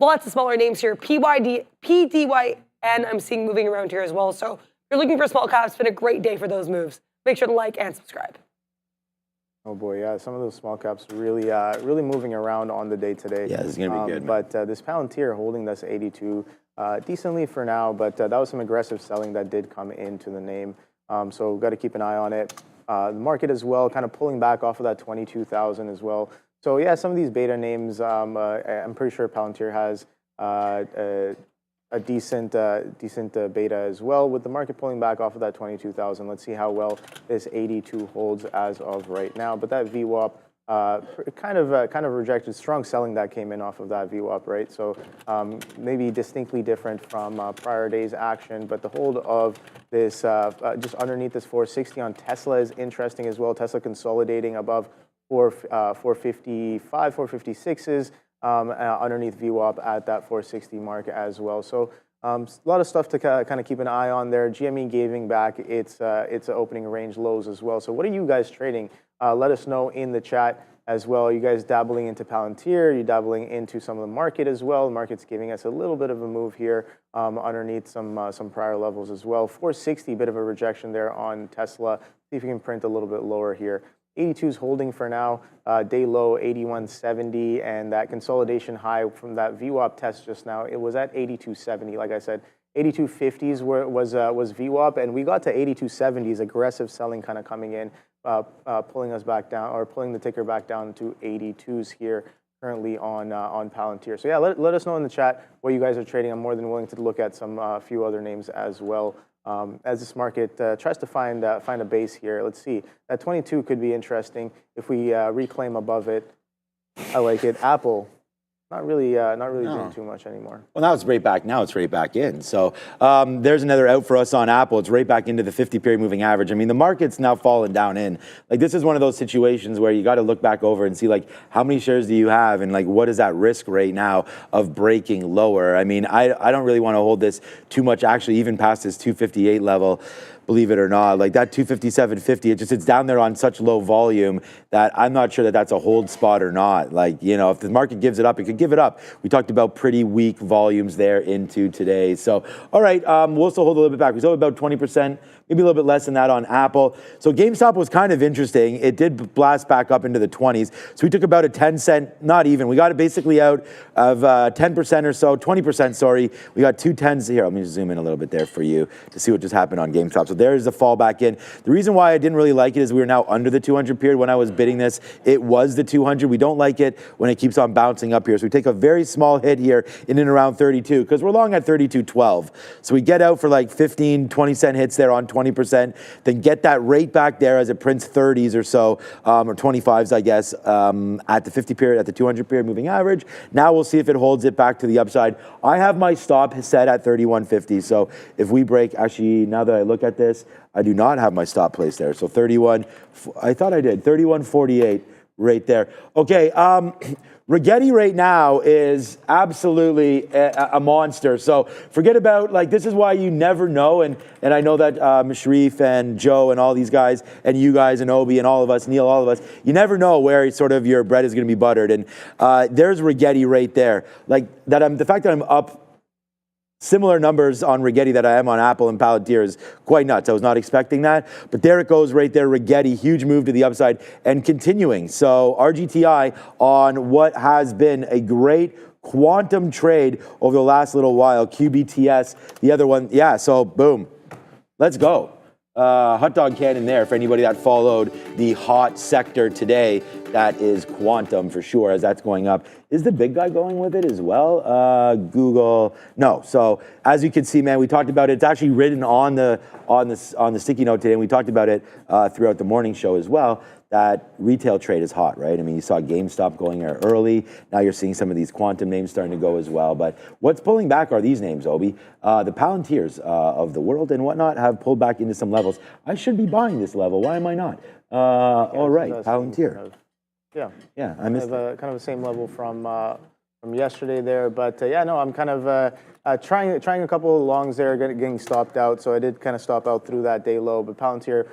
lots of smaller names here. PDYN I'm seeing moving around here as well. So if you're looking for small caps, it's been a great day for those moves. Make sure to like and subscribe. Oh boy, yeah, some of those small caps really, really moving around on the day today. Yeah, this is gonna be good. But this Palantir holding this 82 decently for now, but that was some aggressive selling that did come into the name. So we've got to keep an eye on it. The market as well, kind of pulling back off of that 22,000 as well. So yeah, some of these beta names, I'm pretty sure Palantir has a decent beta as well. With the market pulling back off of that 22,000, let's see how well this 82 holds as of right now. But that VWAP kind of rejected strong selling that came in off of that VWAP, right? So maybe distinctly different from prior day's action, but the hold of this just underneath this 460 on Tesla is interesting as well. Tesla consolidating above 455, 456s. Underneath VWAP at that 460 mark as well. So a lot of stuff to kind of keep an eye on there. GME giving back its opening range lows as well. So what are you guys trading? Let us know in the chat as well. Are you guys dabbling into Palantir? Are you dabbling into some of the market as well? The market's giving us a little bit of a move here underneath some prior levels as well. 460, bit of a rejection there on Tesla. See if you can print a little bit lower here. 82's holding for now, day low 81.70, and that consolidation high from that VWAP test just now, it was at 82.70. Like I said, 82.50s was VWAP, and we got to 82.70s, aggressive selling kind of coming in, pulling us back down, or pulling the ticker back down to 82s here currently on Palantir. So yeah, let us know in the chat what you guys are trading. I'm more than willing to look at some few other names as well. As this market tries to find a base here. Let's see. That 22 could be interesting if we reclaim above it. I like it. Apple, not really doing too much anymore. Well, now it's right back. Now it's right back in. So there's another out for us on Apple. It's right back into the 50-period moving average. I mean, the market's now fallen down in. Like, this is one of those situations where you got to look back over and see, like, how many shares do you have, and like, what is that risk right now of breaking lower? I mean, I don't really want to hold this too much, actually, even past this 258 level. Believe it or not, like that 257.50, it's down there on such low volume that I'm not sure that that's a hold spot or not. Like, you know, if the market gives it up, it could give it up. We talked about pretty weak volumes there into today. So, all right, we'll still hold a little bit back. We still have about 20%, maybe a little bit less than that on Apple. So GameStop was kind of interesting. It did blast back up into the 20s. So we took about a 10 cent, not even. We got it basically out of 10% or so, 20%, sorry. We got 2 10s here. Let me zoom in a little bit there for you to see what just happened on GameStop. So there's the fall back in. The reason why I didn't really like it is we were now under the 200 period. When I was bidding this, it was the 200. We don't like it when it keeps on bouncing up here. So we take a very small hit here in and around 32 because we're long at 32.12. So we get out for like 15, 20 cent hits there on 20%, then get that rate back there as it prints 30s or so, or 25s, I guess, at the 50 period, at the 200 period moving average. Now we'll see if it holds it back to the upside. I have my stop set at 31.50. So if we break, actually, now that I look at this, I do not have my stop place there. So 31, I thought I did, 31.48 right there. Okay, Rigetti right now is absolutely a monster. So forget about, like, this is why you never know. And I know that Sharif and Joe and all these guys and you guys and Obi and all of us, Neil, all of us, you never know where sort of your bread is going to be buttered. And there's Rigetti right there. Like that, the fact that I'm up similar numbers on Rigetti that I am on Apple and Palantir is quite nuts. I was not expecting that. But there it goes right there, Rigetti, huge move to the upside and continuing. So RGTI on what has been a great quantum trade over the last little while. QBTS, the other one, yeah, so boom, let's go. Hot dog cannon there for anybody that followed the hot sector today. That is quantum for sure, as that's going up. Is the big guy going with it as well? Google, no. So as you can see, man, we talked about it. It's actually written on the sticky note today, and we talked about it throughout the morning show as well. That retail trade is hot, right? I mean, you saw GameStop going there early. Now you're seeing some of these quantum names starting to go as well. But what's pulling back are these names, Obi. The Palantirs of the world and whatnot have pulled back into some levels. I should be buying this level. Why am I not? All right, Palantir. Yeah, I missed kind of the same level from yesterday there. But yeah, no, I'm kind of trying a couple of longs there, getting stopped out. So I did kind of stop out through that day low. But Palantir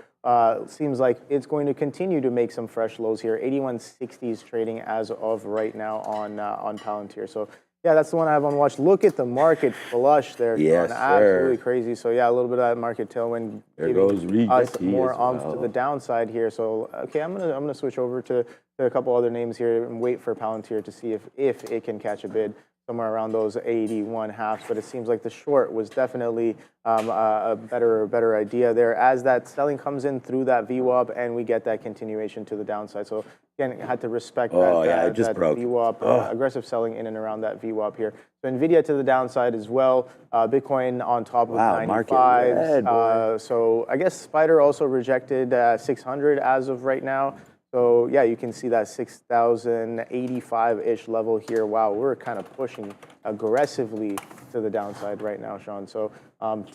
seems like it's going to continue to make some fresh lows here. 81.60s trading as of right now on Palantir. So Yeah, that's the one I have on watch. Look at the market flush there, Yes, Sean. sir. Absolutely crazy. So yeah, a little bit of that market tailwind There goes giving us Rigetti more as oomph to well. the downside here. So okay, I'm gonna switch over to a couple other names here and wait for Palantir to see if it can catch a bid somewhere around those 81 halves. But it seems like the short was definitely a better idea there as that selling comes in through that VWAP and we get that continuation to the downside. So again, had to respect it just that broke. VWAP, aggressive selling in and around that VWAP here. So Nvidia to the downside as well. Bitcoin on top of Market red, 95. boy. So I guess Spider also rejected 600 as of right now. So yeah, you can see that 6,085-ish level here. Wow, we're kind of pushing aggressively to the downside right now, Sean. So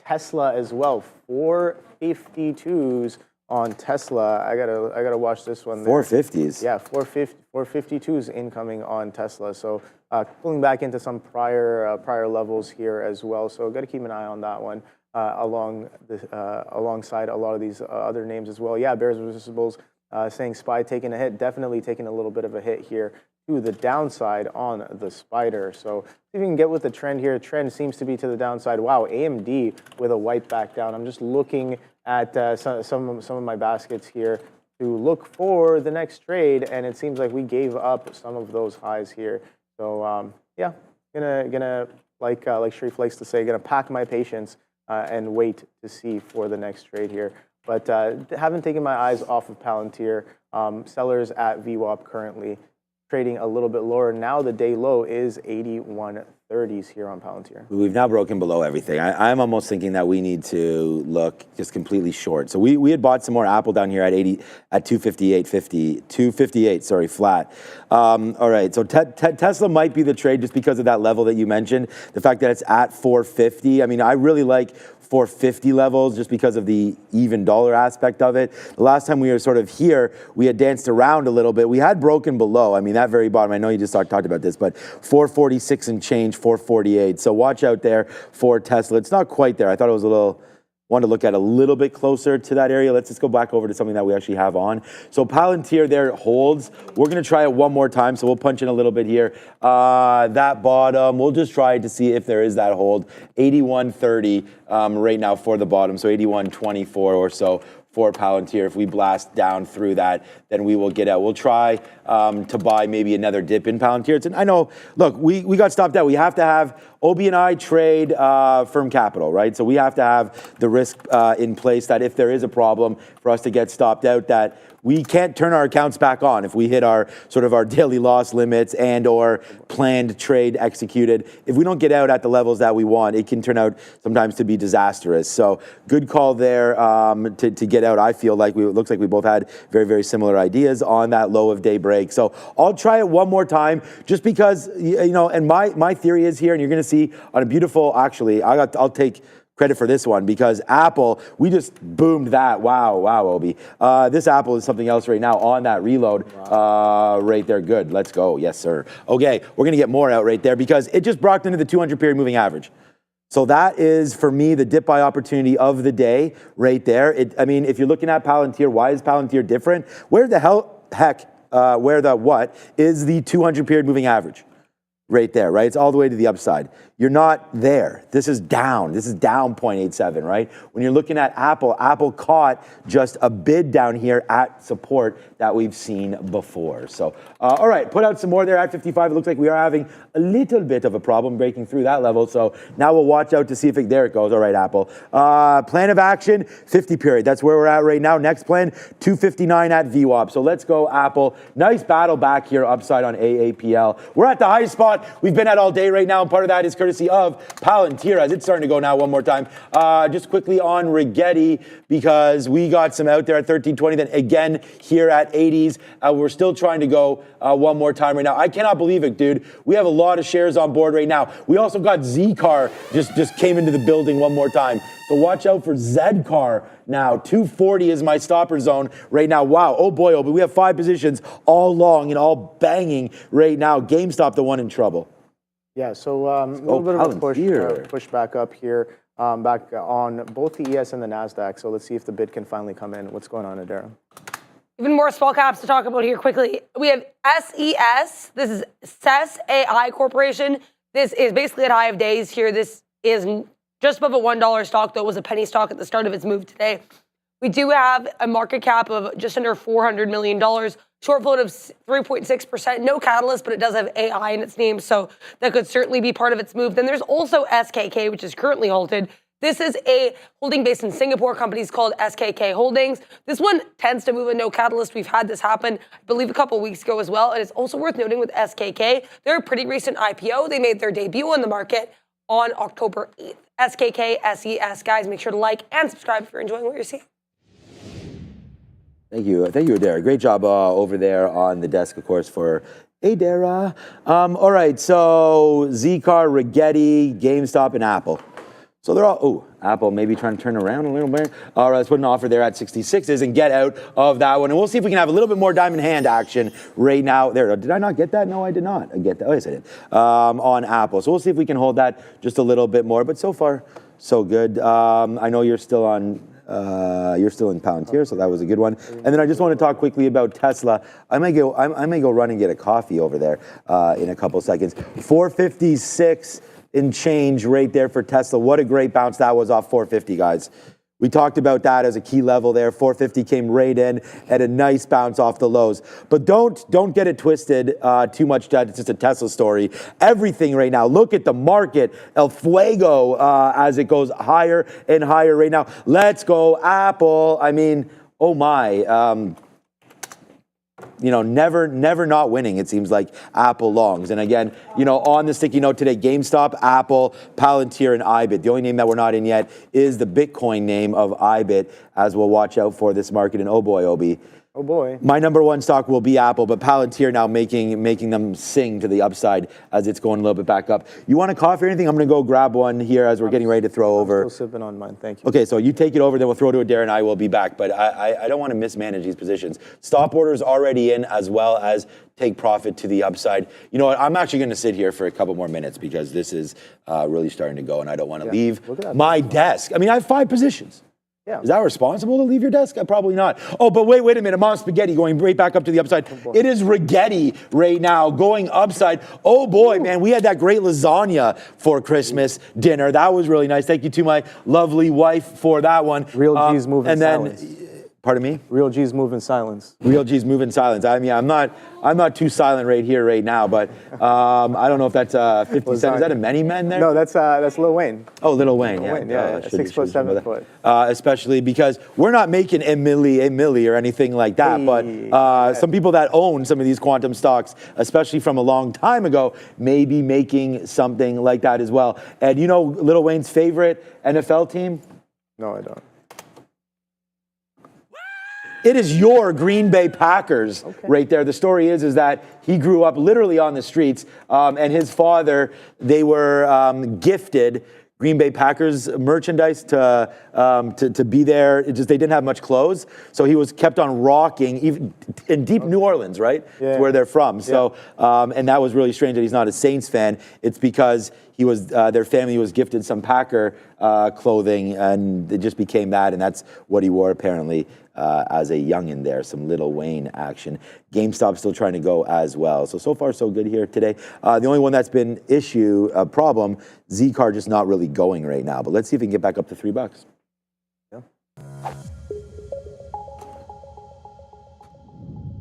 Tesla as well, 452s on Tesla. I gotta watch this one. 450s. Yeah, 452s incoming on Tesla. So pulling back into some prior levels here as well. So got to keep an eye on that one alongside a lot of these other names as well. Yeah, Bears versus Bulls. Saying SPY taking a hit, definitely taking a little bit of a hit here to the downside on the Spider. So see if we can get with the trend here. Trend seems to be to the downside. Wow, AMD with a white back down. I'm just looking at some of my baskets here to look for the next trade, and it seems like we gave up some of those highs here. So yeah, gonna like Sharif likes to say, gonna pack my patience and wait to see for the next trade here. But haven't taken my eyes off of Palantir. Sellers at VWAP currently trading a little bit lower. Now the day low is 81.30s here on Palantir. We've now broken below everything. I'm almost thinking that we need to look just completely short. So we had bought some more Apple down here at 258, sorry, flat. All right, so Tesla might be the trade just because of that level that you mentioned. The fact that it's at 450. I mean, I really like 450 levels just because of the even dollar aspect of it. The last time we were sort of here, we had danced around a little bit. We had broken below. I mean, that very bottom, I know you just talked about this, but 446 and change, 448. So watch out there for Tesla. It's not quite there. I thought it was wanted to look at a little bit closer to that area. Let's just go back over to something that we actually have on. So Palantir there holds. We're going to try it one more time. So we'll punch in a little bit here. That bottom, we'll just try to see if there is that hold. 81.30 right now for the bottom. So 81.24 or so for Palantir. If we blast down through that, then we will get out. We'll try to buy maybe another dip in Palantir. I know, look, we got stopped out. We have to have OB&I trade firm capital, right? So we have to have the risk in place that if there is a problem for us to get stopped out, that we can't turn our accounts back on if we hit our sort of our daily loss limits and or planned trade executed. If we don't get out at the levels that we want, it can turn out sometimes to be disastrous. So good call there to get out. I feel like it looks like we both had very, very similar ideas on that low of day break. So I'll try it one more time just because, you know, and my theory is here, and you're going to see on a beautiful, actually, I'll take credit for this one because Apple, we just boomed that. Wow, Obi. This Apple is something else right now on that reload right there. Good, let's go. Yes, sir. Okay, we're going to get more out right there because it just broke into the 200 period moving average. So that is, for me, the dip buy opportunity of the day right there. I mean, if you're looking at Palantir, why is Palantir different? Where the what is the 200 period moving average? Right there, right? It's all the way to the upside. You're not there. This is down. This is down 0.87, right? When you're looking at Apple caught just a bid down here at support that we've seen before. So, all right, put out some more there at 55. It looks like we are having a little bit of a problem breaking through that level. So now we'll watch out to see if there it goes. All right, Apple. Plan of action, 50 period. That's where we're at right now. Next plan, 259 at VWAP. So let's go, Apple. Nice battle back here, upside on AAPL. We're at the high spot we've been at all day right now, and part of that is courtesy of Palantir, as it's starting to go now one more time. Just quickly on Rigetti, because we got some out there at 1320, then again here at 80s. We're still trying to go one more time right now. I cannot believe it, dude. We have a lot of shares on board right now. We also got Z-Car just came into the building one more time. So watch out for Z-Car now. 240 is my stopper zone right now. Wow. Oh boy, but we have 5 positions all long and all banging right now. GameStop, the one in trouble. Yeah, so a little bit of a push back up here, back on both the ES and the NASDAQ. So let's see if the bid can finally come in. What's going on, Adara? Even more small caps to talk about here quickly. We have SES. This is SES AI Corporation. This is basically at high of days here. This is just above a $1 stock, though it was a penny stock at the start of its move today. We do have a market cap of just under $400 million, short float of 3.6%. No catalyst, but it does have AI in its name, so that could certainly be part of its move. Then there's also SKK, which is currently halted. This is a holding based in Singapore. Companies called SKK Holdings. This one tends to move with no catalyst. We've had this happen, I believe, a couple weeks ago as well. And it's also worth noting with SKK, they're a pretty recent IPO. They made their debut on the market on October 8th. SKK, SES, guys, make sure to like and subscribe if you're enjoying what you're seeing. Thank you, Adara. Great job over there on the desk, of course, for Adara. All right, so Zcar, Rigetti, GameStop, and Apple. So they're all, Apple maybe trying to turn around a little bit. All right, let's put an offer there at 66s and get out of that one. And we'll see if we can have a little bit more diamond hand action right now. There, did I not get that? No, I did not. I get that. Oh, yes, I did. On Apple. So we'll see if we can hold that just a little bit more. But so far, so good. I know you're still on. You're still in Palantir, so that was a good one. And then I just want to talk quickly about Tesla. I may go run and get a coffee over there in a couple seconds. 456 in change right there for Tesla. What a great bounce that was off 450, guys. We talked about that as a key level there. 450 came right in at a nice bounce off the lows. But don't get it twisted too much that it's just a Tesla story. Everything right now, look at the market. El Fuego as it goes higher and higher right now. Let's go Apple. I mean, oh my. Never not winning, it seems like Apple longs. And again, on the sticky note today, GameStop, Apple, Palantir, and IBIT. The only name that we're not in yet is the Bitcoin name of IBIT, as we'll watch out for this market. And oh boy, Obi. Oh boy. My number one stock will be Apple, but Palantir now making them sing to the upside as it's going a little bit back up. You want a coffee or anything? I'm going to go grab one here as we're getting ready to throw over. I'm still sipping on mine, thank you. Okay, so you take it over, then we'll throw to Adair and I will be back. But I don't want to mismanage these positions. Stop orders already in, as well as take profit to the upside. You know what? I'm actually going to sit here for a couple more minutes because this is really starting to go, and I don't want to leave my desk. I mean, I have 5 positions. Yeah. Is that responsible to leave your desk? Probably not. Oh, but wait a minute. Mom Spaghetti going right back up to the upside. It is Rigetti right now going upside. Oh boy, man, we had that great lasagna for Christmas dinner. That was really nice. Thank you to my lovely wife for that one. Real G's move in silence. Pardon me? Real G's move in silence. Real G's move in silence. I mean, I'm not too silent right here, right now, but I don't know if that's 50 Cent. Is that a Many Men there? No, that's Lil Wayne. Oh, Lil Wayne, yeah. Wayne, yeah. 6 foot, 7 foot. Especially because we're not making a milli or anything like that, but some people that own some of these quantum stocks, especially from a long time ago, may be making something like that as well. And you know Lil Wayne's favorite NFL team? No, I don't. It is your Green Bay Packers right there. The story is that he grew up literally on the streets, and his father, they were gifted Green Bay Packers merchandise to be there. It just, they didn't have much clothes, so he was kept on rocking even in deep New Orleans, right? Yeah. Where they're from. So, and that was really strange that he's not a Saints fan. It's because he was their family was gifted some Packer clothing, and it just became that, and that's what he wore apparently as a youngin' there. Some Lil Wayne action. GameStop still trying to go as well. So far so good here today. The only one that's been a problem, Zcar just not really going right now. But let's see if we can get back up to $3. Yeah.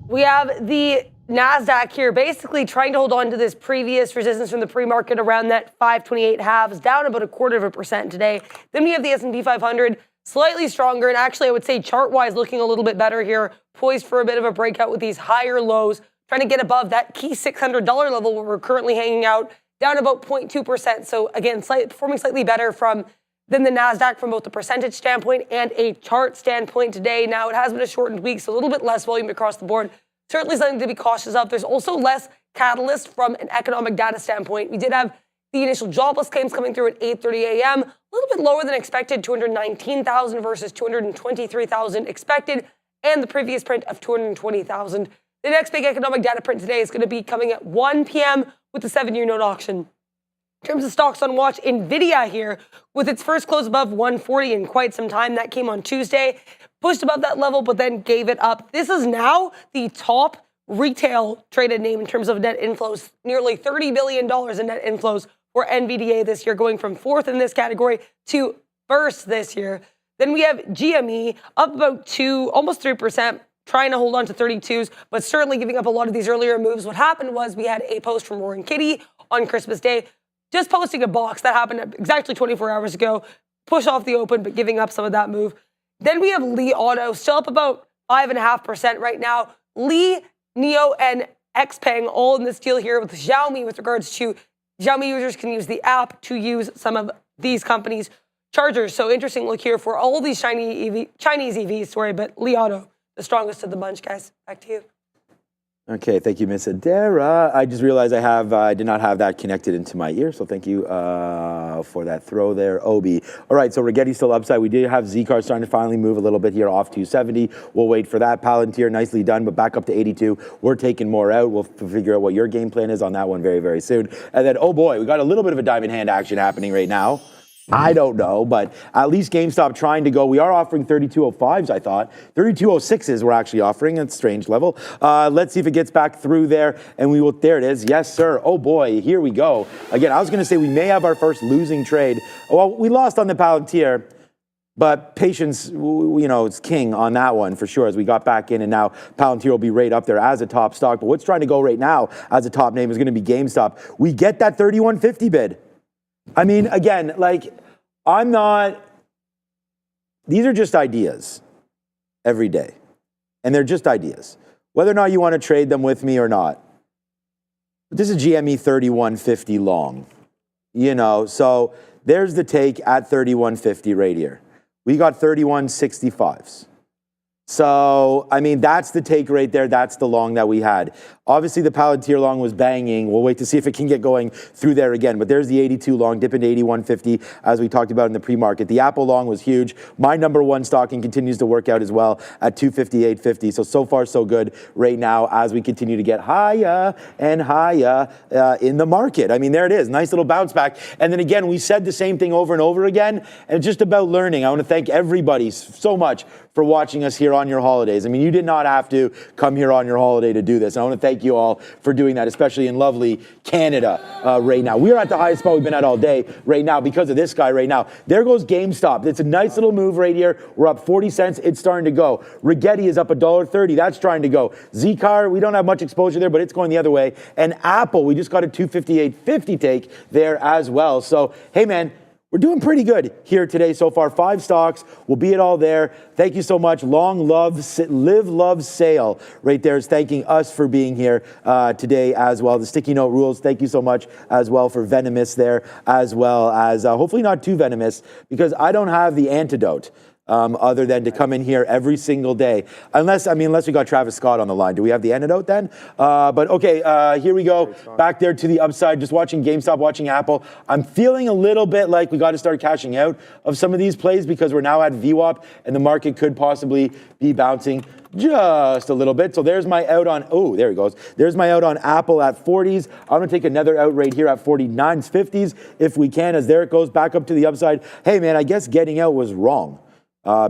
We have the NASDAQ here basically trying to hold on to this previous resistance from the pre-market around that 528 halves, down about 0.25% today. Then we have the S&P 500 slightly stronger, and actually I would say chart-wise looking a little bit better here, poised for a bit of a breakout with these higher lows, trying to get above that key $600 level where we're currently hanging out, down about 0.2%. So again, performing slightly better than the NASDAQ from both the percentage standpoint and a chart standpoint today. Now, it has been a shortened week, so a little bit less volume across the board. Certainly something to be cautious of. There's also less catalyst from an economic data standpoint. We did have the initial jobless claims coming through at 8:30 a.m., a little bit lower than expected, 219,000 versus 223,000 expected, and the previous print of 220,000. The next big economic data print today is going to be coming at 1 p.m. with the 7-year note auction. In terms of stocks on watch, NVIDIA here, with its first close above 140 in quite some time. That came on Tuesday, pushed above that level, but then gave it up. This is now the top retail traded name in terms of net inflows, nearly $30 billion in net inflows for NVDA this year, going from 4th in this category to 1st this year. Then we have GME up about almost 3%, trying to hold on to 32s, but certainly giving up a lot of these earlier moves. What happened was we had a post from Roaring Kitty on Christmas Day, just posting a box that happened exactly 24 hours ago, push off the open, but giving up some of that move. Then we have Lee Auto, still up about 5.5% right now. Lee, Neo, and Xpeng all in this deal here with Xiaomi with regards to Xiaomi users can use the app to use some of these companies' chargers. So interesting look here for all these Chinese EVs, but Lee Auto, the strongest of the bunch, guys. Back to you. Okay, thank you, Miss Adara. I just realized I did not have that connected into my ear, so thank you for that throw there, Obi. All right, so Rigetti's still upside. We did have Zcar starting to finally move a little bit here off 270. We'll wait for that. Palantir, nicely done, but back up to 82. We're taking more out. We'll figure out what your game plan is on that one very, very soon. And then, oh boy, we got a little bit of a diamond hand action happening right now. I don't know, but at least GameStop trying to go. We are offering 3205s, I thought. 3206s we're actually offering. That's a strange level. Let's see if it gets back through there, and we will. There it is. Yes, sir. Oh, boy. Here we go. Again, I was going to say we may have our first losing trade. Well, we lost on the Palantir, but patience, it's king on that one for sure as we got back in, and now Palantir will be right up there as a top stock. But what's trying to go right now as a top name is going to be GameStop. We get that 3150 bid. I mean, again, these are just ideas every day. And they're just ideas. Whether or not you want to trade them with me or not. But this is GME 3150 long. So there's the take at 3150 right here. We got 3165s. So, I mean, that's the take right there. That's the long that we had. Obviously, the Palantir long was banging. We'll wait to see if it can get going through there again. But there's the 82 long, dip into 81.50, as we talked about in the pre-market. The Apple long was huge. My number one stocking continues to work out as well at 258.50. So far, so good right now as we continue to get higher and higher in the market. I mean, there it is. Nice little bounce back. And then again, we said the same thing over and over again. And it's just about learning. I want to thank everybody so much for watching us here on your holidays. I mean, you did not have to come here on your holiday to do this. And I want to thank you all for doing that, especially in lovely Canada right now. We are at the highest spot we've been at all day right now because of this guy right now. There goes GameStop. It's a nice little move right here. We're up 40 cents. It's starting to go. Rigetti is up $1.30. That's trying to go. Zcar, we don't have much exposure there, but it's going the other way. And Apple, we just got a 258.50 take there as well. So, hey, man, we're doing pretty good here today so far. 5 stocks. We'll be it all there. Thank you so much. Long love, live, love, sale right there is thanking us for being here today as well. The Sticky Note Rules, thank you so much as well for Venomous there, as well as hopefully not too venomous, because I don't have the antidote. Other than to come in here every single day. Unless we got Travis Scott on the line. Do we have the antidote then? But okay, here we go. Back there to the upside, just watching GameStop, watching Apple. I'm feeling a little bit like we got to start cashing out of some of these plays because we're now at VWAP and the market could possibly be bouncing just a little bit. So there's my out on, there he goes. There's my out on Apple at 40s. I'm going to take another out right here at 49s, 50s if we can, as there it goes back up to the upside. Hey, man, I guess getting out was wrong.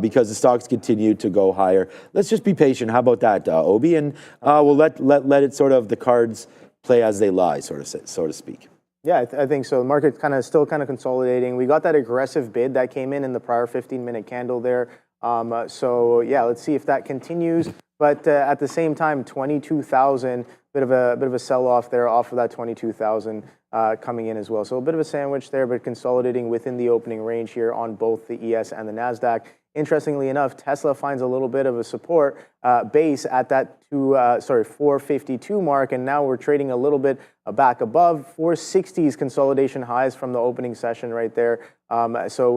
Because the stocks continue to go higher. Let's just be patient. How about that, Obi? And we'll let it sort of the cards play as they lie, so to speak. Yeah, I think so. The market's still consolidating. We got that aggressive bid that came in the prior 15-minute candle there. So yeah, let's see if that continues. But at the same time, 22,000, bit of a sell-off there off of that 22,000 coming in as well. So a bit of a sandwich there, but consolidating within the opening range here on both the ES and the NASDAQ. Interestingly enough, Tesla finds a little bit of a support base at that 452 mark, and now we're trading a little bit back above 460s consolidation highs from the opening session right there. So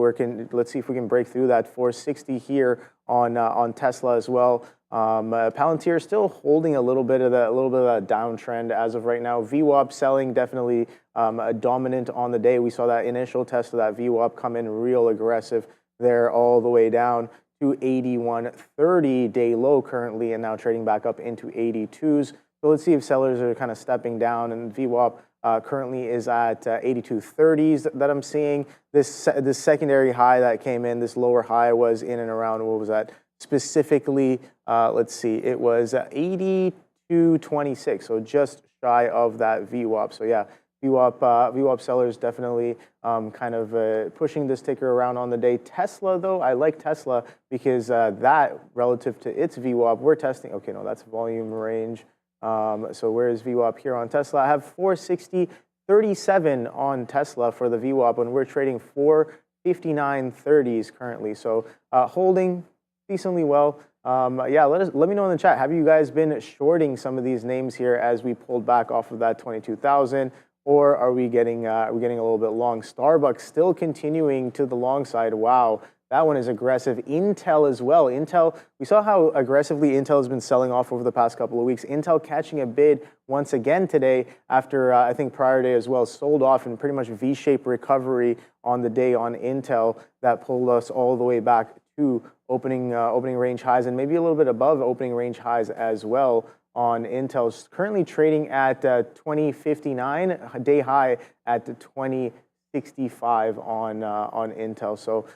let's see if we can break through that 460 here on Tesla as well. Palantir still holding a little bit of that downtrend as of right now. VWAP selling definitely dominant on the day. We saw that initial test of that VWAP come in real aggressive there all the way down to 81.30 day low currently, and now trading back up into 82s. So let's see if sellers are kind of stepping down, and VWAP currently is at 82.30s that I'm seeing. This secondary high that came in, this lower high was in and around, what was that? Specifically, let's see, it was 82.26, so just shy of that VWAP. So yeah, VWAP sellers definitely kind of pushing this ticker around on the day. Tesla, though, I like Tesla because that relative to its VWAP, we're testing. Okay, no, that's volume range. So where is VWAP here on Tesla? I have 460.37 on Tesla for the VWAP, and we're trading 459.30s currently. So holding decently well. Yeah, let me know in the chat. Have you guys been shorting some of these names here as we pulled back off of that 22,000, or are we getting a little bit long? Starbucks still continuing to the long side. Wow, that one is aggressive. Intel as well. Intel, we saw how aggressively Intel has been selling off over the past couple of weeks. Intel catching a bid once again today after I think prior day as well, sold off in pretty much V-shaped recovery on the day on Intel that pulled us all the way back to opening range highs and maybe a little bit above opening range highs as well on Intel's currently trading at 2059, a day high at 2065 on Intel. So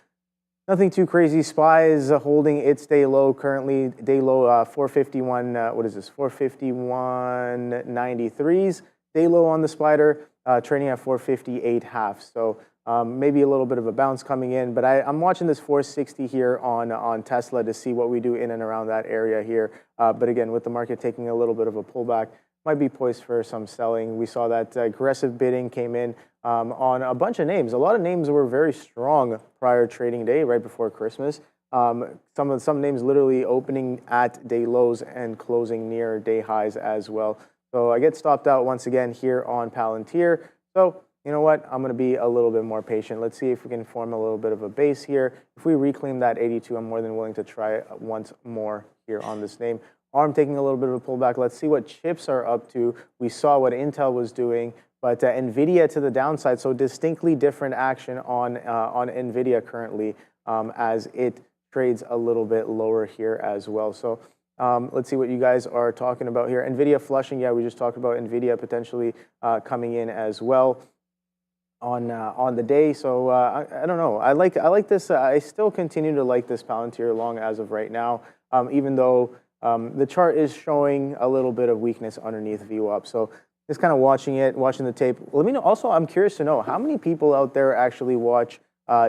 nothing too crazy. SPY is holding its day low currently. Day low 451. What is this? 451.93s. Day low on the spider, trading at 458.5. So maybe a little bit of a bounce coming in, but I'm watching this 460 here on Tesla to see what we do in and around that area here. But again, with the market taking a little bit of a pullback, might be poised for some selling. We saw that aggressive bidding came in on a bunch of names. A lot of names were very strong prior trading day, right before Christmas. Some names literally opening at day lows and closing near day highs as well. So I get stopped out once again here on Palantir. So you know what? I'm going to be a little bit more patient. Let's see if we can form a little bit of a base here. If we reclaim that 82, I'm more than willing to try once more here on this name. ARM taking a little bit of a pullback. Let's see what chips are up to. We saw what Intel was doing, but NVIDIA to the downside. So distinctly different action on NVIDIA currently as it trades a little bit lower here as well. So let's see what you guys are talking about here. NVIDIA flushing. Yeah, we just talked about NVIDIA potentially coming in as well on the day. So I don't know. I like this. I still continue to like this Palantir long as of right now, even though the chart is showing a little bit of weakness underneath VWAP. So just kind of watching the tape. Let me know. Also, I'm curious to know how many people out there actually watch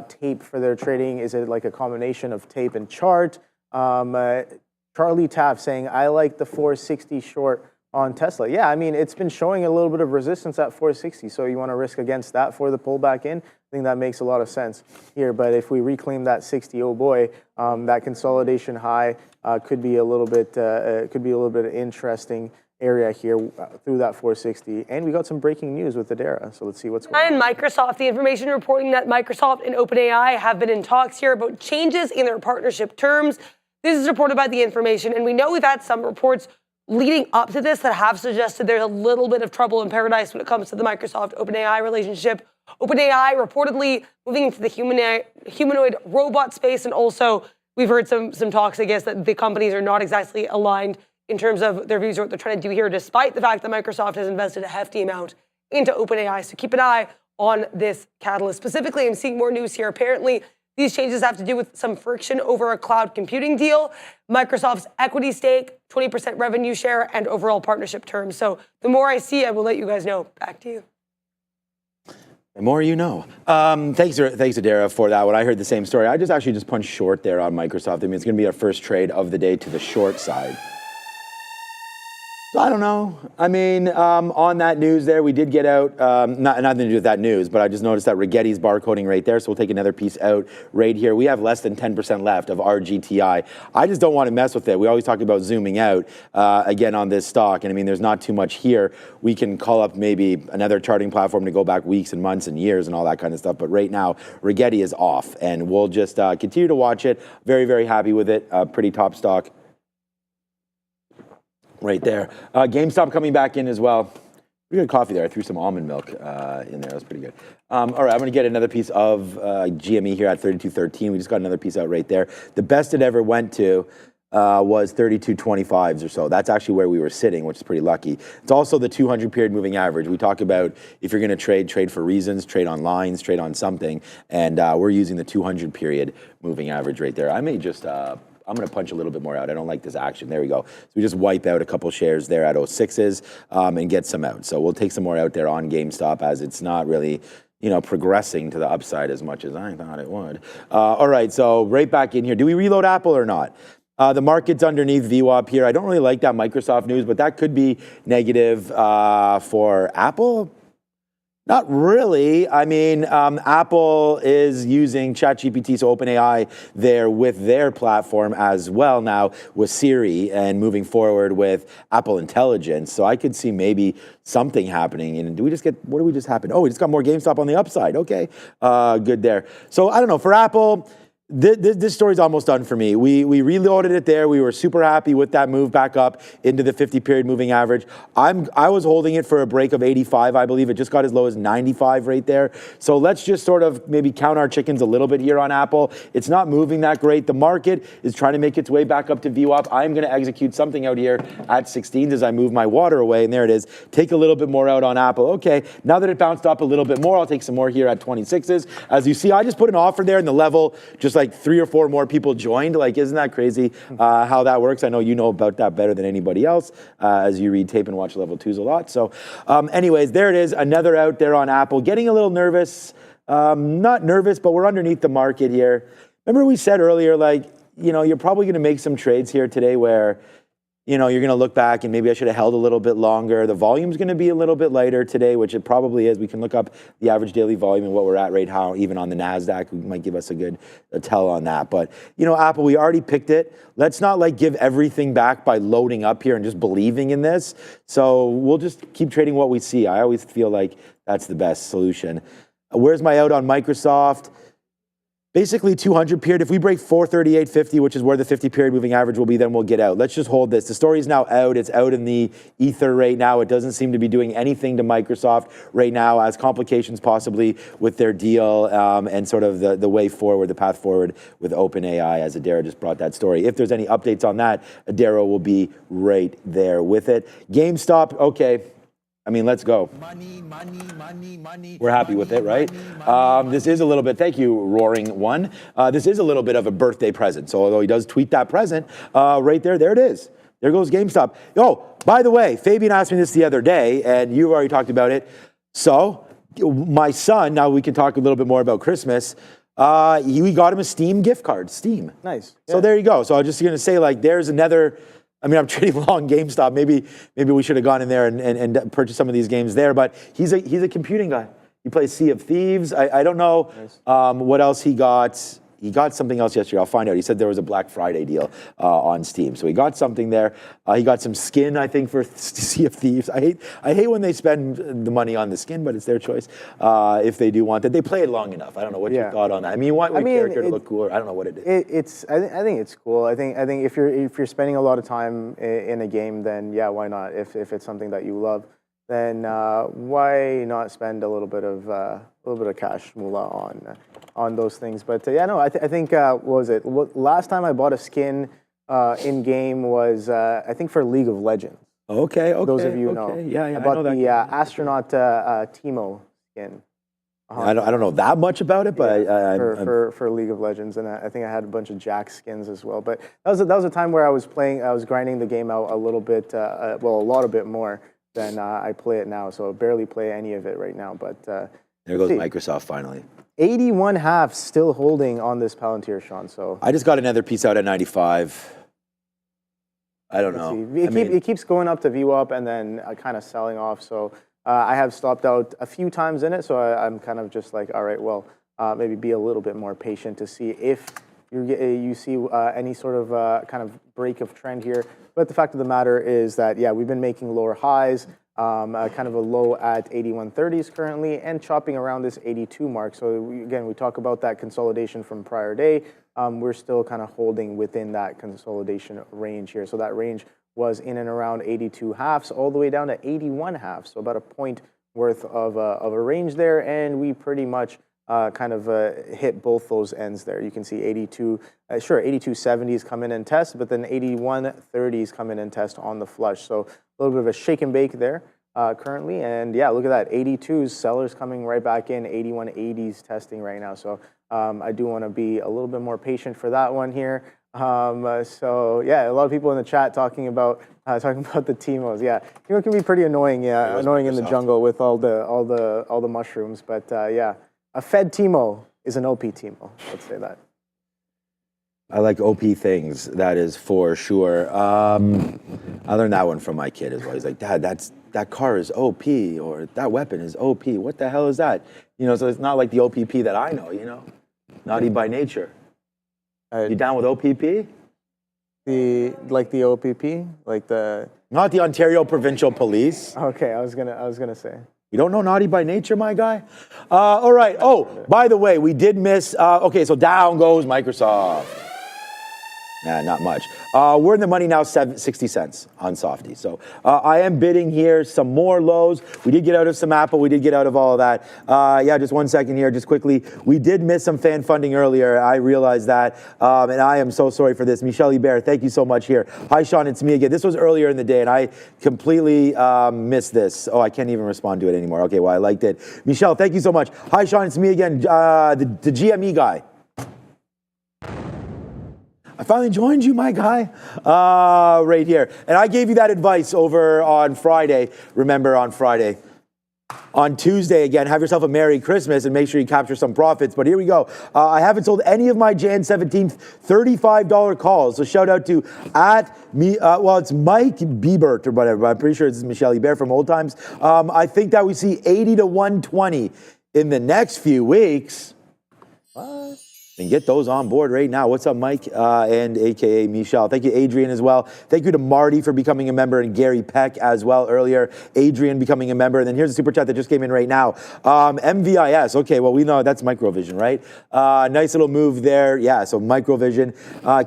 tape for their trading. Is it like a combination of tape and chart? Charlie Taff saying, I like the 460 short on Tesla. Yeah, I mean, it's been showing a little bit of resistance at 460, so you want to risk against that for the pullback in. I think that makes a lot of sense here, but if we reclaim that 60, oh boy, that consolidation high could be a little bit interesting area here through that 460. And we got some breaking news with Adara, so let's see what's going on. And Microsoft, the information reporting that Microsoft and OpenAI have been in talks here about changes in their partnership terms. This is reported by The Information, and we know we've had some reports leading up to this that have suggested there's a little bit of trouble in paradise when it comes to the Microsoft-OpenAI relationship. OpenAI reportedly moving into the humanoid robot space, and also we've heard some talks, I guess, that the companies are not exactly aligned in terms of their views or what they're trying to do here, despite the fact that Microsoft has invested a hefty amount into OpenAI. So keep an eye on this catalyst. Specifically, I'm seeing more news here. Apparently, these changes have to do with some friction over a cloud computing deal, Microsoft's equity stake, 20% revenue share, and overall partnership terms. So the more I see, I will let you guys know. Back to you. The more you know. Thanks, Adara, for that one. I heard the same story. I actually just punched short there on Microsoft. I mean, it's going to be our first trade of the day to the short side. So I don't know. I mean, on that news there, we did get out, nothing to do with that news, but I just noticed that Rigetti's barcoding right there, so we'll take another piece out right here. We have less than 10% left of RGTI. I just don't want to mess with it. We always talk about zooming out, again, on this stock, and I mean, there's not too much here. We can call up maybe another charting platform to go back weeks and months and years and all that kind of stuff, but right now, Rigetti is off, and we'll just continue to watch it. Very, very happy with it. Pretty top stock. Right there. GameStop coming back in as well. Pretty good coffee there. I threw some almond milk in there. That was pretty good. All right, I'm going to get another piece of GME here at 32.13. We just got another piece out right there. The best it ever went to was 32.25s or so. That's actually where we were sitting, which is pretty lucky. It's also the 200 period moving average. We talk about if you're going to trade for reasons, trade on lines, trade on something, and we're using the 200 period moving average right there. I may just punch a little bit more out. I don't like this action. There we go. So we just wipe out a couple shares there at 06s and get some out. So we'll take some more out there on GameStop as it's not really, progressing to the upside as much as I thought it would. All right, so right back in here. Do we reload Apple or not? The market's underneath VWAP here. I don't really like that Microsoft news, but that could be negative for Apple. Not really. I mean, Apple is using ChatGPT, so OpenAI, there with their platform as well now with Siri and moving forward with Apple Intelligence. So I could see maybe something happening. And what did we just happen? Oh, we just got more GameStop on the upside. Okay, good there. So I don't know, for Apple, this story's almost done for me. We reloaded it there. We were super happy with that move back up into the 50-period moving average. I was holding it for a break of 85, I believe. It just got as low as 95 right there. So let's just sort of maybe count our chickens a little bit here on Apple. It's not moving that great. The market is trying to make its way back up to VWAP. I'm going to execute something out here at 16s as I move my water away, and there it is. Take a little bit more out on Apple. Okay, now that it bounced up a little bit more, I'll take some more here at 26s. As you see, I just put an offer there, and the level just like 3 or 4 more people joined. Like, isn't that crazy how that works? I know you know about that better than anybody else as you read tape and watch level 2s a lot. So anyways, there it is. Another out there on Apple. Getting a little nervous. Not nervous, but we're underneath the market here. Remember we said earlier, like, you're probably going to make some trades here today where you're going to look back and maybe I should have held a little bit longer. The volume's going to be a little bit lighter today, which it probably is. We can look up the average daily volume and what we're at right now, even on the NASDAQ. It might give us a tell on that. But, Apple, we already picked it. Let's not give everything back by loading up here and just believing in this. So we'll just keep trading what we see. I always feel like that's the best solution. Where's my out on Microsoft? Basically 200 period. If we break 438.50, which is where the 50 period moving average will be, then we'll get out. Let's just hold this. The story is now out. It's out in the ether right now. It doesn't seem to be doing anything to Microsoft right now, as complications possibly with their deal and sort of the way forward, the path forward with OpenAI, as Adara just brought that story. If there's any updates on that, Adara will be right there with it. GameStop, okay. I mean, let's go. Money. We're happy with it, right? This is a little bit, thank you, Roaring One. This is a little bit of a birthday present. So although he does tweet that present, right there it is. There goes GameStop. Oh, by the way, Fabian asked me this the other day, and you've already talked about it. So my son, now we can talk a little bit more about Christmas. We got him a Steam gift card, Steam. Nice. Yeah. So there you go. So I was just going to say, there's another... I mean, I'm trading long GameStop. Maybe we should have gone in there and purchased some of these games there. But he's a computing guy. He plays Sea of Thieves. I don't know what else he got. He got something else yesterday. I'll find out. He said there was a Black Friday deal on Steam. So he got something there. He got some skin, I think, for Sea of Thieves. I hate when they spend the money on the skin, but it's their choice if they do want it. They play it long enough. I don't know what your thought on that. I mean, you want your character to look cooler. I don't know what it is. I think it's cool. I think if you're spending a lot of time in a game, then yeah, why not? If it's something that you love, then why not spend a little bit of cash moolah on those things? But I think what was it? Last time I bought a skin in game was I think for League of Legends. Okay. Those of you know. Yeah. I bought the astronaut Teemo skin. I don't know that much about it, but for League of Legends, and I think I had a bunch of Jack skins as well. But that was a time where I was grinding the game out a little bit, a lot bit more than I play it now. So I barely play any of it right now. But there goes Microsoft finally. 81.5 still holding on this Palantir, Sean. So I just got another piece out at 95. I don't know. It keeps going up to VWAP and then kind of selling off. So I have stopped out a few times in it. So I'm kind of just like, all right, well, maybe be a little bit more patient to see if you see any sort of kind of break of trend here. But the fact of the matter is that, yeah, we've been making lower highs, kind of a low at 81.30s currently, and chopping around this 82 mark. So we talk about that consolidation from prior day. We're still kind of holding within that consolidation range here. So that range was in and around 82 halves all the way down to 81 halves. So about a point worth of a range there. And we pretty much kind of hit both those ends there. You can see 82.70s come in and test, but then 81.30s come in and test on the flush. So a little bit of a shake and bake there currently. And yeah, look at that, 82s, sellers coming right back in, 81.80s testing right now. So I do want to be a little bit more patient for that one here. So yeah, a lot of people in the chat talking about the Timos. Yeah, Timo can be pretty annoying. Yeah, annoying in the jungle with all the mushrooms. But yeah, a fed Timo is an OP Timo. Let's say that. I like OP things, that is for sure. I learned that one from my kid as well. He's like, Dad, that car is OP, or that weapon is OP. What the hell is that? You know, so it's not like the OPP that I know, you know? Naughty by nature. You down with OPP? The OPP? Like the... Not the Ontario Provincial Police. Okay, I was gonna say. You don't know Naughty by Nature, my guy? All right. Oh, by the way, we did miss... okay, so down goes Microsoft. Nah, not much. We're in the money now, 60 cents on Softy. So I am bidding here some more lows. We did get out of some Apple. We did get out of all of that. Yeah, just 1 second here, just quickly. We did miss some fan funding earlier. I realized that, and I am so sorry for this. Michelle Hebert, thank you so much here. Hi, Sean, it's me again. This was earlier in the day, and I completely missed this. Oh, I can't even respond to it anymore. Okay, well, I liked it. Michelle, thank you so much. Hi, Sean, it's me again, the GME guy. I finally joined you, my guy, right here. And I gave you that advice over on Friday. Remember, on Friday. On Tuesday, again, have yourself a Merry Christmas and make sure you capture some profits. But here we go. I haven't sold any of my Jan 17th $35 calls. So shout out to it's Mike Biebert or whatever, but I'm pretty sure this is Michelle Hebert from Old Times. I think that we see 80 to 120 in the next few weeks. What? And get those on board right now. What's up, Mike and AKA Michelle? Thank you, Adrian, as well. Thank you to Marty for becoming a member and Gary Peck as well earlier. Adrian becoming a member. And then here's a super chat that just came in right now. MVIS. Okay, well, we know that's Microvision, right? Nice little move there. Yeah, so Microvision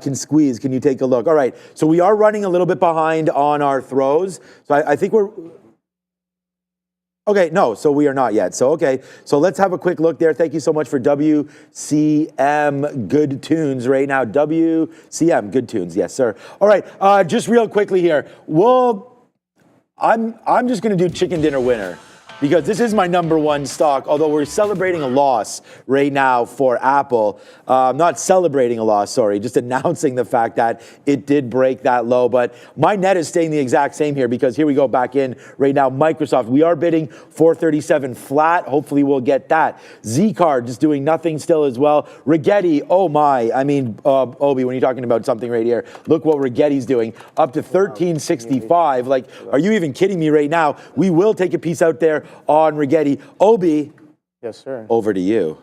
can squeeze. Can you take a look? All right, so we are running a little bit behind on our throws. So I think we're... Okay, no, so we are not yet. So, okay, so let's have a quick look there. Thank you so much for WCM Good Tunes right now. WCM Good Tunes, yes, sir. All right, just real quickly here. I'm just going to do chicken dinner winner, because this is my number one stock, although we're celebrating a loss right now for Apple. Not celebrating a loss, sorry, just announcing the fact that it did break that low. But my net is staying the exact same here, because here we go back in right now. Microsoft, we are bidding 437 flat. Hopefully we'll get that. Z-Card just doing nothing still as well. Rigetti, oh my, I mean, Obi, when you're talking about something right here, look what Rigetti's doing, up to 1365. Like, are you even kidding me right now? We will take a piece out there on Rigetti. Obi. Yes, sir. Over to you.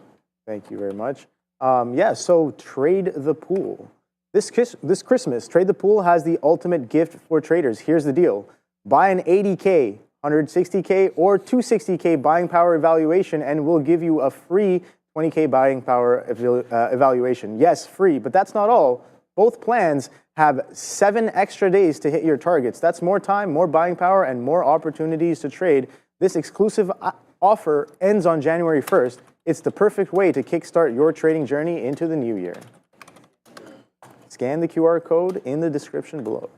Thank you very much. Yeah, so trade the pool. This Christmas, Trade the Pool has the ultimate gift for traders. Here's the deal. Buy an 80K, 160K, or 260K buying power evaluation, and we'll give you a free 20K buying power evaluation. Yes, free, but that's not all. Both plans have 7 extra days to hit your targets. That's more time, more buying power, and more opportunities to trade. This exclusive offer ends on January 1st. It's the perfect way to kickstart your trading journey into the new year. Scan the QR code in the description below.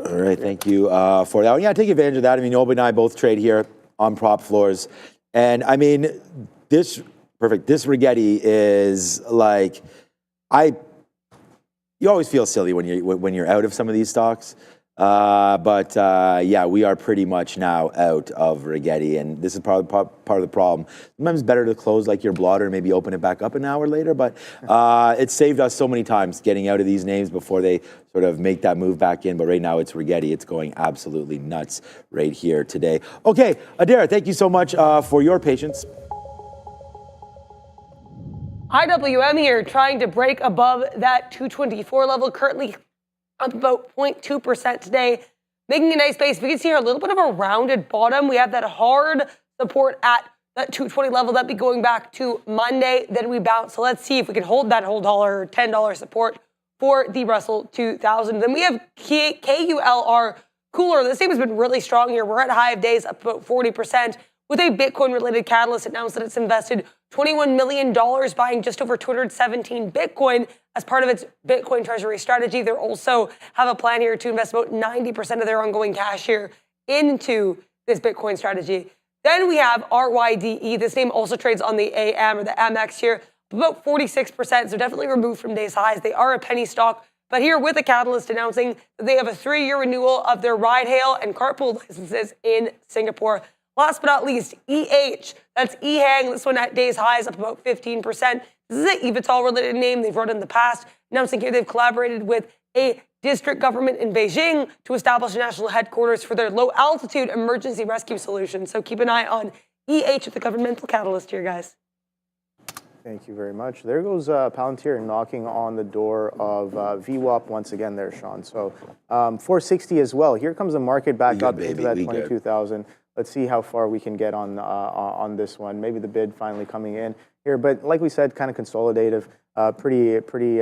All right, thank you for that. Yeah, take advantage of that. I mean, Obi and I both trade here on prop floors. And I mean, this Rigetti is like, you always feel silly when you're out of some of these stocks. But yeah, we are pretty much now out of Rigetti, and this is probably part of the problem. Sometimes it's better to close like your blotter and maybe open it back up an hour later, but it saved us so many times getting out of these names before they sort of make that move back in. But right now it's Rigetti. It's going absolutely nuts right here today. Okay, Adara, thank you so much for your patience. IWM here trying to break above that 224 level, currently up about 0.2% today, making a nice base. We can see here a little bit of a rounded bottom. We have that hard support at that 220 level. That'd be going back to Monday. Then we bounce. So let's see if we can hold that whole $10 support for the Russell 2000. Then we have KULR Cooler. This name has been really strong here. We're at high of days, up about 40%. With a Bitcoin-related catalyst, announced that it's invested $21 million buying just over 217 Bitcoin as part of its Bitcoin treasury strategy. They also have a plan here to invest about 90% of their ongoing cash here into this Bitcoin strategy. Then we have RYDE. This name also trades on the AM or the MX here, about 46%, so definitely removed from day's highs. They are a penny stock, But here with a catalyst announcing that they have a 3-year renewal of their ride-hail and carpool licenses in Singapore. Last but not least, that's EHang. This one at day's highs up about 15%. This is an eVTOL-related name they've run in the past. Announcing here they've collaborated with a district government in Beijing to establish a national headquarters for their low-altitude emergency rescue solution. So keep an eye on with the governmental catalyst here, guys. Thank you very much. There goes Palantir knocking on the door of VWAP once again there, Sean. So 460 as well. Here comes the market back up into that 22,000. Let's see how far we can get on this one. Maybe the bid finally coming in here. But like we said, kind of consolidative, pretty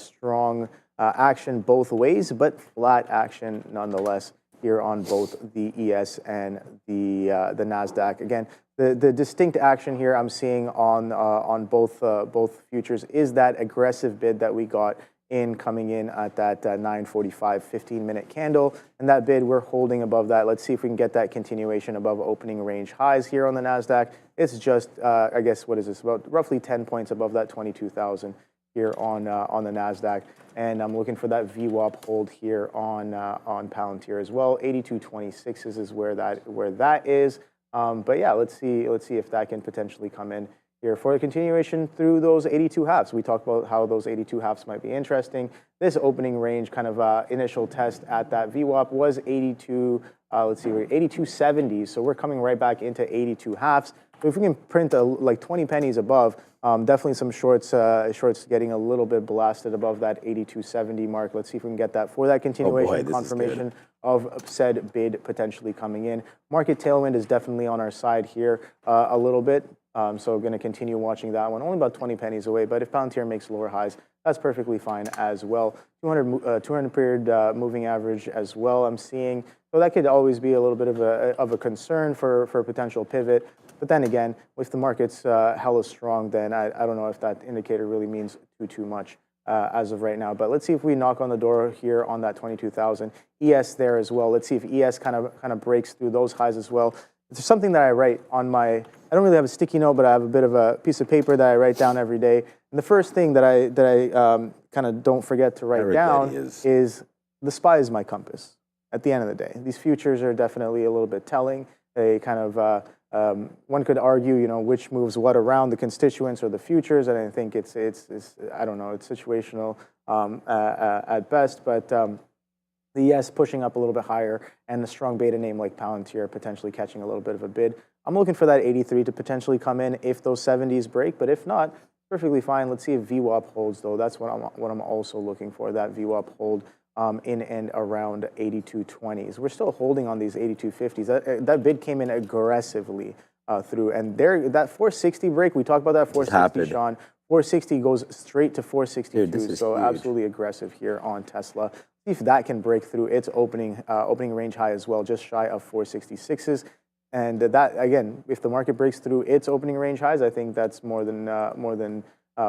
strong action both ways, but flat action nonetheless here on both the ES and the NASDAQ. Again, the distinct action here I'm seeing on both futures is that aggressive bid that we got in coming in at that 9:45 15-minute candle, and that bid we're holding above that. Let's see if we can get that continuation above opening range highs here on the NASDAQ. It's just I guess what is this, about roughly 10 points above that 22,000 here on the NASDAQ, and I'm looking for that VWAP hold here on Palantir as well. 82.26 is where that is. But yeah, let's see if that can potentially come in here for a continuation through those 82 halves. We talked about how those 82 halves might be interesting. This opening range kind of initial test at that VWAP was 82. Let's see, we're 82.70. So we're coming right back into 82 halves. So if we can print like 20 pennies above, definitely some shorts getting a little bit blasted above that 82.70 mark. Let's see if we can get that for that continuation confirmation of said bid potentially coming in. Market tailwind is definitely on our side here a little bit. So going to continue watching that one. Only about 20 pennies away, but if Palantir makes lower highs, that's perfectly fine as well. 200 period moving average as well I'm seeing. So that could always be a little bit of a concern for potential pivot. But then again, if the market's hella strong, then I don't know if that indicator really means too much as of right now. But let's see if we knock on the door here on that 22,000. ES there as well. Let's see if ES kind of breaks through those highs as well. It's something that I write on my, I don't really have a sticky note, but I have a bit of a piece of paper that I write down every day. And the first thing that I kind of don't forget to write down is the SPY is my compass at the end of the day. These futures are definitely a little bit telling. They kind of, one could argue, you know, which moves what around the constituents or the futures. And I think it's I don't know, it's situational at best, but the ES pushing up a little bit higher, and the strong beta name like Palantir potentially catching a little bit of a bid. I'm looking for that 83 to potentially come in if those 70s break, but if not, perfectly fine. Let's see if VWAP holds, though. That's what I'm also looking for, that VWAP hold in and around 82.20s. We're still holding on these 82.50s. That bid came in aggressively through, and there that 460 break, we talked about that 460, Sean. 460 goes straight to 462, dude, so huge. Absolutely aggressive here on Tesla. See if that can break through its opening range high as well, just shy of 466s. And that, again, if the market breaks through its opening range highs, I think that's more than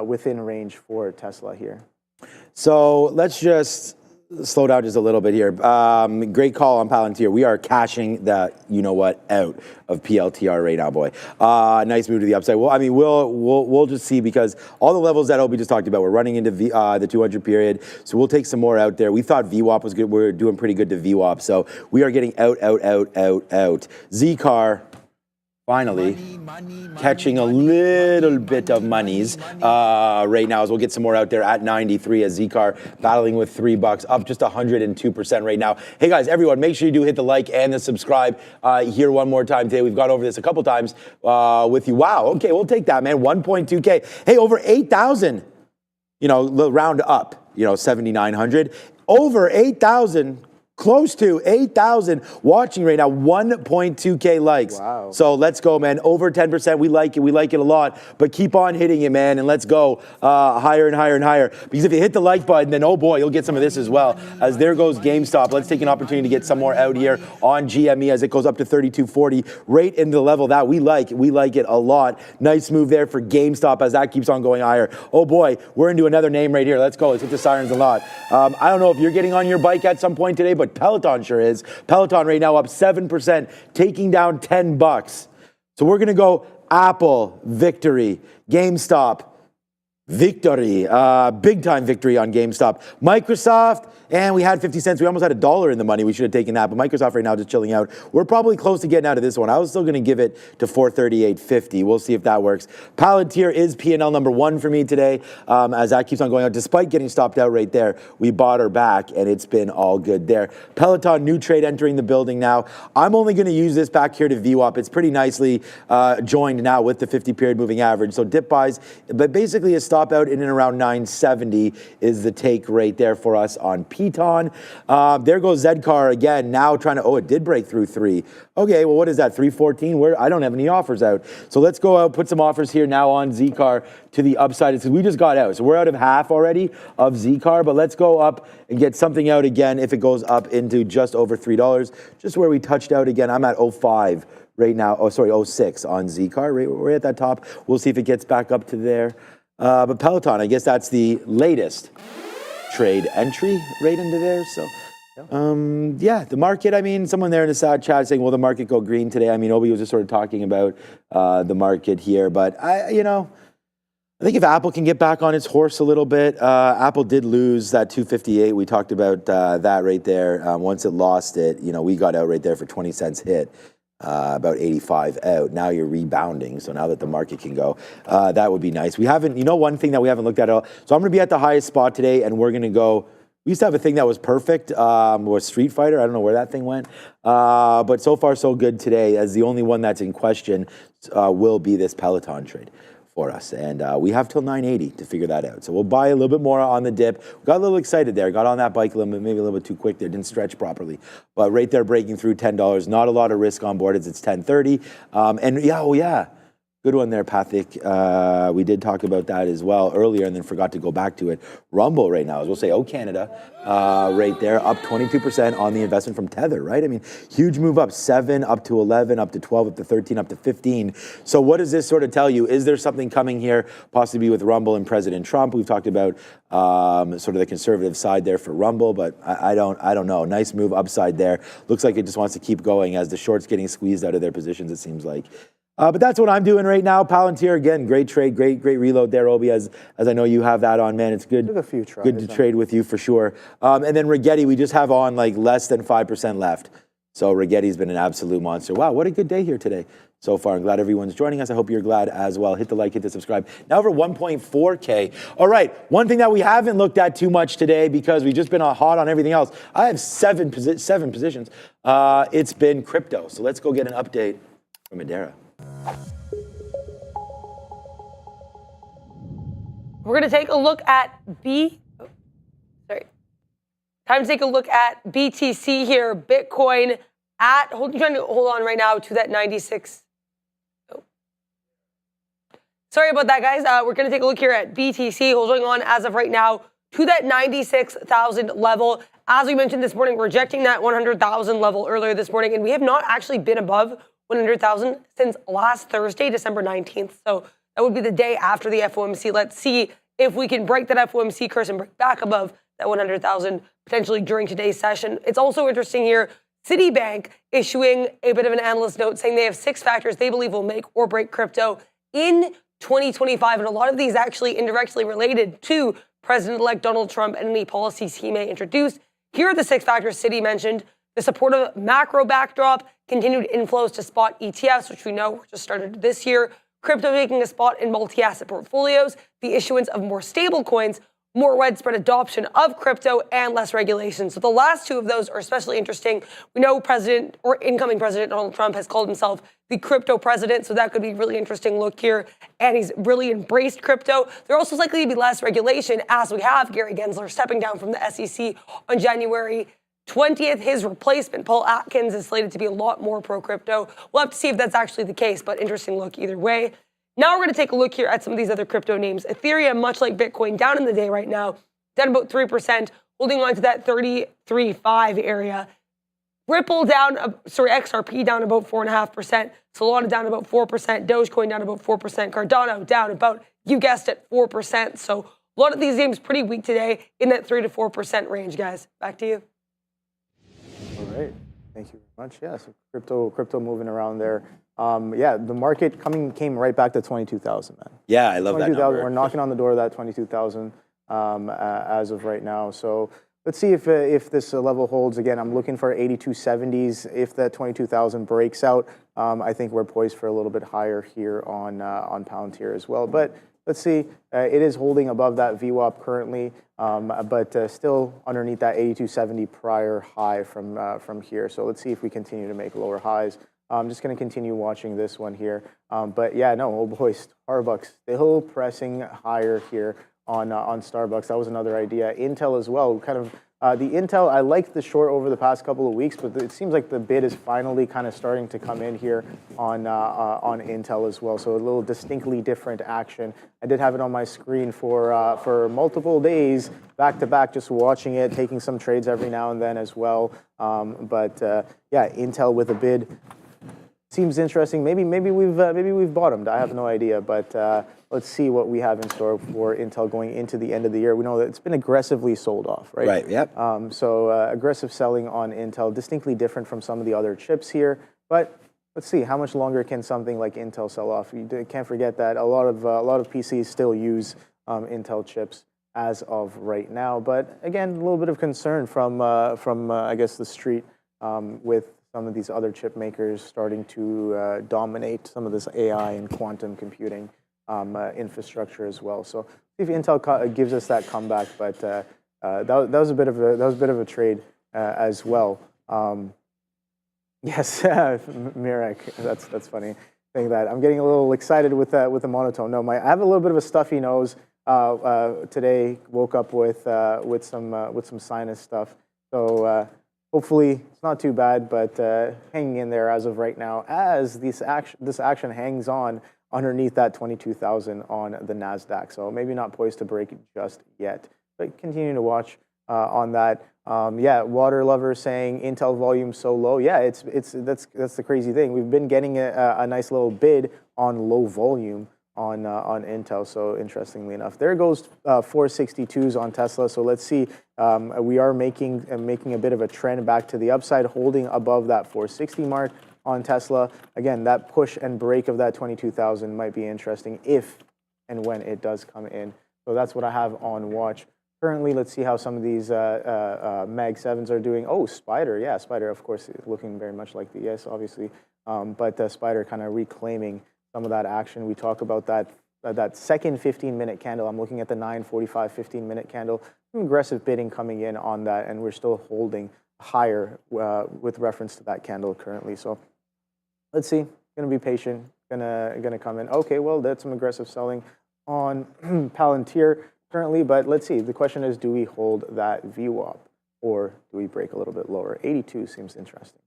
within range for Tesla here. So let's just slow down just a little bit here. Great call on Palantir. We are cashing that, you know what, out of PLTR right now, boy. Nice move to the upside. Well, I mean, we'll just see, because all the levels that Obi just talked about, we're running into the 200 period, so we'll take some more out there. We thought VWAP was good. We're doing pretty good to VWAP, so we are getting out. Zcar. Finally, catching a little bit of monies right now as we'll get some more out there at 93 as Zcar battling with $3, up just 102% right now. Hey guys, everyone, make sure you do hit the like and the subscribe here one more time today. We've gone over this a couple times with you. Wow, okay, we'll take that, man. 1.2K. Hey, over 8,000, you know, round up, you know, 7,900. Over 8,000. Close to 8,000 watching right now, 1.2K likes. Wow. So let's go, man. Over 10%. We like it a lot. But keep on hitting it, man, and let's go higher and higher and higher. Because if you hit the like button, then oh boy, you'll get some of this as well. As there goes GameStop. Let's take an opportunity to get some more out here on GME as it goes up to 32.40, right into the level that we like. We like it a lot. Nice move there for GameStop as that keeps on going higher. Oh boy, we're into another name right here. Let's go. Let's hit the sirens a lot. I don't know if you're getting on your bike at some point today, but Peloton sure is. Peloton right now up 7%, taking down $10. So we're going to go Apple, Victory, GameStop, Victory, big time victory on GameStop. Microsoft, and we had 50 cents. We almost had $1 in the money. We should have taken that, but Microsoft right now just chilling out. We're probably close to getting out of this one. I was still going to give it to 438.50. We'll see if that works. Palantir is P&L number 1 for me today, as that keeps on going out. Despite getting stopped out right there, we bought her back, and it's been all good there. Peloton, new trade entering the building now. I'm only going to use this back here to VWAP. It's pretty nicely joined now with the 50-period moving average. So dip buys, but basically a stop out in and around 970 is the take right there for us on Piton. There goes Zedcar again, now trying to, it did break through 3. Okay, well, what is that, 314? I don't have any offers out. So let's go out, put some offers here now on Zcar to the upside. Because we just got out. So we're out of half already of Zcar, but let's go up and get something out again if it goes up into just over $3. Just where we touched out again. I'm at 05 right now. 06 on Zcar. We're at that top. We'll see if it gets back up to there. But Peloton, I guess that's the latest trade entry right into there. So, the market, I mean, someone there in the side chat saying, will the market go green today? I mean, Obi was just sort of talking about the market here. But, I think if Apple can get back on its horse a little bit, Apple did lose that 258. We talked about that right there. Once it lost it, we got out right there for 20 cents hit. About 85 out. Now you're rebounding. So now that the market can go, that would be nice. We haven't, one thing that we haven't looked at all. So I'm going to be at the highest spot today, and we're going to go. We used to have a thing that was perfect, was Street Fighter. I don't know where that thing went. But so far, so good today, as the only one that's in question will be this Peloton trade for us. And we have till 980 to figure that out. So we'll buy a little bit more on the dip. We got a little excited there. Got on that bike limit, maybe a little bit too quick there. Didn't stretch properly. But right there, breaking through $10. Not a lot of risk on board as it's 1030. Good one there, Pathik. We did talk about that as well earlier and then forgot to go back to it. Rumble right now, as we'll say, Canada, right there, up 22% on the investment from Tether, right? I mean, huge move up, 7, up to 11, up to 12, up to 13, up to 15. So what does this sort of tell you? Is there something coming here, possibly with Rumble and President Trump? We've talked about sort of the conservative side there for Rumble, but I don't know. Nice move upside there. Looks like it just wants to keep going as the shorts getting squeezed out of their positions, it seems like. But that's what I'm doing right now. Palantir, again, great trade, great reload there, Obi, as I know you have that on, man. It's good. Took a few tries, good to trade with you for sure. And then Rigetti, we just have on like less than 5% left. So Rigetti's been an absolute monster. Wow, what a good day here today so far. I'm glad everyone's joining us. I hope you're glad as well. Hit the like, hit the subscribe. Now over 1.4K. All right, one thing that we haven't looked at too much today because we've just been hot on everything else. I have seven positions. It's been crypto. So let's go get an update from Adara. We're going to take a look at Time to take a look at BTC here. Bitcoin at, hold on right now to that 96. Oh. Sorry about that, guys. We're going to take a look here at BTC, holding on as of right now to that 96,000 level. As we mentioned this morning, rejecting that 100,000 level earlier this morning, and we have not actually been above 100,000 since last Thursday, December 19th. So that would be the day after the FOMC. Let's see if we can break that FOMC curse and break back above that 100,000 potentially during today's session. It's also interesting here, Citibank issuing a bit of an analyst note saying they have 6 factors they believe will make or break crypto in 2025. And a lot of these actually indirectly related to President-elect Donald Trump and any policies he may introduce. Here are the 6 factors Citi mentioned: the supportive macro backdrop, continued inflows to spot ETFs, which we know just started this year, crypto taking a spot in multi-asset portfolios, the issuance of more stable coins, more widespread adoption of crypto, and less regulation. So the last 2 of those are especially interesting. We know incoming President Donald Trump has called himself the crypto president, so that could be a really interesting look here. And he's really embraced crypto. There also likely to be less regulation, as we have Gary Gensler stepping down from the SEC on January 20th. His replacement, Paul Atkins, is slated to be a lot more pro-crypto. We'll have to see if that's actually the case, but interesting look either way. Now we're going to take a look here at some of these other crypto names. Ethereum, much like Bitcoin, down in the day right now, down about 3%, holding on to that 33.5 area. Ripple down, XRP down about 4.5%, Solana down about 4%, Dogecoin down about 4%, Cardano down about, you guessed it, 4%. So a lot of these names pretty weak today in that 3 to 4% range, guys. Back to you. All right. Thank you very much. Yeah, so crypto moving around there. Yeah, the market came right back to 22,000, man. Yeah, I love that number. We're knocking on the door of that 22,000 as of right now. So let's see if this level holds. Again, I'm looking for 8270s. If that 22,000 breaks out, I think we're poised for a little bit higher here on Palantir as well. But let's see. It is holding above that VWAP currently, but still underneath that 8270 prior high from here. So let's see if we continue to make lower highs. I'm just going to continue watching this one here. But yeah, no, oh boy, Starbucks still pressing higher here on Starbucks. That was another idea. Intel as well. Kind of the Intel, I liked the short over the past couple of weeks, but it seems like the bid is finally kind of starting to come in here on Intel as well. So a little distinctly different action. I did have it on my screen for multiple days back to back, just watching it, taking some trades every now and then as well. But yeah, Intel with a bid. Seems interesting. Maybe we've bottomed. I have no idea, but let's see what we have in store for Intel going into the end of the year. We know that it's been aggressively sold off, right? Right. Yep. So aggressive selling on Intel, distinctly different from some of the other chips here. But let's see how much longer can something like Intel sell off. You can't forget that a lot of PCs still use Intel chips as of right now. But again, a little bit of concern from I guess the street with some of these other chip makers starting to dominate some of this AI and quantum computing infrastructure as well. So if Intel gives us that comeback, but that was a bit of a trade as well. Yes, Mirek, that's funny. Saying that I'm getting a little excited with the monotone. No, I have a little bit of a stuffy nose today. Woke up with some sinus stuff. So. Hopefully, it's not too bad, but hanging in there as of right now as this action hangs on underneath that 22,000 on the NASDAQ. So maybe not poised to break just yet, but continue to watch on that. Yeah, Water Lover saying Intel volume so low. Yeah, that's the crazy thing. We've been getting a nice little bid on low volume on Intel. So interestingly enough, there goes 462s on Tesla. So let's see. We are making a bit of a trend back to the upside, holding above that 460 mark on Tesla. Again, that push and break of that 22,000 might be interesting if and when it does come in. So that's what I have on watch currently. Let's see how some of these Mag 7s are doing. Oh, Spider. Yeah, Spider, of course, looking very much like the ES, obviously. But Spider kind of reclaiming some of that action. We talk about that second 15-minute candle. I'm looking at the 9:45 15-minute candle. Some aggressive bidding coming in on that, and we're still holding higher with reference to that candle currently. So let's see. Going to be patient. Gonna come in. Okay, well, that's some aggressive selling on Palantir currently, but let's see. The question is, do we hold that VWAP or do we break a little bit lower? 82 seems interesting.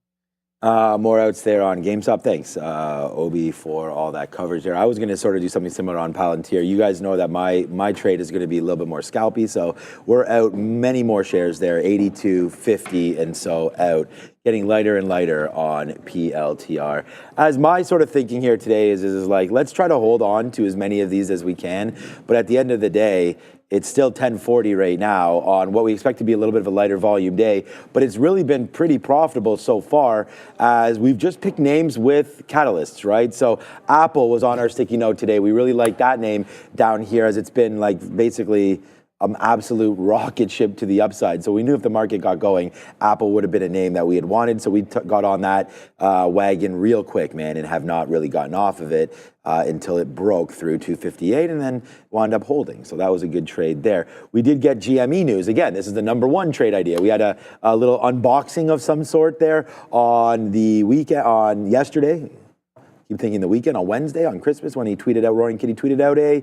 More outs there on GameStop. Thanks, Obi, for all that coverage there. I was going to sort of do something similar on Palantir. You guys know that my trade is going to be a little bit more scalpy, so we're out many more shares there, 82, 50, and so out, getting lighter and lighter on PLTR. As my sort of thinking here today is like, let's try to hold on to as many of these as we can, but at the end of the day, it's still 1040 right now on what we expect to be a little bit of a lighter volume day, but it's really been pretty profitable so far as we've just picked names with catalysts, right? So Apple was on our sticky note today. We really like that name down here as it's been like basically absolute rocket ship to the upside. So we knew if the market got going, Apple would have been a name that we had wanted. So we got on that wagon real quick, man, and have not really gotten off of it until it broke through 258 and then wound up holding. So that was a good trade there. We did get GME news. Again, this is the #1 trade idea. We had a little unboxing of some sort there on the weekend, on yesterday. Keep thinking the weekend, on Wednesday, on Christmas, when he tweeted out, Roaring Kitty tweeted out a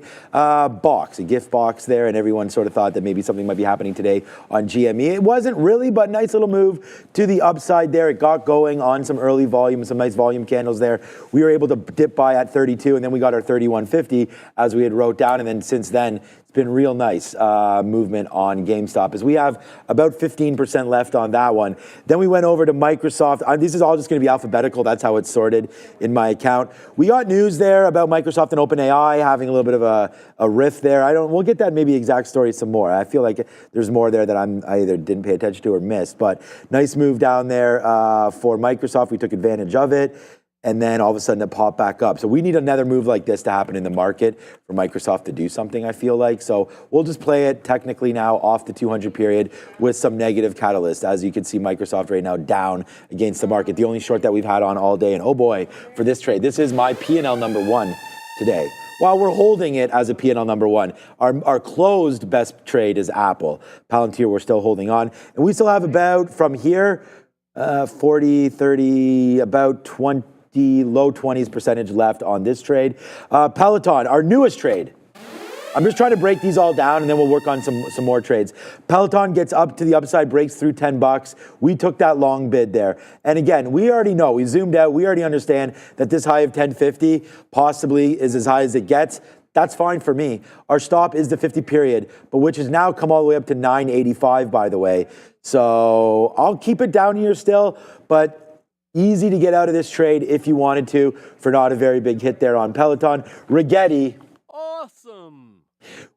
gift box there, and everyone sort of thought that maybe something might be happening today on GME. It wasn't really, but nice little move to the upside there. It got going on some early volume, some nice volume candles there. We were able to dip by at 32, and then we got our 31.50 as we had wrote down, and then since then, it's It's been real nice movement on GameStop as we have about 15% left on that one. Then we went over to Microsoft. This is all just going to be alphabetical. That's how it's sorted in my account. We got news there about Microsoft and OpenAI having a little bit of a rift there. We'll get that maybe exact story some more. I feel like there's more there that I either didn't pay attention to or missed. But nice move down there for Microsoft. We took advantage of it. And then all of a sudden it popped back up. So we need another move like this to happen in the market for Microsoft to do something, I feel like. So we'll just play it technically now off the 200 period with some negative catalyst. As you can see, Microsoft right now down against the market. The only short that we've had on all day. And oh boy, for this trade, this is my P&L number one today. While we're holding it as a P&L number one, our closed best trade is Apple. Palantir, we're still holding on. And we still have about, from here, 40, 30, about 20, low 20s percentage left on this trade. Peloton, our newest trade. I'm just trying to break these all down and then we'll work on some more trades. Peloton gets up to the upside, breaks through $10. We took that long bid there. And again, we already know, we zoomed out, we already understand that this high of 1050 possibly is as high as it gets. That's fine for me. Our stop is the 50 period, but which has now come all the way up to 985, by the way. So I'll keep it down here still, but easy to get out of this trade if you wanted to for not a very big hit there on Peloton. Rigetti. Awesome.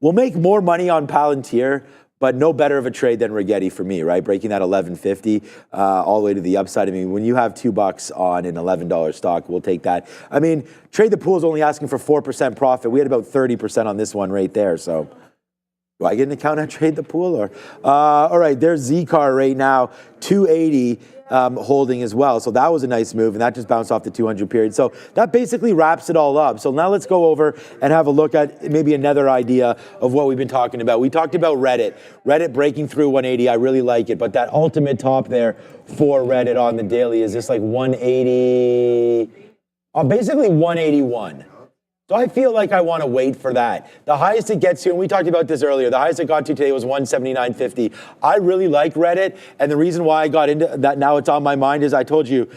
We'll make more money on Palantir, but no better of a trade than Rigetti for me, right? Breaking that 1150 all the way to the upside. I mean, when you have $2 on an $11 stock, we'll take that. I mean, Trade the Pool is only asking for 4% profit. We had about 30% on this one right there. So do I get an account at Trade the Pool? Or all right, there's Zcar right now, 280. Holding as well. So that was a nice move, and that just bounced off the 200 period. So that basically wraps it all up. So now let's go over and have a look at maybe another idea of what we've been talking about. We talked about Reddit. Reddit breaking through 180. I really like it, but that ultimate top there for Reddit on the daily is just like 180, basically 181. So I feel like I want to wait for that. The highest it gets to, and we talked about this earlier, the highest it got to today was 179.50. I really like Reddit, and the reason why I got into that, now it's on my mind, is I told you,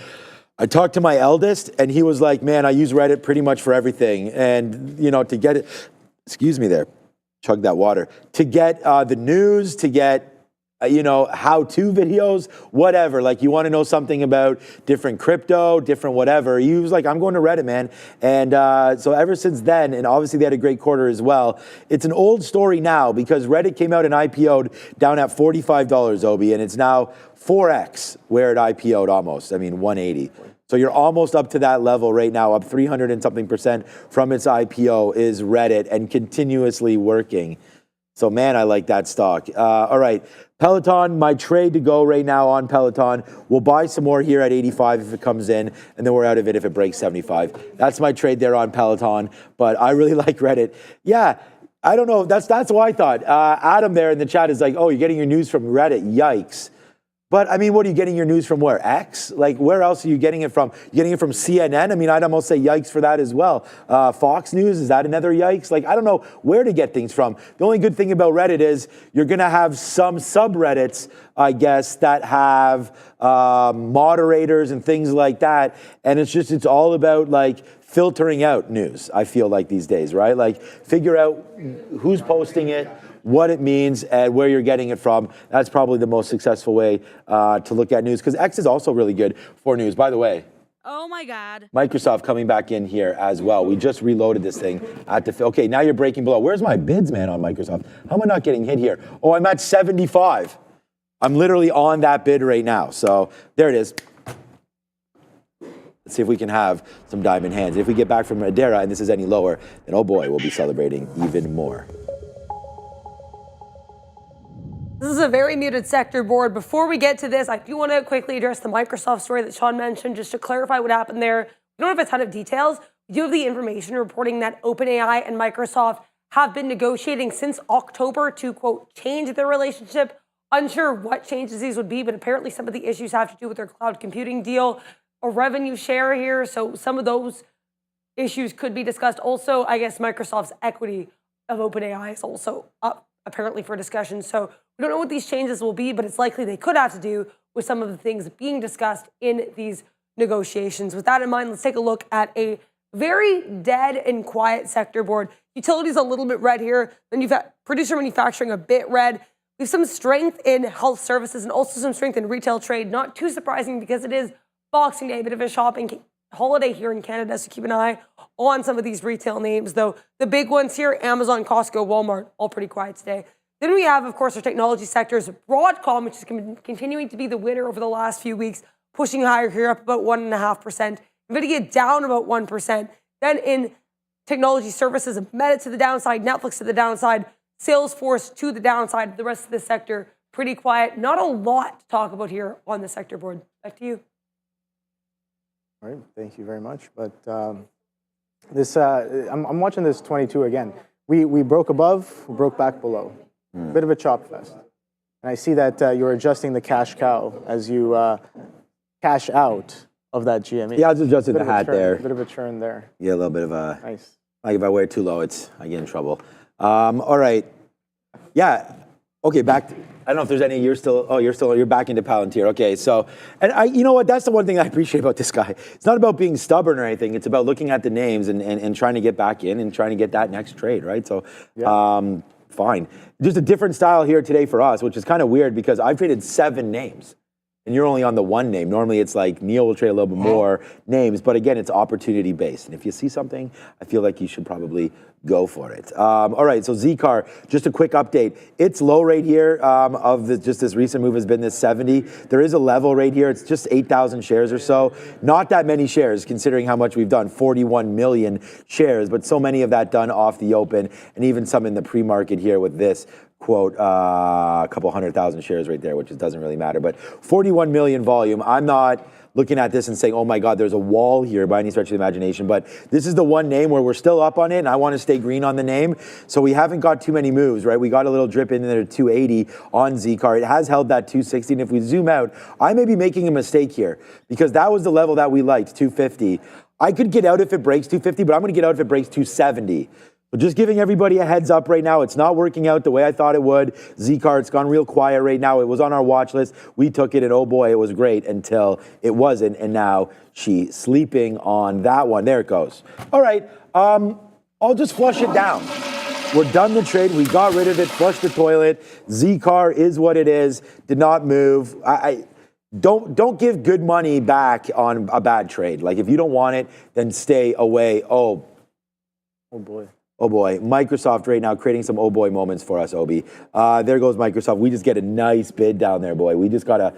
I talked to my eldest, and he was like, man, I use Reddit pretty much for everything. And, you know, to get it, excuse me there, chug that water, to get the news, to get how-to videos, whatever. Like, you want to know something about different crypto, different whatever. He was like, I'm going to Reddit, man. And so ever since then, and obviously they had a great quarter as well, it's an old story now because Reddit came out and IPO'd down at $45, Obi, and it's now 4x where it IPO'd almost. I mean, 180. So you're almost up to that level right now, up 300 and something percent from its IPO is Reddit and continuously working. So, man, I like that stock. All right, Peloton, my trade to go right now on Peloton. We'll buy some more here at 85 if it comes in, and then we're out of it if it breaks 75. That's my trade there on Peloton, but I really like Reddit. Yeah, I don't know. That's what I thought. Adam there in the chat is like, oh, you're getting your news from Reddit. Yikes. But, I mean, what are you getting your news from where? X? Like, where else are you getting it from? You getting it from CNN? I mean, I'd almost say yikes for that as well. Fox News, is that another yikes? Like, I don't know where to get things from. The only good thing about Reddit is you're going to have some subreddits, I guess, that have moderators and things like that. And it's all about, like, filtering out news, I feel like these days, right? Like, figure out who's posting it, what it means, and where you're getting it from. That's probably the most successful way to look at news, because X is also really good for news. By the way, oh my God, Microsoft coming back in here as well. We just reloaded this thing at the, okay, now you're breaking below. Where's my bids, man, on Microsoft? How am I not getting hit here? Oh, I'm at 75. I'm literally on that bid right now. So there it is. Let's see if we can have some diamond hands. If we get back from Madeira and this is any lower, then oh boy, we'll be celebrating even more. This is a very muted sector board. Before we get to this, I do want to quickly address the Microsoft story that Sean mentioned, just to clarify what happened there. We don't have a ton of details. We do have the information reporting that OpenAI and Microsoft have been negotiating since October to, quote, change their relationship. Unsure what changes these would be, but apparently some of the issues have to do with their cloud computing deal, a revenue share here. So some of those issues could be discussed. Also, I guess Microsoft's equity of OpenAI is also up, apparently, for discussion. So we don't know what these changes will be, but it's likely they could have to do with some of the things being discussed in these negotiations. With that in mind, let's take a look at a very dead and quiet sector board. Utilities a little bit red here. Then you've got producer manufacturing a bit red. We have some strength in health services and also some strength in retail trade. Not too surprising because it is Boxing Day, a bit of a shopping holiday here in Canada. So keep an eye on some of these retail names, though. The big ones here, Amazon, Costco, Walmart, all pretty quiet today. Then we have, of course, our technology sectors. Broadcom, which is continuing to be the winner over the last few weeks, pushing higher here, up about 1.5%. NVIDIA down about 1%. Then in technology services, Meta to the downside, Netflix to the downside, Salesforce to the downside. The rest of the sector, pretty quiet. Not a lot to talk about here on the sector board. Back to you. All right, thank you very much. But I'm watching this 22 again. We broke above, we broke back below. Bit of a chop fest. And I see that you're adjusting the cash cow as you cash out of that GME. Yeah, I was adjusting the hat there. A bit of a churn there. Yeah, a little bit of a... Nice. Like if I wear it too low, I get in trouble. All right. Yeah. Okay, back to, I don't know if there's any, you're back into Palantir. Okay, so, and you know what, that's the one thing I appreciate about this guy. It's not about being stubborn or anything. It's about looking at the names and trying to get back in and trying to get that next trade, right? So, yeah. Fine. Just a different style here today for us, which is kind of weird because I've traded 7 names. And you're only on the one name. Normally it's like Neil will trade a little bit more names, but again, it's opportunity based. And if you see something, I feel like you should probably go for it. All right, so Zcar, just a quick update. Its low rate here of just this recent move has been this 70. There is a level rate here. It's just 8,000 shares or so. Not that many shares considering how much we've done, 41 million shares, but so many of that done off the open and even some in the pre-market here with this. Quote, a couple 100,000 shares right there, which doesn't really matter. But 41 million volume. I'm not looking at this and saying, oh my God, there's a wall here by any stretch of the imagination. But this is the one name where we're still up on it, and I want to stay green on the name. So we haven't got too many moves, right? We got a little drip in there to 280 on Zcar. It has held that 260. And if we zoom out, I may be making a mistake here because that was the level that we liked, 250. I could get out if it breaks 250, but I'm going to get out if it breaks 270. But just giving everybody a heads up right now, it's not working out the way I thought it would. Zcar, it's gone real quiet right now. It was on our watch list. We took it, and oh boy, it was great until it wasn't, and now she's sleeping on that one. There it goes. All right, I'll just flush it down. We're done the trade. We got rid of it, flushed the toilet. Zcar is what it is. Did not move. Don't give good money back on a bad trade. Like if you don't want it, then stay away. Oh boy. Oh boy, Microsoft right now creating some oh boy moments for us, Obi. There goes Microsoft. We just get a nice bid down there, boy. We just got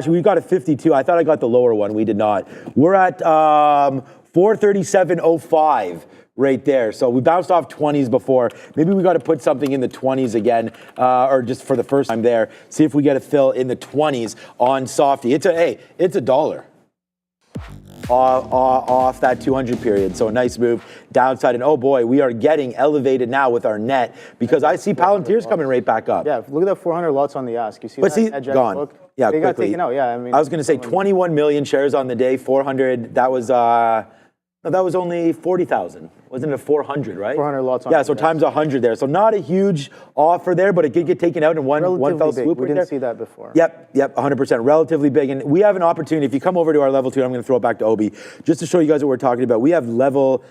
we got a 52. I thought I got the lower one. We did not. We're at 437.05 right there. So we bounced off 20s before. Maybe we got to put something in the 20s again, or just for the first time there. See if we get a fill in the 20s on Softy. It's a dollar. Off that 200 period. So a nice move downside. And oh boy, we are getting elevated now with our net because I see Palantir's coming right back up. Yeah, look at that 400 lots on the ask. You see that? Gone. Book? Yeah, they quickly. got taken out. Yeah, I mean. I was going to say 21 million shares on the day, 400. That was only 40,000. Wasn't it 400, right? 400 lots on. Yeah, so times 100 there. So not a huge offer there, but it did get taken out in one fell swoop. We didn't see that before. Yep, 100%. Relatively big. And we have an opportunity. If you come over to our level 2, I'm going to throw it back to Obi, just to show you guys what we're talking about. We have level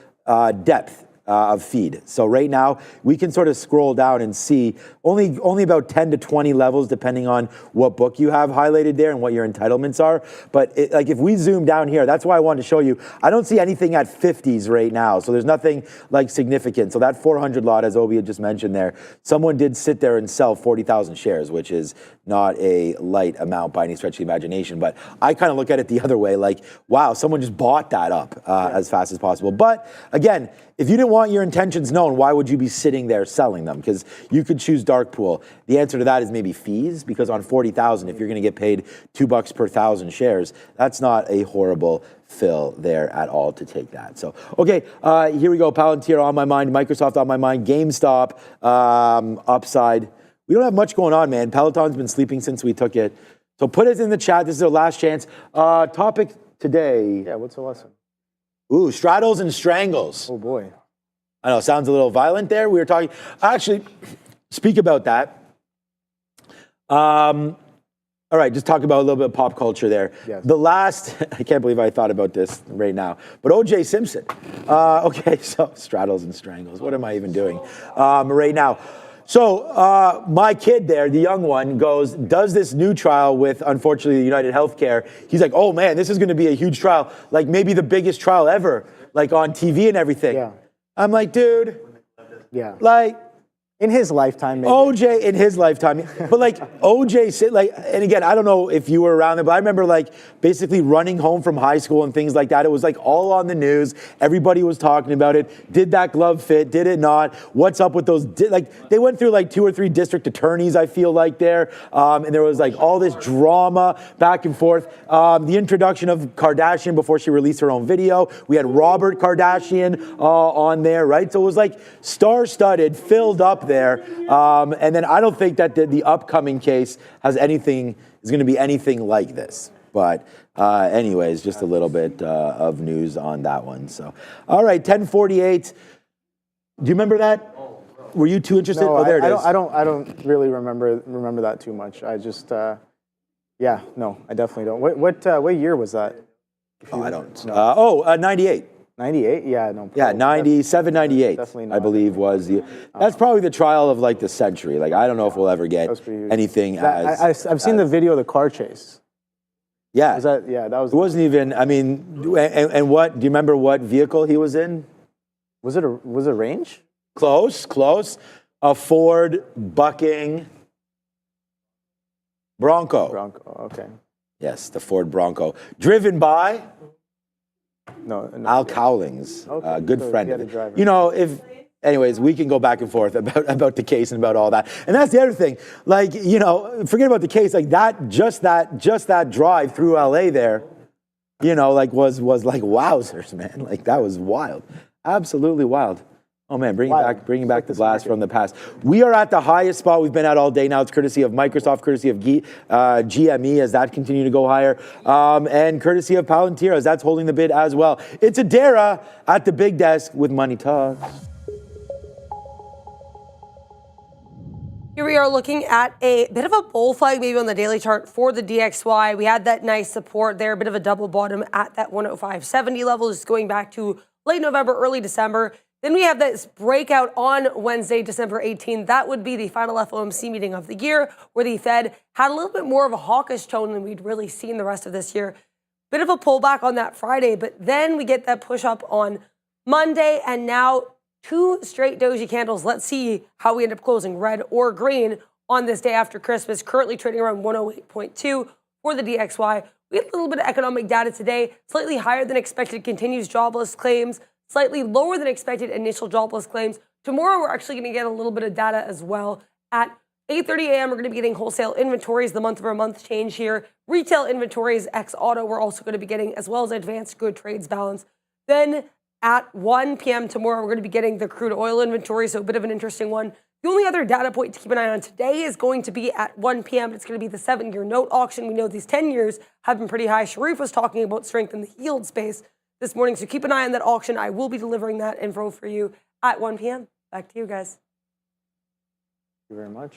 depth of feed. So right now, we can sort of scroll down and see only about 10 to 20 levels, depending on what book you have highlighted there and what your entitlements are. But like if we zoom down here, that's why I wanted to show you. I don't see anything at 50s right now. So there's nothing like significant. So that 400 lot, as Obi had just mentioned there, someone did sit there and sell 40,000 shares, which is not a light amount by any stretch of the imagination. But I kind of look at it the other way, like, wow, someone just bought that up as fast as possible. But again, if you didn't want your intentions known, why would you be sitting there selling them? Because you could choose dark pool. The answer to that is maybe fees, because on 40,000, if you're going to get paid $2 per 1,000 shares, that's not a horrible fill there at all to take that. So, okay, here we go. Palantir on my mind, Microsoft on my mind, GameStop upside. We don't have much going on, man. Peloton's been sleeping since we took it. So put it in the chat. This is our last chance. Topic today. Yeah, what's the lesson? Ooh, straddles and strangles. Oh boy. I know, sounds a little violent there. We were talking, actually, speak about that. All right, just talk about a little bit of pop culture there. Yes. The last, I can't believe I thought about this right now, but O.J. Simpson. Okay, so straddles and strangles. What am I even doing right now? So my kid there, the young one, does this new trial with, unfortunately, United Healthcare. He's like, oh man, this is going to be a huge trial, like maybe the biggest trial ever, like on TV and everything. Yeah. I'm like, dude, Yeah. like, In his lifetime, maybe. OJ in his lifetime, but like OJ, like, and again, I don't know if you were around there, but I remember like basically running home from high school and things like that. It was like all on the news. Everybody was talking about it. Did that glove fit? Did it not? What's up with those? Like they went through like 2 or 3 district attorneys, I feel like there, and there was like all this drama back and forth. The introduction of Kardashian before she released her own video. We had Robert Kardashian on there, right? So it was like star-studded, filled up there, and then I don't think that the upcoming case is going to be anything like this. But anyways, just a little bit of news on that one. So, all right, 10:48. Do you remember that? Were you too interested? No, oh, there it is. I don't really remember that too much. I just, yeah, no, I definitely don't. What year was that? Oh, I don't. 98. 98? Yeah, no. Yeah, 97, 98, Definitely not. I believe was the. That's probably the trial of like the century. Like I don't know if we'll ever get anything I've seen the video of the car chase. Yeah. That was. It wasn't even. I mean, and what? Do you remember what vehicle he was in? Was it a Range? Close. A Ford Bucking Bronco. Okay. Yes, the Ford Bronco, driven by. No. Al Cowlings, Okay, good so friend he had of a it. driver. You know, anyways, we can go back and forth about the case and about all that. And that's the other thing. Like, you know, forget about the case. Like just that drive through LA there, you know, like was like wowzers, man. Like that was wild, absolutely wild. Oh man, bringing back the blast from the past. We are at the highest spot we've been at all day now. It's courtesy of Microsoft, courtesy of GME as that continue to go higher, and courtesy of Palantir as that's holding the bid as well. It's Adara at the big desk with Money Talks. Here we are looking at a bit of a bull flag maybe on the daily chart for the DXY. We had that nice support there, a bit of a double bottom at that 105.70 level, just going back to late November, early December. Then we have this breakout on Wednesday, December 18th. That would be the final FOMC meeting of the year, where the Fed had a little bit more of a hawkish tone than we'd really seen the rest of this year. Bit of a pullback on that Friday, but then we get that push up on Monday, and now 2 straight doji candles. Let's see how we end up closing, red or green, on this day after Christmas. Currently trading around 108.2 for the DXY. We had a little bit of economic data today, slightly higher than expected continuous jobless claims, slightly lower than expected initial jobless claims. Tomorrow, we're actually going to get a little bit of data as well. At 8:30 a.m., we're going to be getting wholesale inventories, the month-over-month change here. Retail inventories, ex-auto, we're also going to be getting, as well as advanced good trades balance. Then at 1 p.m. tomorrow, we're going to be getting the crude oil inventory, so a bit of an interesting one. The only other data point to keep an eye on today is going to be at 1 p.m. It's going to be the 7-year note auction. We know these 10 years have been pretty high. Sharif was talking about strength in the yield space this morning, so keep an eye on that auction. I will be delivering that info for you at 1 p.m. Back to you guys. Thank you very much.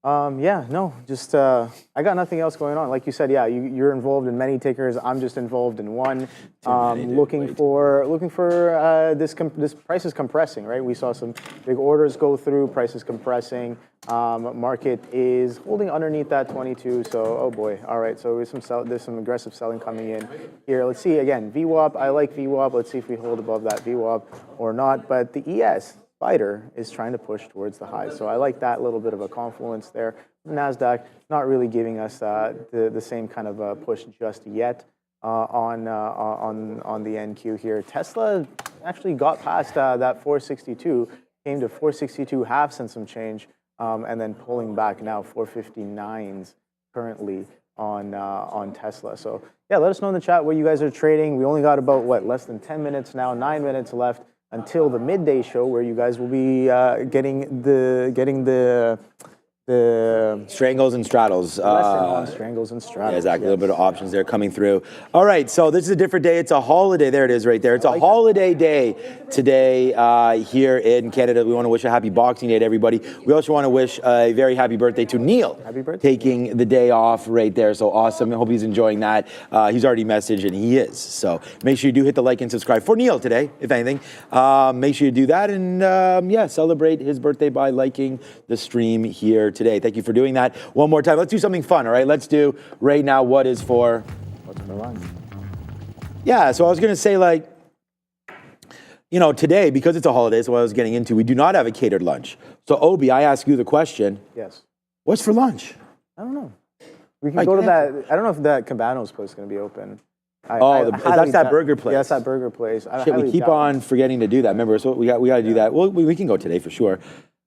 Yeah, no, just I got nothing else going on. Like you said, yeah, you're involved in many tickers. I'm just involved in one. Looking for this price is compressing, right? We saw some big orders go through. Prices compressing. Market is holding underneath that 22. So, oh boy, all right. So there's some aggressive selling coming in here. Let's see again. VWAP. I like VWAP. Let's see if we hold above that VWAP or not. But the ES. Spider is trying to push towards the high. So I like that little bit of a confluence there. NASDAQ not really giving us the same kind of push just yet on the NQ here. Tesla actually got past that 462, came to 462 halves and some change, and then pulling back now 459s currently on Tesla. So yeah, let us know in the chat what you guys are trading. We only got about less than 10 minutes now, 9 minutes left until the midday show, where you guys will be getting the The Strangles and straddles. lesson on strangles and straddles. Yeah, exactly. A little bit of options there coming through. All right, so this is a different day. It's a holiday. There it is right there. It's a holiday day today here in Canada. We want to wish a happy Boxing Day to everybody. We also want to wish a very happy birthday to Neil. Happy birthday. Taking the day off right there. So awesome. I hope he's enjoying that. He's already messaged, and he is. So make sure you do hit the like and subscribe for Neil today, if anything. Make sure you do that and, celebrate his birthday by liking the stream here today. Thank you for doing that. One more time. Let's do something fun, all right? Let's do right now what's for lunch. Yeah, so I was going to say, like, today, because it's a holiday, so what I was getting into, we do not have a catered lunch. So, Obi, I ask you the question. Yes. What's for lunch? I don't know. We can go to that. I don't know if that Cabanos place is going to be open. That's that burger place. Yeah, that's that burger place. Shit, we keep on forgetting to do that. Remember, so we got to do that. Well, we can go today for sure.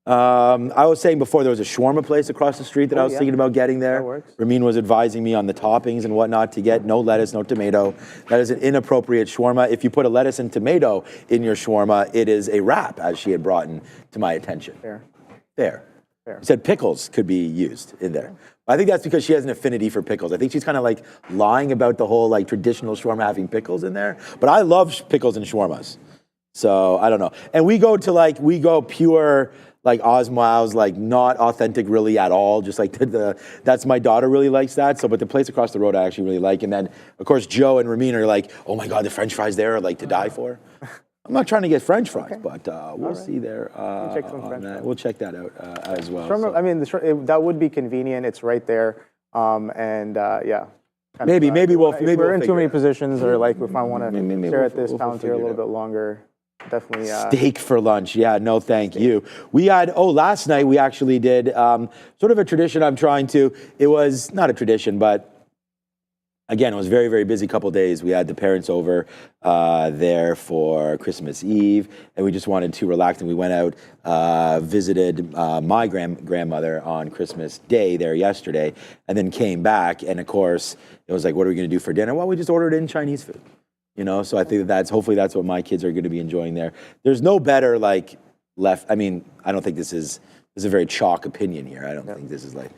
I was saying before there was a shawarma place across the street that I was thinking about getting there. That works. Ramin was advising me on the toppings and whatnot to get no lettuce, no tomato. That is an inappropriate shawarma. If you put a lettuce and tomato in your shawarma, it is a wrap, as she had brought to my attention. Fair. She said pickles could be used in there. I think that's because she has an affinity for pickles. I think she's kind of like lying about the whole like traditional shawarma having pickles in there. But I love pickles and shawarmas. So I don't know. And we go pure like Osmow's, like not authentic really at all. Just like that's my daughter really likes that. So, but the place across the road I actually really like. And then of course Joe and Ramin are like, oh my God, the French fries there are like to die for. I'm not trying to get French fries, but we'll see there. We'll check that out as well. Shawarma, I mean, that would be convenient. It's right there. Maybe we'll. If we're in too many positions, or like if I want to stare at this Palantir a little bit longer, definitely. Steak for lunch. Yeah, no, thank you. We had, last night we actually did sort of a tradition I'm trying to. It was not a tradition, but again, it was a very, very busy couple days. We had the parents over there for Christmas Eve, and we just wanted to relax. And we went out, visited my grandmother on Christmas Day there yesterday, and then came back. And of course, it was like, what are we going to do for dinner? Well, we just ordered in Chinese food. So I think hopefully that's what my kids are going to be enjoying there. There's no better I don't think this is a very chalk opinion here. I don't think this is like,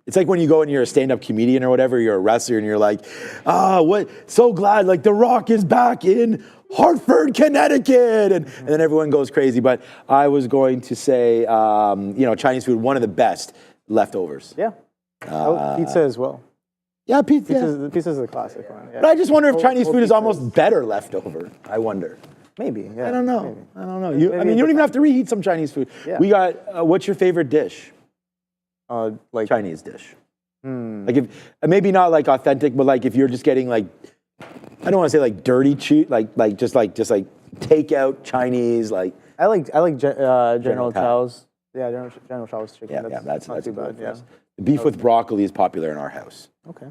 it's like when you go and you're a stand-up comedian or whatever, you're a wrestler and you're like, so glad, like The Rock is back in Hartford, Connecticut. And then everyone goes crazy. But I was going to say, Chinese food, one of the best leftovers. Yeah. Pizza as well. Yeah, pizza. Pizza's the classic one. Yeah. But I just wonder if Chinese food is almost better leftover. I wonder. Maybe. Yeah. I don't know. Maybe. I don't know. You don't even have to reheat some Chinese food. Yeah. We got, what's your favorite dish? Like Chinese dish. Like if maybe not like authentic, but like if you're just getting like, I don't want to say like dirty cheat, like just takeout Chinese, like. I like General Chow's. Yeah, General Chow's chicken. Yeah, that's not too bad. Yeah. The beef with broccoli is popular in our house. Okay.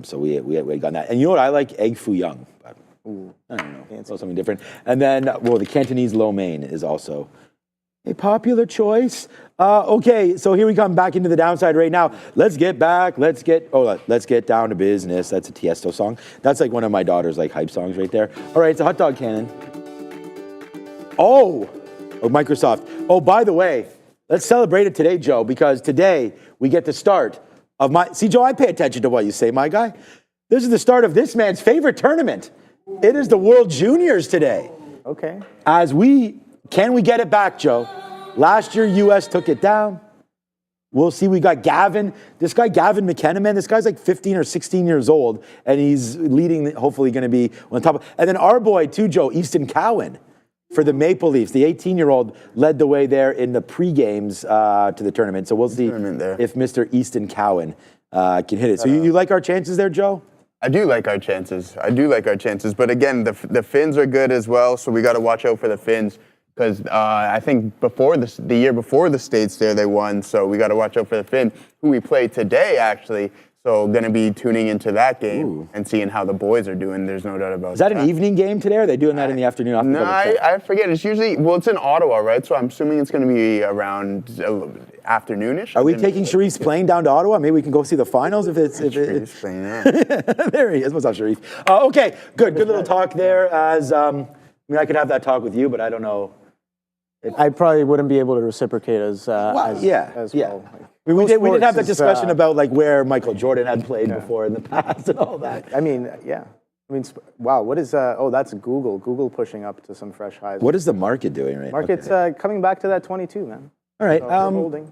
So we got that. And you know what? I like egg foo young. But I don't know. It's something different. And then, the Cantonese lo mein is also a popular choice. Okay, so here we come back into the downside right now. Let's get down to business. That's a Tiesto song. That's like one of my daughter's like hype songs right there. All right, it's a hot dog cannon. Microsoft. Oh, by the way, let's celebrate it today, Joe, because today we get the start of see, Joe, I pay attention to what you say, my guy. This is the start of this man's favorite tournament. It is the World Juniors today. Okay. Can we get it back, Joe? Last year, U.S. took it down. We'll see. We got Gavin. This guy, Gavin McKenna, man, this guy's like 15 or 16 years old, and he's leading, hopefully going to be on top. And then our boy, too, Joe, Easton Cowan, for the Maple Leafs. The 18-year-old led the way there in the pre-games to the tournament. So we'll see if Mr. Easton Cowan can hit it. So you like our chances there, Joe? I do like our chances. But again, the Finns are good as well, so we got to watch out for the Finns. Because I think the year before the States there, they won. So we got to watch out for the Finn, who we play today, actually. So going to be tuning into that game and seeing how the boys are doing. There's no doubt about that. Is that an evening game today, or are they doing that in the afternoon? No, I forget. It's usually, it's in Ottawa, right? So I'm assuming it's going to be around afternoonish. Are we taking Sharif's plane down to Ottawa? Maybe we can go see the finals Sharif's plane, yeah. There he is. What's up, Sharif? Okay, good little talk there. I could have that talk with you, but I don't know. I probably wouldn't be able to reciprocate as well. We did have that is, discussion about like where Michael Jordan had played before in the past and all that. I mean, yeah. I mean, wow, what is, that's Google. Google pushing up to some fresh highs. What is the market doing right now? Market's coming back to that 22, man. All right. So we're holding.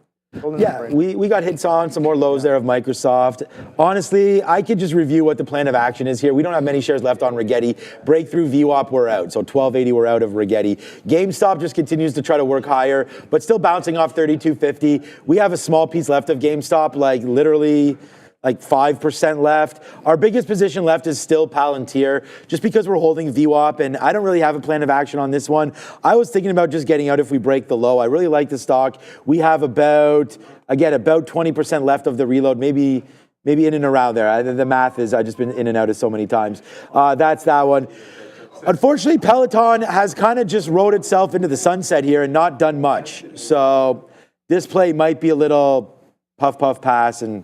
Yeah, we got hits on some more lows there of Microsoft. Honestly, I could just review what the plan of action is here. We don't have many shares left on Rigetti. Breakthrough VWAP, we're out. So 1280, we're out of Rigetti. GameStop just continues to try to work higher, but still bouncing off 3250. We have a small piece left of GameStop, like literally like 5% left. Our biggest position left is still Palantir, just because we're holding VWAP, and I don't really have a plan of action on this one. I was thinking about just getting out if we break the low. I really like the stock. We have about 20% left of the reload, maybe in and around there. The math is, I've just been in and out of so many times. That's that one. Unfortunately, Peloton has kind of just rode itself into the sunset here and not done much. So this play might be a little puff, pass, and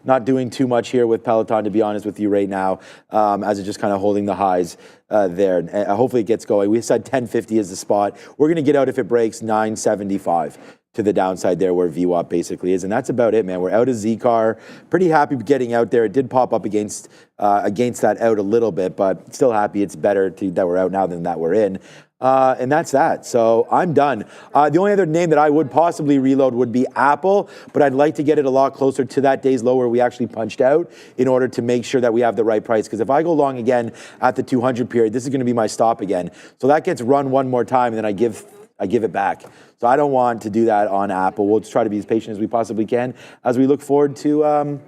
not doing too much here with Peloton, to be honest with you right now, as it's just kind of holding the highs there. And hopefully it gets going. We said 1050 is the spot. We're going to get out if it breaks 975 to the downside there where VWAP basically is. And that's about it, man. We're out of Zcar. Pretty happy getting out there. It did pop up against that out a little bit, but still happy it's better that we're out now than that we're in. And that's that. So I'm done. The only other name that I would possibly reload would be Apple, but I'd like to get it a lot closer to that day's low where we actually punched out in order to make sure that we have the right price. Because if I go long again at the 200 period, this is going to be my stop again. So that gets run one more time, and then I give it back. So I don't want to do that on Apple. We'll just try to be as patient as we possibly can as we look forward to an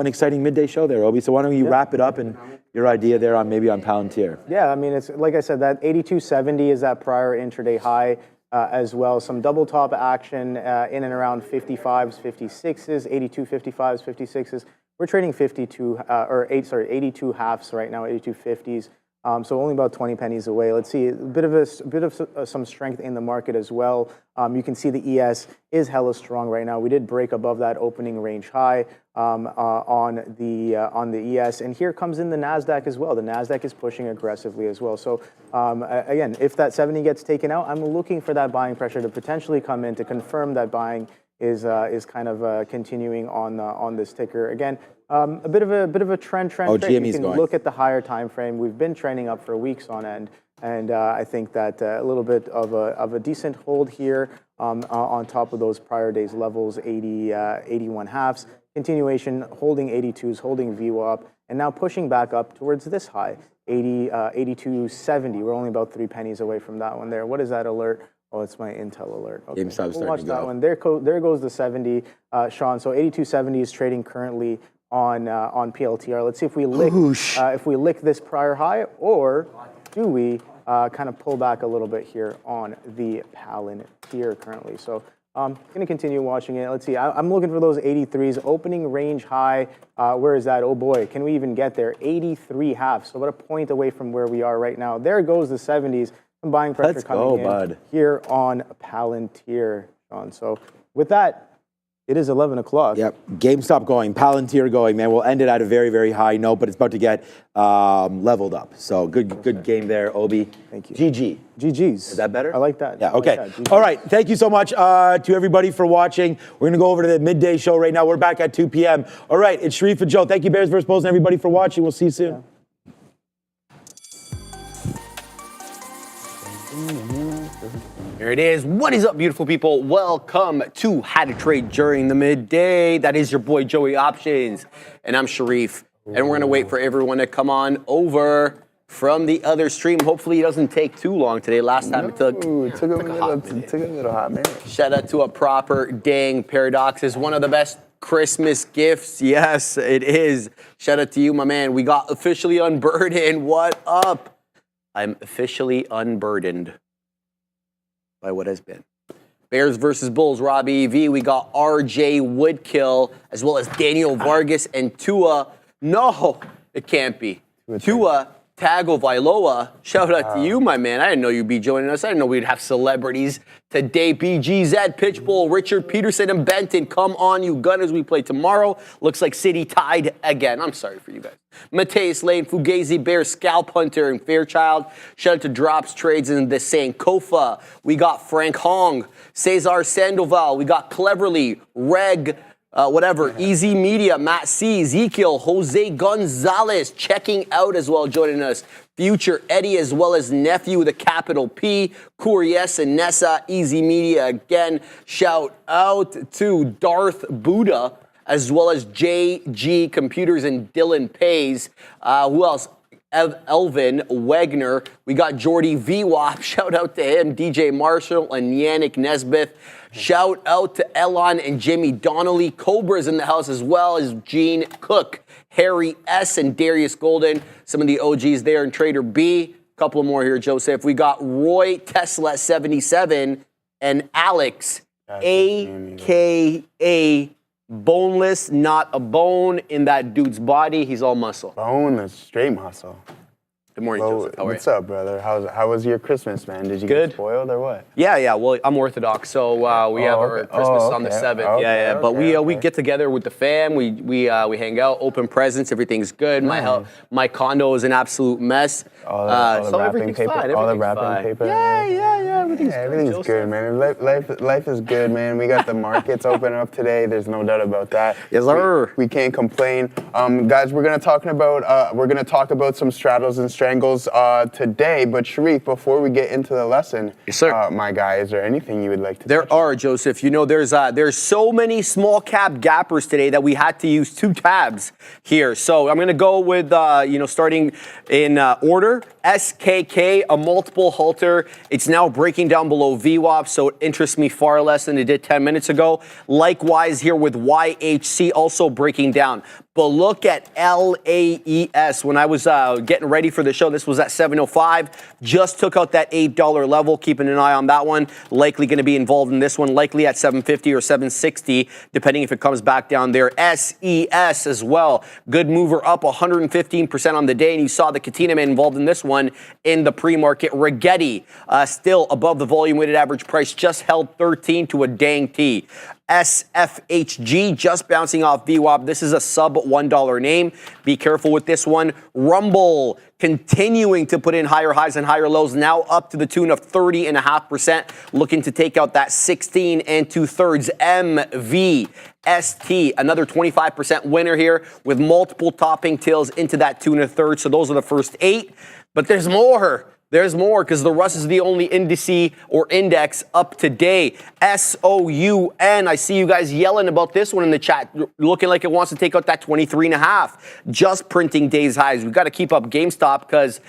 exciting midday show there, Obi. So why don't you wrap it up and your idea there on maybe on Palantir? Yeah, I mean, it's like I said, that 8270 is that prior intraday high as well. Some double top action in and around 55s, 56s, 8255s, 56s. We're trading 82 halves right now, 8250s. So only about 20 pennies away. Let's see a bit of some strength in the market as well. You can see the ES is hella strong right now. We did break above that opening range high on the ES, and here comes in the Nasdaq as well. The Nasdaq is pushing aggressively as well. So again, if that 70 gets taken out, I'm looking for that buying pressure to potentially come in to confirm that buying is kind of continuing on this ticker again. A bit of a trend. Oh, trade. You GME's can going. look at the higher time frame. We've been trending up for weeks on end, and I think that a little bit of a decent hold here on top of those prior days levels, 81 halves. Continuation, holding 82s, holding VWAP, and now pushing back up towards this high, 82.70. We're only about 3 pennies away from that one there. What is that alert? Oh, it's my Intel alert. Okay. GameStop's We'll starting watch to that go. one. There goes the 70, Sean. So 82.70 is trading currently on PLTR. Let's see if we lick this prior high, or do we kind of pull back a little bit here on the Palantir currently. So I'm going to continue watching it. Let's see. I'm looking for those 83s. Opening range high. Where is that? Oh boy, can we even get there? 83 halves. So about a point away from where we are right now. There goes the 70s. Some buying pressure coming in here on Palantir, Sean. So with that, it is 11 o'clock. Yep. GameStop going, Palantir going, man. We'll end it at a very, very high note, but it's about to get leveled up. So good game there, Obi. Thank you. GG. GG's. Is that better? I like that. Yeah, okay. Like that. All right. Thank you so much to everybody for watching. We're going to go over to the midday show right now. We're back at 2 p.m. All right. It's Sharif and Joe. Thank you, Bears vs. Bulls, and everybody for watching. We'll see you soon. Yeah. Here it is. What is up, beautiful people? Welcome to How to Trade During the Midday. That is your boy, Joey Options. And I'm Sharif. And we're going to wait for everyone to come on over from the other stream. Hopefully, it doesn't take too long today. Last time it took a little hot minute. Shout out to a proper dang Paradox. Is one of the best Christmas gifts. Yes, it is. Shout out to you, my man. We got officially unburdened. What up? I'm officially unburdened by what has been. Bears versus Bulls, Robbie EV. We got RJ Woodkill, as well as Daniel Vargas and Tua. No, it can't be. Tua Tagovailoa, shout out to you, my man. I didn't know you'd be joining us. I didn't know we'd have celebrities today. BGZ, Pitchbull, Richard Peterson, and Benton. Come on, you Gunners. We play tomorrow. Looks like City tied again. I'm sorry for you guys. Mateus Lane, Fugazi Bear, Scalp Hunter, and Fairchild. Shout out to Drops Trades and the Sankofa. We got Frank Hong, Cesar Sandoval. We got Cleverly, Reg, Easy Media, Matt C, Ezekiel, Jose Gonzalez checking out as well, joining us. Future Eddie as well as Nephew with a capital P, Curious and Nessa, Easy Media again. Shout out to Darth Buddha as well as JG Computers and Dylan Pays. Who else? Elvin Wegner. We got Jordy VWAP. Shout out to him. DJ Marshall and Yannick Nesbeth. Shout out to Elon and Jimmy Donnelly. Cobra's in the house as well as Gene Cook, Harry S. and Darius Golden. Some of the OGs there and Trader B. Couple more here, Joseph. We got Roy Tesla 77 and Alex, a.k.a. Boneless, not a bone in that dude's body. He's all muscle. Boneless, straight muscle. Good morning, Joseph. How are you? What's up, brother? How was your Christmas, man? Did you get spoiled or what? Yeah. Well, I'm Orthodox, so we have our Christmas on the 7th. Okay, But we get together with the fam. We hang out, open presents. Everything's good. My condo is an absolute mess. All the wrapping paper. Fine. All the wrapping paper. Yeah. Everything's good, man. Life is good, man. We got the markets open up today. There's no doubt about that. Yes, sir. We can't complain. Guys, we're gonna talk about some straddles and strangles today. But Sharif, before we get into the lesson, yes, sir. My guy, is there anything you would like to? There are, Joseph. You know, there's so many small cap gappers today that we had to use 2 tabs here. So I'm gonna go with starting in order. SKK, a multiple halter. It's now breaking down below VWAP, so it interests me far less than it did 10 minutes ago. Likewise here with YHC, also breaking down. But look at LAES. When I was getting ready for the show, this was at 705. Just took out that $8 level. Keeping an eye on that one. Likely going to be involved in this one. Likely at 750 or 760, depending if it comes back down there. SES as well. Good mover up 115% on the day. And you saw the Katina man involved in this one in the pre-market. Rigetti still above the volume weighted average price. Just held 13 to a dang T. SFHG just bouncing off VWAP. This is a sub $1 name. Be careful with this one. Rumble continuing to put in higher highs and higher lows, now up to the tune of 30.5%, looking to take out that 16 2/3 MVST. Another 25% winner here with multiple topping tails into that 2 1/3. So those are the first 8, but there's more. There's more because the Russ is the only indice or index up today. SOUN. I see you guys yelling about this one in the chat, looking like it wants to take out that 23.5. Just printing day's highs. We've got to keep up GameStop because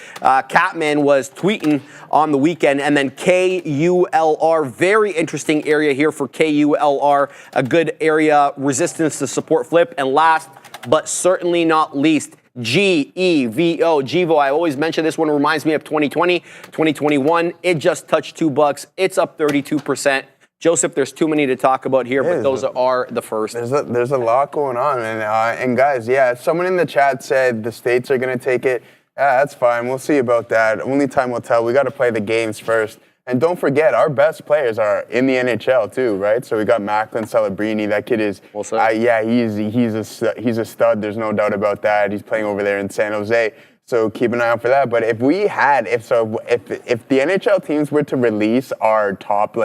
Catman was tweeting on the weekend. And then KULR, very interesting area here for KULR. A good area, resistance to support flip. And last, but certainly not least, GEVO. I always mention this one. Reminds me of 2020, 2021. It just touched $2. It's up 32%. Joseph, there's too many to talk about here, but those are the first. There's a lot going on, and guys, someone in the chat said the States are going to take it. Yeah, that's fine. We'll see about that. Only time will tell. We got to play the games first. And don't forget, our best players are in the NHL too, right? So we got Macklin Celebrini. That kid is, he's a stud. There's no doubt about that. He's playing over there in San Jose. So keep an eye out for that. But if the NHL teams were to release our top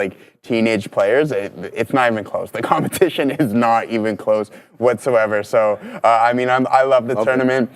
teenage players, it's not even close. The competition is not even close whatsoever. So I love the tournament.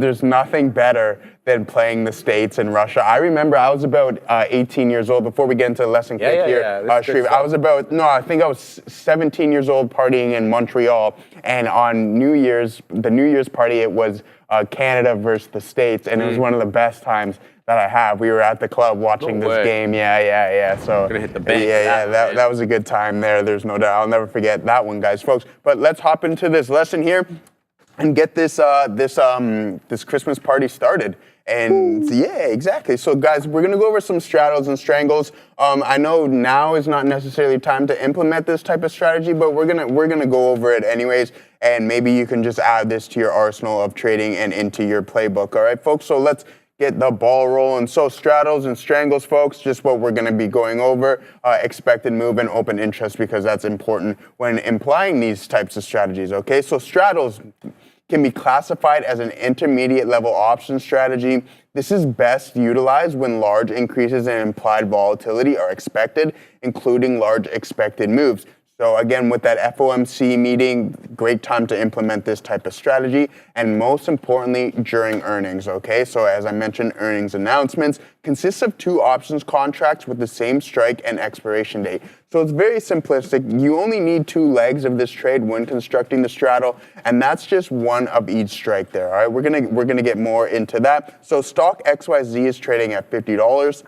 There's nothing better than playing the States and Russia. I remember I was about 18 years old before we get into the lesson here. Sharif, I think I was 17 years old partying in Montreal, and on the New Year's party, it was Canada versus the States, and it was one of the best times that I have. We were at the club watching this game. So gonna hit the bank. That was a good time there. There's no doubt. I'll never forget that one, guys, folks. But let's hop into this lesson here and get this Christmas party started. And exactly. So guys, we're gonna go over some straddles and strangles. I know now is not necessarily time to implement this type of strategy, but we're gonna go over it anyways. And maybe you can just add this to your arsenal of trading and into your playbook. All right, folks. So let's get the ball rolling. So straddles and strangles, folks, just what we're going to be going over. Expected move and open interest, because that's important when implying these types of strategies, okay? So straddles can be classified as an intermediate level option strategy. This is best utilized when large increases in implied volatility are expected, including large expected moves. So again, with that FOMC meeting, great time to implement this type of strategy, and most importantly, during earnings, okay? So as I mentioned, earnings announcements consists of 2 options contracts with the same strike and expiration date. So it's very simplistic. You only need 2 legs of this trade when constructing the straddle, and that's just one of each strike there, all right? We're gonna get more into that. So stock XYZ is trading at $50.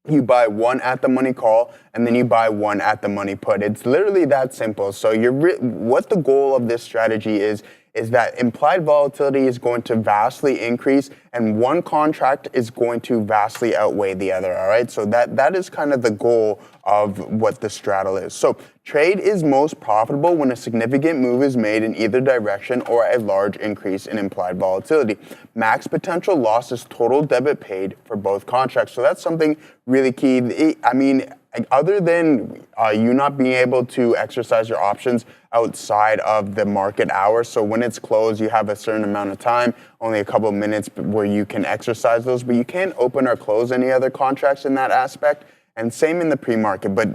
You buy 1 at the money call, and then you buy 1 at the money put. It's literally that simple. So what the goal of this strategy is that implied volatility is going to vastly increase, and one contract is going to vastly outweigh the other, all right? So that is kind of the goal of what the straddle is. So trade is most profitable when a significant move is made in either direction or a large increase in implied volatility. Max potential loss is total debit paid for both contracts. So that's something really key. I mean, other than you not being able to exercise your options outside of the market hours, so when it's closed, you have a certain amount of time, only a couple of minutes where you can exercise those, but you can't open or close any other contracts in that aspect, and same in the pre-market. But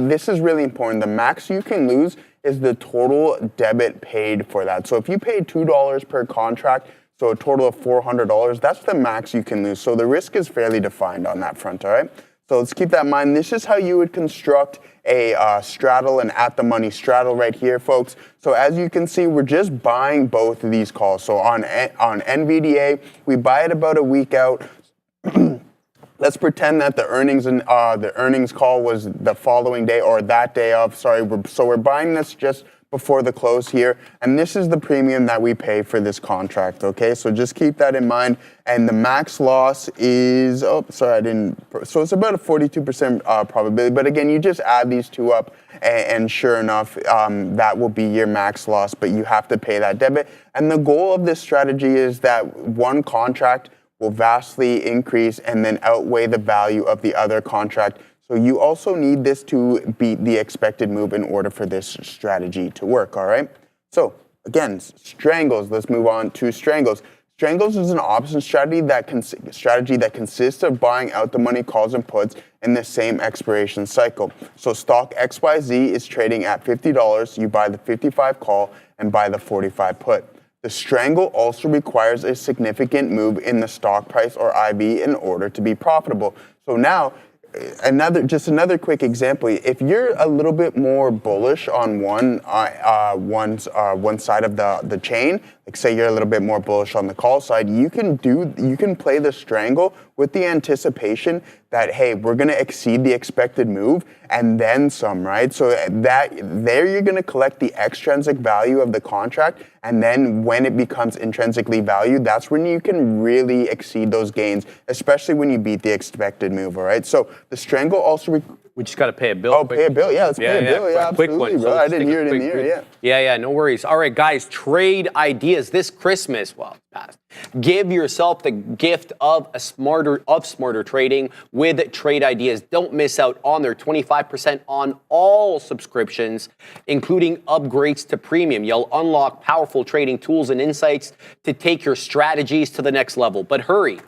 this is really important. The max you can lose is the total debit paid for that. So if you paid $2 per contract, so a total of $400, that's the max you can lose. So the risk is fairly defined on that front, all right? So let's keep that in mind. This is how you would construct a straddle, an at-the-money straddle right here, folks. So as you can see, we're just buying both of these calls. So on NVDA, we buy it about a week out. Let's pretend that the earnings call was the following day or that day of. So we're buying this just before the close here, and this is the premium that we pay for this contract, okay? So just keep that in mind, and the max loss is, so it's about a 42% probability, but again, you just add these 2 up, and sure enough, that will be your max loss, but you have to pay that debit, and the goal of this strategy is that one contract will vastly increase and then outweigh the value of the other contract. So you also need this to beat the expected move in order for this strategy to work, all right? So again, strangles, let's move on to strangles. Strangles is an option strategy that consists of buying out the money calls and puts in the same expiration cycle. So stock XYZ is trading at $50. You buy the 55 call and buy the 45 put. The strangle also requires a significant move in the stock price or IV in order to be profitable. So now, another quick example. If you're a little bit more bullish on one side of the chain, like say you're a little bit more bullish on the call side, you can play the strangle with the anticipation that, hey, we're going to exceed the expected move and then some, right? So there you're going to collect the extrinsic value of the contract, and then when it becomes intrinsically valued, that's when you can really exceed those gains, especially when you beat the expected move, all right? So the strangle also we just got to pay a bill. Oh, pay a bill. Yeah, let's pay a bill. Yeah, quick absolutely, one. bro. So I didn't hear it in the air. Yeah. Yeah, no worries. All right, guys, trade ideas this Christmas. Well, it's past. Give yourself the gift of smarter trading with trade ideas. Don't miss out on their 25% on all subscriptions, including upgrades to premium. You'll unlock powerful trading tools and insights to take your strategies to the next level. But hurry.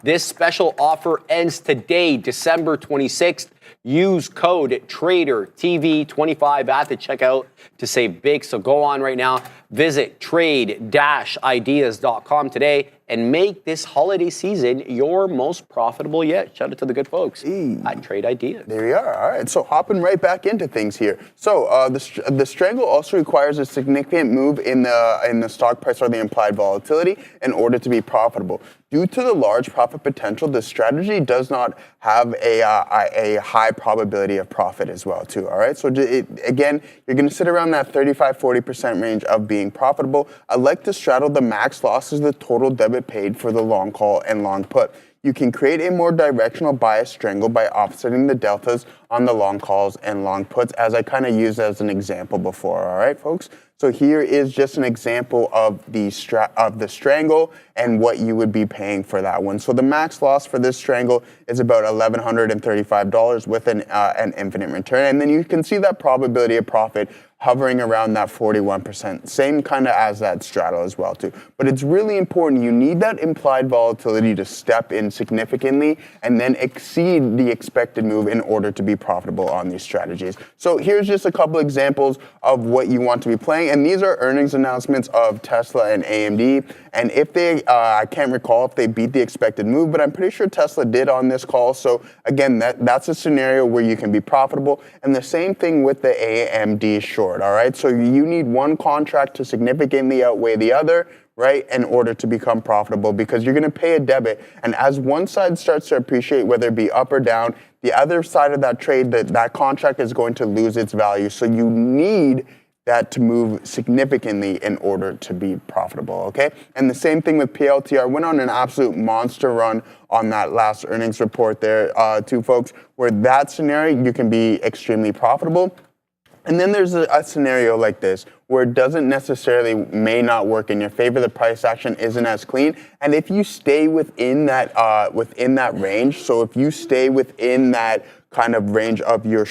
This special offer ends today, December 26th. Use code TRADERTV25 at the checkout to save big. So go on right now, visit trade-ideas.com today and make this holiday season your most profitable yet. Shout out to the good folks at Trade Ideas. There you are. All right, so hopping right back into things here. So the strangle also requires a significant move in the stock price or the implied volatility in order to be profitable. Due to the large profit potential, the strategy does not have a high probability of profit as well, too. All right, so again, you're going to sit around that 35-40% range of being profitable. I like to straddle the max losses, the total debit paid for the long call and long put. you can create a more directional bias strangle by offsetting the deltas on the long calls and long puts, as I kind of used as an example before. All right, folks? So here is just an example of the strangle and what you would be paying for that one. So the max loss for this strangle is about $1,135 with an infinite return. And then you can see that probability of profit hovering around that 41%. Same kind of as that straddle as well too. But it's really important. You need that implied volatility to step in significantly and then exceed the expected move in order to be profitable on these strategies. So here's just a couple examples of what you want to be playing. And these are earnings announcements of Tesla and AMD. And if they, I can't recall if they beat the expected move, but I'm pretty sure Tesla did on this call. So again, that's a scenario where you can be profitable. And the same thing with the AMD short. All right, so you need one contract to significantly outweigh the other, right, in order to become profitable, because you're going to pay a debit, and as one side starts to appreciate, whether it be up or down, the other side of that trade, that contract is going to lose its value. So you need that to move significantly in order to be profitable, okay? And the same thing with PLTR. Went on an absolute monster run on that last earnings report there, too, folks, where that scenario, you can be extremely profitable. And then there's a scenario like this where it doesn't necessarily may not work in your favor. The price action isn't as clean. And if you stay within that range, so if you stay within that kind of range of your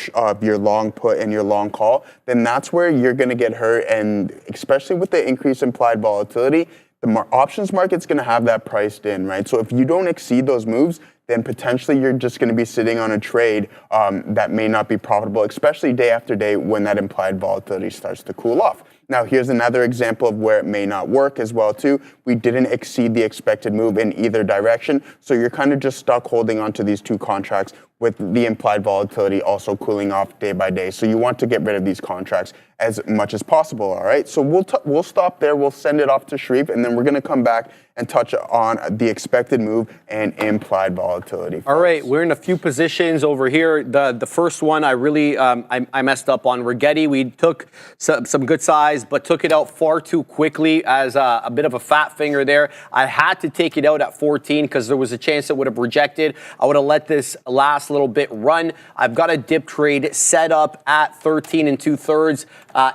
long put and your long call, then that's where you're going to get hurt. And especially with the increased implied volatility, the options market's going to have that priced in, right? So if you don't exceed those moves, then potentially you're just going to be sitting on a trade that may not be profitable, especially day after day when that implied volatility starts to cool off. Now, here's another example of where it may not work as well, too. We didn't exceed the expected move in either direction, so you're kind of just stuck holding onto these two contracts with the implied volatility also cooling off day by day. So you want to get rid of these contracts as much as possible, all right? So we'll stop there. We'll send it off to Sharif, and then we're going to come back and touch on the expected move and implied volatility. All right, we're in a few positions over here. The first one I really I messed up on. Rigetti, we took some good size, but took it out far too quickly as a bit of a fat finger there. I had to take it out at 14 because there was a chance it would have rejected. I would have let this last little bit run. I've got a dip trade set up at 13 2/3.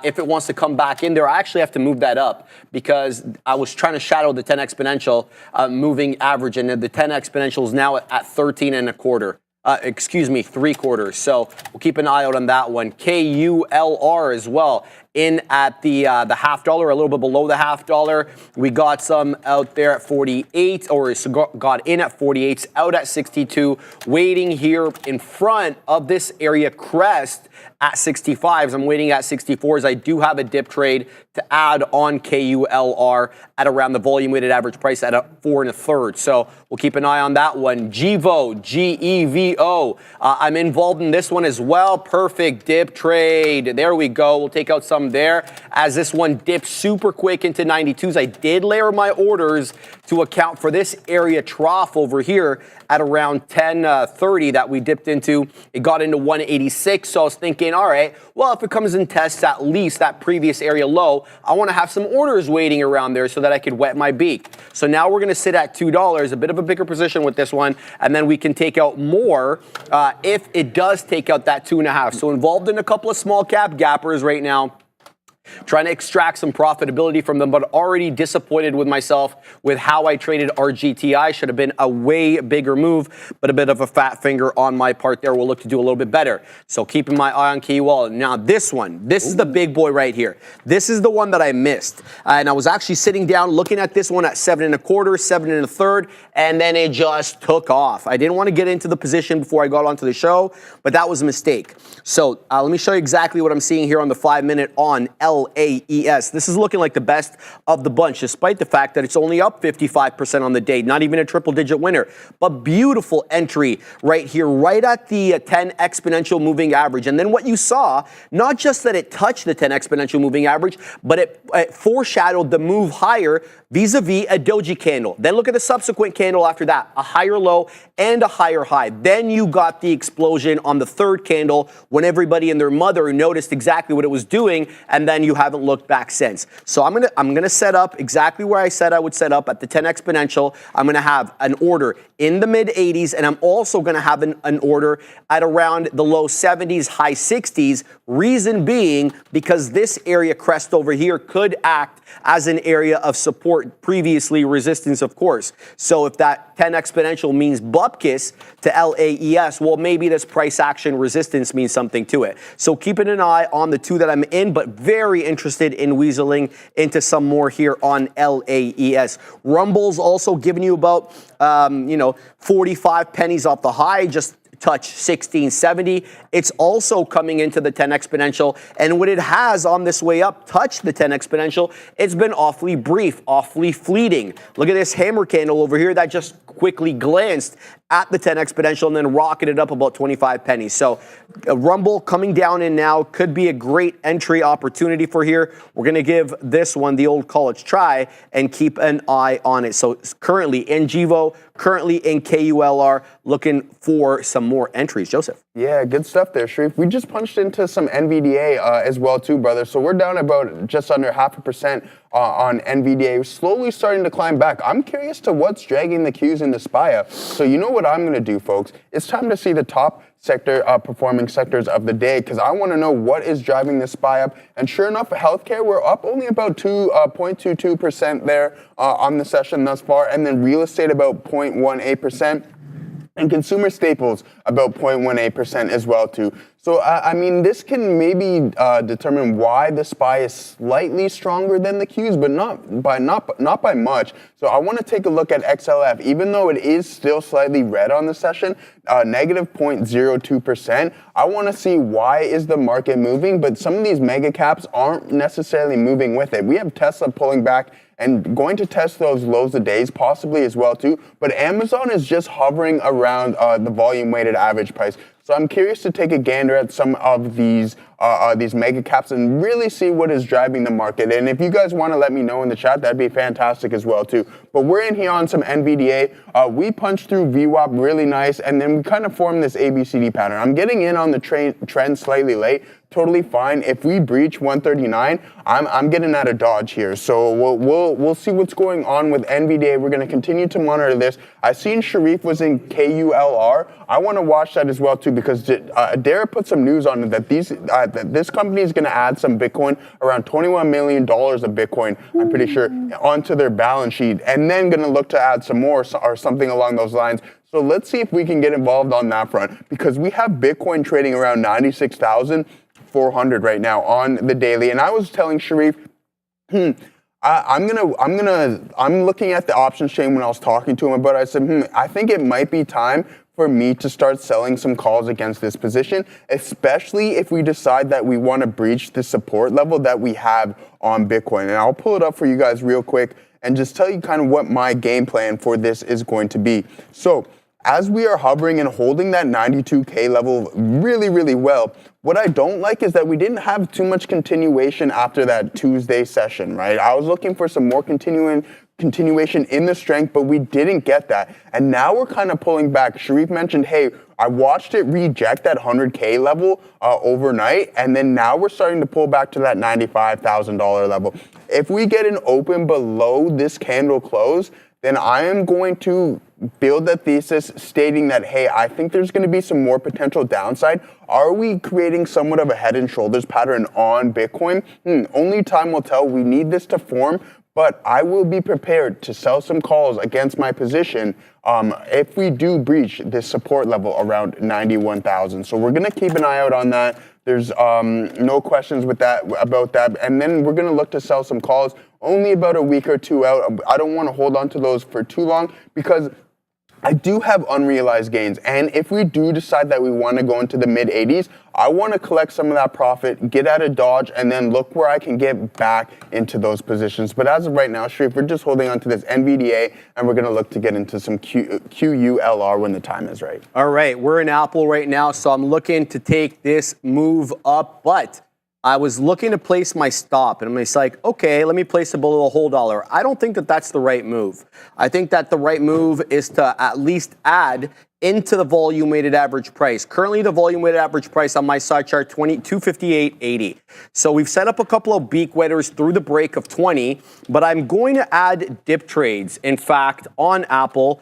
If it wants to come back in there, I actually have to move that up because I was trying to shadow the 10 exponential moving average, and the 10 exponential is now at 13 1/4. 3/4. So we'll keep an eye out on that one. KULR as well. In at the $0.50, a little bit below the $0.50. We got some out there at 48, or got in at 48, out at 62, waiting here in front of this area crest at 65s. I'm waiting at 64s. I do have a dip trade to add on KULR at around the volume weighted average price at a 4 1/3. So we'll keep an eye on that one. GEVO, GEVO. I'm involved in this one as well. Perfect dip trade. There we go. We'll take out some there as this one dips super quick into 92s. I did layer my orders to account for this area trough over here at around 10:30 that we dipped into. It got into 186, so I was thinking, all right, well, if it comes and tests at least that previous area low, I want to have some orders waiting around there so that I could wet my beak. So now we're going to sit at $2, a bit of a bigger position with this one, and then we can take out more if it does take out that 2.5. So involved in a couple of small cap gappers right now, trying to extract some profitability from them, but already disappointed with myself with how I traded RGTI. Should have been a way bigger move, but a bit of a fat finger on my part there. We'll look to do a little bit better. So keeping my eye on KUL. Now this one, this is the big boy right here. This is the one that I missed. And I was actually sitting down looking at this one at 7 1/4, 7 1/3, and then it just took off. I didn't want to get into the position before I got onto the show, but that was a mistake. So let me show you exactly what I'm seeing here on the 5-minute on LAES. This is looking like the best of the bunch, despite the fact that it's only up 55% on the day, not even a triple-digit winner. But beautiful entry right here, right at the 10 exponential moving average. And then what you saw, not just that it touched the 10 exponential moving average, but it foreshadowed the move higher vis-a-vis a doji candle. Then look at the subsequent candle after that, a higher low and a higher high. Then you got the explosion on the third candle when everybody and their mother noticed exactly what it was doing and then and you haven't looked back since. So I'm gonna set up exactly where I said I would set up at the 10 exponential. I'm gonna have an order in the mid 80s, and I'm also gonna have an order at around the low 70s, high 60s. Reason being, because this area crest over here could act as an area of support, previously resistance, of course. So if that 10 exponential means bupkis to LAES, well, maybe this price action resistance means something to it. So keeping an eye on the two that I'm in, but very interested in weaseling into some more here on LAES. Rumble's also giving you about, 45 pennies off the high, just touch 1670. It's also coming into the 10 exponential, and when it has on this way up touched the 10 exponential, it's been awfully brief, awfully fleeting. Look at this hammer candle over here that just quickly glanced at the 10 exponential and then rocketed up about 25 pennies. So Rumble coming down in now could be a great entry opportunity for here. We're going to give this one the old college try and keep an eye on it. So currently in GVO, currently in KULR, looking for some more entries. Joseph. Yeah, good stuff there, Sharif. We just punched into some NVDA as well too, brother. So we're down about just under 0.5% on NVDA, slowly starting to climb back. I'm curious to what's dragging the Qs in the SPY up. So you know what I'm going to do, folks? It's time to see the top sector performing sectors of the day, because I want to know what is driving the SPY up. And sure enough, healthcare, we're up only about 0.22% there on the session thus far, and then real estate about 0.18%. And consumer staples about 0.18% as well too. So I mean, this can maybe determine why the SPY is slightly stronger than the Qs, but not by much. So I want to take a look at XLF, even though it is still slightly red on the session, negative 0.02%. I want to see why is the market moving, but some of these mega caps aren't necessarily moving with it. We have Tesla pulling back and going to test those lows of days possibly as well too. But Amazon is just hovering around the volume weighted average price. So I'm curious to take a gander at some of these mega caps and really see what is driving the market. And if you guys want to let me know in the chat, that'd be fantastic as well too. But we're in here on some NVDA. We punched through VWAP really nice, and then we kind of formed this ABCD pattern. I'm getting in on the trend slightly late. Totally fine. If we breach 139, I'm getting out of dodge here. So we'll see what's going on with NVDA. We're going to continue to monitor this. I seen Sharif was in KULR. I want to watch that as well too, because Dara put some news on it that this company is going to add some Bitcoin, around $21 million of Bitcoin, I'm pretty sure, onto their balance sheet, and then going to look to add some more or something along those lines. So let's see if we can get involved on that front, because we have Bitcoin trading around 96,400 right now on the daily. And I was telling Sharif, I'm looking at the options chain when I was talking to him about it. I said, I think it might be time for me to start selling some calls against this position, especially if we decide that we want to breach the support level that we have on Bitcoin. And I'll pull it up for you guys real quick and just tell you kind of what my game plan for this is going to be. So as we are hovering and holding that 92K level really, really well, what I don't like is that we didn't have too much continuation after that Tuesday session, right? I was looking for some more continuation in the strength, but we didn't get that. And now we're kind of pulling back. Sharif mentioned, hey, I watched it reject that 100K level overnight, and then now we're starting to pull back to that $95,000 level. If we get an open below this candle close, then I am going to build a thesis stating that, hey, I think there's going to be some more potential downside. Are we creating somewhat of a head and shoulders pattern on Bitcoin? Only time will tell. We need this to form, but I will be prepared to sell some calls against my position if we do breach this support level around 91,000. So we're going to keep an eye out on that. There's no questions about that. And then we're going to look to sell some calls only about a week or two out. I don't want to hold on to those for too long, because I do have unrealized gains. And if we do decide that we want to go into the mid 80s, I want to collect some of that profit, get out of dodge, and then look where I can get back into those positions. But as of right now, Sharif, we're just holding on to this NVDA, and we're going to look to get into some QULR when the time is right. All right, we're in Apple right now, so I'm looking to take this move up, but I was looking to place my stop, and I'm just like, okay, let me place it below a whole dollar. I don't think that that's the right move. I think that the right move is to at least add into the volume weighted average price. Currently, the volume weighted average price on my side chart, 258.80. So we've set up a couple of beak wetters through the break of 20, but I'm going to add dip trades, in fact, on Apple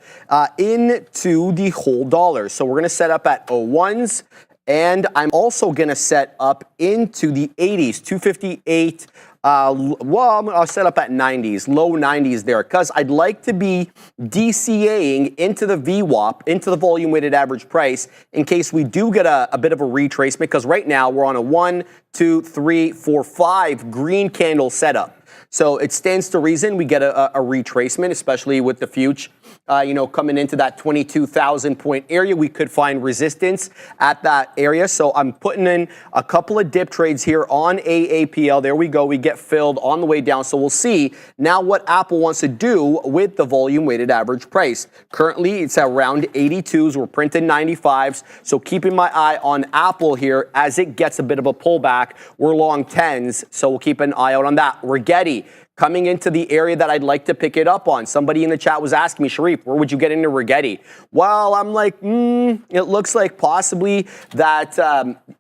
into the whole dollar. So we're going to set up at 01s, and I'm also going to set up into the 80s, 258. I'll set up at 90s, low 90s there, because I'd like to be DCAing into the VWAP, into the volume weighted average price, in case we do get a bit of a retracement, because right now we're on a 1, 2, 3, 4, 5 green candle setup. So it stands to reason we get a retracement, especially with the future. Coming into that 22,000 point area, we could find resistance at that area. So I'm putting in a couple of dip trades here on AAPL. There we go. We get filled on the way down. So we'll see now what Apple wants to do with the volume weighted average price. Currently, it's around 82s. We're printing 95s. So keeping my eye on Apple here as it gets a bit of a pullback. We're long 10s. So we'll keep an eye out on that. Rigetti coming into the area that I'd like to pick it up on. Somebody in the chat was asking me, Sharif, where would you get into Rigetti? Well, I'm like, it looks like possibly that,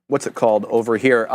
what's it called over here?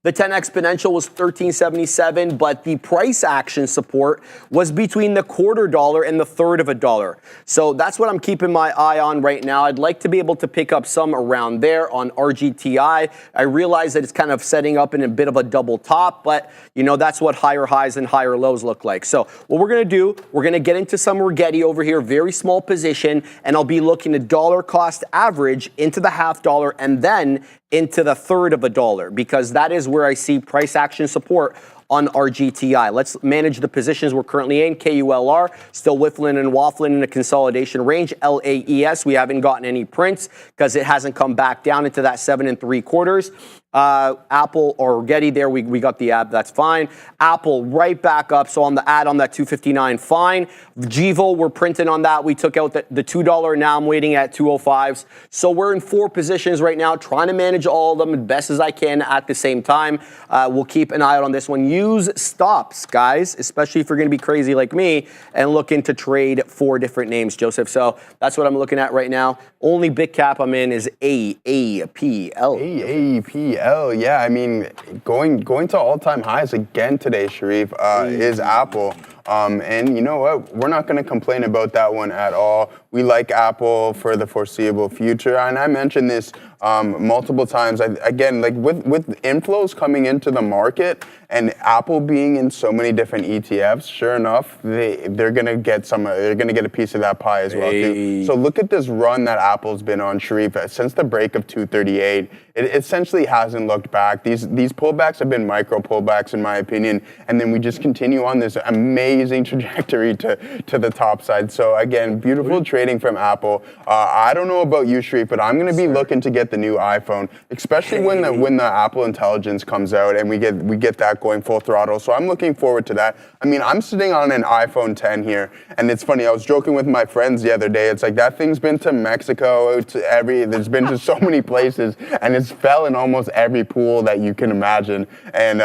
The 10 exponential was 13.77, but the price action support was between the $0.25 and the third of a dollar. So that's what I'm keeping my eye on right now. I'd like to be able to pick up some around there on RGTI. I realize that it's kind of setting up in a bit of a double top, but that's what higher highs and higher lows look like. So what we're going to do, we're going to get into some Rigetti over here, very small position, and I'll be looking at dollar cost average into the half dollar and then into the third of a dollar, because that is where I see price action support on RGTI. Let's manage the positions we're currently in. KULR, still whiffling and waffling in a consolidation range. LAES, we haven't gotten any prints because it hasn't come back down into that 7 3/4. Apple or Rigetti there, we got the app, that's fine. Apple right back up, so on the ad on that 259, fine. Gevo, we're printing on that. We took out the $2, now I'm waiting at 205s. So we're in 4 positions right now, trying to manage all of them as best as I can at the same time. We'll keep an eye out on this one. Use stops, guys, especially if you're going to be crazy like me and looking to trade 4 different names, Joseph. So that's what I'm looking at right now. Only big cap I'm in is AAPL. AAPL, yeah. I mean, going to all-time highs again today, Sharif, is Apple. And you know what? We're not going to complain about that one at all. We like Apple for the foreseeable future. And I mentioned this multiple times. Again, like with inflows coming into the market and Apple being in so many different ETFs, sure enough, they're going to get they're going to get a piece of that pie as well too. So look at this run that Apple's been on, Sharif, since the break of 238. It essentially hasn't looked back. These pullbacks have been micro pullbacks in my opinion, and then we just continue on this amazing trajectory to the top side. So again, beautiful trading from Apple. I don't know about you, Sharif, but I'm going to be looking to get the new iPhone, especially when the Apple Intelligence comes out and we get that going full throttle. So I'm looking forward to that. I mean, I'm sitting on an iPhone 10 here, and it's funny. I was joking with my friends the other day. It's like that thing's been to Mexico, there's been to so many places, and it's fell in almost every pool that you can imagine. And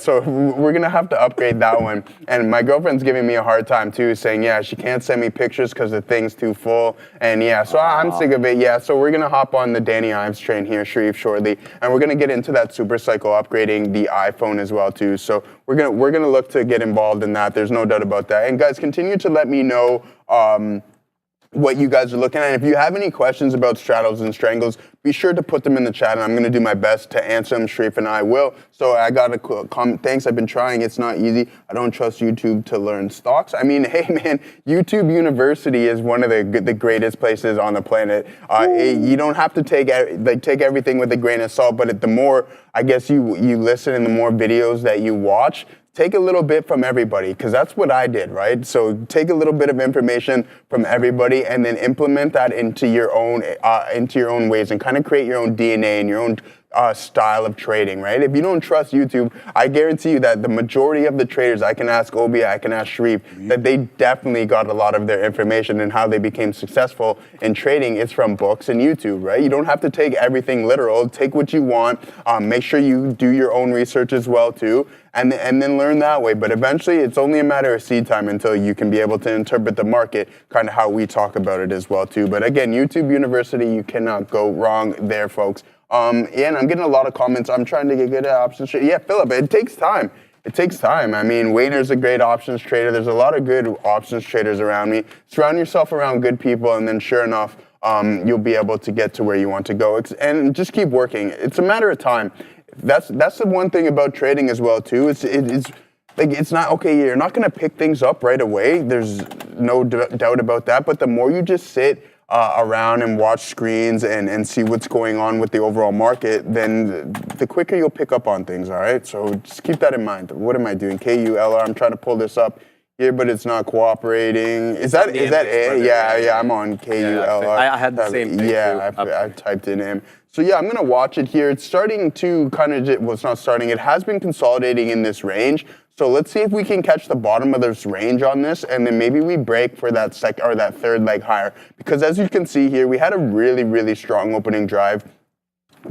so we're gonna have to upgrade that one. And my girlfriend's giving me a hard time too, saying she can't send me pictures because the thing's too full. And so I'm sick of it. Yeah, so we're gonna hop on the Danny Ives train here, Sharif, shortly, and we're gonna get into that super cycle upgrading the iPhone as well too. So we're gonna look to get involved in that. There's no doubt about that. And guys, continue to let me know what you guys are looking at. If you have any questions about straddles and strangles, be sure to put them in the chat, and I'm going to do my best to answer them. Sharif and I will. So I got a comment. Thanks. I've been trying. It's not easy. I don't trust YouTube to learn stocks. I mean, hey man, YouTube University is one of the greatest places on the planet. You don't have to take everything with a grain of salt, but the more I guess you listen and the more videos that you watch, take a little bit from everybody, because that's what I did, right? So take a little bit of information from everybody and then implement that into your own ways and kind of create your own DNA and your own style of trading, right? If you don't trust YouTube, I guarantee you that the majority of the traders, I can ask Obi, I can ask Sharif, that they definitely got a lot of their information and how they became successful in trading is from books and YouTube, right? You don't have to take everything literal. Take what you want. Make sure you do your own research as well too, and then learn that way. But eventually, it's only a matter of seed time until you can be able to interpret the market, kind of how we talk about it as well too. But again, YouTube University, you cannot go wrong there, folks. Yeah, and I'm getting a lot of comments. I'm trying to get good at options trading. Yeah, Philip, it takes time. It takes time. I mean, Wayner's a great options trader. There's a lot of good options traders around me. Surround yourself around good people, and then sure enough, you'll be able to get to where you want to go. And just keep working. It's a matter of time. That's the one thing about trading as well too. It's like it's not okay. You're not going to pick things up right away. There's no doubt about that. But the more you just sit around and watch screens and see what's going on with the overall market, then the quicker you'll pick up on things, all right? So just keep that in mind. What am I doing? KULR, I'm trying to pull this up here, but it's not cooperating. Is that A? Yeah, I'm on KULR. I had the same thing. Yeah, I typed it in. So yeah, I'm going to watch it here. It's starting to kind of, well, it's not starting. It has been consolidating in this range. So let's see if we can catch the bottom of this range on this, and then maybe we break for that that third leg higher. Because as you can see here, we had a really, really strong opening drive.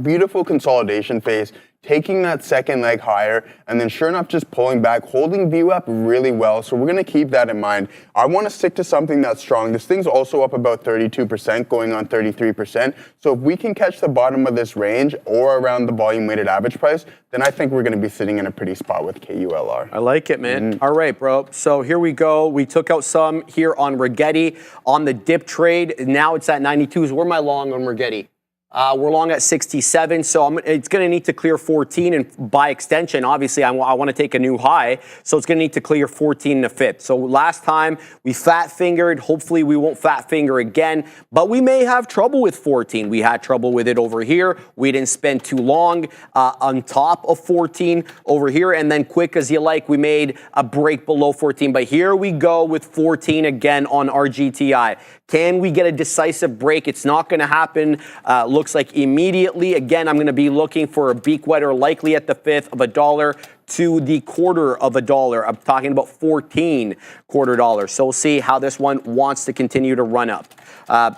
Beautiful consolidation phase, taking that second leg higher, and then sure enough, just pulling back, holding VWAP really well. So we're going to keep that in mind. I want to stick to something that's strong. This thing's also up about 32%, going on 33%. So if we can catch the bottom of this range or around the volume weighted average price, then I think we're going to be sitting in a pretty spot with KULR. I like it, man. All right, bro. So here we go. We took out some here on Rigetti on the dip trade. Now it's at 92s. Where am I long on Rigetti? We're long at 67, so it's going to need to clear 14, and by extension, obviously, I want to take a new high, so it's going to need to clear 14 in the fifth. So last time, we fat-fingered. Hopefully, we won't fat-finger again, but we may have trouble with 14. We had trouble with it over here. We didn't spend too long on top of 14 over here, and then quick as you like, we made a break below 14, but here we go with 14 again on our GTI. Can we get a decisive break? It's not going to happen, looks like immediately. Again, I'm going to be looking for a beak wetter, likely at the fifth of $1 to the $0.25. I'm talking about 14 $0.25. So we'll see how this one wants to continue to run up.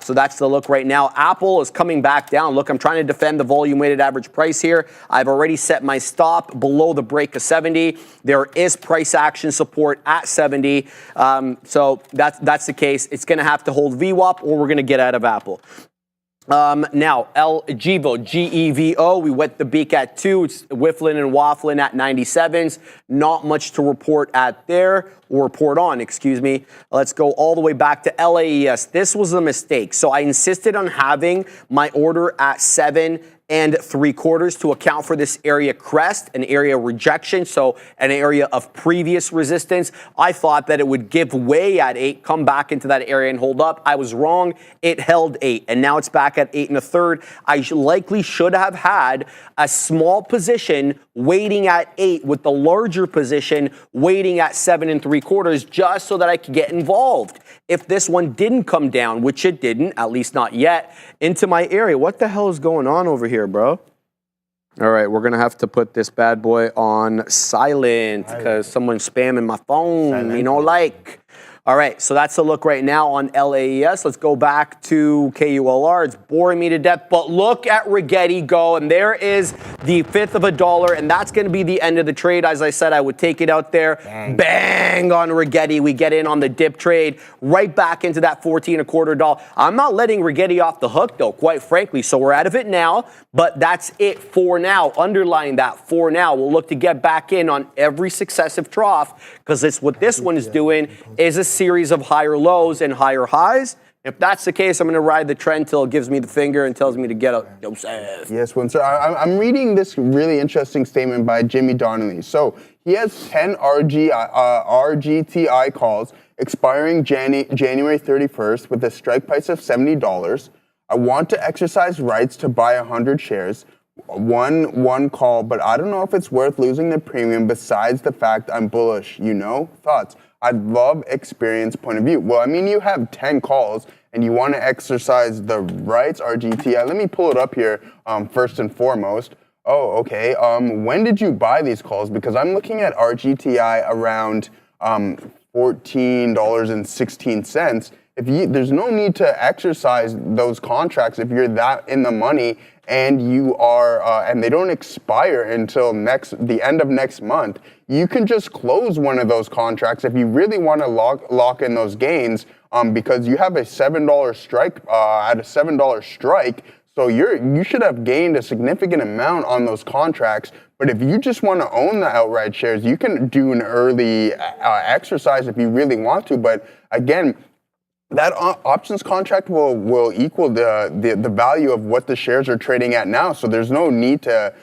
So that's the look right now. Apple is coming back down. Look, I'm trying to defend the volume weighted average price here. I've already set my stop below the break of 70. There is price action support at 70. So that's the case. It's going to have to hold VWAP or we're going to get out of Apple. Now, GEVO, G-E-V-O, we wet the beak at 2. It's whiffling and waffling at 97s. Not much to report at there, or report on, excuse me. Let's go all the way back to LAES. This was a mistake. So I insisted on having my order at 7 3/4 to account for this area crest, an area rejection, so an area of previous resistance. I thought that it would give way at 8, come back into that area and hold up. I was wrong. It held 8, and now it's back at 8 1/3. I likely should have had a small position waiting at 8 with the larger position waiting at 7 3/4 just so that I could get involved. If this one didn't come down, which it didn't, at least not yet, into my area. What the hell is going on over here, bro? All right, we're going to have to put this bad boy on silent because someone's spamming my phone, you know, like. All right, so that's the look right now on LAES. Let's go back to KULR. It's boring me to death, but look at Rigetti go, and there is the fifth of $1, and that's going to be the end of the trade. As I said, I would take it out there. Bang on Rigetti. We get in on the dip trade, right back into that 14 $0.25. I'm not letting Rigetti off the hook, though, quite frankly, so we're out of it now, but that's it for now. Underline that for now. We'll look to get back in on every successive trough, because it's what this one is doing is a series of higher lows and higher highs. If that's the case, I'm going to ride the trend till it gives me the finger and tells me to get out. Yes, sir. I'm reading this really interesting statement by Jimmy Donnelly. So he has 10 RGTI calls expiring January 31st with a strike price of $70. I want to exercise rights to buy 100 shares. One call, but I don't know if it's worth losing the premium besides the fact I'm bullish. You know? Thoughts? I'd love experience point of view. Well, I mean, you have 10 calls and you want to exercise the rights, RGTI. Let me pull it up here first and foremost. Oh, okay. When did you buy these calls? Because I'm looking at RGTI around $14.16. There's no need to exercise those contracts if you're that in the money, and you are, and they don't expire until the end of next month. You can just close one of those contracts if you really want to lock in those gains, because you have a $7 strike at a $7 strike. So you should have gained a significant amount on those contracts. But if you just want to own the outright shares, you can do an early exercise if you really want to. But again, that options contract will equal the value of what the shares are trading at now. So there's no need to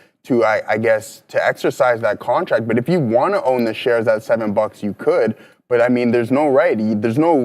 exercise that contract. But if you want to own the shares at $7, you could. But I mean, there's no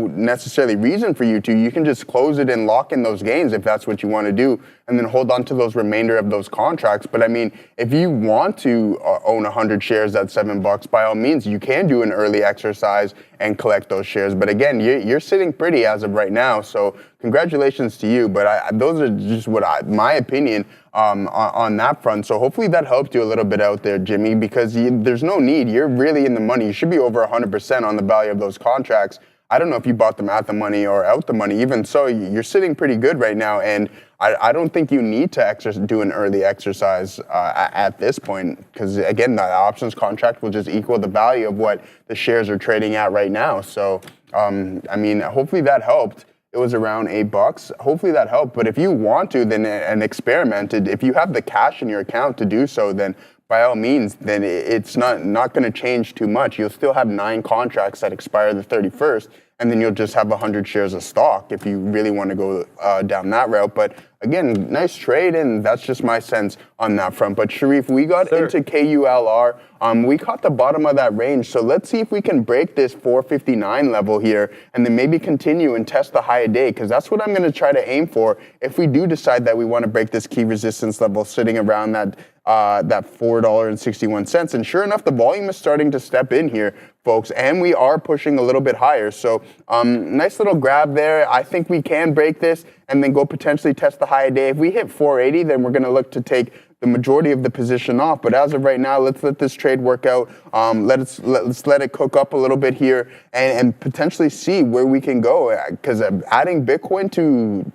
necessarily reason for you to. You can just close it and lock in those gains if that's what you want to do, and then hold on to those remainder of those contracts. But I mean, if you want to own 100 shares at $7, by all means, you can do an early exercise and collect those shares. But again, you're sitting pretty as of right now, so congratulations to you. But those are just my opinion on that front. So hopefully that helped you a little bit out there, Jimmy, because there's no need. You're really in the money. You should be over 100% on the value of those contracts. I don't know if you bought them at the money or out the money. Even so, you're sitting pretty good right now, and I don't think you need to do an early exercise at this point, because again, the options contract will just equal the value of what the shares are trading at right now. So, I mean, hopefully that helped. It was around $8. Hopefully that helped. But if you want to, then and experiment it, if you have the cash in your account to do so, then by all means, then it's not going to change too much. You'll still have 9 contracts that expire the 31st, and then you'll just have 100 shares of stock if you really want to go down that route. But again, nice trade, and that's just my sense on that front. But Sharif, we got into KULR. We caught the bottom of that range, so let's see if we can break this 459 level here, and then maybe continue and test the high a day, because that's what I'm going to try to aim for if we do decide that we want to break this key resistance level sitting around that $4.61. And sure enough, the volume is starting to step in here, folks, and we are pushing a little bit higher. So nice little grab there. I think we can break this and then go potentially test the high a day. If we hit 480, then we're going to look to take the majority of the position off. But as of right now, let's let this trade work out. Let's let it cook up a little bit here and potentially see where we can go. Because adding Bitcoin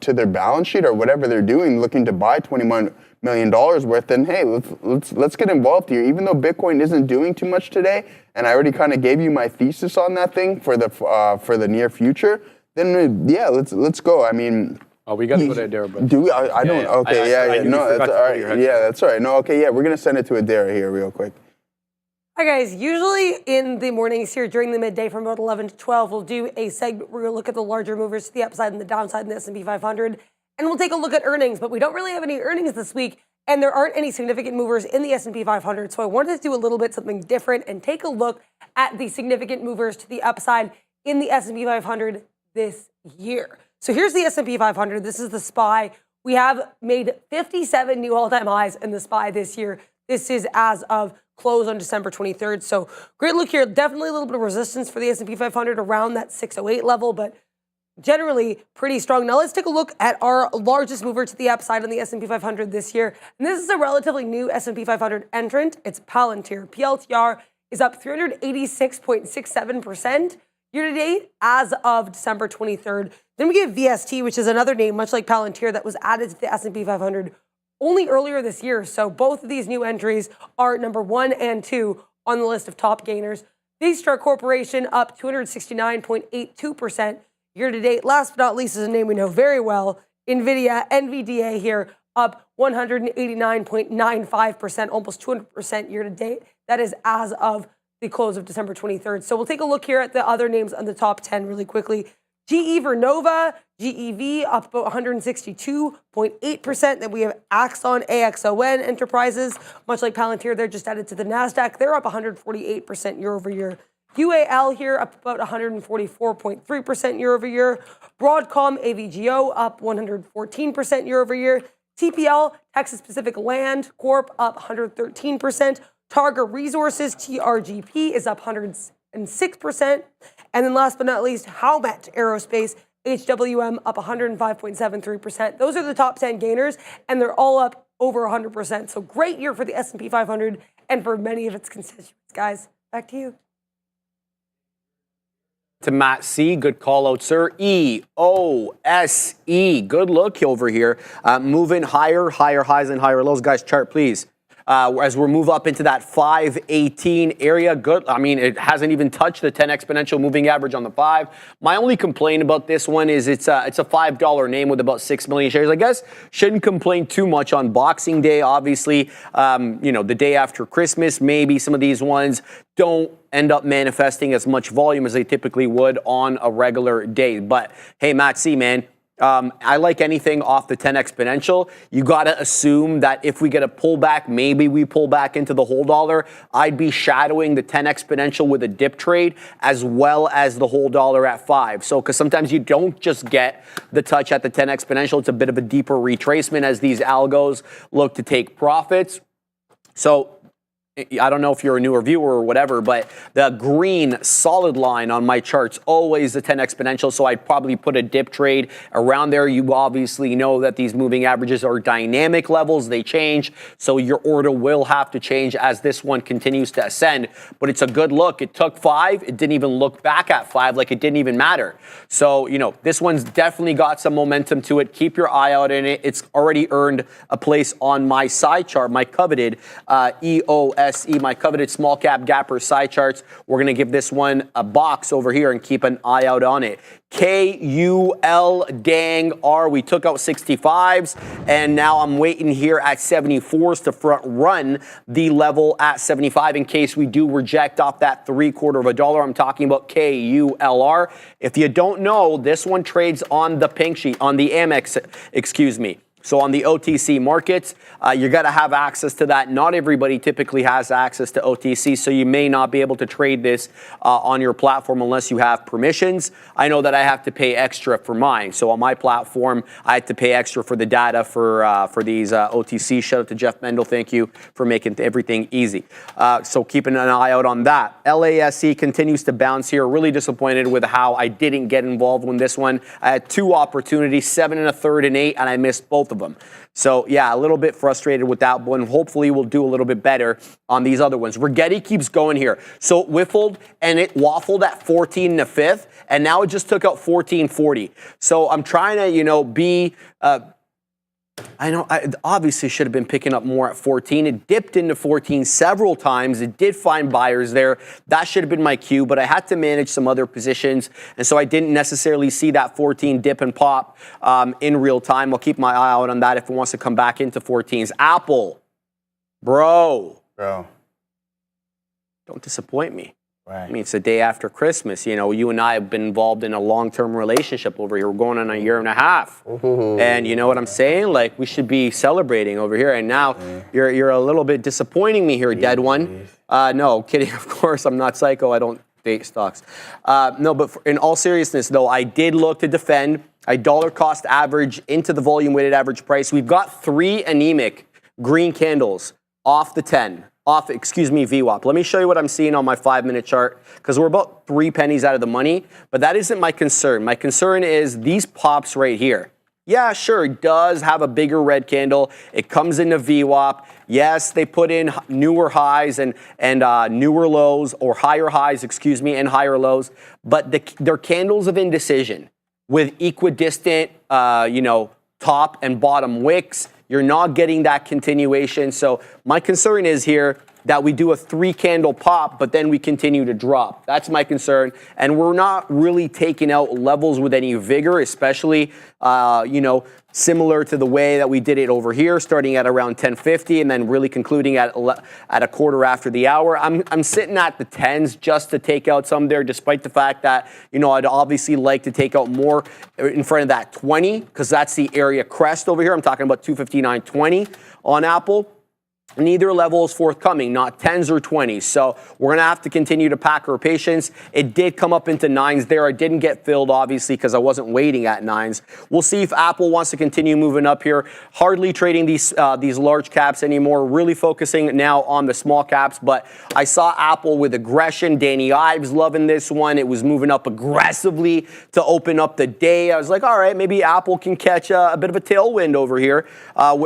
to their balance sheet or whatever they're doing, looking to buy $21 million worth, then hey, let's get involved here. Even though Bitcoin isn't doing too much today, and I already kind of gave you my thesis on that thing for the near future, then yeah, let's go. I mean. Oh, we got to go to Adara, but do we? I don't. Okay, yeah. No, that's all right. Yeah, that's all right. No, okay, yeah. We're gonna send it to Adara here real quick. Hi guys, usually in the mornings here during the midday from about 11 to 12, we'll do a segment where we'll look at the larger movers to the upside and the downside in the S&P 500, and we'll take a look at earnings, but we don't really have any earnings this week, and there aren't any significant movers in the S&P 500, so I wanted to do a little bit something different and take a look at the significant movers to the upside in the S&P 500 this year. So here's the S&P 500. This is the SPY. We have made 57 new all-time highs in the SPY this year. This is as of close on December 23rd. So great look here. Definitely a little bit of resistance for the S&P 500 around that 608 level, but generally pretty strong. Now let's take a look at our largest mover to the upside on the S&P 500 this year. And this is a relatively new S&P 500 entrant. It's Palantir. PLTR is up 386.67%. Year to date, as of December 23rd. Then we get VST, which is another name, much like Palantir, that was added to the S&P 500 only earlier this year. So both of these new entries are number 1 and 2 on the list of top gainers. Vistar Corporation up 269.82% year to date. Last but not least is a name we know very well, NVDA here up 189.95%, almost 200% year to date. That is as of the close of December 23rd. So we'll take a look here at the other names on the top 10 really quickly. GE Vernova, GEV up about 162.8%. Then we have Axon, AXON Enterprises, much like Palantir, they're just added to the NASDAQ. They're up 148% year over year. UAL here up about 144.3% year over year. Broadcom, AVGO up 114% year over year. TPL, Texas Pacific Land Corp up 113%. Targa Resources, TRGP, is up 106%. And then last but not least, Howmet Aerospace, HWM, up 105.73%. Those are the top 10 gainers, and they're all up over 100%. So great year for the S&P 500 and for many of its constituents. Guys, back to you. To Matt C. Good call out, sir. EOSE. Good look over here. Moving higher highs and higher lows. Guys, chart, please. As we move up into that 518 area, good. I mean, it hasn't even touched the 10 exponential moving average on the 5. My only complaint about this one is it's a $5 name with about 6 million shares. I guess shouldn't complain too much on Boxing Day. Obviously, the day after Christmas, maybe some of these ones don't end up manifesting as much volume as they typically would on a regular day. But hey, Matt C, man. I like anything off the 10 exponential. You got to assume that if we get a pullback, maybe we pull back into the whole dollar. I'd be shadowing the 10 exponential with a dip trade as well as the whole dollar at 5. So, because sometimes you don't just get the touch at the 10 exponential. It's a bit of a deeper retracement as these algos look to take profits. So, I don't know if you're a newer viewer or whatever, but the green solid line on my chart's always the 10 exponential, so I'd probably put a dip trade around there. You obviously know that these moving averages are dynamic levels. They change, so your order will have to change as this one continues to ascend. But it's a good look. It took 5. It didn't even look back at 5 like it didn't even matter. So, this one's definitely got some momentum to it. Keep your eye out in it. It's already earned a place on my side chart, my coveted EOSE, my coveted small cap gapper side charts. We're going to give this one a box over here and keep an eye out on it. KUL dang R. We took out 65s, and now I'm waiting here at 74s to front run the level at 75 in case we do reject off that $0.75. I'm talking about KULR. If you don't know, this one trades on the pink sheet, on the Amex, excuse me. So on the OTC markets, you got to have access to that. Not everybody typically has access to OTC, so you may not be able to trade this on your platform unless you have permissions. I know that I have to pay extra for mine. So on my platform, I had to pay extra for the data for these OTC. Shout out to Jeff Mendel. Thank you for making everything easy. So keeping an eye out on that. LASE continues to bounce here. Really disappointed with how I didn't get involved in this one. I had 2 opportunities, 7 1/3 and 8, and I missed both of them. So yeah, a little bit frustrated with that one. Hopefully we'll do a little bit better on these other ones. Rigetti keeps going here. So it whiffled and it waffled at 14 1/5, and now it just took out 14.40. So I'm trying to, be I know I obviously should have been picking up more at 14. It dipped into 14 several times. It did find buyers there. That should have been my cue, but I had to manage some other positions, and so I didn't necessarily see that 14 dip and pop in real time. I'll keep my eye out on that if it wants to come back into 14s. Apple, bro, don't disappoint me. Right. I mean, it's the day after Christmas. You and I have been involved in a long-term relationship over here. We're going on a year and a half. Ooh. And you know what I'm saying? Like, we should be celebrating over here. And now you're a little bit disappointing me here, dead one. No, kidding. Of course, I'm not psycho. I don't date stocks. No, but in all seriousness, though, I did look to defend a dollar cost average into the volume weighted average price. We've got 3 anemic green candles off the 10. VWAP. Let me show you what I'm seeing on my 5-minute chart, because we're about 3 pennies out of the money, but that isn't my concern. My concern is these pops right here. Yeah, sure, it does have a bigger red candle. It comes into VWAP. Yes, they put in newer highs and newer lows, or higher highs, and higher lows, but they're candles of indecision with equidistant, top and bottom wicks. You're not getting that continuation. So my concern is here that we do a 3-candle pop, but then we continue to drop. That's my concern. And we're not really taking out levels with any vigor, especially, similar to the way that we did it over here, starting at around 10.50 and then really concluding at a quarter after the hour. I'm sitting at the 10s just to take out some there, despite the fact that, I'd obviously like to take out more in front of that 20, because that's the area crest over here. I'm talking about 259.20 on Apple. Neither level is forthcoming, not 10s or 20s. So we're going to have to continue to pack our patience. It did come up into 9s there. I didn't get filled, obviously, because I wasn't waiting at 9s. We'll see if Apple wants to continue moving up here. Hardly trading these large caps anymore. Really focusing now on the small caps. But I saw Apple with aggression. Danny Ives loving this one. It was moving up aggressively to open up the day. I was like, all right, maybe Apple can catch a bit of a tailwind over here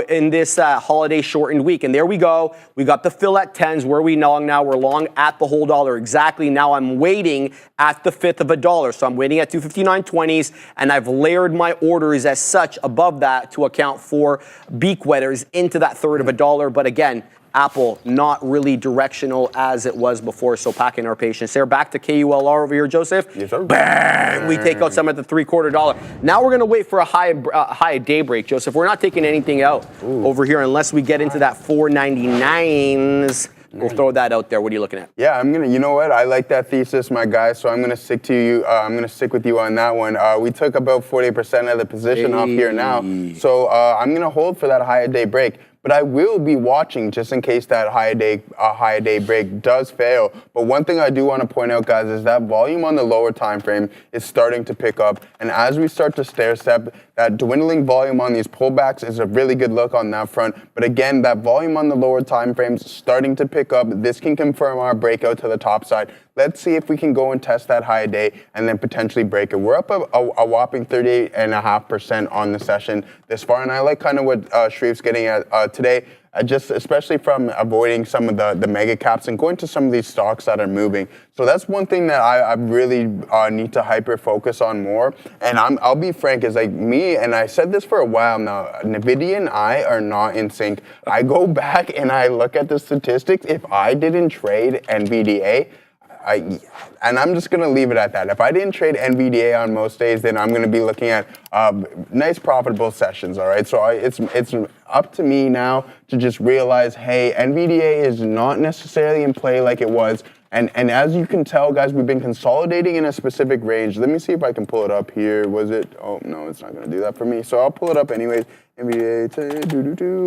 in this holiday shortened week. And there we go. We got the fill at 10s. Where are we long now? We're long at the whole dollar exactly. Now I'm waiting at the fifth of a dollar. So I'm waiting at 259.20s, and I've layered my orders as such above that to account for beak wetters into that third of a dollar. But again, Apple not really directional as it was before, so packing our patience there. Back to KULR over here, Joseph. Yes, sir. Bang! We take out some at the $0.75. Now we're going to wait for a high daybreak, Joseph. We're not taking anything out over here unless we get into that 499s. We'll throw that out there. What are you looking at? Yeah, you know what? I like that thesis, my guy, so I'm going to stick to you. I'm going to stick with you on that one. We took about 40% of the position off here now, so I'm going to hold for that higher day break. But I will be watching just in case that higher day break does fail. But one thing I do want to point out, guys, is that volume on the lower time frame is starting to pick up. And as we start to stair step, that dwindling volume on these pullbacks is a really good look on that front. But again, that volume on the lower time frames starting to pick up. This can confirm our breakout to the top side. Let's see if we can go and test that high day and then potentially break it. We're up a whopping 38.5% on the session this far, and I like kind of what Shrieve's getting at today, just especially from avoiding some of the mega caps and going to some of these stocks that are moving. So that's one thing that I really need to hyper focus on more. And I'll be frank, is like me, and I said this for a while now, NVIDIA and I are not in sync. I go back and I look at the statistics. If I didn't trade NVDA, and I'm just going to leave it at that. If I didn't trade NVDA on most days, then I'm going to be looking at nice profitable sessions, all right? So it's up to me now to just realize, hey, NVDA is not necessarily in play like it was. And as you can tell, guys, we've been consolidating in a specific range. Let me see if I can pull it up here. Was it? Oh, no, it's not going to do that for me. So I'll pull it up anyways. NVDA,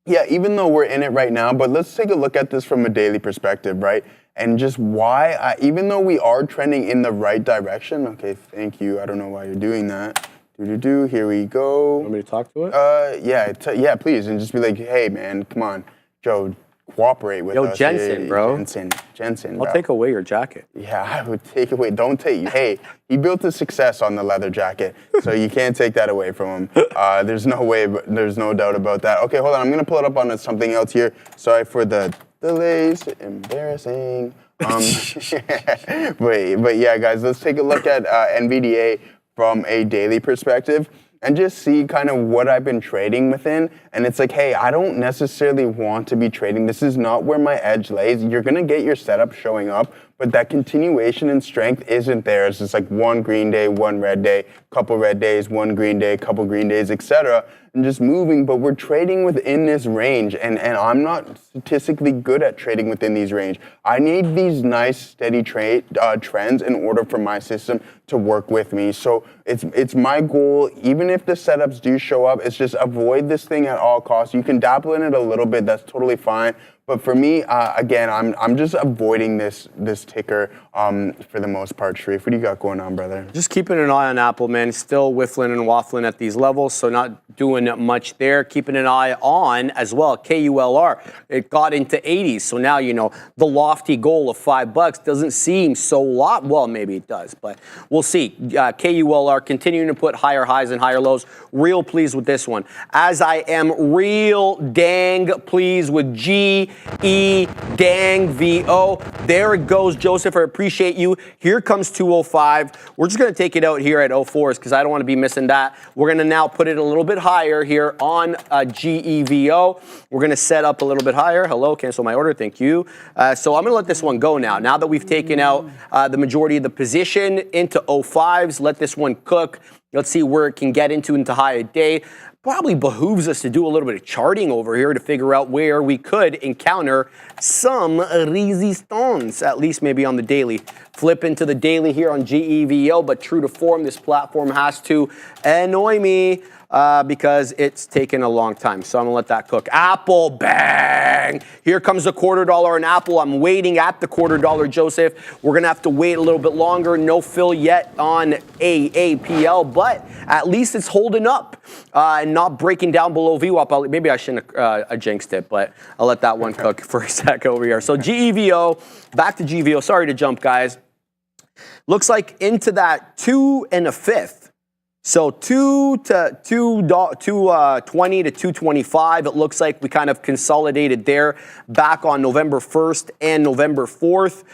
yeah, even though we're in it right now, but let's take a look at this from a daily perspective, right? And just why, even though we are trending in the right direction, okay, thank you. I don't know why you're doing that. Here we go. Want me to talk to it? Yeah, please. And just be like, hey, man, come on, Joe, cooperate with us. Yo, Jensen, bro. Jensen, bro. I'll take away your jacket. Yeah, I would take away. Don't take. Hey, he built a success on the leather jacket, so you can't take that away from him. There's no way, there's no doubt about that. Okay, hold on. I'm gonna pull it up on something else here. Sorry for the delays. Embarrassing. But yeah, guys, let's take a look at NVDA from a daily perspective and just see kind of what I've been trading within. And it's like, hey, I don't necessarily want to be trading. This is not where my edge lays. You're going to get your setup showing up, but that continuation and strength isn't there. It's just like one green day, one red day, couple red days, one green day, couple green days, etc. And just moving, but we're trading within this range, and I'm not statistically good at trading within these range. I need these nice steady trends in order for my system to work with me. So it's my goal, even if the setups do show up, it's just avoid this thing at all costs. You can dabble in it a little bit, that's totally fine. But for me, again, I'm just avoiding this ticker for the most part. Sharif, what do you got going on, brother? Just keeping an eye on Apple, man. Still whiffling and waffling at these levels, so not doing much there. Keeping an eye on as well. KULR, it got into 80s, so now you know the lofty goal of $5 doesn't seem so lot. Well, maybe it does, but we'll see. KULR continuing to put higher highs and higher lows. Real pleased with this one, as I am real dang pleased with dang VO. There it goes, Joseph. I appreciate you. Here comes 205. We're just going to take it out here at 04s because I don't want to be missing that. We're going to now put it a little bit higher here on GEVO. We're going to set up a little bit higher. Hello, cancel my order. Thank you. So I'm going to let this one go now. Now that we've taken out the majority of the position into 05s, let this one cook. Let's see where it can get into higher day. Probably behooves us to do a little bit of charting over here to figure out where we could encounter some resistance, at least maybe on the daily. Flip into the daily here on GEVO, but true to form, this platform has to annoy me. because it's taken a long time. So I'm gonna let that cook. Apple, bang! Here comes the $1/4 on Apple. I'm waiting at the $1/4, Joseph. We're gonna have to wait a little bit longer. No fill yet on AAPL, but at least it's holding up and not breaking down below VWAP. Maybe I shouldn't have jinxed it, but I'll let that one cook for a sec over here. So GEVO, back to GVO. Sorry to jump, guys. Looks like into that 2 1/5. So 220 to 225. It looks like we kind of consolidated there back on November 1st and November 4th.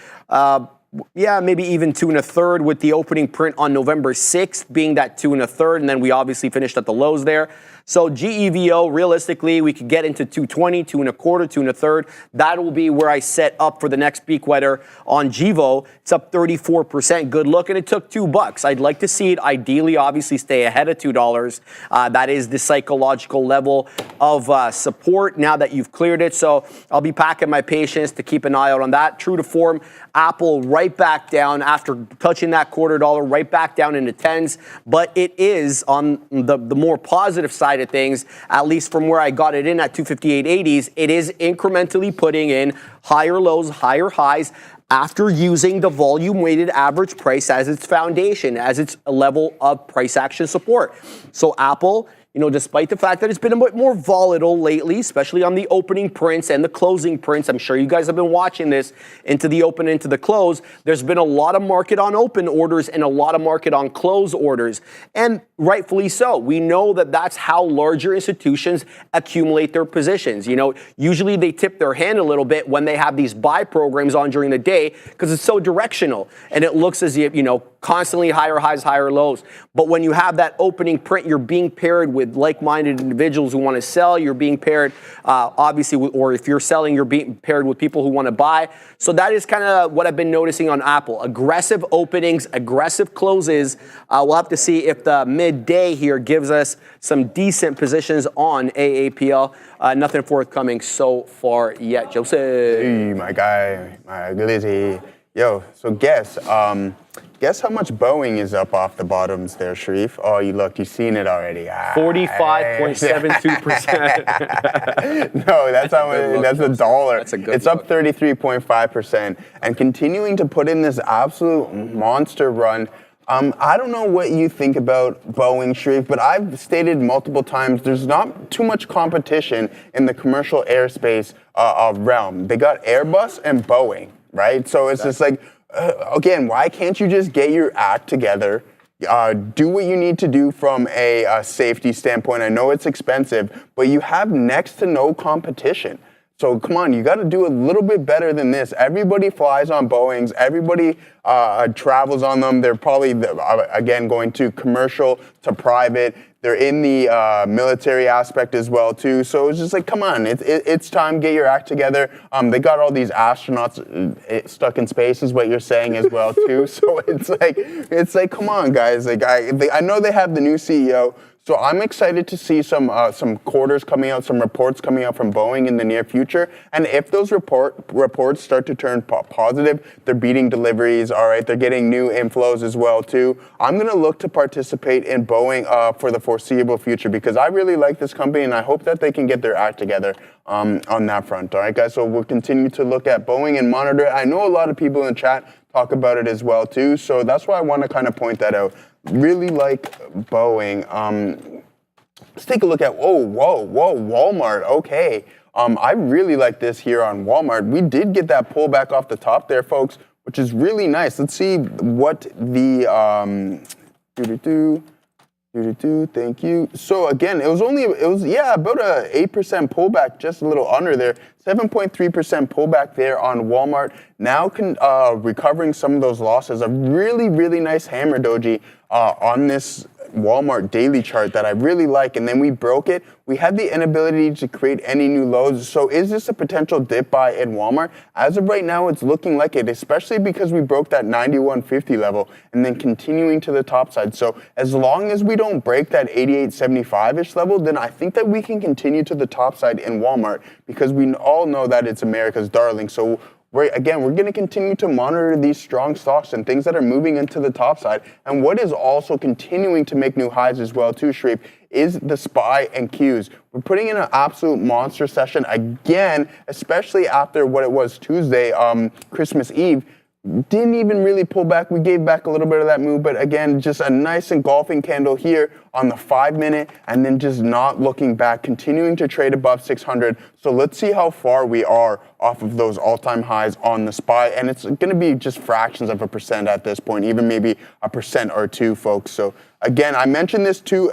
Yeah, maybe even 2 1/3 with the opening print on November 6th being that 2 1/3, and then we obviously finished at the lows there. So GEVO, realistically, we could get into 220, 2 1/4, 2 1/3. That will be where I set up for the next peak weather on GEVO. It's up 34%. Good look, and it took $2. I'd like to see it ideally, obviously, stay ahead of $2. That is the psychological level of support now that you've cleared it. So I'll be packing my patience to keep an eye out on that. True to form, Apple right back down after touching that $1/4, right back down into tens. But it is on the more positive side of things, at least from where I got it in at 258.80s, it is incrementally putting in higher lows, higher highs after using the volume weighted average price as its foundation, as its level of price action support. So Apple, you know, despite the fact that it's been a bit more volatile lately, especially on the opening prints and the closing prints, I'm sure you guys have been watching this into the open, into the close. There's been a lot of market on open orders and a lot of market on close orders. And rightfully so. We know that that's how larger institutions accumulate their positions. You know, usually they tip their hand a little bit when they have these buy programs on during the day because it's so directional and it looks as if, you know, constantly higher highs, higher lows. But when you have that opening print, you're being paired with like-minded individuals who want to sell. You're being paired, obviously, or if you're selling, you're being paired with people who want to buy. So that is kind of what I've been noticing on Apple. Aggressive openings, aggressive closes. We'll have to see if the midday here gives us some decent positions on AAPL. Nothing forthcoming so far yet. Joseph. Hey, my guy, my glizzy. Yo, so guess how much Boeing is up off the bottoms there, Sharif? Oh, you've seen it already. 45.72%. No, that's how much, that's a dollar. That's a good It's up 33.5% and continuing to put in this absolute monster run. I don't know what you think about Boeing, Sharif, but I've stated multiple times there's not too much competition in the commercial airspace realm. They got Airbus and Boeing, right? So it's just like, again, why can't you just get your act together, do what you need to do from a safety standpoint? I know it's expensive, but you have next to no competition. So come on, you got to do a little bit better than this. Everybody flies on Boeings. Everybody travels on them. They're probably, again, going to commercial to private. They're in the military aspect as well, too. So it's just like, come on, it's time, get your act together. They got all these astronauts stuck in space is what you're saying as well, too. So it's like, come on, guys. Like I know they have the new CEO. So I'm excited to see some quarters coming out, some reports coming out from Boeing in the near future. And if those reports start to turn positive, they're beating deliveries, all right, they're getting new inflows as well too. I'm going to look to participate in Boeing for the foreseeable future because I really like this company and I hope that they can get their act together on that front, all right, guys? So we'll continue to look at Boeing and monitor it. I know a lot of people in the chat talk about it as well too, so that's why I want to kind of point that out. Really like Boeing. Let's take a look at, whoa, Walmart, okay. I really like this here on Walmart. We did get that pullback off the top there, folks, which is really nice. Let's see what the, thank you. So again, it was about a 8% pullback, just a little under there. 7.3% pullback there on Walmart. Now recovering some of those losses. A really, really nice hammer doji on this Walmart daily chart that I really like, and then we broke it. We had the inability to create any new lows. So is this a potential dip buy in Walmart? As of right now, it's looking like it, especially because we broke that 91.50 level and then continuing to the top side. So as long as we don't break that 88.75-ish level, then I think that we can continue to the top side in Walmart because we all know that it's America's darling. So we're going to continue to monitor these strong stocks and things that are moving into the top side. And what is also continuing to make new highs as well too, Sharif, is the SPY and Qs. We're putting in an absolute monster session again, especially after what it was Tuesday, Christmas Eve. Didn't even really pull back. We gave back a little bit of that move, but again, just a nice engulfing candle here on the 5-minute, and then just not looking back, continuing to trade above 600. So let's see how far we are off of those all-time highs on the SPY, and it's going to be just fractions of a percent at this point, even maybe 1% or 2%, folks. So again, I mentioned this too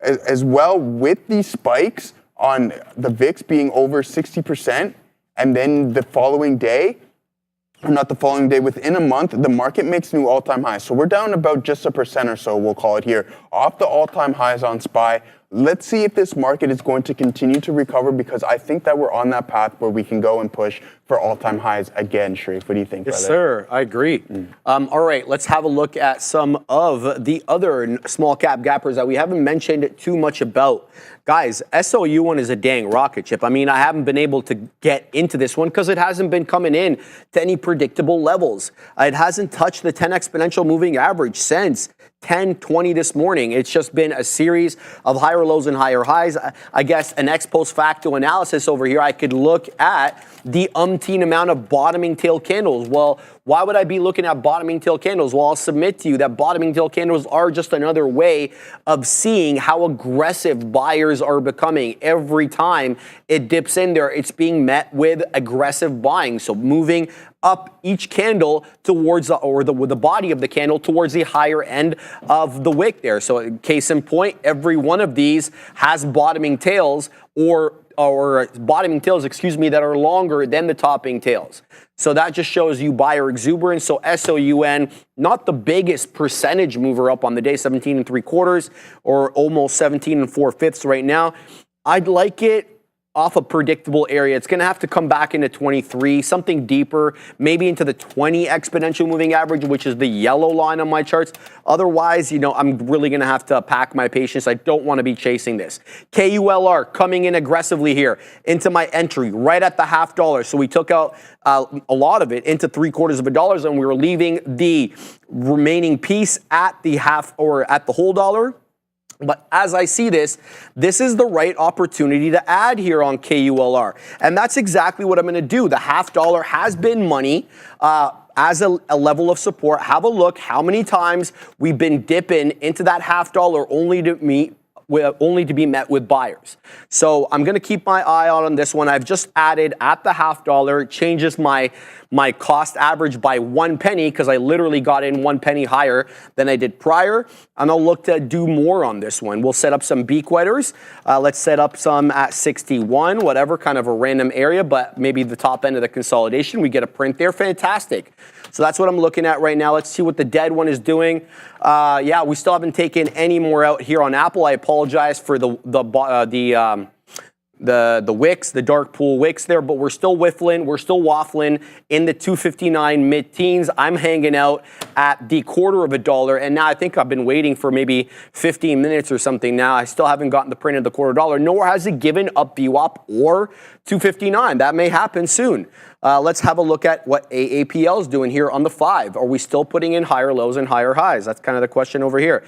as well with these spikes on the VIX being over 60%, and then the following day, or not the following day, within a month, the market makes new all-time highs. So we're down about just 1% or so, we'll call it here, off the all-time highs on SPY. Let's see if this market is going to continue to recover, because I think that we're on that path where we can go and push for all-time highs again. Sharif, what do you think, Yes, brother? sir. I agree. All right, let's have a look at some of the other small cap gappers that we haven't mentioned too much about. Guys, SOU1 is a dang rocket ship. I mean, I haven't been able to get into this one because it hasn't been coming in to any predictable levels. It hasn't touched the 10 exponential moving average since 10:20 this morning. It's just been a series of higher lows and higher highs. I guess an ex post facto analysis over here, I could look at the umpteen amount of bottoming tail candles. Well, why would I be looking at bottoming tail candles? Well, I'll submit to you that bottoming tail candles are just another way of seeing how aggressive buyers are becoming. Every time it dips in there, it's being met with aggressive buying. So moving up each candle towards the body of the candle towards the higher end of the wick there. So case in point, every one of these has bottoming tails or bottoming tails, that are longer than the topping tails. So that just shows you buyer exuberance. So SOUN, not the biggest percentage mover up on the day, 17 3/4 or almost 17 4/5 right now. I'd like it off a predictable area. It's going to have to come back into 23, something deeper, maybe into the 20 exponential moving average, which is the yellow line on my charts. Otherwise, I'm really going to have to pack my patience. I don't want to be chasing this. KULR coming in aggressively here into my entry right at the $0.50. So we took out a lot of it into $0.75, and we were leaving the remaining piece at the half or at the whole dollar. But as I see this is the right opportunity to add here on KULR. And that's exactly what I'm going to do. The $0.50 has been money as a level of support. Have a look how many times we've been dipping into that $0.50 only to be met with buyers. So I'm going to keep my eye out on this one. I've just added at the $0.50, changes my cost average by 1 penny because I literally got in 1 penny higher than I did prior. And I'll look to do more on this one. We'll set up some beak wetters. Let's set up some at 61, whatever, kind of a random area, but maybe the top end of the consolidation. We get a print there. Fantastic. So that's what I'm looking at right now. Let's see what the dead one is doing. Yeah, we still haven't taken any more out here on Apple. I apologize for the wicks, the dark pool wicks there, but we're still whiffling. We're still waffling in the 259 mid-teens. I'm hanging out at the $0.25, and now I think I've been waiting for maybe 15 minutes or something now. I still haven't gotten the print of the $0.25, nor has it given up VWAP or 259. That may happen soon. Let's have a look at what AAPL is doing here on the 5. Are we still putting in higher lows and higher highs? That's kind of the question over here.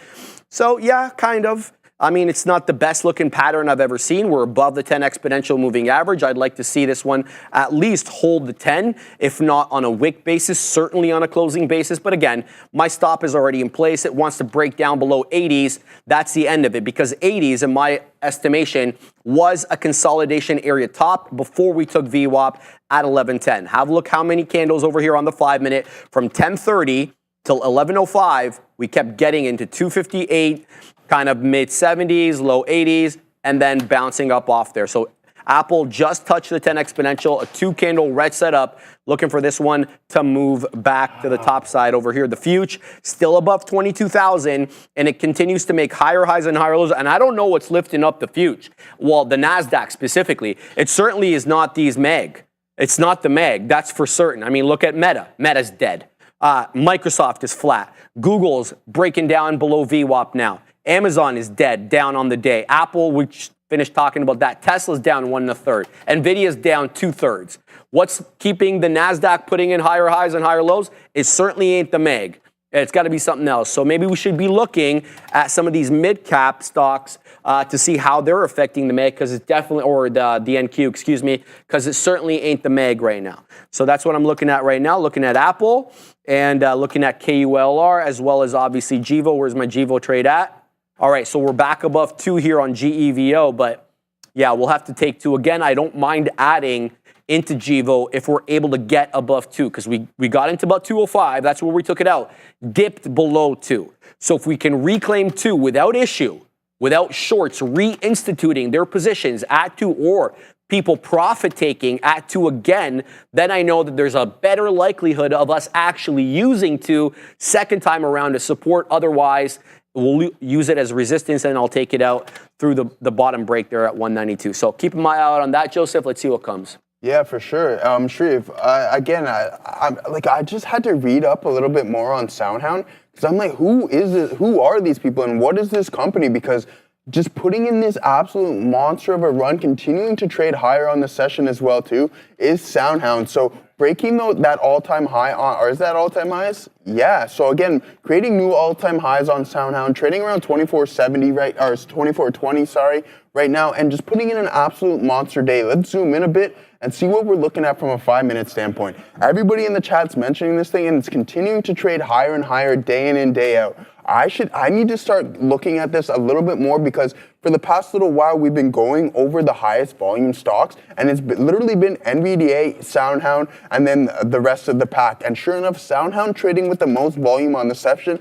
So yeah, kind of. I mean, it's not the best looking pattern I've ever seen. We're above the 10 exponential moving average. I'd like to see this one at least hold the 10, if not on a wick basis, certainly on a closing basis. But again, my stop is already in place. It wants to break down below 80s. That's the end of it, because 80s, in my estimation, was a consolidation area top before we took VWAP at 1110. Have a look how many candles over here on the 5-minute from 10:30 till 11:05. We kept getting into 258, kind of mid 70s, low 80s, and then bouncing up off there. So Apple just touched the 10 exponential, a 2-candle red setup, looking for this one to move back to the top side over here. The future still above 22,000, and it continues to make higher highs and higher lows. And I don't know what's lifting up the future. Well, the NASDAQ specifically, it certainly is not these MEG. It's not the MEG, that's for certain. I mean, look at Meta. Meta's dead. Microsoft is flat. Google's breaking down below VWAP now. Amazon is dead, down on the day. Apple, we finished talking about that. Tesla's down 1 1/3. Nvidia's down 2/3. What's keeping the NASDAQ putting in higher highs and higher lows? It certainly ain't the MEG. It's got to be something else. So maybe we should be looking at some of these mid-cap stocks to see how they're affecting the MEG, because it's definitely, or the NQ, excuse me, because it certainly ain't the MEG right now. So that's what I'm looking at right now, looking at Apple and looking at KULR, as well as obviously GEVO. Where's my GEVO trade at? All right, so we're back above 2 here on GEVO, but yeah, we'll have to take 2 again. I don't mind adding into GEVO if we're able to get above 2, because we got into about 205. That's where we took it out. Dipped below 2. So if we can reclaim 2 without issue, without shorts reinstituting their positions at 2 or people profit taking at 2 again, then I know that there's a better likelihood of us actually using 2 second time around to support. Otherwise, we'll use it as resistance, and I'll take it out through the bottom break there at 192. So keep an eye out on that, Joseph. Let's see what comes. Yeah, for sure. Sharif, again, I just had to read up a little bit more on SoundHound, because I'm like, who is it? Who are these people, and what is this company? Because just putting in this absolute monster of a run, continuing to trade higher on the session as well too, is SoundHound. So breaking that all-time high on, or is that all-time highs? Yeah. So again, creating new all-time highs on SoundHound, trading around 2470 or 2420, right now, and just putting in an absolute monster day. Let's zoom in a bit and see what we're looking at from a 5-minute standpoint. Everybody in the chat's mentioning this thing, and it's continuing to trade higher and higher day in and day out. I need to start looking at this a little bit more, because for the past little while, we've been going over the highest volume stocks, and it's literally been NVDA, SoundHound, and then the rest of the pack. And sure enough, SoundHound trading with the most volume on the session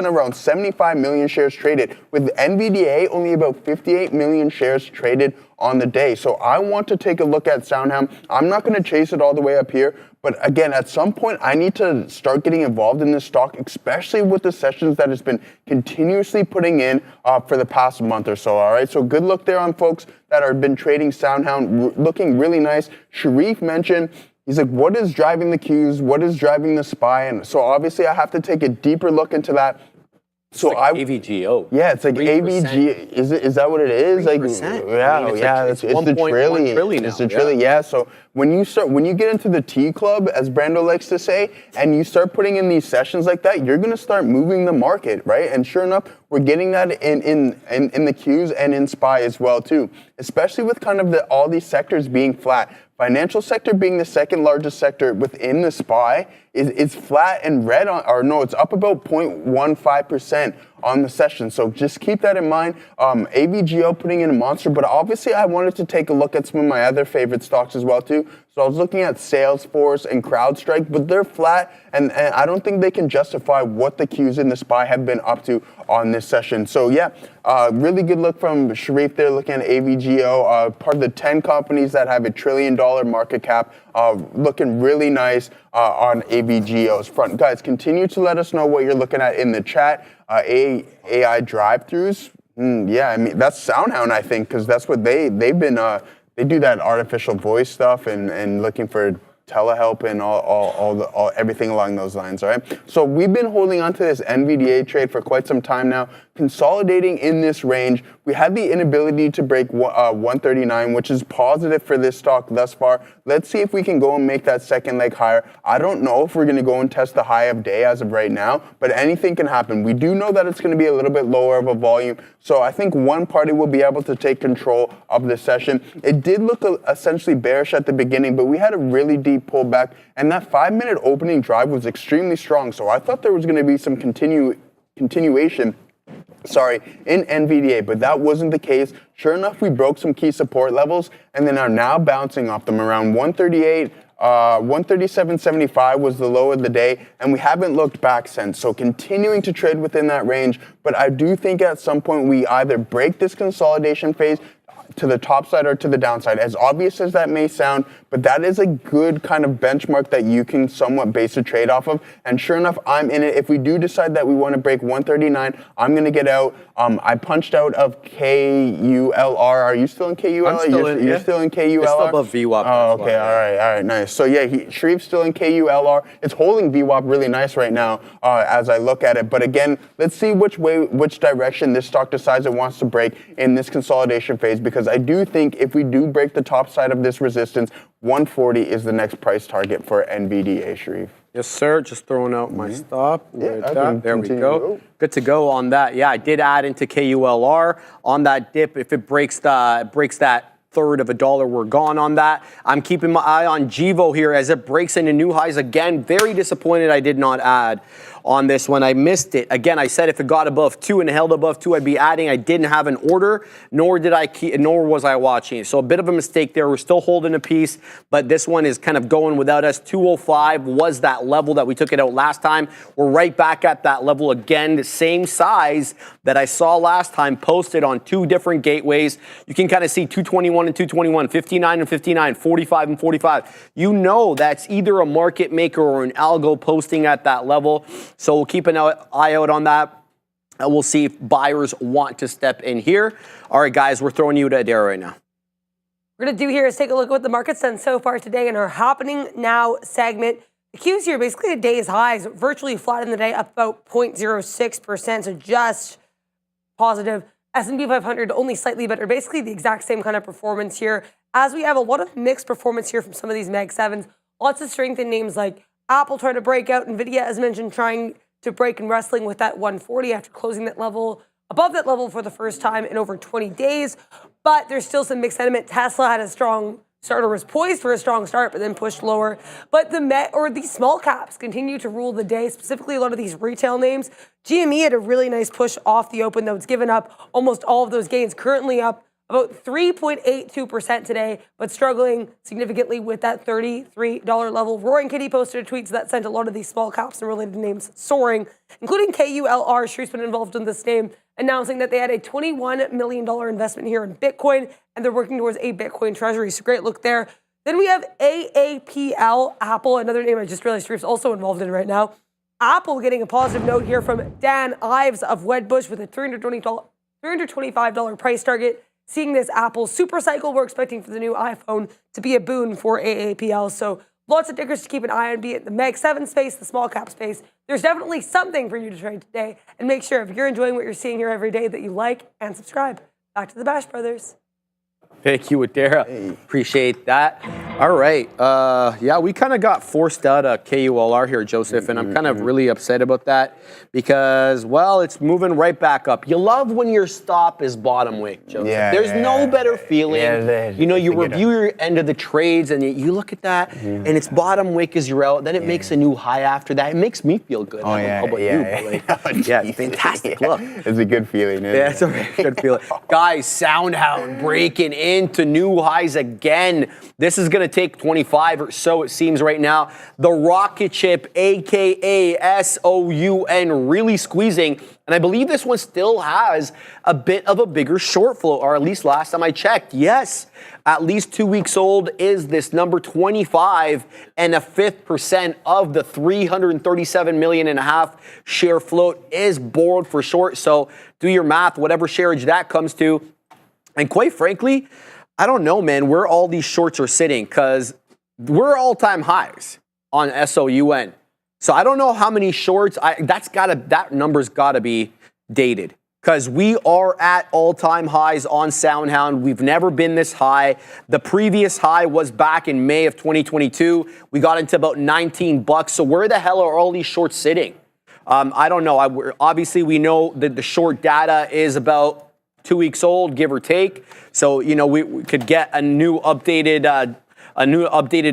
around 75 million shares traded, with NVDA only about 58 million shares traded on the day. So I want to take a look at SoundHound. I'm not going to chase it all the way up here, but again, at some point, I need to start getting involved in this stock, especially with the sessions that it's been continuously putting in for the past month or so, all right? So good luck there on folks that have been trading SoundHound, looking really nice. Sharif mentioned, he's like, what is driving the Qs? What is driving the SPY? And so obviously, I have to take a deeper look into that. So like AVGO. Yeah, it's like 3%. AVG. Is that what it is? 3%. Like, yeah, I mean, it's the trillion. It's the trillion. Yeah. So when you get into the T club, as Brando likes to say, and you start putting in these sessions like that, you're gonna start moving the market, right? And sure enough, we're getting that in the Qs and in SPY as well too. Especially with kind of all these sectors being flat. Financial sector being the second largest sector within the SPY is flat and red it's up about 0.15% on the session. So just keep that in mind. AVGO putting in a monster, but obviously I wanted to take a look at some of my other favorite stocks as well too. So I was looking at Salesforce and CrowdStrike, but they're flat, and I don't think they can justify what the Qs in the SPY have been up to on this session. So yeah, really good look from Sharif there, looking at AVGO, part of the 10 companies that have $1 trillion market cap, looking really nice on AVGO's front. Guys, continue to let us know what you're looking at in the chat. AI drive-thrus, yeah, I mean, that's SoundHound, I think, because that's what they've been, they do that artificial voice stuff and looking for telehelp and all everything along those lines, all right? So we've been holding on to this NVDA trade for quite some time now, consolidating in this range. We had the inability to break 139, which is positive for this stock thus far. Let's see if we can go and make that second leg higher. I don't know if we're going to go and test the high of day as of right now, but anything can happen. We do know that it's going to be a little bit lower of a volume, so I think one party will be able to take control of the session. It did look essentially bearish at the beginning, but we had a really deep pullback, and that 5-minute opening drive was extremely strong, so I thought there was going to be some continuation in NVDA, but that wasn't the case. Sure enough, we broke some key support levels and then are now bouncing off them around 138, 137.75 was the low of the day, and we haven't looked back since. So continuing to trade within that range, but I do think at some point we either break this consolidation phase to the top side or to the downside. As obvious as that may sound, but that is a good kind of benchmark that you can somewhat base a trade off of. And sure enough, I'm in it. If we do decide that we want to break 139, I'm going to get out. I punched out of KULR. Are you still in KULR? I'm still in, You're still in KULR? It's still above VWAP. Oh, okay. All right, nice. So yeah, Sharif's still in KULR. It's holding VWAP really nice right now as I look at it. But again, let's see which direction this stock decides it wants to break in this consolidation phase, because I do think if we do break the top side of this resistance, 140 is the next price target for NVDA, Sharif. Yes, sir. Just throwing out my stop. Yeah, Right I there. can There we continue. go. Oh. Good to go on that. Yeah, I did add into KULR on that dip. If it breaks that third of a dollar, we're gone on that. I'm keeping my eye on GIVO here as it breaks into new highs again. Very disappointed I did not add on this one. I missed it. Again, I said if it got above 2 and held above 2, I'd be adding. I didn't have an order, nor was I watching. So a bit of a mistake there. We're still holding a piece, but this one is kind of going without us. 205 was that level that we took it out last time. We're right back at that level again, the same size that I saw last time, posted on 2 different gateways. You can kind of see 221 and 221, 59 and 59, 45 and 45. You know that's either a market maker or an algo posting at that level. So we'll keep an eye out on that. And we'll see if buyers want to step in here. All right, guys, we're throwing you to Adara right now. We're going to do here is take a look at what the market's done so far today in our Happening Now segment. The Qs here, basically a day's highs, virtually flat in the day, up about 0.06%, so just positive. S&P 500 only slightly better, basically the exact same kind of performance here. As we have a lot of mixed performance here from some of these Mag 7s, lots of strength in names like Apple trying to break out, NVIDIA, as mentioned, trying to break and wrestling with that 140 after closing that level, above that level for the first time in over 20 days. But there's still some mixed sentiment. Tesla had a strong start, or was poised for a strong start, but then pushed lower. But these small caps continue to rule the day, specifically a lot of these retail names. GME had a really nice push off the open, though it's given up almost all of those gains, currently up about 3.82% today, but struggling significantly with that $33 level. Roaring Kitty posted a tweet that sent a lot of these small caps and related names soaring, including KULR. Shreve's been involved in this name, announcing that they had a $21 million investment here in Bitcoin, and they're working towards a Bitcoin treasury. So great look there. Then we have AAPL, Apple, another name I just realized Shreve's also involved in right now. Apple getting a positive note here from Dan Ives of Wedbush with a $325 price target. Seeing this Apple super cycle, we're expecting for the new iPhone to be a boon for AAPL. So lots of tickers to keep an eye on, be it the Mag 7 space, the small cap space. There's definitely something for you to trade today. And make sure if you're enjoying what you're seeing here every day that you like and subscribe. Back to the Bash Brothers. Thank you, Adara. Appreciate that. All right. Yeah, we kind of got forced out of KULR here, Joseph, and I'm kind of really upset about that because, well, it's moving right back up. You love when your stop is bottom wick, Joseph. There's no better feeling. You review your end of the trades and you look at that and it's bottom wick as you're out. Then it makes a new high after that. It makes me feel good. Oh, yeah. How about you? But yeah, fantastic look. It's a good feeling. Yeah, it's a very good feeling. Guys, Soundhound breaking into new highs again. This is going to take 25 or so, it seems right now. The rocket ship, a.k.a. SOUN, really squeezing. And I believe this one still has a bit of a bigger short flow, or at least last time I checked. Yes, at least 2 weeks old is this number 25 and a 5% of the 337.5 million share float is borrowed for short. So do your math, whatever shareage that comes to. And quite frankly, I don't know, man, where all these shorts are sitting because we're all-time highs on SOUN. So I don't know how many shorts. That number's got to be dated because we are at all-time highs on Soundhound. We've never been this high. The previous high was back in May of 2022. We got into about $19. So where the hell are all these shorts sitting? I don't know. Obviously, we know that the short data is about 2 weeks old, give or take. So, we could get a new updated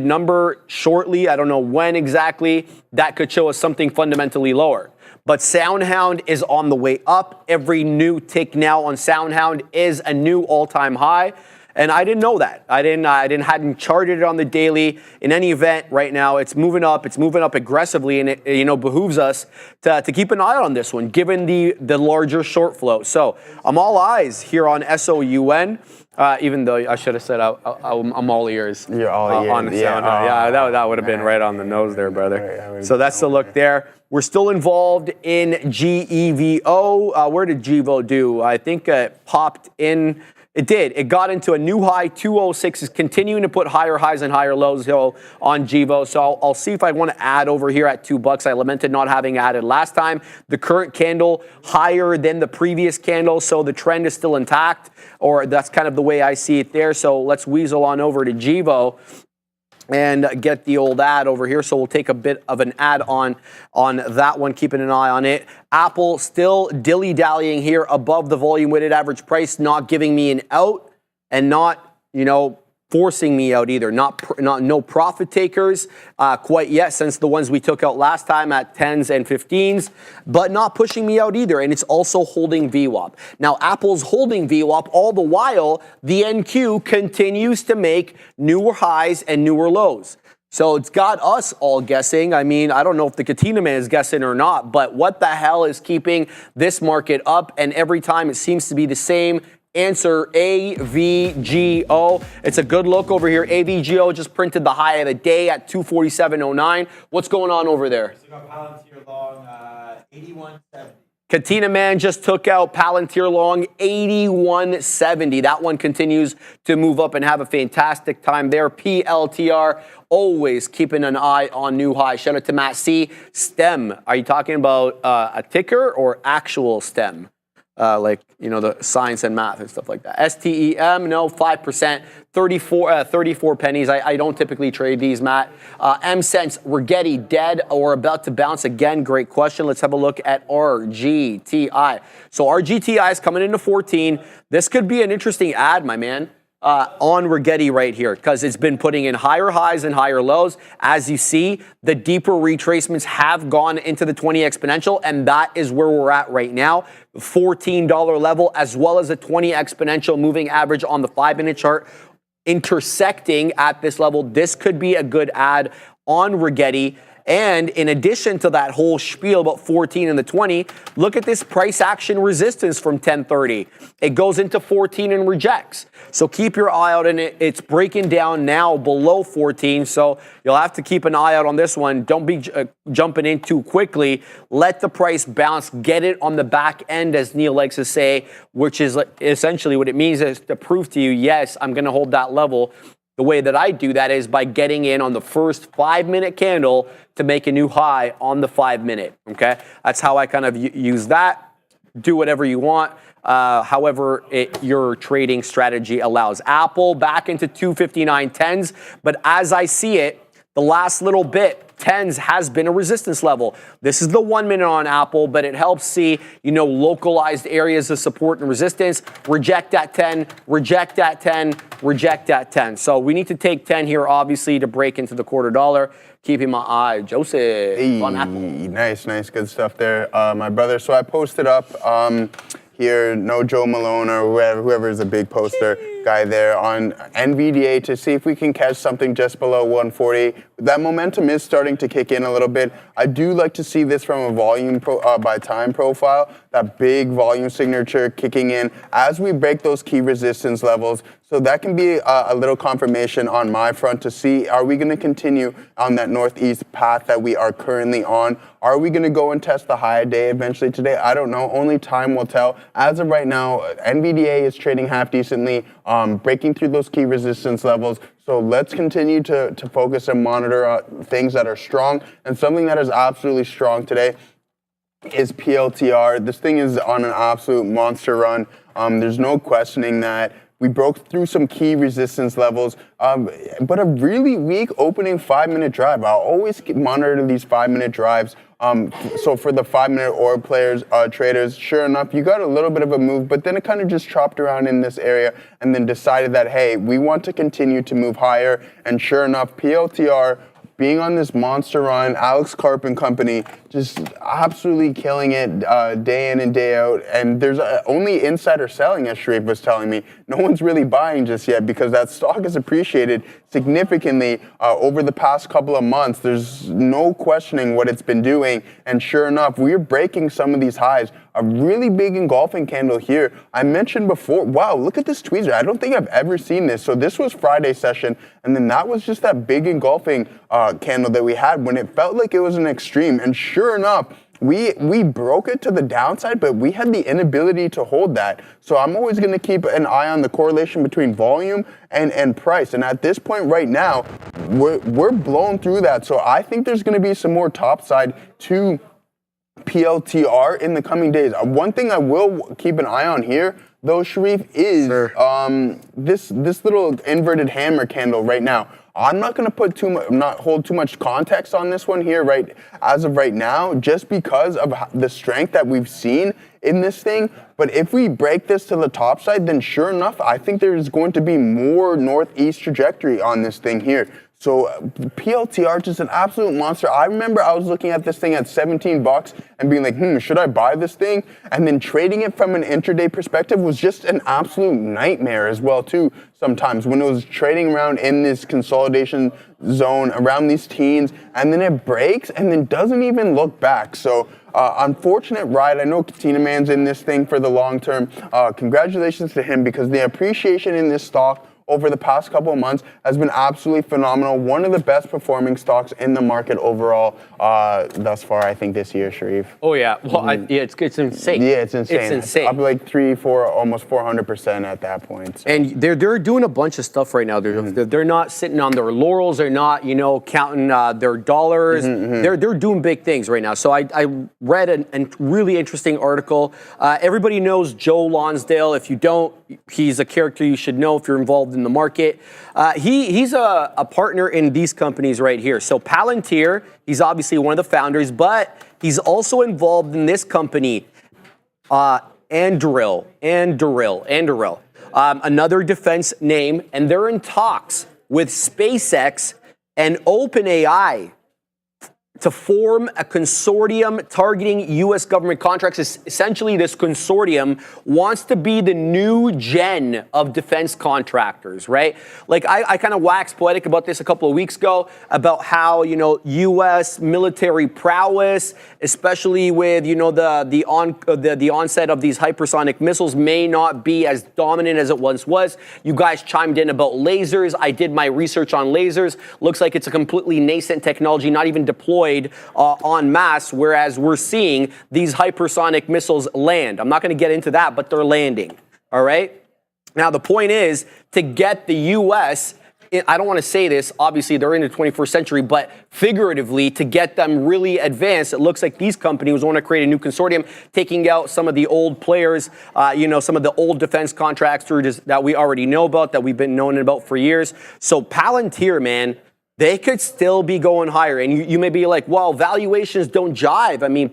number shortly. I don't know when exactly. That could show us something fundamentally lower. But Soundhound is on the way up. Every new tick now on Soundhound is a new all-time high. And I didn't know that. I hadn't charted it on the daily. In any event, right now it's moving up. It's moving up aggressively, and it behooves us to keep an eye on this one, given the larger short flow. So I'm all eyes here on SOUN. Even though I should have said I'm all ears. You're all ears. On the sound. That would have been right on the nose there, brother. So that's the look there. We're still involved in GEVO. Where did GEVO do? I think it popped in. It did. It got into a new high. 206 is continuing to put higher highs and higher lows on GEVO. So I'll see if I want to add over here at $2. I lamented not having added last time. The current candle higher than the previous candle, so the trend is still intact, or that's kind of the way I see it there. So let's weasel on over to GEVO. and get the old ad over here. So we'll take a bit of an ad on that one, keeping an eye on it. Apple still dilly-dallying here above the volume-weighted average price, not giving me an out and not, forcing me out either. No profit takers quite yet, since the ones we took out last time at 10s and 15s, but not pushing me out either. And it's also holding VWAP. Now, Apple's holding VWAP all the while the NQ continues to make newer highs and newer lows. So it's got us all guessing. I mean, I don't know if the Katina man is guessing or not, but what the hell is keeping this market up? And every time it seems to be the same answer, AVGO. It's a good look over here. AVGO just printed the high of the day at 247.09. What's going on over there? So got Palantir long 81.70. Katina man just took out Palantir long 81.70. That one continues to move up and have a fantastic time there. PLTR always keeping an eye on new high. Shout out to Matt C. STEM. Are you talking about a ticker or actual STEM? The science and math and stuff like that. STEM, no, 5%, 34 pennies. I don't typically trade these, Matt. M-Sense, Rigetti, dead or about to bounce again? Great question. Let's have a look at RGTI. So RGTI is coming into 14. This could be an interesting ad, my man. On Rigetti right here, because it's been putting in higher highs and higher lows. As you see, the deeper retracements have gone into the 20 exponential, and that is where we're at right now. $14 level, as well as a 20 exponential moving average on the 5-minute chart intersecting at this level. This could be a good ad on Rigetti. And in addition to that whole spiel about 14 and the 20, look at this price action resistance from 1030. It goes into 14 and rejects. So keep your eye out on it. It's breaking down now below 14. So you'll have to keep an eye out on this one. Don't be jumping in too quickly. Let the price bounce. Get it on the back end, as Neil likes to say, which is essentially what it means is to prove to you, yes, I'm going to hold that level. The way that I do that is by getting in on the first 5-minute candle to make a new high on the 5-minute, okay? That's how I kind of use that. Do whatever you want, however your trading strategy allows. Apple back into 259.10s, but as I see it, the last little bit, 10s has been a resistance level. This is the 1 minute on Apple, but it helps see, localized areas of support and resistance. Reject at 10, reject at 10, reject at 10. So we need to take 10 here, obviously, to break into the $0.25. Keeping my eye, Joseph, on Apple. Nice, good stuff there, my brother. So I posted up here, no Joe Malone or whoever is a big poster guy there on NVDA to see if we can catch something just below 140. That momentum is starting to kick in a little bit. I do like to see this from a volume by time profile, that big volume signature kicking in as we break those key resistance levels. So that can be a little confirmation on my front to see, are we going to continue on that northeast path that we are currently on? Are we going to go and test the high day eventually today? I don't know. Only time will tell. As of right now, NVDA is trading half decently, breaking through those key resistance levels. So let's continue to focus and monitor things that are strong. And something that is absolutely strong today is PLTR. This thing is on an absolute monster run. There's no questioning that. We broke through some key resistance levels, but a really weak opening 5-minute drive. I'll always monitor these 5-minute drives. So for the 5-minute oil traders, sure enough, you got a little bit of a move, but then it kind of just chopped around in this area and then decided that, hey, we want to continue to move higher. And sure enough, PLTR being on this monster run, Alex Karp and company just absolutely killing it day in and day out. And there's only insider selling, as Sharif was telling me. No one's really buying just yet because that stock has appreciated significantly over the past couple of months. There's no questioning what it's been doing. And sure enough, we're breaking some of these highs. A really big engulfing candle here. I mentioned before, wow, look at this tweezer. I don't think I've ever seen this. So this was Friday session, and then that was just that big engulfing candle that we had when it felt like it was an extreme. And sure enough, we broke it to the downside, but we had the inability to hold that. So I'm always going to keep an eye on the correlation between volume and price. And at this point right now, we're blown through that. So I think there's going to be some more topside to PLTR in the coming days. One thing I will keep an eye on here, though, Sharif, is this little inverted hammer candle right now. I'm not going to put hold too much context on this one here, right, as of right now, just because of the strength that we've seen in this thing. But if we break this to the top side, then sure enough, I think there's going to be more northeast trajectory on this thing here. So PLTR, just an absolute monster. I remember I was looking at this thing at $17 and being like, should I buy this thing? And then trading it from an intraday perspective was just an absolute nightmare as well too. Sometimes when it was trading around in this consolidation zone around these teens, and then it breaks and then doesn't even look back. So unfortunate ride. I know Katina Man's in this thing for the long term. Congratulations to him, because the appreciation in this stock over the past couple of months has been absolutely phenomenal. One of the best performing stocks in the market overall thus far, I think, this year, Sharif. Oh, yeah. Well, it's insane. Yeah, it's insane. It's insane. Up like 300, almost 400% at that point. So. And they're doing a bunch of stuff right now. They're not sitting on their laurels. They're not, counting their dollars. They're doing big things right now. So I read a really interesting article. Everybody knows Joe Lonsdale. If you don't, he's a character you should know if you're involved in the market. He's a partner in these companies right here. So Palantir, he's obviously one of the founders, but he's also involved in this company, Anduril, another defense name, and they're in talks with SpaceX and OpenAI to form a consortium targeting U.S. government contracts. Essentially, this consortium wants to be the new gen of defense contractors, right? Like, I kind of waxed poetic about this a couple of weeks ago, about how, U.S. military prowess, especially with, the onset of these hypersonic missiles, may not be as dominant as it once was. You guys chimed in about lasers. I did my research on lasers. Looks like it's a completely nascent technology, not even deployed en masse, whereas we're seeing these hypersonic missiles land. I'm not going to get into that, but they're landing, all right? Now, the point is to get the U.S., I don't want to say this, obviously they're in the 21st century, but figuratively, to get them really advanced, it looks like these companies want to create a new consortium, taking out some of the old players, some of the old defense contractors that we already know about, that we've been knowing about for years. So Palantir, man, they could still be going higher. And you may be like, well, valuations don't jive. I mean,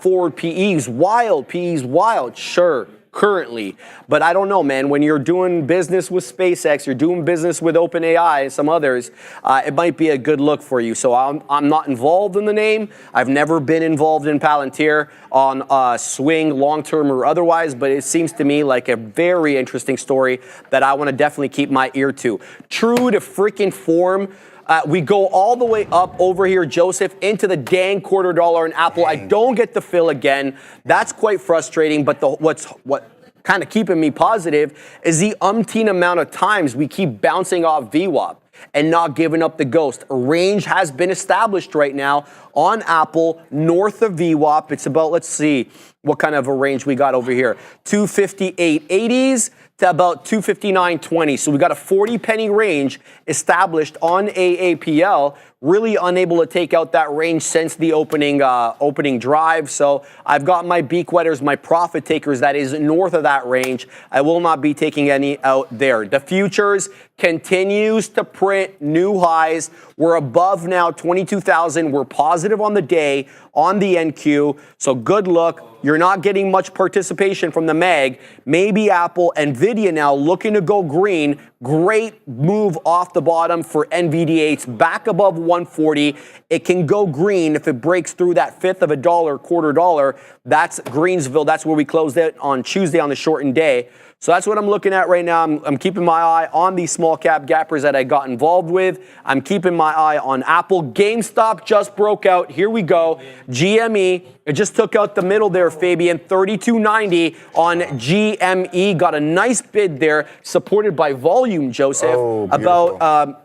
forward PE's wild, PE's wild. Sure, currently. But I don't know, man. When you're doing business with SpaceX, you're doing business with OpenAI and some others, it might be a good look for you. So I'm not involved in the name. I've never been involved in Palantir on swing, long-term or otherwise, but it seems to me like a very interesting story that I want to definitely keep my ear to. True to freaking form, we go all the way up over here, Joseph, into the dang $0.25 in Apple. Dang. I don't get the fill again. That's quite frustrating, but what kind of keeping me positive is the umpteen amount of times we keep bouncing off VWAP and not giving up the ghost. A range has been established right now on Apple north of VWAP. It's about, let's see what kind of a range we got over here. 258.80s to about 259.20. So we got a 40 penny range established on AAPL. Really unable to take out that range since the opening drive. So I've got my beak wetters, my profit takers that is north of that range. I will not be taking any out there. The futures continues to print new highs. We're above now 22,000. We're positive on the day on the NQ. So good look. You're not getting much participation from the MAG. Maybe Apple, Nvidia now looking to go green. Great move off the bottom for NVDA. It's back above 140. It can go green if it breaks through that fifth of a dollar, $0.25. That's Greensville. That's where we closed it on Tuesday on the shortened day. So that's what I'm looking at right now. I'm keeping my eye on these small cap gappers that I got involved with. I'm keeping my eye on Apple. GameStop just broke out. Here we go. GME. It just took out the middle there, Fabian. 32.90 on GME. Got a nice bid there, supported by volume, Joseph. Oh, about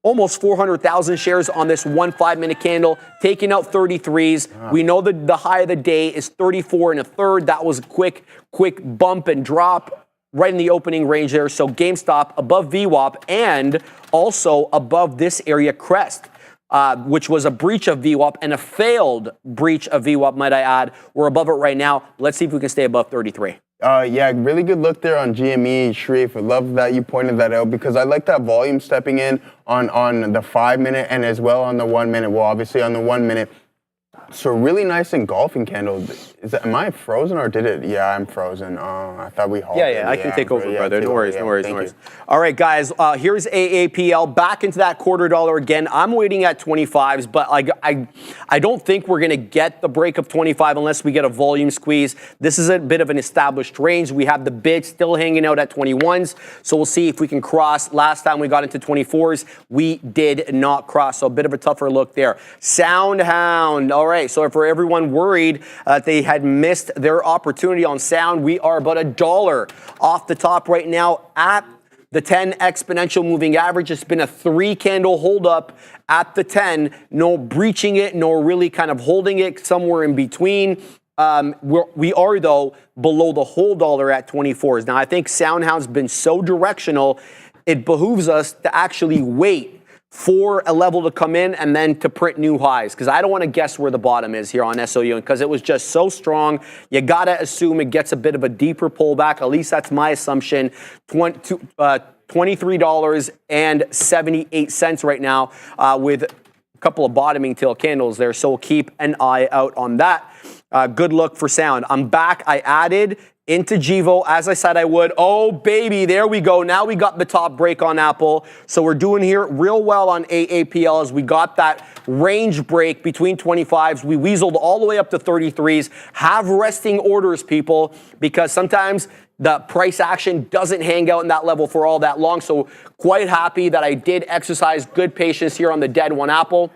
almost 400,000 shares on this 1 5-minute candle, taking out 33s. Wow. We know that the high of the day is 34 1/3. That was a quick bump and drop right in the opening range there. So GameStop above VWAP and also above this area crest. which was a breach of VWAP and a failed breach of VWAP, might I add. We're above it right now. Let's see if we can stay above 33. Yeah, really good look there on GME, Sharif. I love that you pointed that out because I like that volume stepping in on the 5 minute and as well on the 1 minute. Well, obviously on the 1 minute. So really nice engulfing candle. Am I frozen or did it? Yeah, I'm frozen. I thought we halted. Yeah, I can take over, brother. No worries. You. All right, guys, here's AAPL. Back into that $0.25 again. I'm waiting at 25s, but I don't think we're going to get the break of 25 unless we get a volume squeeze. This is a bit of an established range. We have the bid still hanging out at 21s, so we'll see if we can cross. Last time we got into 24s, we did not cross, so a bit of a tougher look there. Soundhound. All right, so for everyone worried they had missed their opportunity on Sound, we are about $1 off the top right now at the 10 exponential moving average. It's been a 3-candle hold up at the 10, no breaching it, nor really kind of holding it, somewhere in between. We are, though, below the whole dollar at 24s. Now, I think Soundhound's been so directional, it behooves us to actually wait for a level to come in and then to print new highs, because I don't want to guess where the bottom is here on SOU, because it was just so strong. You got to assume it gets a bit of a deeper pullback. At least that's my assumption. $23.78 right now with a couple of bottoming tail candles there, so we'll keep an eye out on that. Good look for Sound. I'm back. I added into Givo, as I said I would. Oh, baby, there we go. Now we got the top break on Apple. So we're doing here real well on AAPL as we got that range break between 25s. We weaseled all the way up to 33s. Have resting orders, people, because sometimes the price action doesn't hang out in that level for all that long. So quite happy that I did exercise good patience here on the dead one Apple.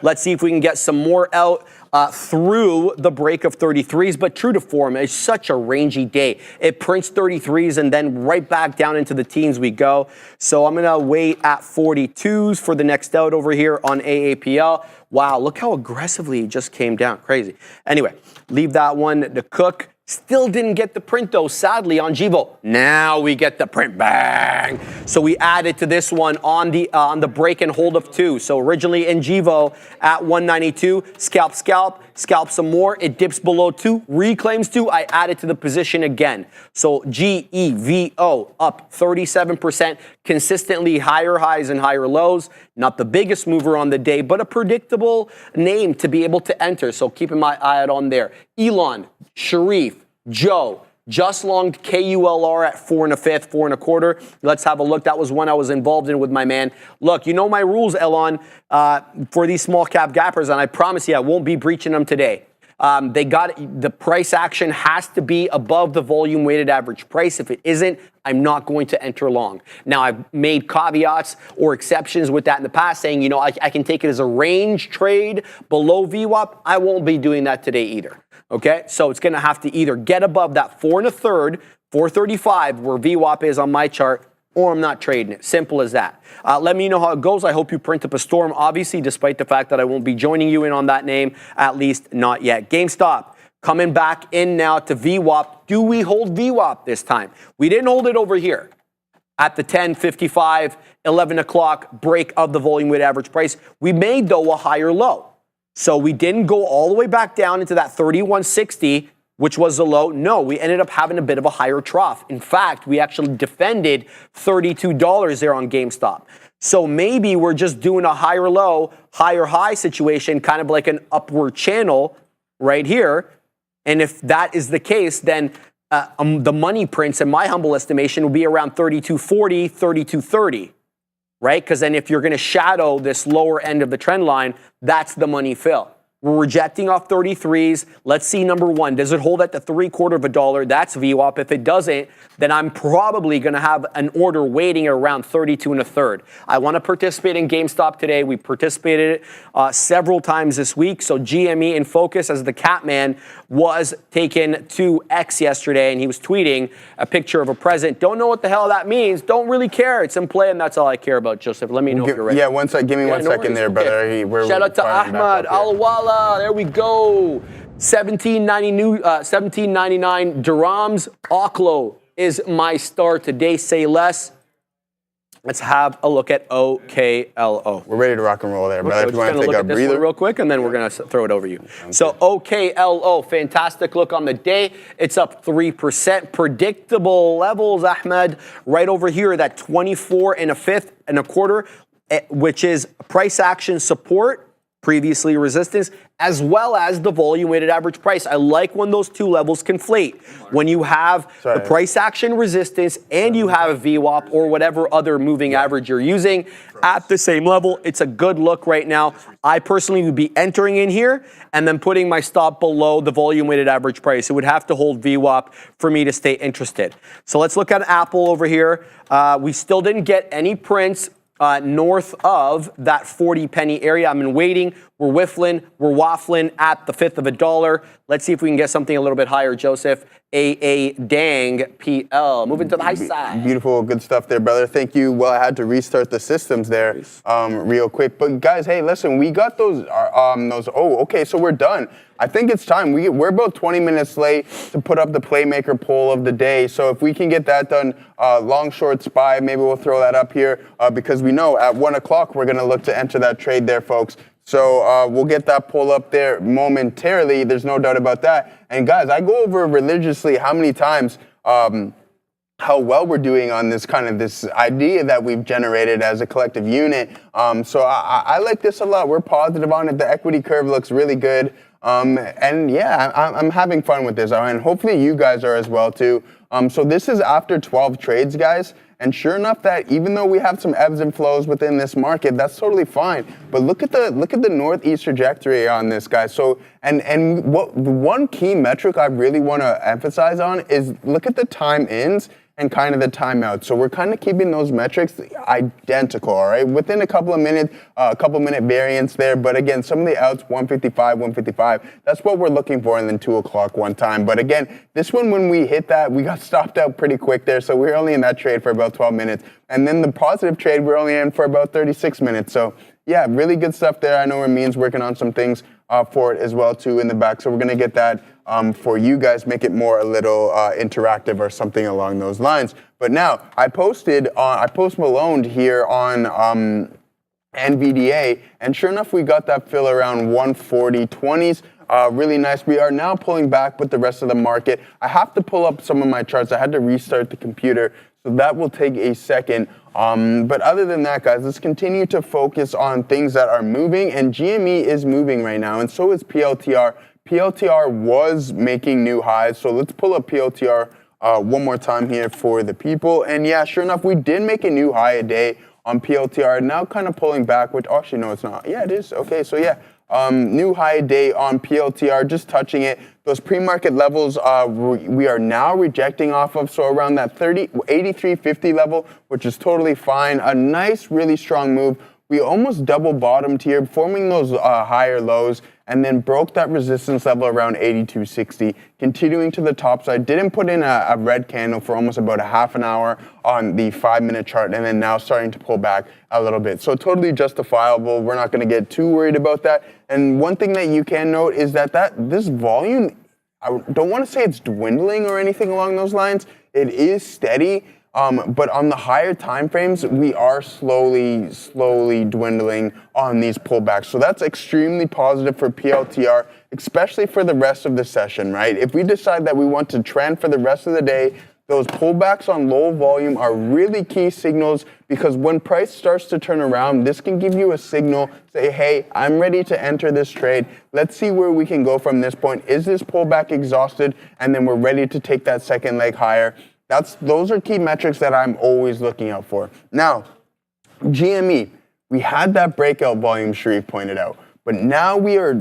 Let's see if we can get some more out through the break of 33s, but true to form, it's such a rangy day. It prints 33s and then right back down into the teens we go. So I'm going to wait at 42s for the next out over here on AAPL. Wow, look how aggressively it just came down. Crazy. Anyway, leave that one to cook. Still didn't get the print, though, sadly, on Givo. Now we get the print. Bang! So we added to this one on the break and hold of 2. So originally in Givo at 192, scalp some more. It dips below 2, reclaims 2. I added to the position again. So GEVO up 37%, consistently higher highs and higher lows. Not the biggest mover on the day, but a predictable name to be able to enter. So keeping my eye out on there. Elon, Sharif, Joe, just longed KULR at 4 1/5, 4 1/4. Let's have a look. That was one I was involved in with my man. Look, you know my rules, Elon, for these small cap gappers, and I promise you I won't be breaching them today. The price action has to be above the volume weighted average price. If it isn't, I'm not going to enter long. Now, I've made caveats or exceptions with that in the past, saying, you know, I can take it as a range trade below VWAP. I won't be doing that today either. Okay, so it's going to have to either get above that 4 1/3, 435, where VWAP is on my chart, or I'm not trading it. Simple as that. Let me know how it goes. I hope you print up a storm, obviously, despite the fact that I won't be joining you in on that name, at least not yet. GameStop coming back in now to VWAP. Do we hold VWAP this time? We didn't hold it over here at the 10:55, 11 o'clock break of the volume weighted average price. We made, though, a higher low. So we didn't go all the way back down into that 31.60, which was the low. No, we ended up having a bit of a higher trough. In fact, we actually defended $32 there on GameStop. So maybe we're just doing a higher low, higher high situation, kind of like an upward channel right here. And if that is the case, then the money prints, in my humble estimation, will be around 32.40, 32.30. Right? Because then if you're going to shadow this lower end of the trend line, that's the money fill. We're rejecting off 33s. Let's see, number one, does it hold at the $0.75? That's VWAP. If it doesn't, then I'm probably going to have an order waiting at around 32 1/3. I want to participate in GameStop today. We participated several times this week. So GME in focus as the Catman was taken to X yesterday, and he was tweeting a picture of a present. Don't know what the hell that means. Don't really care. It's in play, and that's all I care about, Joseph. Let me know if you're ready. Yeah, give me one second there, brother. Okay. Shout out to Ahmad Alwala. There we go. 17.99 dirhams. Oklo is my star today. Say less. Let's have a look at OKLO. We're ready to rock and roll there, brother. If you want to take a breather real quick, and then we're going to throw it over you. So OKLO, fantastic look on the day. It's up 3%. Predictable levels, Ahmed, right over here, that 24 1/5 which is price action support, previously resistance, as well as the volume weighted average price. I like when those two levels conflate. When you have the price action resistance and you have a VWAP or whatever other moving average you're using at the same level, it's a good look right now. I personally would be entering in here and then putting my stop below the volume weighted average price. It would have to hold VWAP for me to stay interested. So let's look at Apple over here. We still didn't get any prints north of that 40 penny area. I'm waiting. We're whiffling. We're waffling at the $0.05. Let's see if we can get something a little bit higher, Joseph. AAPL. Moving to the high side. Beautiful, good stuff there, brother. Thank you. Well, I had to restart the systems there real quick. But guys, hey, listen, we got those. Oh, okay, so we're done. I think it's time. We're about 20 minutes late to put up the Playmaker poll of the day. So if we can get that done, long, short, SPY, maybe we'll throw that up here because we know at 1 o'clock we're going to look to enter that trade there, folks. So we'll get that poll up there momentarily. There's no doubt about that. And guys, I go over religiously how many times how well we're doing on this this idea that we've generated as a collective unit. So I like this a lot. We're positive on it. The equity curve looks really good. And yeah, I'm having fun with this. And hopefully you guys are as well too. So this is after 12 trades, guys. And sure enough, that even though we have some ebbs and flows within this market, that's totally fine. But look at the northeast trajectory on this, guys. So and what one key metric I really want to emphasize on is look at the time ins and kind of the timeout. So we're kind of keeping those metrics identical, all right? Within a couple of minutes, minute variance there. But again, some of the outs, 155, that's what we're looking for, and then 2 o'clock one time. But again, this one, when we hit that, we got stopped out pretty quick there. So we were only in that trade for about 12 minutes. And then the positive trade, we're only in for about 36 minutes. So yeah, really good stuff there. I know Ramin's working on some things for it as well too in the back. So we're gonna get that for you guys, make it more a little interactive or something along those lines. But now I post Maloned here on NVDA, and sure enough, we got that fill around 140.20s. Really nice. We are now pulling back with the rest of the market. I have to pull up some of my charts. I had to restart the computer, so that will take a second. But other than that, guys, let's continue to focus on things that are moving, and GME is moving right now, and so is PLTR. PLTR was making new highs, so let's pull up PLTR one more time here for the people. And yeah, sure enough, we did make a new high a day on PLTR, now kind of pulling back, which actually, no, it's not. Yeah, it is. Okay, so yeah, new high a day on PLTR, just touching it. Those pre-market levels we are now rejecting off of, so around that 83.50 level, which is totally fine. A nice, really strong move. We almost double bottomed here, forming those higher lows, and then broke that resistance level around 82.60, continuing to the top side. Didn't put in a red candle for almost about a half an hour on the 5-minute chart, and then now starting to pull back a little bit. So totally justifiable. We're not going to get too worried about that. And one thing that you can note is that this volume, I don't want to say it's dwindling or anything along those lines. It is steady. But on the higher time frames, we are slowly dwindling on these pullbacks. So that's extremely positive for PLTR, especially for the rest of the session, right? If we decide that we want to trend for the rest of the day, those pullbacks on low volume are really key signals, because when price starts to turn around, this can give you a signal, say, hey, I'm ready to enter this trade. Let's see where we can go from this point. Is this pullback exhausted? And then we're ready to take that second leg higher. Those are key metrics that I'm always looking out for. Now, GME, we had that breakout volume Sharif pointed out, but now we are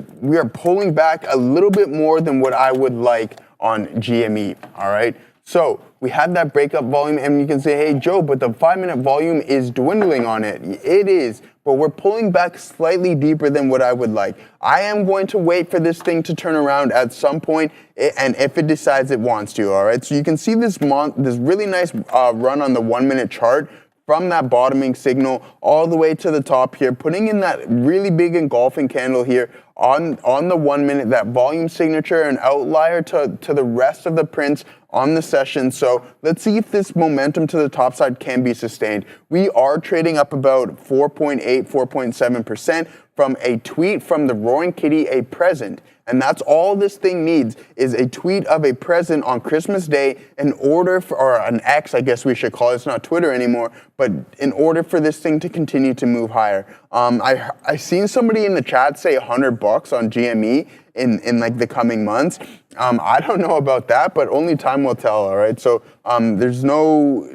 pulling back a little bit more than what I would like on GME, all right? So we had that breakup volume, and you can say, hey, Joe, but the 5-minute volume is dwindling on it. It is, but we're pulling back slightly deeper than what I would like. I am going to wait for this thing to turn around at some point, and if it decides it wants to, all right? So you can see this really nice run on the 1-minute chart from that bottoming signal all the way to the top here, putting in that really big engulfing candle here on the 1 minute, that volume signature, an outlier to the rest of the prints on the session. So let's see if this momentum to the top side can be sustained. We are trading up about 4.8, 4.7% from a tweet from the Roaring Kitty, a present. And that's all this thing needs, is a tweet of a present on Christmas Day in order for, or an X, I guess we should call it, it's not Twitter anymore, but in order for this thing to continue to move higher. I seen somebody in the chat say $100 on GME in like the coming months. I don't know about that, but only time will tell, all right? So there's no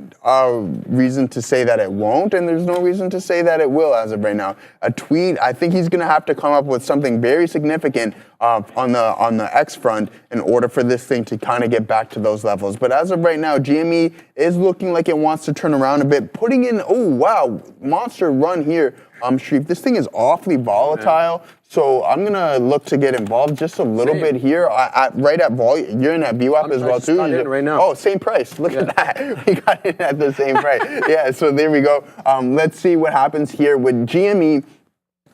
reason to say that it won't, and there's no reason to say that it will as of right now. A tweet, I think he's gonna have to come up with something very significant on the X front in order for this thing to kind of get back to those levels. But as of right now, GME is looking like it wants to turn around a bit, putting in, oh wow, monster run here. Shreve, this thing is awfully volatile, so I'm gonna look to get involved just a little bit here. Right at volume, you're in at VWAP as well too. In right now. Oh, same price. Look at that. We got it at the same price. Yeah. So there we go. Let's see what happens here with GME.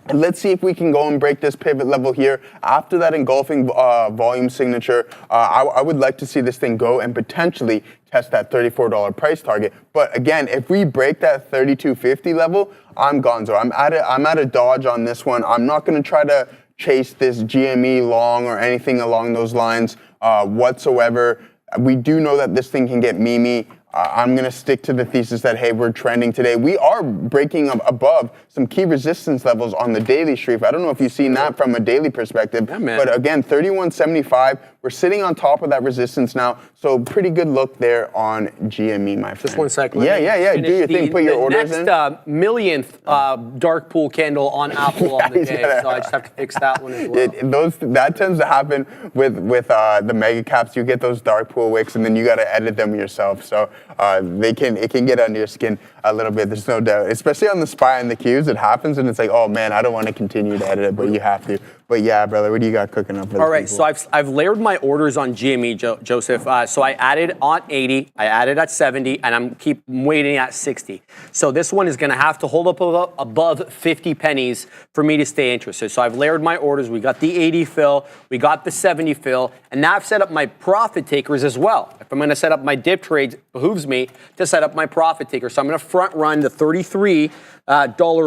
And let's see if we can go and break this pivot level here. After that engulfing volume signature, I would like to see this thing go and potentially test that $34 price target. But again, if we break that $32.50 level, I'm gonzo. I'm at a dodge on this one. I'm not going to try to chase this GME long or anything along those lines whatsoever. We do know that this thing can get memey. I'm going to stick to the thesis that, hey, we're trending today. We are breaking above some key resistance levels on the daily streak. I don't know if you've seen that from a daily perspective. Yeah, man. But again, 31.75. We're sitting on top of that resistance now. So pretty good look there on GME, my friend. Just 1 second. Yeah. Do your thing. Put your orders in. Next millionth dark pool candle on Apple on the day. So I just have to fix that one as well. That tends to happen with the mega caps. You get those dark pool wicks, and then you got to edit them yourself. So it can get under your skin a little bit. There's no doubt, especially on the SPY and the Qs. It happens, and it's like, oh man, I don't want to continue to edit it, but you have to. But yeah, brother, what do you got cooking up? All right, so I've layered my orders on GME, Joseph. So I added on 80, I added at 70, and I'm keep waiting at 60. So this one is going to have to hold up above 50 pennies for me to stay interested. So I've layered my orders. We got the 80 fill, we got the 70 fill, and now I've set up my profit takers as well. If I'm going to set up my dip trades, it behooves me to set up my profit taker. So I'm going to front run the $33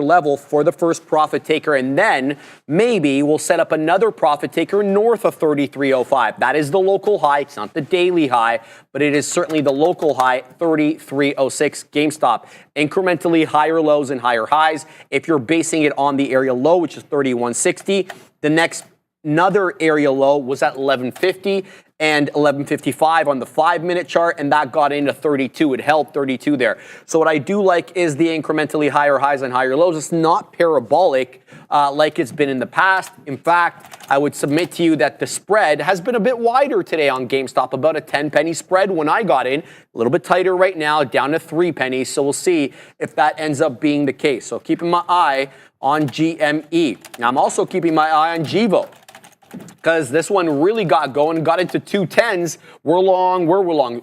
level for the first profit taker, and then maybe we'll set up another profit taker north of 33.05. That is the local high. It's not the daily high, but it is certainly the local high, 33.06 GameStop. Incrementally higher lows and higher highs. If you're basing it on the area low, which is 31.60, the next another area low was at 11.50 and 11.55 on the 5-minute chart, and that got into 32. It held 32 there. So what I do like is the incrementally higher highs and higher lows. It's not parabolic like it's been in the past. In fact, I would submit to you that the spread has been a bit wider today on GameStop, about a 10-penny spread when I got in. A little bit tighter right now, down to 3 pennies. So we'll see if that ends up being the case. So keeping my eye on GME. Now I'm also keeping my eye on GVO, because this one really got going, got into 210s. We're long.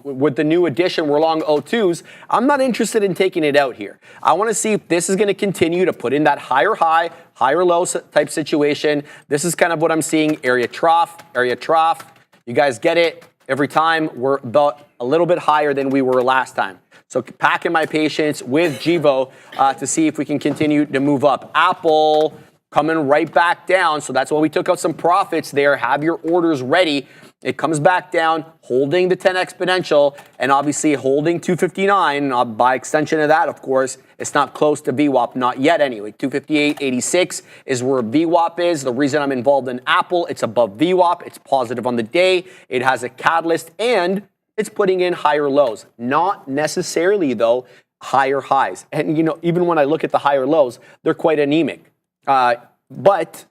With the new addition, we're long 02s. I'm not interested in taking it out here. I want to see if this is going to continue to put in that higher high, higher low type situation. This is kind of what I'm seeing, area trough. You guys get it? Every time we're about a little bit higher than we were last time. So packing my patience with GVO to see if we can continue to move up. Apple coming right back down. So that's why we took out some profits there. Have your orders ready. It comes back down, holding the 10 exponential, and obviously holding 259. By extension of that, of course, it's not close to VWAP, not yet anyway. 258.86 is where VWAP is. The reason I'm involved in Apple, it's above VWAP. It's positive on the day. It has a catalyst, and it's putting in higher lows. Not necessarily, though, higher highs. And, even when I look at the higher lows, they're quite anemic. But,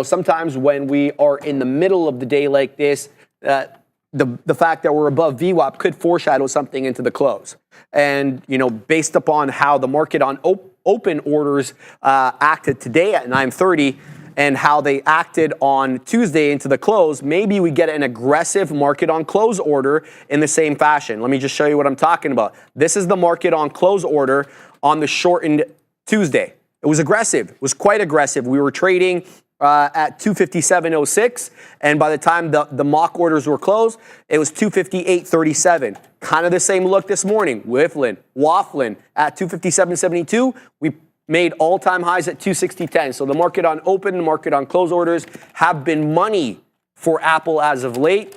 sometimes when we are in the middle of the day like this, the fact that we're above VWAP could foreshadow something into the close. And, based upon how the market on open orders acted today at 9:30 and how they acted on Tuesday into the close, maybe we get an aggressive market on close order in the same fashion. Let me just show you what I'm talking about. This is the market on close order on the shortened Tuesday. It was aggressive. It was quite aggressive. We were trading at 257.06, and by the time the mock orders were closed, it was 258.37. Kind of the same look this morning. Waffling at 257.72. We made all-time highs at 260.10. So the market on open, the market on close orders have been money for Apple as of late.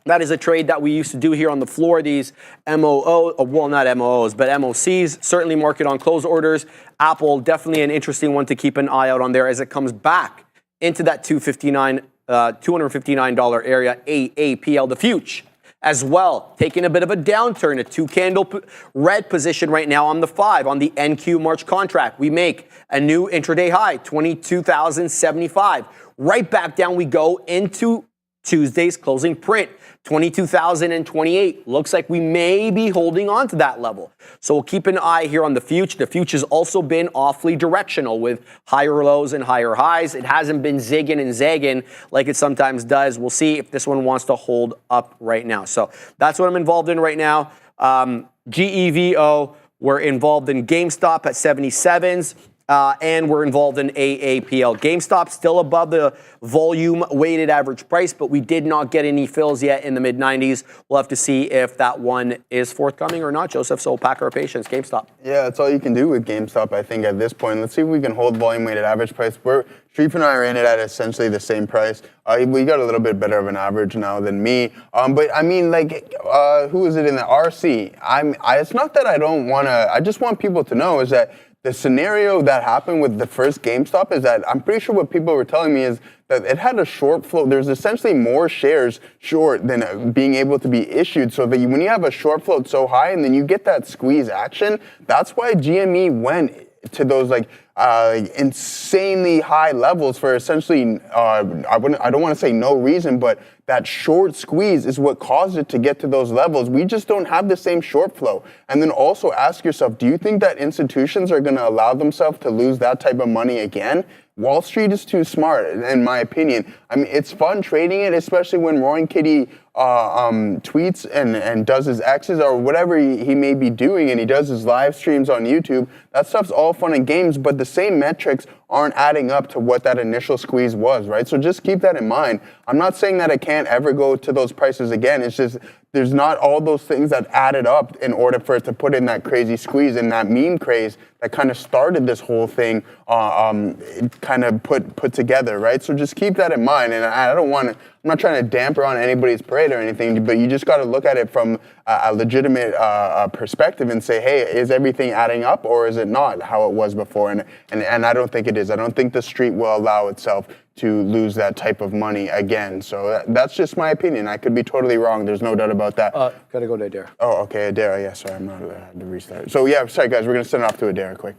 That is a trade that we used to do here on the floor. These MOO, well, not MOOs, but MOCs, certainly market on close orders. Apple, definitely an interesting one to keep an eye out on there as it comes back into that $259 area, AAPL, the future. As well, taking a bit of a downturn, a two-candle red position right now on the 5 on the NQ March contract. We make a new intraday high, 22,075. Right back down we go into Tuesday's closing print, 22,028. Looks like we may be holding on to that level. So we'll keep an eye here on the future. The future's also been awfully directional with higher lows and higher highs. It hasn't been zigging and zagging like it sometimes does. We'll see if this one wants to hold up right now. So that's what I'm involved in right now. GEVO, we're involved in GameStop at 77s. And we're involved in AAPL. GameStop still above the volume weighted average price, but we did not get any fills yet in the mid-90s. We'll have to see if that one is forthcoming or not, Joseph. So we'll pack our patience. GameStop. Yeah, that's all you can do with GameStop, I think, at this point. Let's see if we can hold volume weighted average price. Streef and I are in it at essentially the same price. We got a little bit better of an average now than me. But I mean, like, who is it in the RC? It's not that I don't want to, I just want people to know is that the scenario that happened with the first GameStop is that I'm pretty sure what people were telling me is that it had a short flow. There's essentially more shares short than being able to be issued. So that when you have a short float so high and then you get that squeeze action, that's why GME went to those like insanely high levels for essentially, I don't want to say no reason, but that short squeeze is what caused it to get to those levels. We just don't have the same short flow. And then also ask yourself, do you think that institutions are going to allow themselves to lose that type of money again? Wall Street is too smart, in my opinion. I mean, it's fun trading it, especially when Roaring Kitty tweets and does his X's or whatever he may be doing, and he does his live streams on YouTube. That stuff's all fun and games, but the same metrics aren't adding up to what that initial squeeze was, right? So just keep that in mind. I'm not saying that it can't ever go to those prices again. It's just there's not all those things that added up in order for it to put in that crazy squeeze and that meme craze that kind of started this whole thing kind of put together, right? So just keep that in mind. And I'm not trying to damper on anybody's parade or anything, but you just got to look at it from a legitimate perspective and say, hey, is everything adding up or is it not how it was before? And I don't think it is. I don't think the street will allow itself to lose that type of money again. So that's just my opinion. I could be totally wrong. There's no doubt about that. Gotta go to Adair. Oh, okay, Adair. Yeah, sorry, I'm not allowed to restart. So yeah, sorry guys, we're gonna send it off to Adair quick.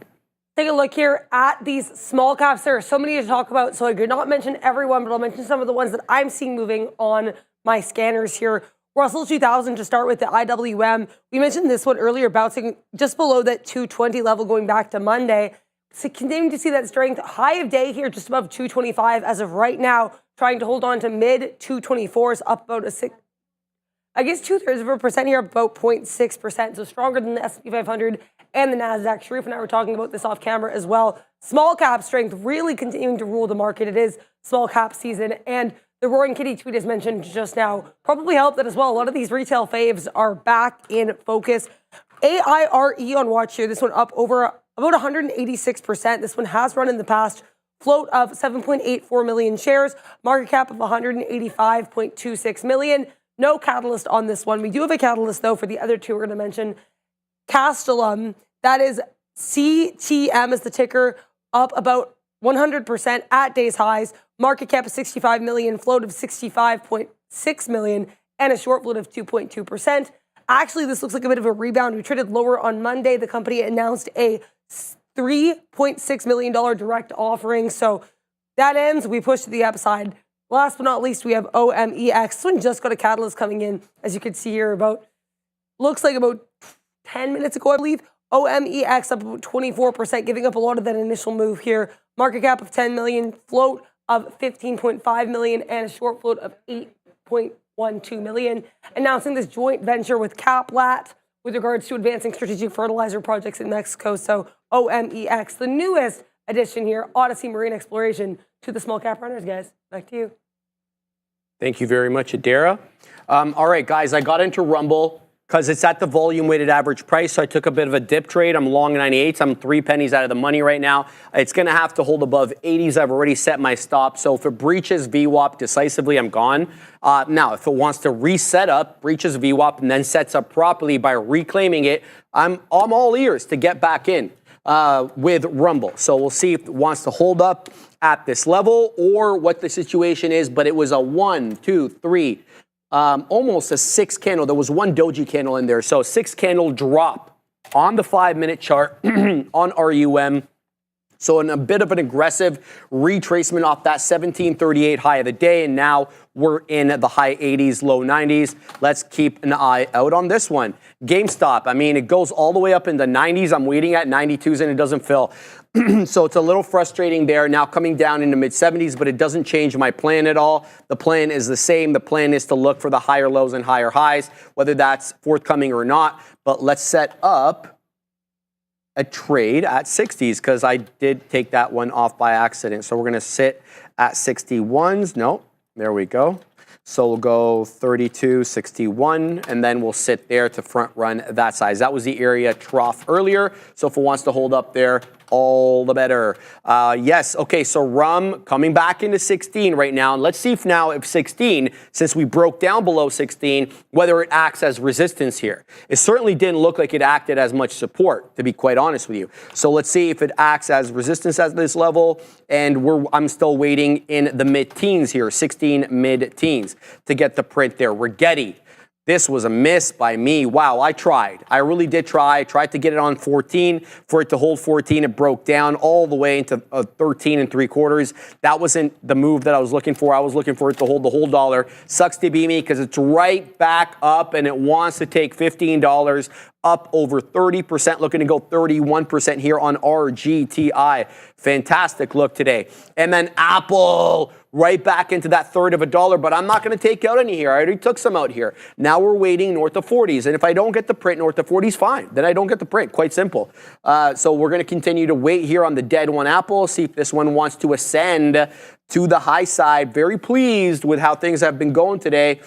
Take a look here at these small caps. There are so many to talk about, so I could not mention everyone, but I'll mention some of the ones that I'm seeing moving on my scanners here. Russell 2000 to start with the IWM. We mentioned this one earlier, bouncing just below that 220 level going back to Monday. So continuing to see that strength. High of day here, just above 225 as of right now, trying to hold on to mid 224s, up about 2/3% here, about 0.6%. So stronger than the S&P 500 and the NASDAQ. Streef and I were talking about this off camera as well. Small cap strength really continuing to rule the market. It is small cap season. And the Roaring Kitty tweet, as mentioned just now, probably helped that as well. A lot of these retail faves are back in focus. AIRE on watch here. This one up over about 186%. This one has run in the past. Float of 7.84 million shares. Market cap of 185.26 million. No catalyst on this one. We do have a catalyst, though, for the other two we're going to mention. Castellum, that is CTM is the ticker, up about 100% at day's highs. Market cap of 65 million, float of 65.6 million, and a short float of 2.2%. Actually, this looks like a bit of a rebound. We traded lower on Monday. The company announced a $3.6 million direct offering. So that ends. We push to the upside. Last but not least, we have OMEX. This one just got a catalyst coming in, as you can see here, looks like about 10 minutes ago, I believe. OMEX up about 24%, giving up a lot of that initial move here. Market cap of 10 million, float of 15.5 million, and a short float of 8.12 million. Announcing this joint venture with Caplat with regards to advancing strategic fertilizer projects in Mexico. So OMEX, the newest addition here, Odyssey Marine Exploration, to the small cap runners, guys. Back to you. Thank you very much, Adara. All right, guys, I got into Rumble because it's at the volume weighted average price. So I took a bit of a dip trade. I'm long 98s. I'm 3 pennies out of the money right now. It's going to have to hold above 80s. I've already set my stop. So if it breaches VWAP decisively, I'm gone. Now, if it wants to reset up, breaches VWAP, and then sets up properly by reclaiming it, I'm all ears to get back in with Rumble. So we'll see if it wants to hold up at this level or what the situation is. But it was a 1, 2, 3, almost a 6 candle. There was one doji candle in there. So 6 candle drop on the 5-minute chart on RUM. So in a bit of an aggressive retracement off that 1738 high of the day, and now we're in the high 80s, low 90s. Let's keep an eye out on this one. GameStop, I mean, it goes all the way up in the 90s. I'm waiting at 92s and it doesn't fill. So it's a little frustrating there. Now coming down into mid 70s, but it doesn't change my plan at all. The plan is the same. The plan is to look for the higher lows and higher highs, whether that's forthcoming or not. But let's set up a trade at 60s because I did take that one off by accident. So we're going to sit at 61s. No, there we go. So we'll go 32, 61, and then we'll sit there to front run that size. That was the area trough earlier. So if it wants to hold up there, all the better. Yes, okay, so RUM coming back into 16 right now. And let's see if 16, since we broke down below 16, whether it acts as resistance here. It certainly didn't look like it acted as much support, to be quite honest with you. So let's see if it acts as resistance at this level. And I'm still waiting in the mid-teens here, 16 mid-teens to get the print there. Rigetti. This was a miss by me. Wow, I tried. I really did try. I tried to get it on 14. For it to hold 14, it broke down all the way into 13 3/4. That wasn't the move that I was looking for. I was looking for it to hold the whole dollar. Sucks to be me because it's right back up and it wants to take $15 up over 30%, looking to go 31% here on RGTI. Fantastic look today. And then Apple, right back into that third of a dollar, but I'm not going to take out any here. I already took some out here. Now we're waiting north of 40s. And if I don't get the print north of 40s, fine. Then I don't get the print. Quite simple. So we're going to continue to wait here on the dead one Apple, see if this one wants to ascend to the high side. Very pleased with how things have been going today.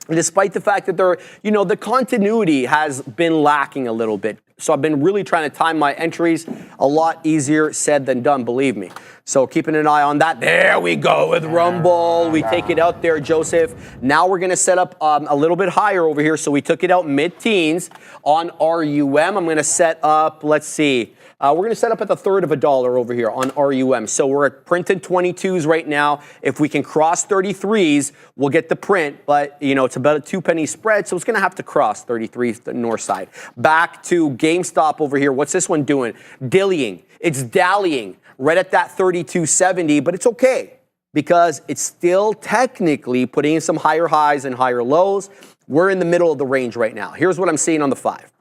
Despite the fact that the continuity has been lacking a little bit. So I've been really trying to time my entries. A lot easier said than done, believe me. So keeping an eye on that. There we go with Rumble. We take it out there, Joseph. Now we're going to set up a little bit higher over here. So we took it out mid-teens on RUM. I'm going to set up, let's see. We're going to set up at the third of a dollar over here on RUM. So we're at printed 22s right now. If we can cross 33s, we'll get the print. But, it's about a 2 penny spread. So it's going to have to cross 33s, the north side. Back to GameStop over here. What's this one doing? Dillying. It's dallying right at that 32.70. But it's okay because it's still technically putting in some higher highs and higher lows. We're in the middle of the range right now. Here's what I'm seeing on the 5.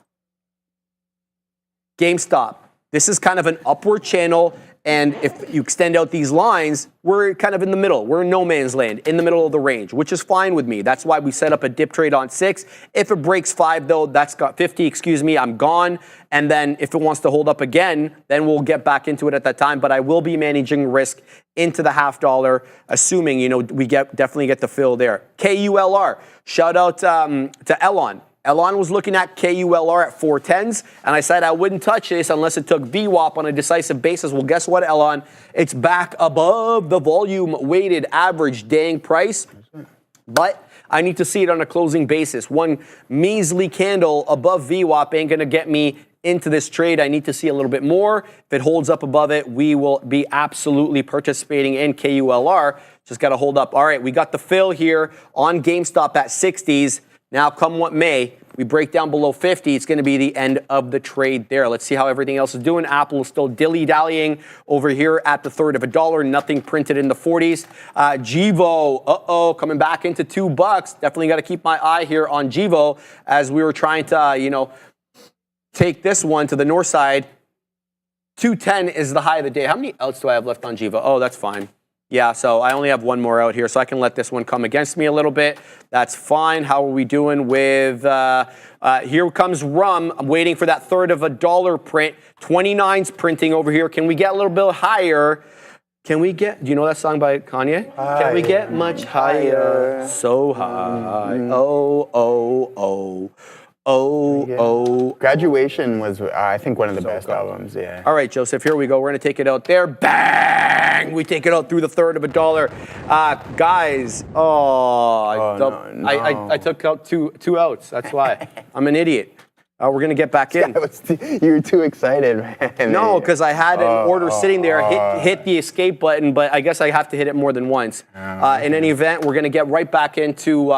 GameStop. This is kind of an upward channel, and if you extend out these lines, we're kind of in the middle. We're in no man's land, in the middle of the range, which is fine with me. That's why we set up a dip trade on 6. If it breaks 5, though, that's got 50, I'm gone. And then if it wants to hold up again, then we'll get back into it at that time. But I will be managing risk into the half dollar, assuming, we definitely get the fill there. KULR, shout out to Elon. Elon was looking at KULR at 410s, and I said I wouldn't touch this unless it took VWAP on a decisive basis. Well, guess what, Elon? It's back above the volume-weighted average dang price, but I need to see it on a closing basis. One measly candle above VWAP ain't going to get me into this trade. I need to see a little bit more. If it holds up above it, we will be absolutely participating in KULR. Just got to hold up. All right, we got the fill here on GameStop at 60s. Now, come what may, we break down below 50. It's going to be the end of the trade there. Let's see how everything else is doing. Apple is still dilly-dallying over here at the third of a dollar. Nothing printed in the 40s. Gevo, coming back into $2. Definitely got to keep my eye here on Gevo as we were trying to, take this one to the north side. 210 is the high of the day. How many outs do I have left on Gevo? Oh, that's fine. Yeah, so I only have one more out here, so I can let this one come against me a little bit. That's fine. How are we doing with, here comes RUM. I'm waiting for that third of a dollar print. 29's printing over here. Can we get a little bit higher? Can we get, do you know that song by Kanye? Can we get much higher? So high. Oh, oh, oh. Oh, oh. Graduation was, I think, one of the best albums, yeah. All right, Joseph, here we go. We're going to take it out there. Bang! We take it out through the third of a dollar. Guys, I took out two outs. That's why. I'm an idiot. We're going to get back in. You were too excited, man. No, because I had an order sitting there, hit the escape button, but I guess I have to hit it more than once. In any event, we're going to get right back into,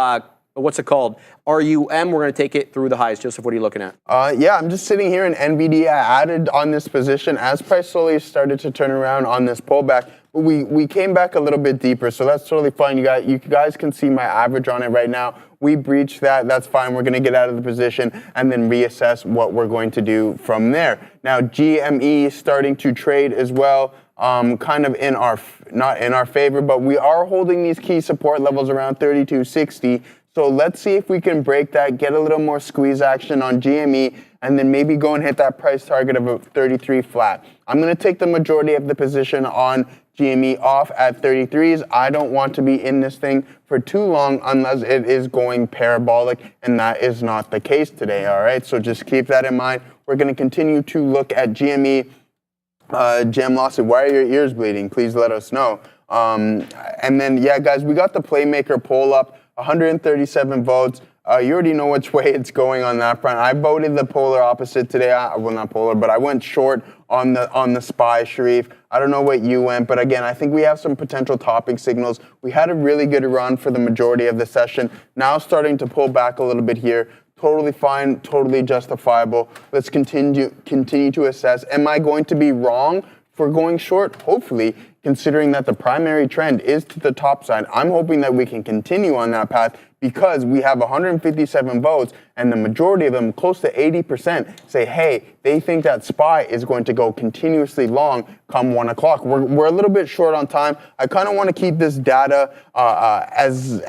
what's it called? RUM. We're going to take it through the highs. Joseph, what are you looking at? Yeah, I'm just sitting here in NVD. I added on this position as price slowly started to turn around on this pullback. We came back a little bit deeper, so that's totally fine. You guys can see my average on it right now. We breached that. That's fine. We're going to get out of the position and then reassess what we're going to do from there. Now, GME is starting to trade as well. Kind of not in our favor, but we are holding these key support levels around 32.60. So let's see if we can break that, get a little more squeeze action on GME, and then maybe go and hit that price target of a 33 flat. I'm going to take the majority of the position on GME off at 33s. I don't want to be in this thing for too long unless it is going parabolic, and that is not the case today, all right? So just keep that in mind. We're going to continue to look at GME. Jam Lawson, why are your ears bleeding? Please let us know. And then, yeah, guys, we got the Playmaker poll up. 137 votes. You already know which way it's going on that front. I voted the polar opposite today. Well, not polar, but I went short on the SPY, Sharif. I don't know what you went, but again, I think we have some potential topping signals. We had a really good run for the majority of the session. Now starting to pull back a little bit here. Totally fine, totally justifiable. Let's continue to assess. Am I going to be wrong for going short? Hopefully, considering that the primary trend is to the top side. I'm hoping that we can continue on that path because we have 157 votes and the majority of them, close to 80%, say, hey, they think that SPY is going to go continuously long come 1 o'clock. We're a little bit short on time. I kind of want to keep this data as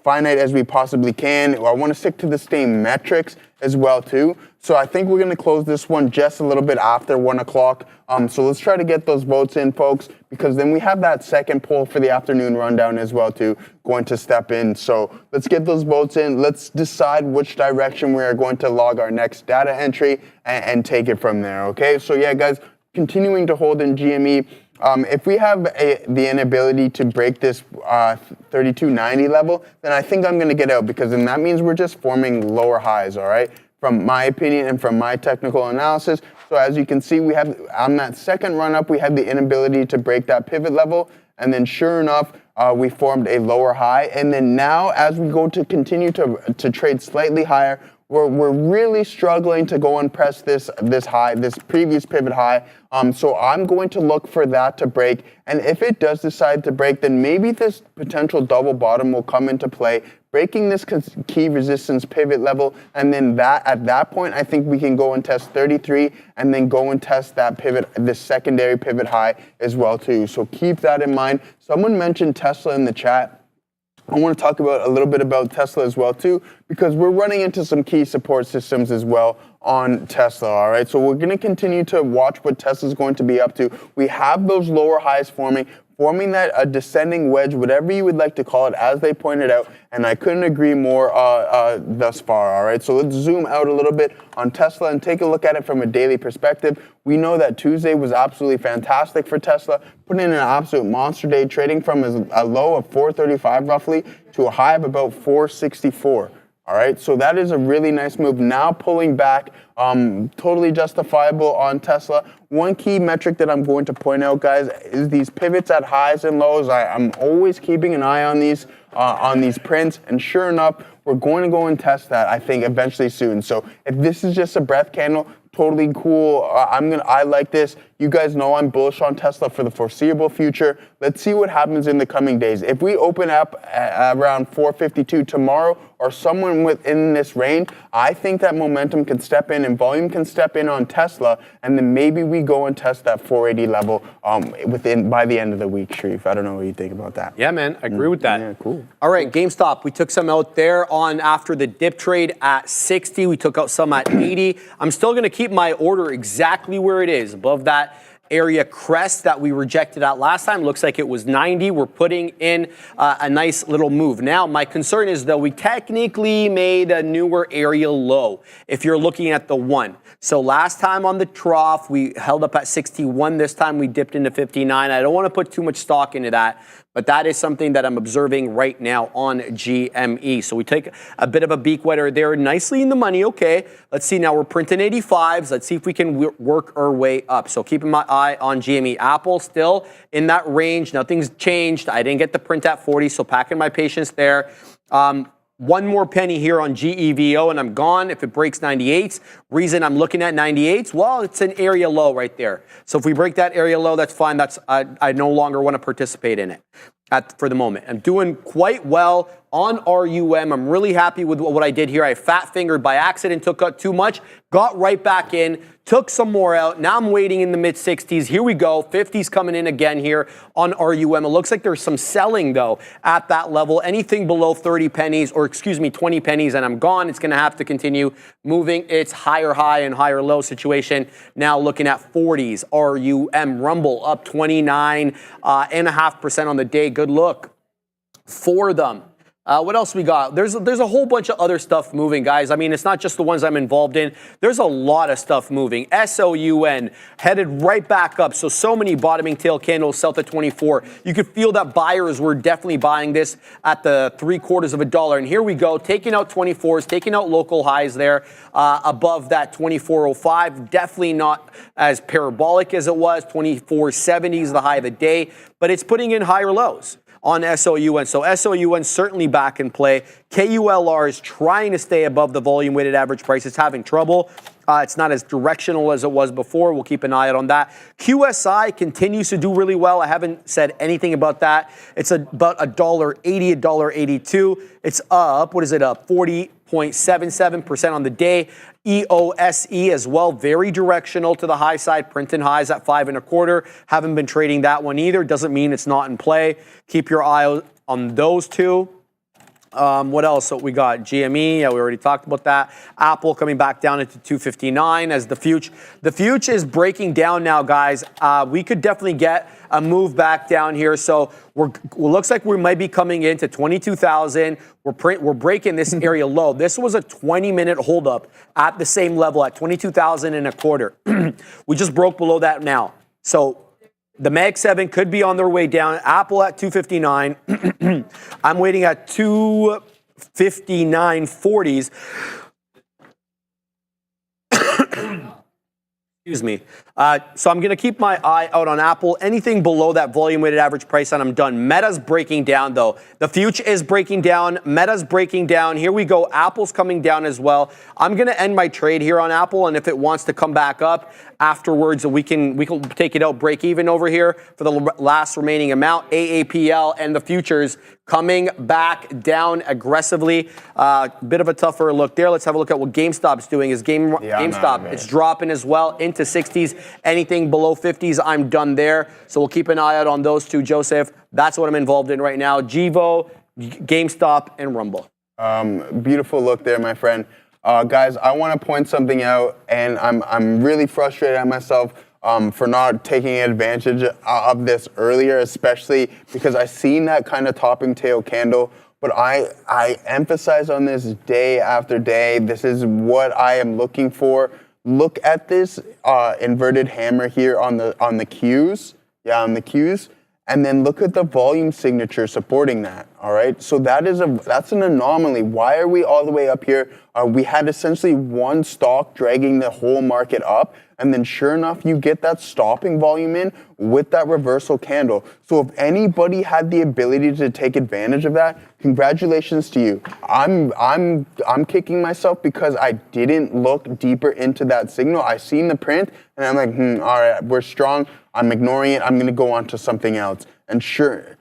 finite as we possibly can. I want to stick to the same metrics as well, too. So I think we're going to close this one just a little bit after 1 o'clock. So let's try to get those votes in, folks, because then we have that second poll for the afternoon rundown as well, too, going to step in. So let's get those votes in. Let's decide which direction we are going to log our next data entry and take it from there, okay? So, yeah, guys, continuing to hold in GME. If we have the inability to break this 32.90 level, then I think I'm going to get out because then that means we're just forming lower highs, all right? From my opinion and from my technical analysis. So as you can see, we have on that second run up, we had the inability to break that pivot level. And then sure enough, we formed a lower high. And then now as we go to continue to trade slightly higher, we're really struggling to go and press this high, this previous pivot high. So I'm going to look for that to break. And if it does decide to break, then maybe this potential double bottom will come into play, breaking this key resistance pivot level. And then at that point, I think we can go and test 33 and then go and test that pivot, this secondary pivot high as well too. So keep that in mind. Someone mentioned Tesla in the chat. I want to talk a little bit about Tesla as well too, because we're running into some key support systems as well on Tesla, all right? So we're going to continue to watch what Tesla's going to be up to. We have those lower highs forming that a descending wedge, whatever you would like to call it, as they pointed out, and I couldn't agree more thus far, all right? So let's zoom out a little bit on Tesla and take a look at it from a daily perspective. We know that Tuesday was absolutely fantastic for Tesla, putting in an absolute monster day, trading from a low of 435 roughly to a high of about 464. All right, so that is a really nice move. Now pulling back, totally justifiable on Tesla. One key metric that I'm going to point out, guys, is these pivots at highs and lows. I'm always keeping an eye on these prints, and sure enough, we're going to go and test that, I think, eventually soon. So if this is just a breath candle, totally cool. I like this. You guys know I'm bullish on Tesla for the foreseeable future. Let's see what happens in the coming days. If we open up around 452 tomorrow or someone within this range, I think that momentum can step in and volume can step in on Tesla, and then maybe we go and test that 480 level by the end of the week, Sharif. I don't know what you think about that. Yeah, man, I agree with that. Yeah, cool. All right, GameStop, we took some out there on after the dip trade at 60. We took out some at 80. I'm still going to keep my order exactly where it is, above that area crest that we rejected at last time. Looks like it was 90. We're putting in a nice little move. Now, my concern is, though, we technically made a newer area low if you're looking at the 1. So last time on the trough, we held up at 61. This time we dipped into 59. I don't want to put too much stock into that, but that is something that I'm observing right now on GME. So we take a bit of a beak wetter there, nicely in the money. Okay, let's see now. We're printing 85s. Let's see if we can work our way up. So keeping my eye on GME. Apple still in that range. Nothing's changed. I didn't get the print at 40, so packing my patience there. One more penny here on GEVO and I'm gone if it breaks 98s. Reason I'm looking at 98s, well, it's an area low right there. So if we break that area low, that's fine. That's I no longer want to participate in it for the moment. I'm doing quite well on RUM. I'm really happy with what I did here. I fat fingered by accident, took out too much, got right back in, took some more out. Now I'm waiting in the mid 60s. Here we go. 50s coming in again here on RUM. It looks like there's some selling though at that level. Anything below 30 pennies or 20 pennies and I'm gone. It's going to have to continue moving its higher high and higher low situation. Now looking at 40s. RUM Rumble up 29.5% on the day. Good look for them. What else we got? There's a whole bunch of other stuff moving, guys. I mean, it's not just the ones I'm involved in. There's a lot of stuff moving. SOUN headed right back up. So many bottoming tail candles south of 24. You could feel that buyers were definitely buying this at the $0.75. And here we go, taking out 24s, taking out local highs there above that 24.05. Definitely not as parabolic as it was. 24.70 is the high of the day, but it's putting in higher lows on SOUN. So SOUN certainly back in play. KULR is trying to stay above the volume weighted average price. It's having trouble. It's not as directional as it was before. We'll keep an eye out on that. QSI continues to do really well. I haven't said anything about that. It's about $1.80, $1.82. It's up, what is it up? 40.77% on the day. EOSE as well, very directional to the high side, printing highs at 5.25. Haven't been trading that one either. Doesn't mean it's not in play. Keep your eye on those two. What else? So we got GME. Yeah, we already talked about that. Apple coming back down into 259 as the future. The future is breaking down now, guys. We could definitely get a move back down here. So looks like we might be coming into 22,000. We're breaking this area low. This was a 20-minute holdup at the same level at 22,025. We just broke below that now. So the Mag 7 could be on their way down. Apple at 259. I'm waiting at 259.40s. Excuse me. So I'm going to keep my eye out on Apple. Anything below that volume-weighted average price, and I'm done. Meta's breaking down, though. The future is breaking down. Meta's breaking down. Here we go. Apple's coming down as well. I'm going to end my trade here on Apple, and if it wants to come back up afterwards, we can take it out, break even over here for the last remaining amount. AAPL and the futures coming back down aggressively. Bit of a tougher look there. Let's have a look at what GameStop's doing. GameStop, it's dropping as well into 60s. Anything below 50s, I'm done there. So we'll keep an eye out on those two, Joseph. That's what I'm involved in right now. GEVO, GameStop, and Rumble. Beautiful look there, my friend. Guys, I want to point something out, and I'm really frustrated at myself for not taking advantage of this earlier, especially because I seen that kind of topping tail candle. But I emphasize on this day after day. This is what I am looking for. Look at this inverted hammer here on the Qs. Yeah, on the Qs. And then look at the volume signature supporting that, all right? So that's an anomaly. Why are we all the way up here? We had essentially one stock dragging the whole market up, and then sure enough, you get that stopping volume in with that reversal candle. So if anybody had the ability to take advantage of that, congratulations to you. I'm kicking myself because I didn't look deeper into that signal. I seen the print, and I'm like, all right, we're strong. I'm ignoring it. I'm going to go on to something else. And sure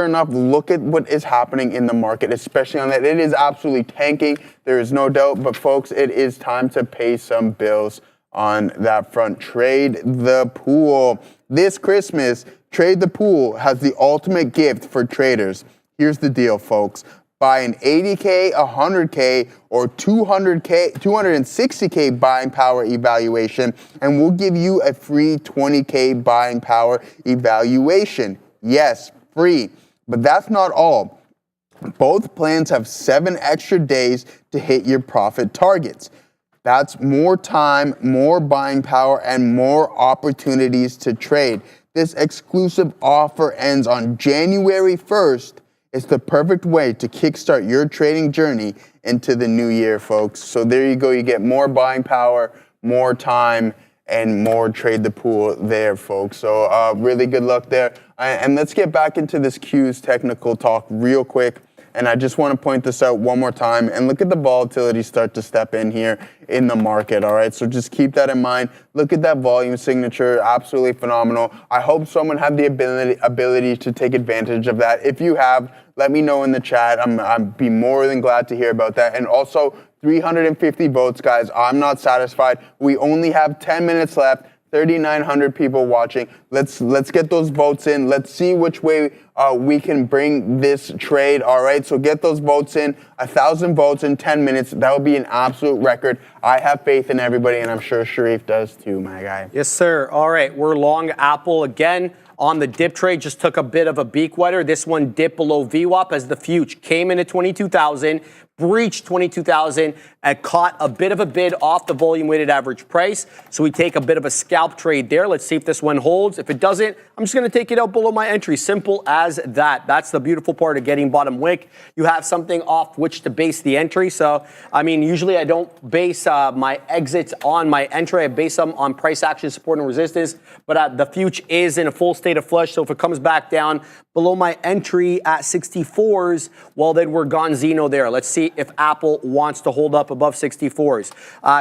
enough, look at what is happening in the market, especially on that. It is absolutely tanking. There is no doubt. But folks, it is time to pay some bills on that front. Trade the pool. This Christmas, Trade the Pool has the ultimate gift for traders. Here's the deal, folks. buy an 80K, 100K, or 200K, 260K buying power evaluation, and we'll give you a free 20K buying power evaluation. Yes, free. But that's not all. Both plans have 7 extra days to hit your profit targets. That's more time, more buying power, and more opportunities to trade. This exclusive offer ends on January 1st. It's the perfect way to kickstart your trading journey into the new year, folks. So there you go. You get more buying power, more time, and more trade the pool there, folks. So really good luck there. And let's get back into this Q's technical talk real quick. And I just want to point this out one more time and look at the volatility start to step in here in the market, all right? So just keep that in mind. Look at that volume signature, absolutely phenomenal. I hope someone had the ability to take advantage of that. If you have, let me know in the chat. I'd be more than glad to hear about that. And also, 350 votes, guys. I'm not satisfied. We only have 10 minutes left. 3,900 people watching. Let's get those votes in. Let's see which way we can bring this trade. All right, so get those votes in. 1,000 votes in 10 minutes. That would be an absolute record. I have faith in everybody, and I'm sure Sharif does too, my guy. Yes, sir. All right, we're long Apple again. On the dip trade, just took a bit of a beak wetter. This one dipped below VWAP as the future came into 22,000, breached 22,000, and caught a bit of a bid off the volume weighted average price. So we take a bit of a scalp trade there. Let's see if this one holds. If it doesn't, I'm just going to take it out below my entry. Simple as that. That's the beautiful part of getting bottom wick. You have something off which to base the entry. So, I mean, usually I don't base my exits on my entry. I base them on price action, support, and resistance. But the future is in a full state of flush. So if it comes back down below my entry at 64s, well, then we're gonzino there. Let's see if Apple wants to hold up above 64s.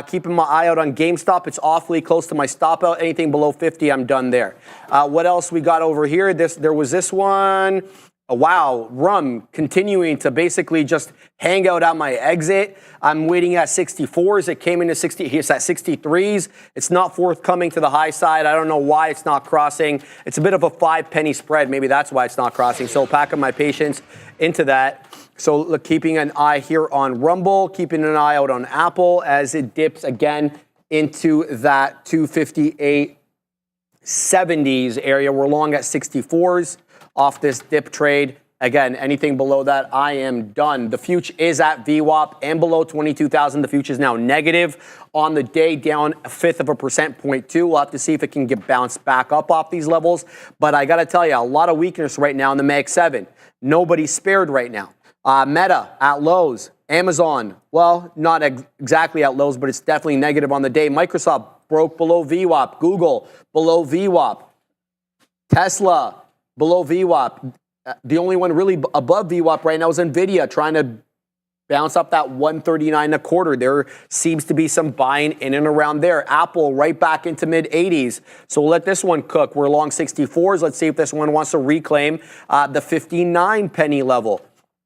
Keeping my eye out on GameStop. It's awfully close to my stop out. Anything below 50, I'm done there. What else we got over here? There was this one. Wow, rum continuing to basically just hang out at my exit. I'm waiting at 64s. It came into 60. It's at 63s. It's not forthcoming to the high side. I don't know why it's not crossing. It's a bit of a 5-penny spread. Maybe that's why it's not crossing. So packing my patience into that. So look, keeping an eye here on Rumble, keeping an eye out on Apple as it dips again into that 258.70s area. We're long at 64s. Off this dip trade. Again, anything below that, I am done. The future is at VWAP and below 22,000. The future is now negative on the day, down 1/5 of a percent, 0.2. We'll have to see if it can get bounced back up off these levels. But I got to tell you, a lot of weakness right now in the Mag 7. Nobody's spared right now. Meta at lows. Amazon, well, not exactly at lows, but it's definitely negative on the day. Microsoft broke below VWAP. Google below VWAP. Tesla below VWAP. The only one really above VWAP right now is NVIDIA, trying to bounce up that 139.25. There seems to be some buying in and around there. Apple right back into mid-80s. So we'll let this one cook. We're long 64s. Let's see if this one wants to reclaim the 59-penny level.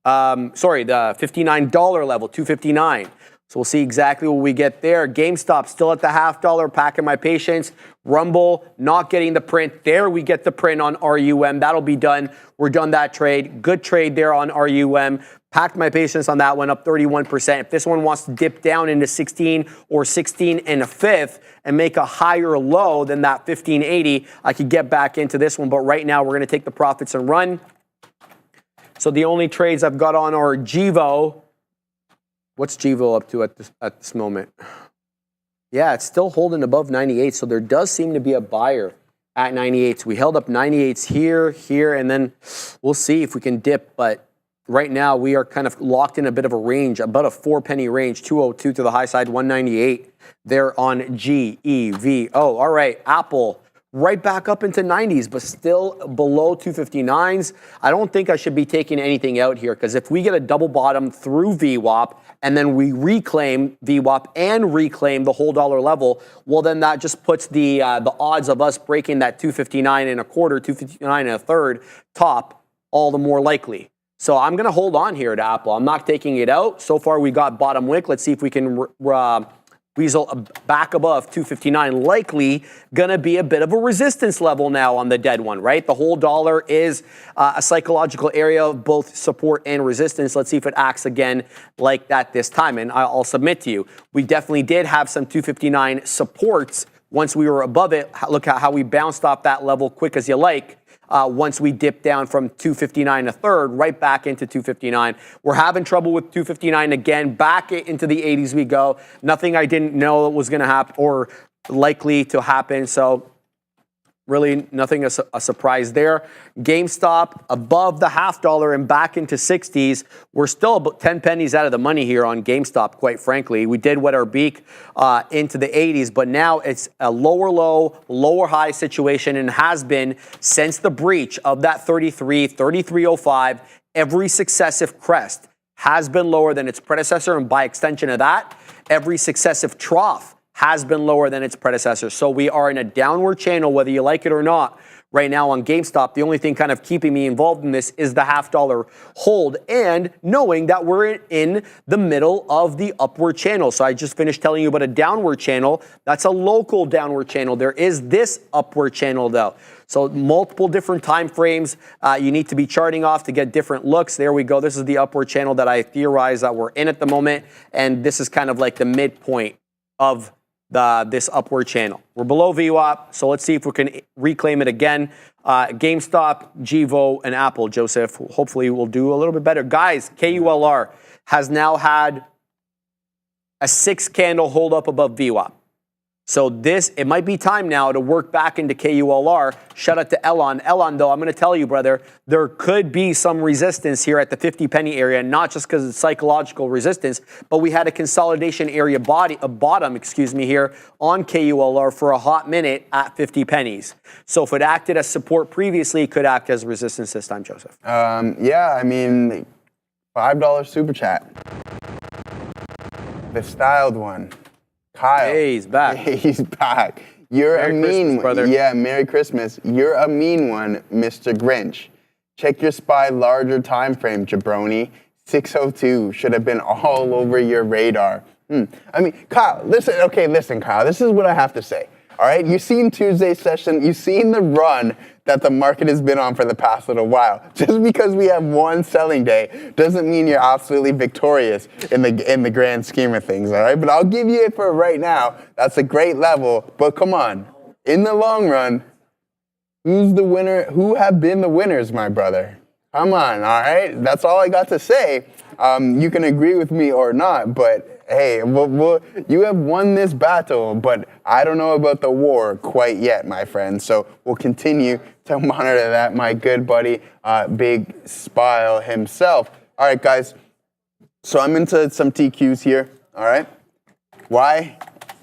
The $59 level, $2.59. So we'll see exactly what we get there. GameStop still at the $0.50, packing my patience. Rumble not getting the print. There we get the print on RUM. That'll be done. We're done that trade. Good trade there on RUM. Packed my patience on that one, up 31%. If this one wants to dip down into 16 or 16 and a fifth and make a higher low than that 1580, I could get back into this one. But right now we're going to take the profits and run. So the only trades I've got on are Gevo. What's Gevo up to at this moment? Yeah, it's still holding above 98, so there does seem to be a buyer at 98. So we held up 98s here, and then we'll see if we can dip. But right now we are kind of locked in a bit of a range, about a 4-penny range, 202 to the high side, 198 there on GEVO. All right, Apple. Right back up into 90s, but still below 259s. I don't think I should be taking anything out here, because if we get a double bottom through VWAP and then we reclaim VWAP and reclaim the whole dollar level, well, then that just puts the odds of us breaking that 259.25, 259.33 top all the more likely. So I'm going to hold on here to Apple. I'm not taking it out. So far we got bottom wick. Let's see if we can weasel back above 259. Likely going to be a bit of a resistance level now on the dead one, right? The whole dollar is a psychological area of both support and resistance. Let's see if it acts again like that this time. And I'll submit to you, we definitely did have some 259 supports once we were above it. Look at how we bounced off that level quick as you like. Once we dipped down from 259 a third, right back into 259. We're having trouble with 259 again. Back into the 80s we go. Nothing I didn't know was going to happen or likely to happen. So really nothing a surprise there. GameStop above the $0.50 and back into 60s. We're still about 10 pennies out of the money here on GameStop, quite frankly. We did wet our beak into the 80s, but now it's a lower low, lower high situation and has been since the breach of that 33.05. Every successive crest has been lower than its predecessor, and by extension of that, every successive trough has been lower than its predecessor. So we are in a downward channel, whether you like it or not, right now on GameStop. The only thing kind of keeping me involved in this is the $0.50 hold and knowing that we're in the middle of the upward channel. So I just finished telling you about a downward channel. That's a local downward channel. There is this upward channel though. So multiple different time frames you need to be charting off to get different looks. There we go. This is the upward channel that I theorize that we're in at the moment. And this is kind of like the midpoint of this upward channel. We're below VWAP, so let's see if we can reclaim it again. GameStop, GVO, and Apple, Joseph, hopefully we'll do a little bit better. Guys, KULR has now had a 6 candle hold up above VWAP. So it might be time now to work back into KULR. Shout out to Elon. Elon, though, I'm going to tell you, brother, there could be some resistance here at the 50 penny area, not just because it's psychological resistance, but we had a consolidation area bottom, here on KULR for a hot minute at 50 pennies. So if it acted as support previously, it could act as resistance this time, Joseph. Yeah, I mean, $5 super chat. The styled one. Kyle. Hey, he's back. He's back. You're Merry a mean Christmas, one. brother. Yeah, Merry Christmas. You're a mean one, Mr. Grinch. Check your SPY larger time frame, jabroni. 602 should have been all over your radar. I mean, Kyle, listen, Kyle, this is what I have to say. All right, you've seen Tuesday's session, you've seen the run that the market has been on for the past little while. Just because we have one selling day doesn't mean you're absolutely victorious in the grand scheme of things, all right? But I'll give you it for right now. That's a great level, but come on. In the long run, who's the winner? Who have been the winners, my brother? Come on, all right? That's all I got to say. You can agree with me or not, but hey, you have won this battle, but I don't know about the war quite yet, my friend. So we'll continue to monitor that, my good buddy, Big Spile himself. All right, guys. So I'm into some TQs here, all right? Why?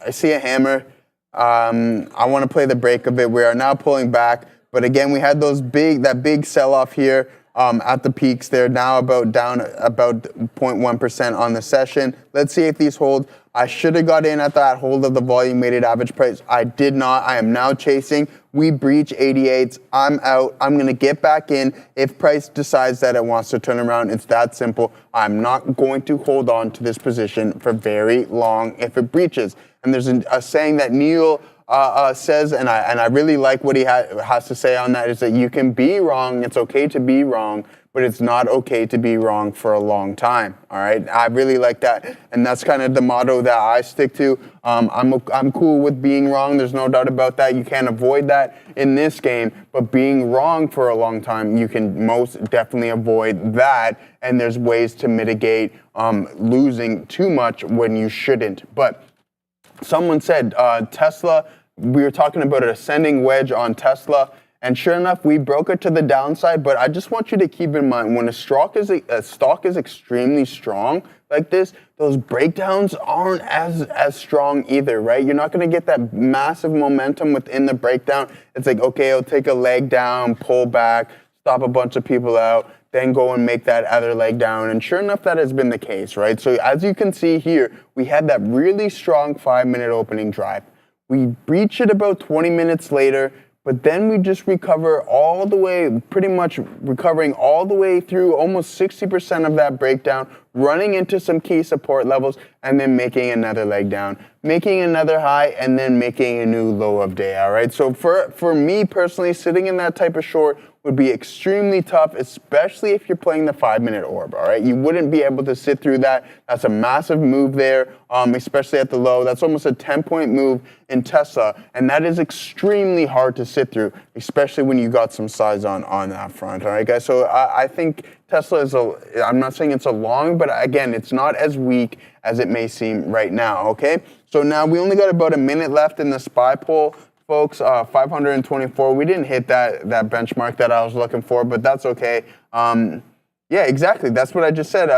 I see a hammer. I want to play the break of it. We are now pulling back. But again, we had that big sell-off here. At the peaks, they're now down about 0.1% on the session. Let's see if these hold. I should have got in at that hold of the volume weighted average price. I did not. I am now chasing. We breach 88s. I'm out. I'm going to get back in. If price decides that it wants to turn around, it's that simple. I'm not going to hold on to this position for very long if it breaches. And there's a saying that Neil says, and I really like what he has to say on that, is that you can be wrong. It's okay to be wrong, but it's not okay to be wrong for a long time. All right, I really like that, and that's kind of the motto that I stick to. I'm cool with being wrong. There's no doubt about that. You can't avoid that in this game, but being wrong for a long time, you can most definitely avoid that. And there's ways to mitigate losing too much when you shouldn't. But someone said Tesla, we were talking about an ascending wedge on Tesla, and sure enough, we broke it to the downside, but I just want you to keep in mind, when a stock is extremely strong like this, those breakdowns aren't as strong either, right? You're not going to get that massive momentum within the breakdown. It's like, okay, I'll take a leg down, pull back, stop a bunch of people out, then go and make that other leg down. And sure enough, that has been the case, right? So as you can see here, we had that really strong 5-minute opening drive. We breach it about 20 minutes later, but then we just recover all the way, pretty much recovering all the way through almost 60% of that breakdown, running into some key support levels, and then making another leg down, making another high, and then making a new low of day, all right? So for me personally, sitting in that type of short would be extremely tough, especially if you're playing the 5-minute orb, all right? You wouldn't be able to sit through that. That's a massive move there, especially at the low. That's almost a 10-point move in Tesla, and that is extremely hard to sit through, especially when you got some size on that front, all right, guys? So I think Tesla is I'm not saying it's a long, but again, it's not as weak as it may seem right now, okay? So now we only got about a minute left in the SPY poll. Folks, 524. We didn't hit that benchmark that I was looking for, but that's okay. Yeah, exactly. That's what I just said.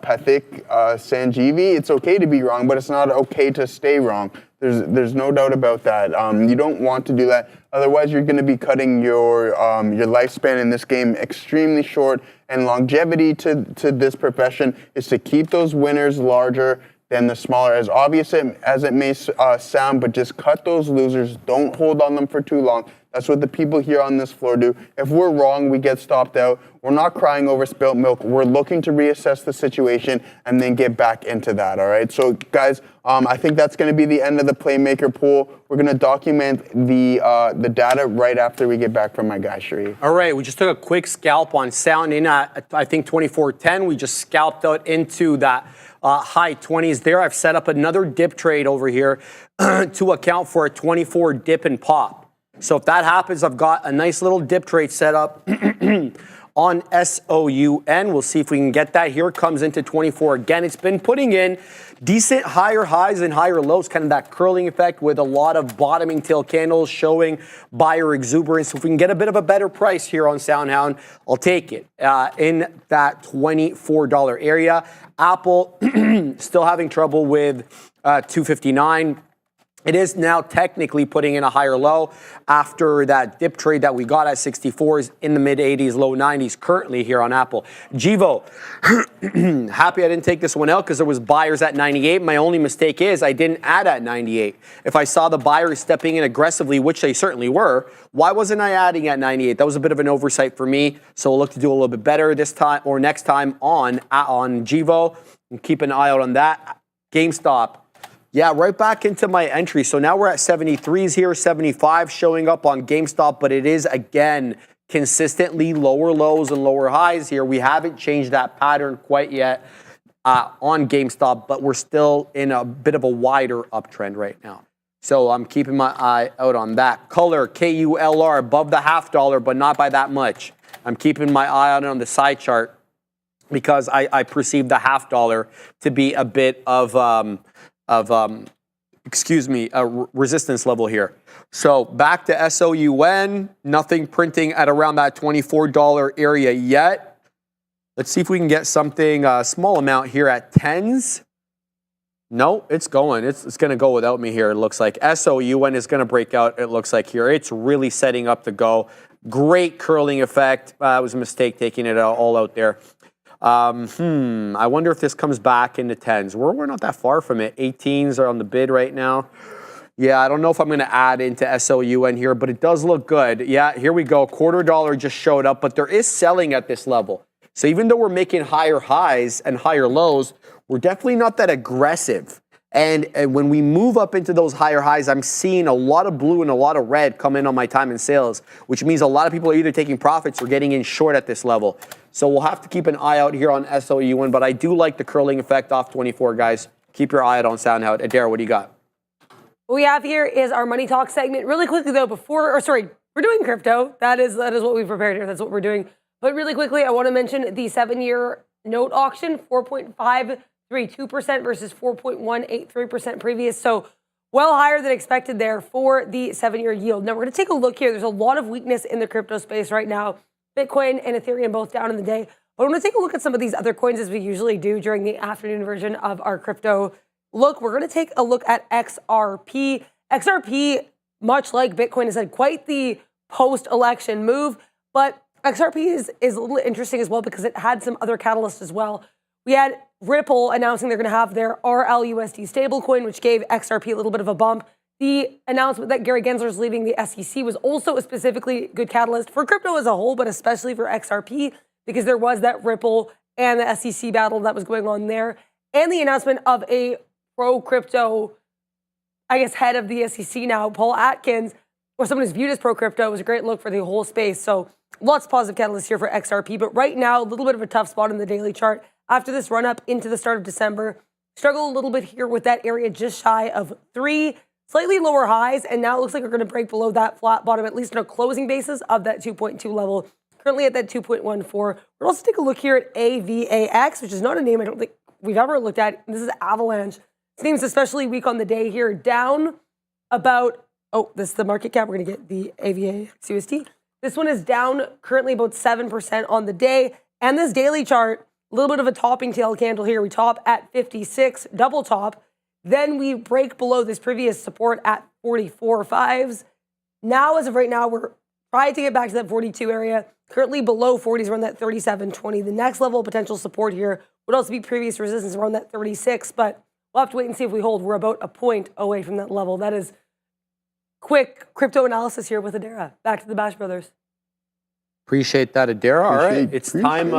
Pathik Sanjeevi. It's okay to be wrong, but it's not okay to stay wrong. There's no doubt about that. You don't want to do that. Otherwise, you're going to be cutting your lifespan in this game extremely short. And longevity to this profession is to keep those winners larger than the smaller, as obvious as it may sound, but just cut those losers. Don't hold on them for too long. That's what the people here on this floor do. If we're wrong, we get stopped out. We're not crying over spilt milk. We're looking to reassess the situation and then get back into that, all right? So, guys, I think that's going to be the end of the Playmaker pool. We're going to document the data right after we get back from my guy, Sharif. All right, we just took a quick scalp on sound in at, I think, 24.10. We just scalped out into that high 20s there. I've set up another dip trade over here to account for a 24 dip and pop. So if that happens, I've got a nice little dip trade set up on SOUN. We'll see if we can get that. Here it comes into 24 again. It's been putting in decent higher highs and higher lows, kind of that curling effect with a lot of bottoming tail candles showing buyer exuberance. If we can get a bit of a better price here on SoundHound, I'll take it in that $24 area. Apple still having trouble with 259. It is now technically putting in a higher low after that dip trade that we got at 64s in the mid 80s, low 90s currently here on Apple. Jivo, happy I didn't take this one out because there was buyers at 98. My only mistake is I didn't add at 98. If I saw the buyers stepping in aggressively, which they certainly were, why wasn't I adding at 98? That was a bit of an oversight for me. So we'll look to do a little bit better this time or next time on Jivo. And keep an eye out on that. GameStop. Yeah, right back into my entry. So now we're at 73s here, 75 showing up on GameStop, but it is, again, consistently lower lows and lower highs here. We haven't changed that pattern quite yet on GameStop, but we're still in a bit of a wider uptrend right now. So I'm keeping my eye out on that. Color, KULR, above the $0.50, but not by that much. I'm keeping my eye on it on the side chart because I perceive the $0.50 to be a bit of a resistance level here. So back to SOUN, nothing printing at around that $24 area yet. Let's see if we can get something, a small amount here at 10s. No, it's going. It's going to go without me here, it looks like. SOUN is going to break out, it looks like here. It's really setting up to go. Great curling effect. It was a mistake taking it all out there. I wonder if this comes back into 10s. We're not that far from it. 18s are on the bid right now. Yeah, I don't know if I'm going to add into SOUN here, but it does look good. Yeah, here we go. $0.25 just showed up, but there is selling at this level. So even though we're making higher highs and higher lows, we're definitely not that aggressive. And when we move up into those higher highs, I'm seeing a lot of blue and a lot of red come in on my time in sales, which means a lot of people are either taking profits or getting in short at this level. So we'll have to keep an eye out here on SOUN, but I do like the curling effect off 24, guys. Keep your eye out on SoundHound. Adair, what do you got? What we have here is our Money Talk segment. Really quickly, though, we're doing crypto. That is what we've prepared here. That's what we're doing. But really quickly, I want to mention the 7-year note auction, 4.532% versus 4.183% previous. So well higher than expected there for the 7-year yield. Now, we're going to take a look here. There's a lot of weakness in the crypto space right now. Bitcoin and Ethereum both down in the day. But I'm going to take a look at some of these other coins as we usually do during the afternoon version of our crypto look. We're going to take a look at XRP. XRP, much like Bitcoin, has had quite the post-election move, but XRP is a little interesting as well because it had some other catalysts as well. We had Ripple announcing they're going to have their RLUSD stablecoin, which gave XRP a little bit of a bump. The announcement that Gary Gensler is leaving the SEC was also a specifically good catalyst for crypto as a whole, but especially for XRP, because there was that Ripple and the SEC battle that was going on there, and the announcement of a pro-crypto, I guess, head of the SEC now, Paul Atkins, or someone who's viewed as pro-crypto, was a great look for the whole space. So lots of positive catalysts here for XRP, but right now, a little bit of a tough spot in the daily chart. After this run up into the start of December, struggle a little bit here with that area just shy of 3 slightly lower highs, and now it looks like we're going to break below that flat bottom, at least on a closing basis of that 2.2 level, currently at that 2.14. We'll also take a look here at AVAX, which is not a name I don't think we've ever looked at. This is Avalanche. This name's especially weak on the day here, down about, this is the market cap. We're going to get the AVAX USD. This one is down currently about 7% on the day, and this daily chart, a little bit of a topping tail candle here. We top at 56, double top. Then we break below this previous support at 44.5s. Now, as of right now, we're trying to get back to that 42 area. Currently below 40s, around that 37.20. The next level of potential support here would also be previous resistance around that 36, but we'll have to wait and see if we hold. We're about a point away from that level. That is quick crypto analysis here with Adara. Back to the Bash Brothers. Appreciate that, Adara. All right, it's time.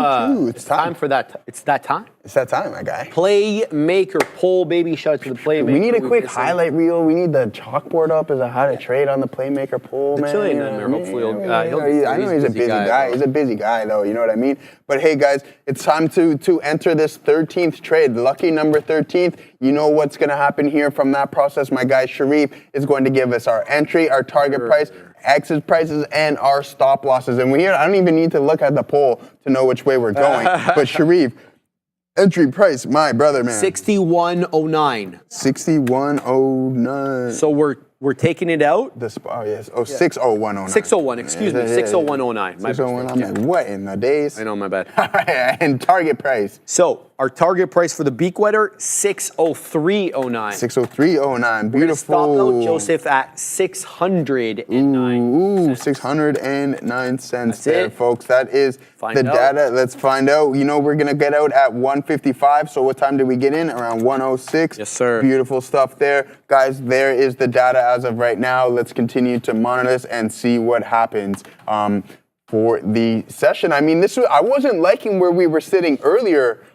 It's time for that. It's that time. It's that time, my guy. Playmaker poll, baby. Shout out to the Playmaker. We need a quick highlight reel. We need the chalkboard up as a how to trade on the Playmaker poll, man. Chilling You know in there. what I mean? Hopefully, I know he's a busy guy. He's a busy guy, though. You know what I mean? But hey, guys, it's time to enter this 13th trade. Lucky number 13th. You know what's going to happen here from that process. My guy Sharif is going to give us our entry, our target price, exit prices, and our stop losses. And I don't even need to look at the poll to know which way we're going. But Sharif, entry price, my brother, man. 6109. 6109. So we're taking it out. The spot, yes. 60109. 601, excuse me, 60109. 601. I'm like, what in the days? I know, my bad. All right, and target price. So our target price for the beak wetter, 60309. 60309. Beautiful. Stop out, Joseph, at 609. Ooh, 609 cents there, it. folks. That is Find the out. data. Let's find out. You know, we're going to get out at 155. So what time did we get in? Around 106. Yes, sir. Beautiful stuff there. Guys, there is the data as of right now. Let's continue to monitor this and see what happens for the session. I mean, I wasn't liking where we were sitting earlier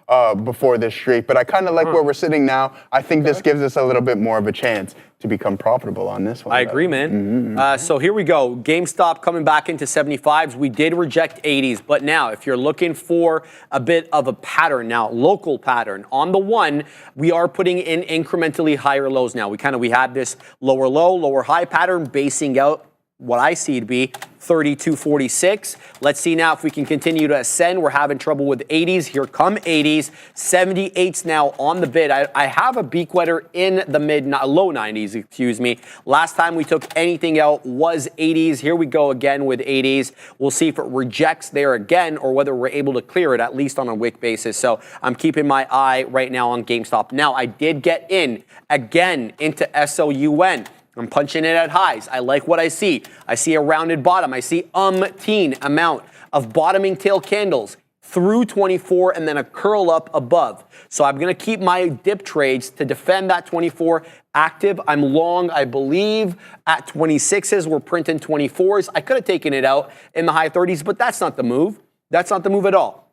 before this streak, but I kind of like where we're sitting now. I think this gives us a little bit more of a chance to become profitable on this one. I agree, man. So here we go. GameStop coming back into 75s. We did reject 80s, but now if you're looking for a bit of a pattern now, local pattern, on the one, we are putting in incrementally higher lows now. We had this lower low, lower high pattern basing out what I see to be 32.46. Let's see now if we can continue to ascend. We're having trouble with 80s. Here come 80s. 78s now on the bid. I have a beak wetter in the low 90s, excuse me. Last time we took anything out was 80s. Here we go again with 80s. We'll see if it rejects there again or whether we're able to clear it, at least on a wick basis. So I'm keeping my eye right now on GameStop. Now, I did get in again into SOUN. I'm punching it at highs. I like what I see. I see a rounded bottom. I see umpteen amount of bottoming tail candles through 24 and then a curl up above. So I'm going to keep my dip trades to defend that 24 active. I'm long, I believe, at 26s. We're printing 24s. I could have taken it out in the high 30s, but that's not the move. That's not the move at all.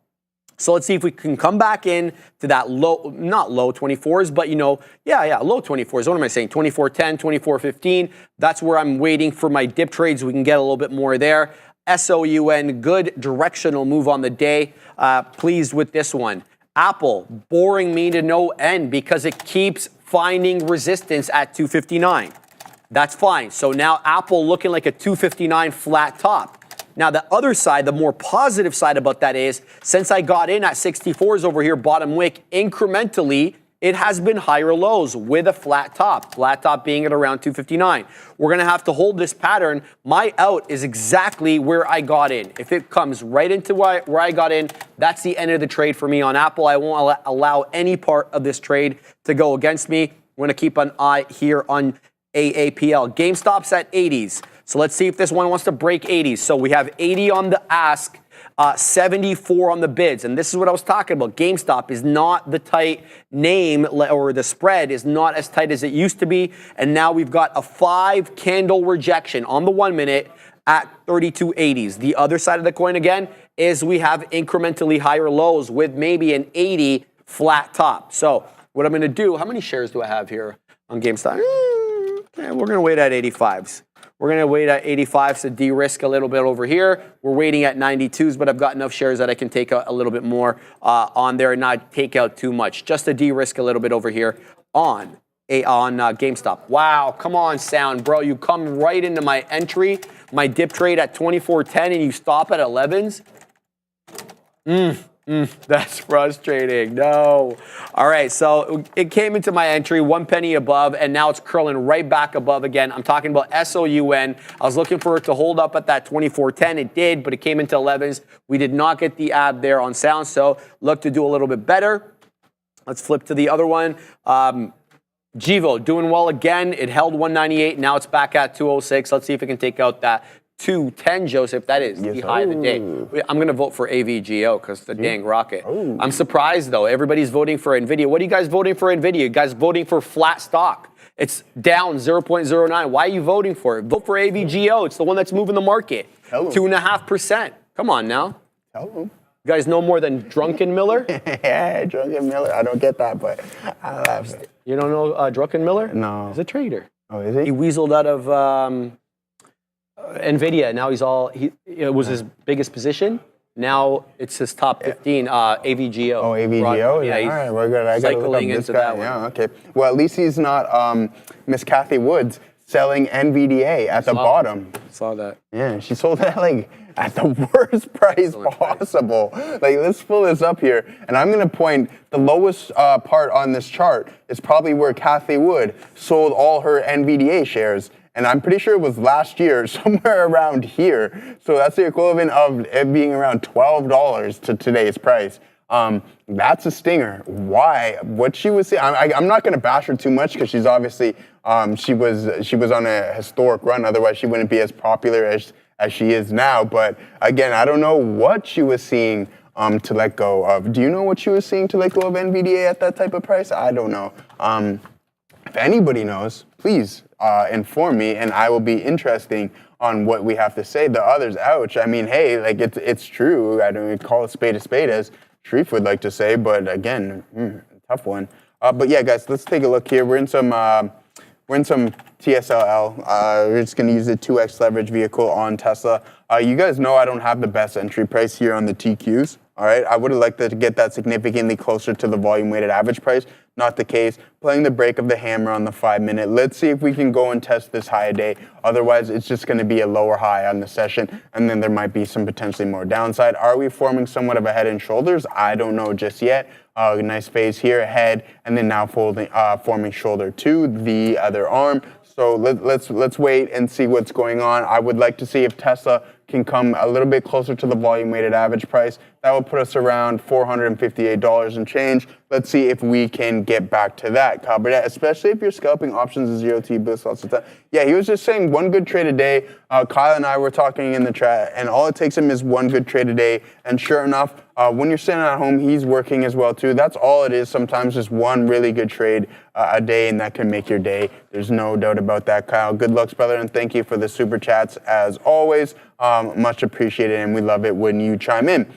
So let's see if we can come back in to that not low 24s, but low 24s. What am I saying? 24.10, 24.15. That's where I'm waiting for my dip trades. We can get a little bit more there. SOUN, good directional move on the day. Pleased with this one. Apple, boring me to no end because it keeps finding resistance at 259. That's fine. So now Apple looking like a 259 flat top. Now, the other side, the more positive side about that is, since I got in at 64s over here, bottom wick, incrementally, it has been higher lows with a flat top being at around 259. We're going to have to hold this pattern. My out is exactly where I got in. If it comes right into where I got in, that's the end of the trade for me on Apple. I won't allow any part of this trade to go against me. I'm going to keep an eye here on AAPL. GameStop's at 80s. So let's see if this one wants to break 80s. So we have 80 on the ask. 74 on the bids. And this is what I was talking about. GameStop is not the tight name, or the spread is not as tight as it used to be. And now we've got a 5 candle rejection on the 1 minute at 32.80s. The other side of the coin again is we have incrementally higher lows with maybe an 80 flat top. So what I'm going to do, how many shares do I have here on GameStop? We're going to wait at 85s. We're going to wait at 85s to de-risk a little bit over here. We're waiting at 92s, but I've got enough shares that I can take out a little bit more on there and not take out too much, just to de-risk a little bit over here on GameStop. Wow, come on, sound, bro. You come right into my entry, my dip trade at 24.10, and you stop at 11s? That's frustrating. No. All right, so it came into my entry 1 penny above, and now it's curling right back above again. I'm talking about SOUN. I was looking for it to hold up at that 24.10. It did, but it came into 11s. We did not get the ab there on sound, so look to do a little bit better. Let's flip to the other one. Givo doing well again. It held 198. Now it's back at 206. Let's see if it can take out that 210, Joseph. That is the high of the day. I'm going to vote for AVGO because the dang rocket. I'm surprised, though. Everybody's voting for NVIDIA. What are you guys voting for NVIDIA? You guys voting for flat stock. It's down 0.09. Why are you voting for it? Vote for AVGO. It's the one that's moving the market. 2.5%. Come on now. Hello. You guys know more than Drunken Miller? Yeah, Drunken Miller. I don't get that, but I love it. You don't know Drunken Miller? No. He's a trader. Oh, is He he? weaseled out of NVIDIA. Now it was his biggest position. Now it's his top 15, AVGO. Oh, AVGO? Yeah, he's all right, we're good. I gotta look up cycling this into guy. that one. Yeah, okay. Well, at least he's not Miss Kathy Woods selling NVDA at the bottom. Saw that. Yeah, she sold it at the worst price possible. Let's pull this up here, and I'm gonna point the lowest part on this chart is probably where Kathy Wood sold all her NVDA shares, and I'm pretty sure it was last year, somewhere around here. So that's the equivalent of it being around $12 to today's price. That's a stinger. Why? What she was saying, I'm not gonna bash her too much because she's obviously she was on a historic run. Otherwise, she wouldn't be as popular as she is now. But again, I don't know what she was seeing to let go of. Do you know what she was seeing to let go of NVDA at that type of price? I don't know. If anybody knows, please inform me, and I will be interesting on what we have to say. The others, ouch. I mean, hey, it's true. I don't call a spade, as Sharif would like to say. But again, tough one. But yeah, guys, let's take a look here. We're in some TSLL. We're just going to use the 2x leverage vehicle on Tesla. You guys know I don't have the best entry price here on the TQs. All right, I would have liked to get that significantly closer to the volume weighted average price. Not the case. Playing the break of the hammer on the 5 minute. Let's see if we can go and test this high a day. Otherwise, it's just going to be a lower high on the session, and then there might be some potentially more downside. Are we forming somewhat of a head and shoulders? I don't know just yet. Nice phase here, head, and then now forming shoulder to the other arm. So let's wait and see what's going on. I would like to see if Tesla can come a little bit closer to the volume weighted average price. That will put us around $458 and change. Let's see if we can get back to that. Cabernet, especially if you're scalping options of 0T boost lots of time. Yeah, he was just saying one good trade a day. Kyle and I were talking in the chat, and all it takes him is one good trade a day. And sure enough, when you're sitting at home, he's working as well too. That's all it is. Sometimes just one really good trade a day, and that can make your day. There's no doubt about that, Kyle. Good luck, brother, and thank you for the super chats as always. Much appreciated, and we love it when you chime in.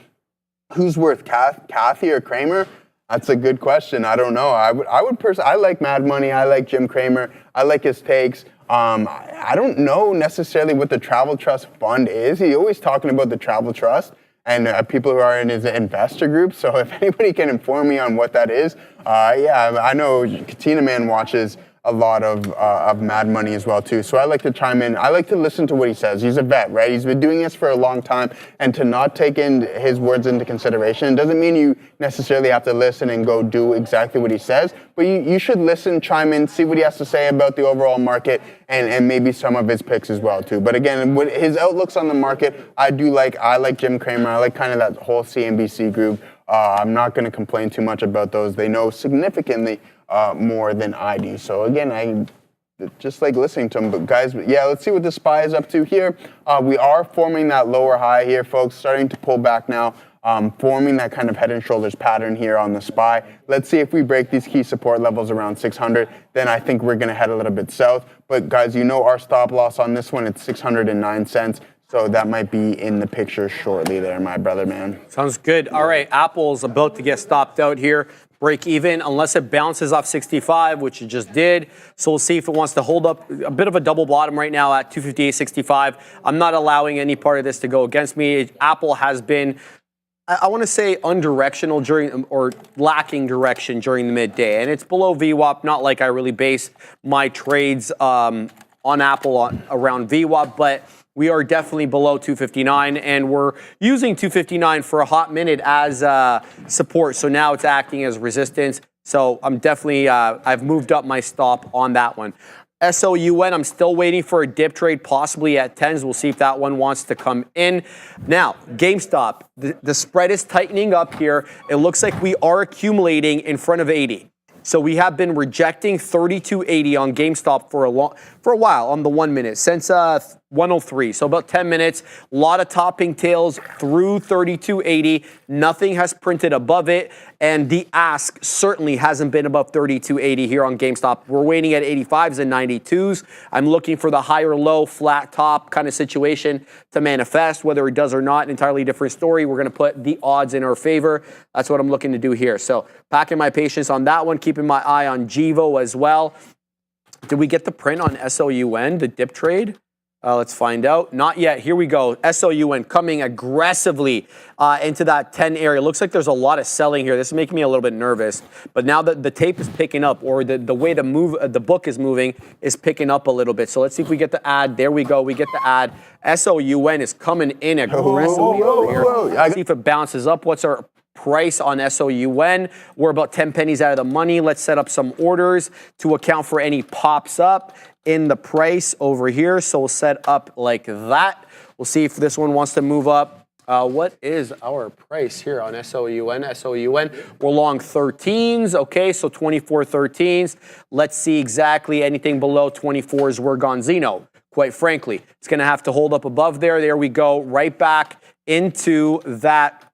Who's worth, Kathy or Kramer? That's a good question. I don't know. I would personally. I like Mad Money. I like Jim Cramer. I like his takes. I don't know necessarily what the Travel Trust Fund is. He's always talking about the Travel Trust and people who are in his investor group. So if anybody can inform me on what that is, yeah, I know Katina Man watches a lot of Mad Money as well too. So I like to chime in. I like to listen to what he says. He's a vet, right? He's been doing this for a long time, and to not take in his words into consideration doesn't mean you necessarily have to listen and go do exactly what he says, but you should listen, chime in, see what he has to say about the overall market and maybe some of his picks as well too. But again, with his outlooks on the market, I like Jim Cramer. I like kind of that whole CNBC group. I'm not going to complain too much about those. They know significantly more than I do. So again, just like listening to him. But guys, yeah, let's see what the SPY is up to here. We are forming that lower high here, folks, starting to pull back now. Forming that kind of head and shoulders pattern here on the SPY. Let's see if we break these key support levels around 600, then I think we're going to head a little bit south. But guys, you know our stop loss on this one, it's 609 cents. So that might be in the picture shortly there, my brother, man. Sounds good. All right, Apple's about to get stopped out here. Break even unless it bounces off 65, which it just did. So we'll see if it wants to hold up a bit of a double bottom right now at 258.65. I'm not allowing any part of this to go against me. Apple has been, I want to say, undirectional during or lacking direction during the midday, and it's below VWAP. Not like I really base my trades on Apple around VWAP, but we are definitely below 259, and we're using 259 for a hot minute as support. So now it's acting as resistance. So I'm definitely, I've moved up my stop on that one. SOUN, I'm still waiting for a dip trade, possibly at 10s. We'll see if that one wants to come in. Now, GameStop, the spread is tightening up here. It looks like we are accumulating in front of 80. So we have been rejecting 32.80 on GameStop for a while on the 1 minute, since 103. So about 10 minutes. A lot of topping tails through 32.80. Nothing has printed above it. And the ask certainly hasn't been above 32.80 here on GameStop. We're waiting at 85s and 92s. I'm looking for the higher low, flat top kind of situation to manifest. Whether it does or not, an entirely different story. We're going to put the odds in our favor. That's what I'm looking to do here. So packing my patience on that one, keeping my eye on Givo as well. Did we get the print on SOUN, the dip trade? Let's find out. Not yet. Here we go. SOUN coming aggressively into that 10 area. Looks like there's a lot of selling here. This is making me a little bit nervous. But now that the tape is picking up, or the way the book is moving is picking up a little bit. So let's see if we get the ad. There we go. We get the ad. SOUN is coming in aggressively over here. Let's see if it bounces up. What's our price on SOUN? We're about 10 pennies out of the money. Let's set up some orders to account for any pops up in the price over here. So we'll set up like that. We'll see if this one wants to move up. What is our price here on SOUN? SOUN, we're long 13s. Okay, so 24 13s. Let's see exactly anything below 24s. We're gonzino, quite frankly. It's going to have to hold up above there. There we go. Right back into that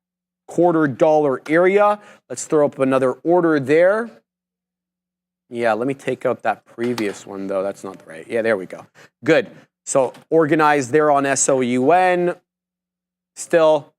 $0.25 area. Let's throw up another order there. Yeah, let me take out that previous one, though. That's not right. Yeah, there we go. Good. So organized there on SOUN. Still,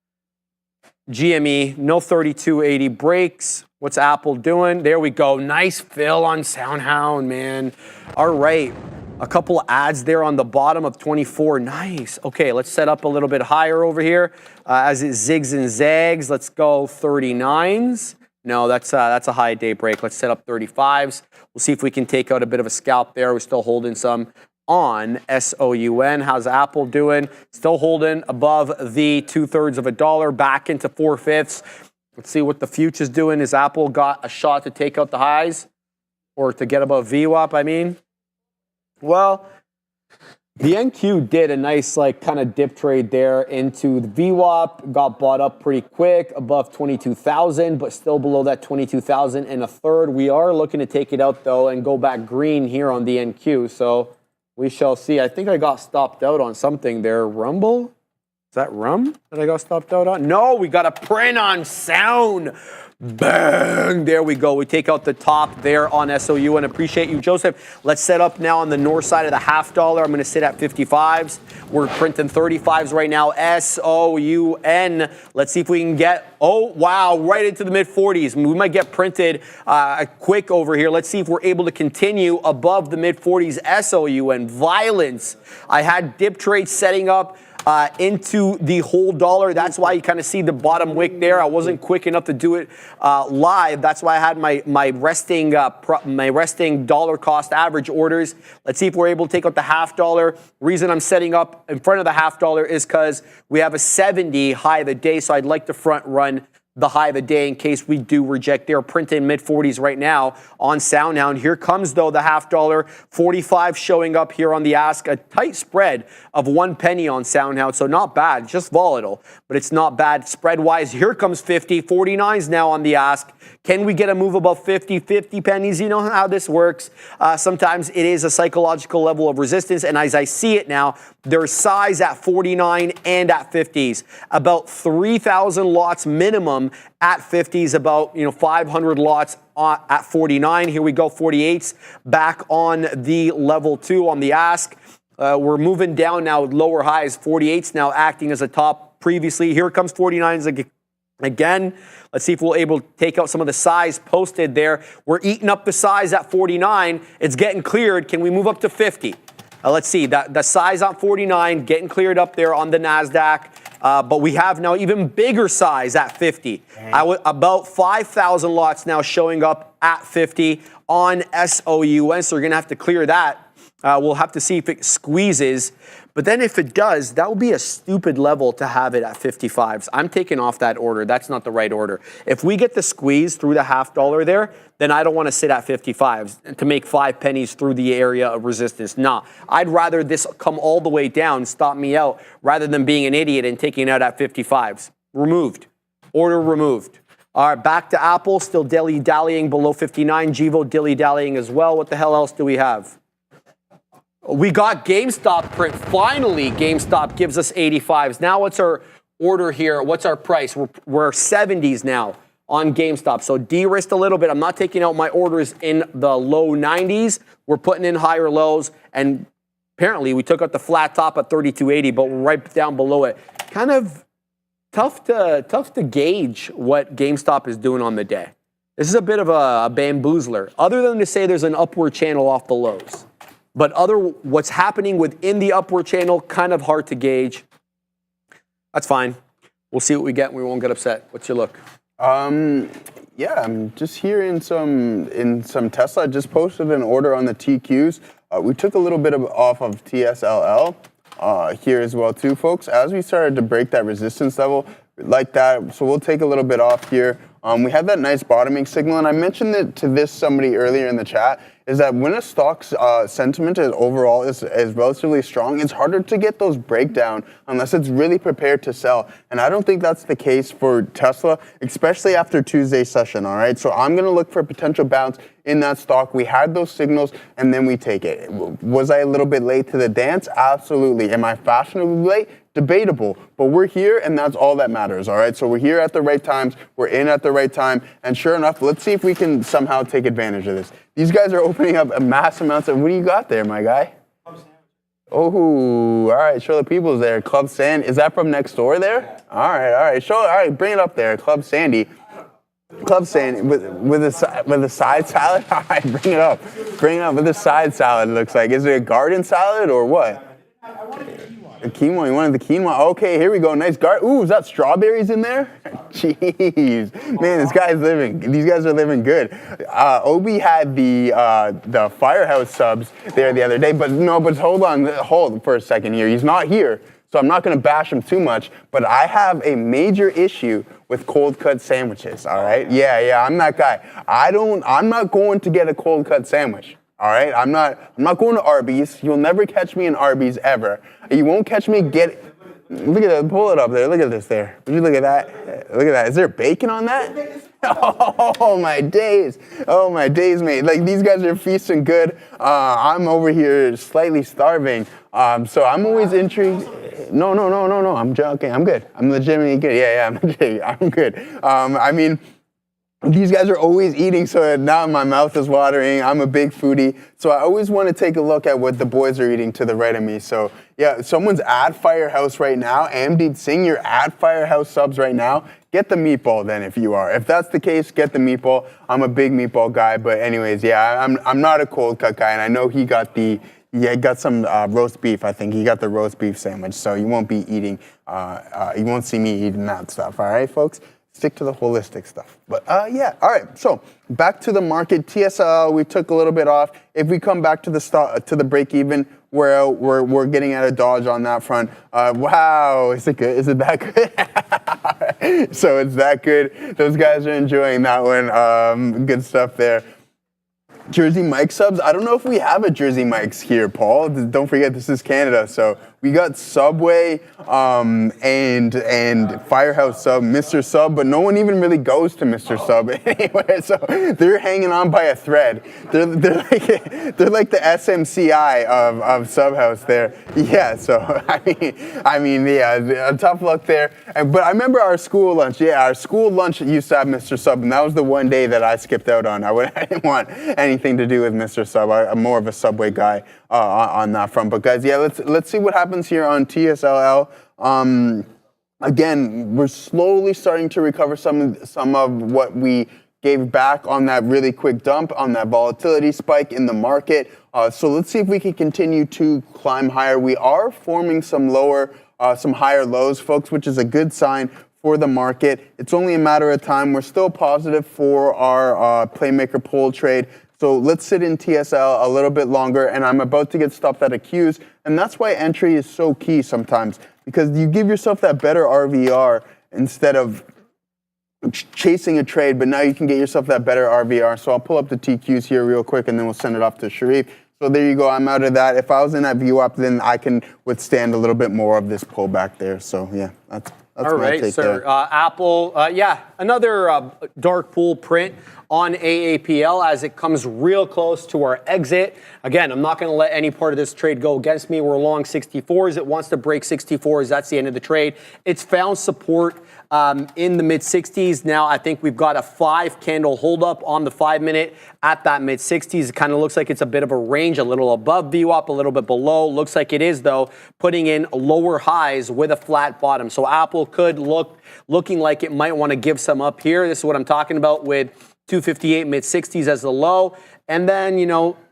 GME, no 32.80 breaks. What's Apple doing? There we go. Nice fill on SoundHound, man. All right. A couple ads there on the bottom of 24. Nice. Okay, let's set up a little bit higher over here as it zigs and zags. Let's go 39s. No, that's a high day break. Let's set up 35s. We'll see if we can take out a bit of a scalp there. We're still holding some on SOUN. How's Apple doing? Still holding above the 2/3 of a dollar, back into 4/5. Let's see what the future's doing. Has Apple got a shot to take out the highs or to get above VWAP, I mean? Well, the NQ did a nice kind of dip trade there into the VWAP, got bought up pretty quick above 22,000, but still below that 22,000 and a third. We are looking to take it out though and go back green here on the NQ. So we shall see. I think I got stopped out on something there. Rumble? Is that rum that I got stopped out on? No, we got a print on sound. Bang! There we go. We take out the top there on SOUN. Appreciate you, Joseph. Let's set up now on the north side of the $0.50. I'm going to sit at 55s. We're printing 35s right now. SOUN. Let's see if we can get, oh, wow, right into the mid-40s. We might get printed quick over here. Let's see if we're able to continue above the mid-40s. SOUN. Violence. I had dip trades setting up into the whole dollar. That's why you kind of see the bottom wick there. I wasn't quick enough to do it live. That's why I had my resting dollar cost average orders. Let's see if we're able to take out the $0.50. Reason I'm setting up in front of the $0.50 is because we have a 70 high of the day, so I'd like to front run the high of the day in case we do reject. They're printing mid-40s right now on SoundHound. Here comes, though, the half dollar. 45 showing up here on the ask. A tight spread of 1 penny on SoundHound, so not bad. Just volatile, but it's not bad spread-wise. Here comes 50. 49s now on the ask. Can we get a move above 50? 50 pennies, you know how this works. Sometimes it is a psychological level of resistance, and as I see it now, there's size at 49 and at 50s. About 3,000 lots minimum at 50s, about 500 lots at 49. Here we go, 48s back on the level 2 on the ask. We're moving down now with lower highs. 48s now acting as a top previously. Here comes 49s again. Let's see if we're able to take out some of the size posted there. We're eating up the size at 49. It's getting cleared. Can we move up to 50? Let's see. The size on 49 getting cleared up there on the NASDAQ. But we have now even bigger size at 50. About 5,000 lots now showing up at 50 on SOUN. So we're going to have to clear that. We'll have to see if it squeezes. But then if it does, that would be a stupid level to have it at 55s. I'm taking off that order. That's not the right order. If we get the squeeze through the half dollar there, then I don't want to sit at 55s to make 5 pennies through the area of resistance. Nah, I'd rather this come all the way down, stop me out, rather than being an idiot and taking it out at 55s. Removed. Order removed. All right, back to Apple, still dilly-dallying below 59. Gevo dilly-dallying as well. What the hell else do we have? We got GameStop print. Finally, GameStop gives us 85s. Now what's our order here? What's our price? We're 70s now on GameStop. So de-risked a little bit. I'm not taking out my orders in the low 90s. We're putting in higher lows. And apparently we took out the flat top at 32.80, but we're right down below it. Kind of tough to gauge what GameStop is doing on the day. This is a bit of a bamboozler, other than to say there's an upward channel off the lows. But what's happening within the upward channel, kind of hard to gauge. That's fine. We'll see what we get and we won't get upset. What's your look? Yeah, I'm just here in some Tesla. I just posted an order on the TQs. We took a little bit off of TSLL here as well too, folks. As we started to break that resistance level like that, so we'll take a little bit off here. We had that nice bottoming signal, and I mentioned it to somebody earlier in the chat, is that when a stock's sentiment overall is relatively strong, it's harder to get those breakdown unless it's really prepared to sell. And I don't think that's the case for Tesla, especially after Tuesday's session, all right? So I'm going to look for a potential bounce in that stock. We had those signals, and then we take it. Was I a little bit late to the dance? Absolutely. Am I fashionably late? Debatable, but we're here and that's all that matters, all right? So we're here at the right times, we're in at the right time, and sure enough, let's see if we can somehow take advantage of this. These guys are opening up a mass amounts of, what do you got there, my guy? Oh, all right, show the people's there. Club Sand, is that from next door there? Yeah. All right, bring it up there, Club Sandy. Club Sandy with a side salad. All right, bring it up with a side salad. It looks like, is it a garden salad or what? A quinoa, you wanted the quinoa? Okay, here we go. Nice Ooh, is that strawberries in there? Jeez, man, these guys are living good. Obi had the Firehouse subs there the other day, but hold for a second here. He's not here, so I'm not going to bash him too much, but I have a major issue with cold cut sandwiches, all right? Yeah, I'm that guy. I'm not going to get a cold cut sandwich. All right, I'm not going to Arby's. You'll never catch me in Arby's ever. You won't catch me look at that, pull it up there. Look at this there. Would you look at that? Look at that. Is there bacon on that? Oh my days, mate. Like, these guys are feasting good. I'm over here slightly starving. So I'm always intrigued. No. I'm joking. I'm good. I'm legitimately good. Yeah, I'm good. I mean, these guys are always eating, so now my mouth is watering. I'm a big foodie, so I always want to take a look at what the boys are eating to the right of me. So yeah, someone's at Firehouse right now. Amdeed Singh, you're at Firehouse subs right now. Get the meatball then if you are. If that's the case, get the meatball. I'm a big meatball guy, but anyways, yeah, I'm not a cold cut guy, and I know he got some roast beef. I think he got the roast beef sandwich, so you won't be eating. You won't see me eating that stuff. All right, folks. Stick to the holistic stuff. But yeah, all right. So back to the market. TSLA, we took a little bit off. If we come back to the break even, we're getting out of dodge on that front. Wow, is it good? Is it that good? So it's that good. Those guys are enjoying that one. Good stuff there. Jersey Mike subs. I don't know if we have a Jersey Mike's here, Paul. Don't forget, this is Canada, so we got Subway and Firehouse Sub, Mr. Sub, but no one even really goes to Mr. Sub anywhere. So they're hanging on by a thread. They're like the SMCI of Subhouse there. Yeah. So I mean, yeah, tough luck there. But I remember our school lunch. Yeah, our school lunch used to have Mr. Sub, and that was the one day that I skipped out on. I didn't want anything to do with Mr. Sub. I'm more of a Subway guy on that front. But guys, yeah, let's see what happens here on TSLL. Again, we're slowly starting to recover some of what we gave back on that really quick dump, on that volatility spike in the market. So let's see if we can continue to climb higher. We are forming some higher lows, folks, which is a good sign for the market. It's only a matter of time. We're still positive for our Playmaker pull trade. So let's sit in TSL a little bit longer, and I'm about to get stopped at a Qs, and that's why entry is so key sometimes, because you give yourself that better RVR instead of chasing a trade, but now you can get yourself that better RVR. So I'll pull up the TQs here real quick, and then we'll send it off to Sharif. So there you go, I'm out of that. If I was in that VWAP, then I can withstand a little bit more of this pullback there. So yeah, that's all right, sir. Apple, another dark pool print on AAPL as it comes real close to our exit. Again, I'm not going to let any part of this trade go against me. We're long 64s. It wants to break 64s. That's the end of the trade. It's found support in the mid-60s. Now I think we've got a 5-candle holdup on the 5-minute at that mid-60s. It kind of looks like it's a bit of a range, a little above VWAP, a little bit below. Looks like it is, though, putting in lower highs with a flat bottom. So Apple could looking like it might want to give some up here. This is what I'm talking about with 258 mid-60s as the low. And then,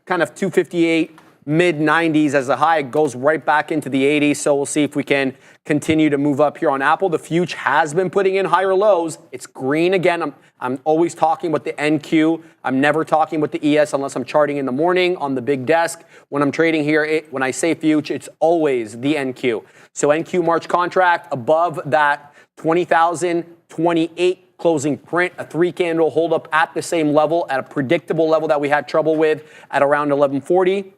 kind of 258 mid-90s as a high. It goes right back into the 80s. So we'll see if we can continue to move up here on Apple. The Fuge has been putting in higher lows. It's green again. I'm always talking about the NQ. I'm never talking about the ES unless I'm charting in the morning on the big desk. When I'm trading here, when I say Fuge, it's always the NQ. So NQ March contract above that 20,028 closing print, a 3-candle hold up at the same level, at a predictable level that we had trouble with at around 1140.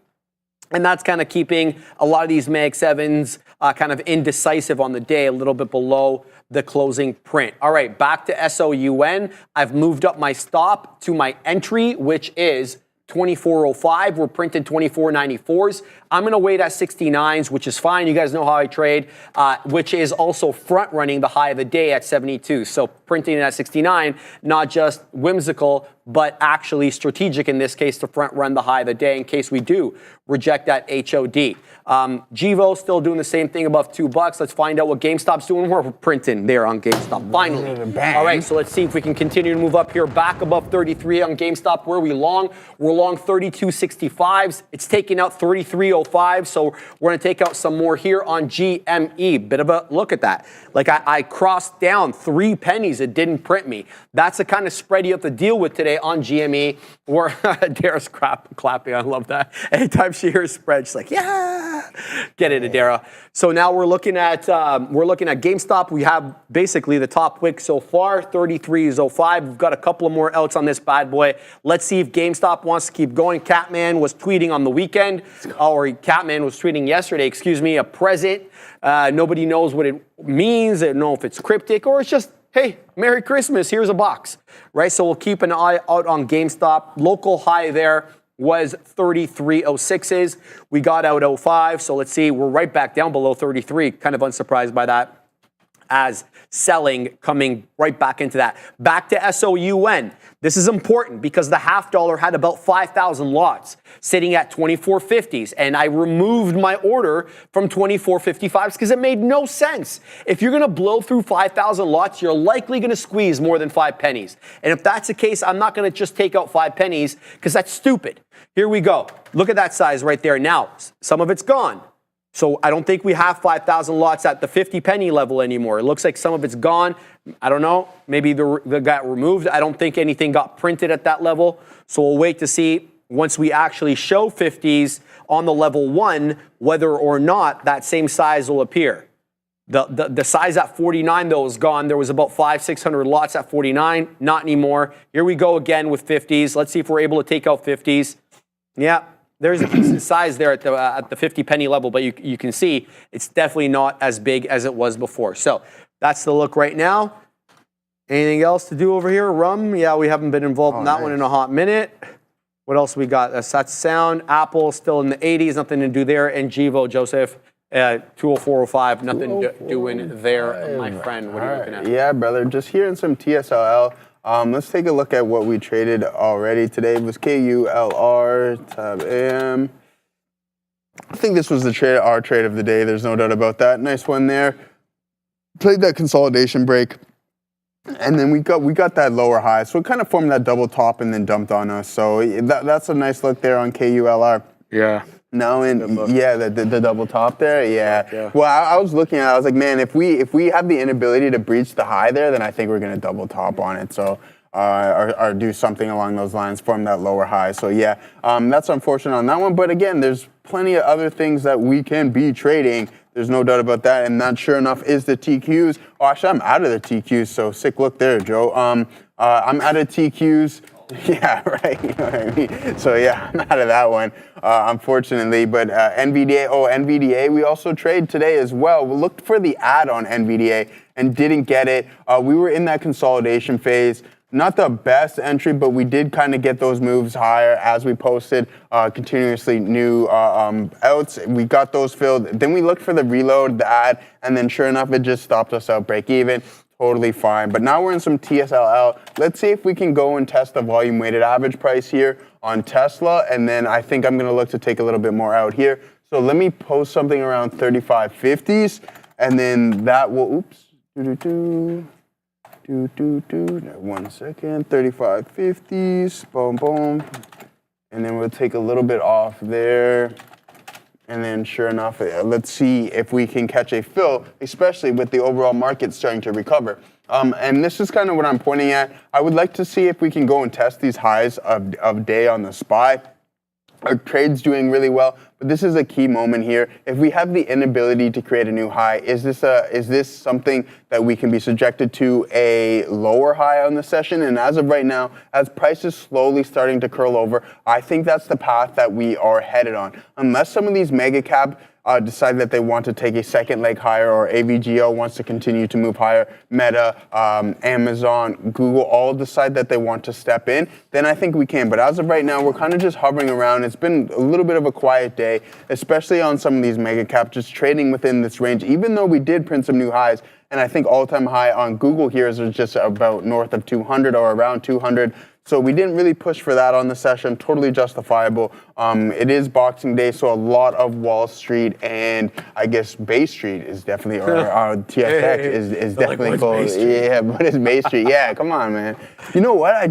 And that's kind of keeping a lot of these Mag 7s kind of indecisive on the day, a little bit below the closing print. All right, back to SOUN. I've moved up my stop to my entry, which is 2405. We're printed 2494s. I'm going to wait at 69s, which is fine. You guys know how I trade, which is also front running the high of the day at 72. So printing it at 69, not just whimsical, but actually strategic in this case to front run the high of the day in case we do reject that HOD. Givo still doing the same thing above $2. Let's find out what GameStop's doing. We're printing there on GameStop, finally. All right, so let's see if we can continue to move up here back above 33 on GameStop. Where are we long? We're long 32.65s. It's taking out 33.05, so we're going to take out some more here on GME. Bit of a look at that. Like I crossed down 3 pennies. It didn't print me. That's the kind of spread you have to deal with today on GME. Or Dara's clapping. I love that. Anytime she hears spread, she's like, yeah, get it, Dara. So now we're looking at GameStop. We have basically the top wick so far, 33.05. We've got a couple of more outs on this bad boy. Let's see if GameStop wants to keep going. Catman was tweeting on the weekend, or Catman was tweeting yesterday, a present. Nobody knows what it means. They don't know if it's cryptic or it's just, hey, Merry Christmas, here's a box, right? So we'll keep an eye out on GameStop. Local high there was 33.06s. We got out 05, so let's see. We're right back down below 33. Kind of unsurprised by that, as selling coming right back into that. Back to SOUN. This is important because the $0.50 had about 5,000 lots sitting at 24.50s, and I removed my order from 24.55s because it made no sense. If you're going to blow through 5,000 lots, you're likely going to squeeze more than 5 pennies. And if that's the case, I'm not going to just take out 5 pennies because that's stupid. Here we go. Look at that size right there. Now, some of it's gone. So I don't think we have 5,000 lots at the 50 penny level anymore. It looks like some of it's gone. I don't know. Maybe they got removed. I don't think anything got printed at that level. So we'll wait to see once we actually show 50s on the level 1, whether or not that same size will appear. The size at 49, though, is gone. There was about 500-600 lots at 49. Not anymore. Here we go again with 50s. Let's see if we're able to take out 50s. Yeah, there's a decent size there at the 50 penny level, but you can see it's definitely not as big as it was before. So that's the look right now. Anything else to do over here? Rum? Yeah, we haven't been involved in that one in a hot minute. What else we got? That's sound. Apple still in the 80s. Nothing to do there. And Givo, Joseph. 204.05, nothing doing there, my friend. What are you looking at? Yeah, brother, just hearing some TSLL. Let's take a look at what we traded already today. It was KULR, tab AM. I think this was our trade of the day. There's no doubt about that. Nice one there. Played that consolidation break. And then we got that lower high. So it kind of formed that double top and then dumped on us. So that's a nice look there on KULR. Yeah. No, and the double top there, yeah. Well, I was looking at it, I was like, man, if we have the inability to breach the high there, then I think we're gonna double top on it. So, or do something along those lines, form that lower high. So yeah, that's unfortunate on that one. But again, there's plenty of other things that we can be trading. There's no doubt about that. And that, sure enough, is the TQs. Oh, actually, I'm out of the TQs. So sick look there, Joe. I'm out of TQs. Yeah, right. You know what I mean? So yeah, I'm out of that one, unfortunately. But NVDA, we also trade today as well. We looked for the ad on NVDA and didn't get it. We were in that consolidation phase. Not the best entry, but we did kind of get those moves higher as we posted continuously new outs. We got those filled. Then we looked for the reload, the ad, and then sure enough, it just stopped us out break even. Totally fine. But now we're in some TSLL. Let's see if we can go and test the volume weighted average price here on Tesla. And then I think I'm going to look to take a little bit more out here. So let me post something around 35.50s. And then that will, 1 second, 35.50s, boom, boom. And then we'll take a little bit off there. And then sure enough, let's see if we can catch a fill, especially with the overall market starting to recover. And this is kind of what I'm pointing at. I would like to see if we can go and test these highs of day on the SPY. Our trade's doing really well, but this is a key moment here. If we have the inability to create a new high, is this something that we can be subjected to a lower high on the session? And as of right now, as price is slowly starting to curl over, I think that's the path that we are headed on. Unless some of these mega cap decide that they want to take a second leg higher, or AVGO wants to continue to move higher, Meta, Amazon, Google, all decide that they want to step in, then I think we can. But as of right now, we're kind of just hovering around. It's been a little bit of a quiet day, especially on some of these mega caps, just trading within this range, even though we did print some new highs. And I think all-time high on Google here is just about north of 200 or around 200. So we didn't really push for that on the session. Totally justifiable. It is Boxing Day, so a lot of Wall Street and I guess Bay Street is definitely, or TSX is definitely closed. Yeah, but it's Bay Street. Yeah, come on, man. You know what? I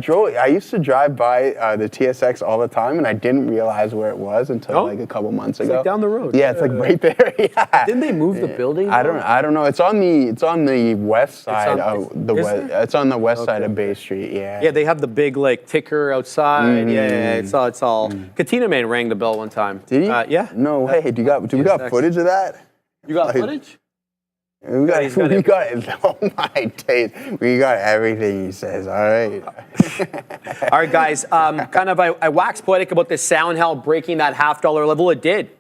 used to drive by the TSX all the time, and I didn't realize where it was until like a couple months ago. It's like down the road. Yeah, it's like right there. Yeah. Didn't they move the building? I don't know. It's on the west side of the west. It's on the west side of Bay Street. Yeah. Yeah, they have the big like ticker outside. Yeah, it's all. Katina Man rang the bell one time. Did he? Yeah. No way. Do we got footage of that? You got footage? We got oh my days. We got everything he says. All right. All right, guys. I wax poetic about this sound hell breaking that $0.50 level. It did.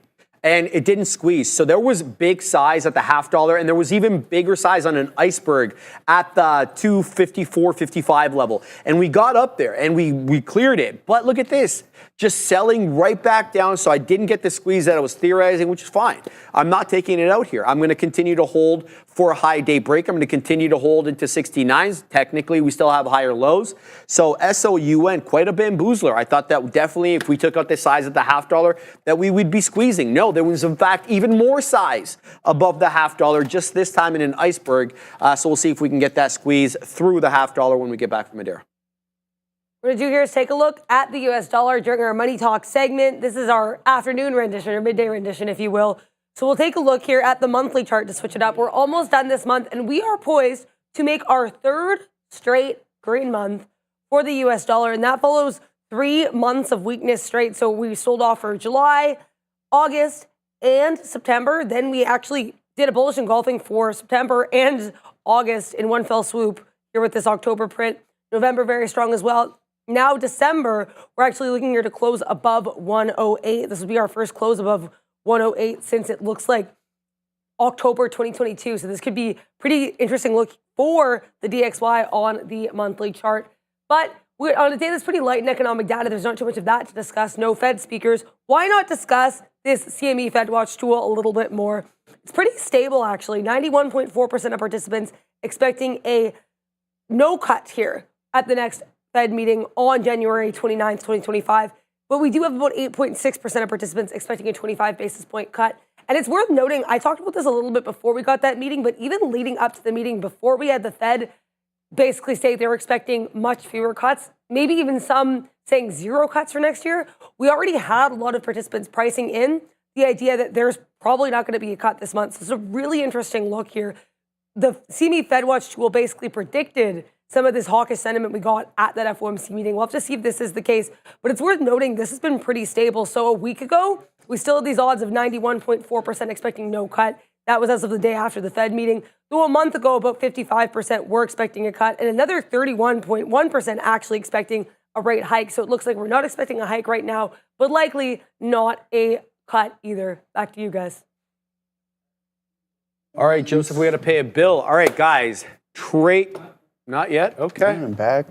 And it didn't squeeze. So there was big size at the $0.50, and there was even bigger size on an iceberg at the 254.55 level. And we got up there and we cleared it. But look at this. Just selling right back down, so I didn't get the squeeze that I was theorizing, which is fine. I'm not taking it out here. I'm going to continue to hold for a high day break. I'm going to continue to hold into 69s. Technically, we still have higher lows. So SOUN, quite a bamboozler. I thought that definitely if we took out the size at the $0.50, that we would be squeezing. No, there was in fact even more size above the $0.50, just this time in an iceberg. So we'll see if we can get that squeeze through the $0.50 when we get back from Madeira. What we're going to do here is take a look at the US dollar during our Money Talk segment. This is our afternoon rendition, or midday rendition, if you will. So we'll take a look here at the monthly chart to switch it up. We're almost done this month, and we are poised to make our third straight green month for the US dollar, and that follows 3 months of weakness straight. So we sold off for July, August, and September. Then we actually did a bullish engulfing for September and August in one fell swoop here with this October print. November very strong as well. Now December, we're actually looking here to close above 108. This will be our first close above 108 since it looks like October 2022. So this could be pretty interesting look for the DXY on the monthly chart. But we're on a day that's pretty light in economic data. There's not too much of that to discuss. No Fed speakers. Why not discuss this CME Fed Watch tool a little bit more? It's pretty stable, actually. 91.4% of participants expecting a no cut here at the next Fed meeting on January 29th, 2025. But we do have about 8.6% of participants expecting a 25 basis point cut. And it's worth noting, I talked about this a little bit before we got that meeting, but even leading up to the meeting, before we had the Fed basically say they were expecting much fewer cuts, maybe even some saying 0 cuts for next year, we already had a lot of participants pricing in the idea that there's probably not going to be a cut this month. So it's a really interesting look here. The CME Fed Watch tool basically predicted some of this hawkish sentiment we got at that FOMC meeting. We'll have to see if this is the case, but it's worth noting this has been pretty stable. So a week ago, we still had these odds of 91.4% expecting no cut. That was as of the day after the Fed meeting. Though a month ago, about 55% were expecting a cut, and another 31.1% actually expecting a rate hike. So it looks like we're not expecting a hike right now, but likely not a cut either. Back to you guys. All right, Joseph, we got to pay a bill. All right, guys, not yet? Okay.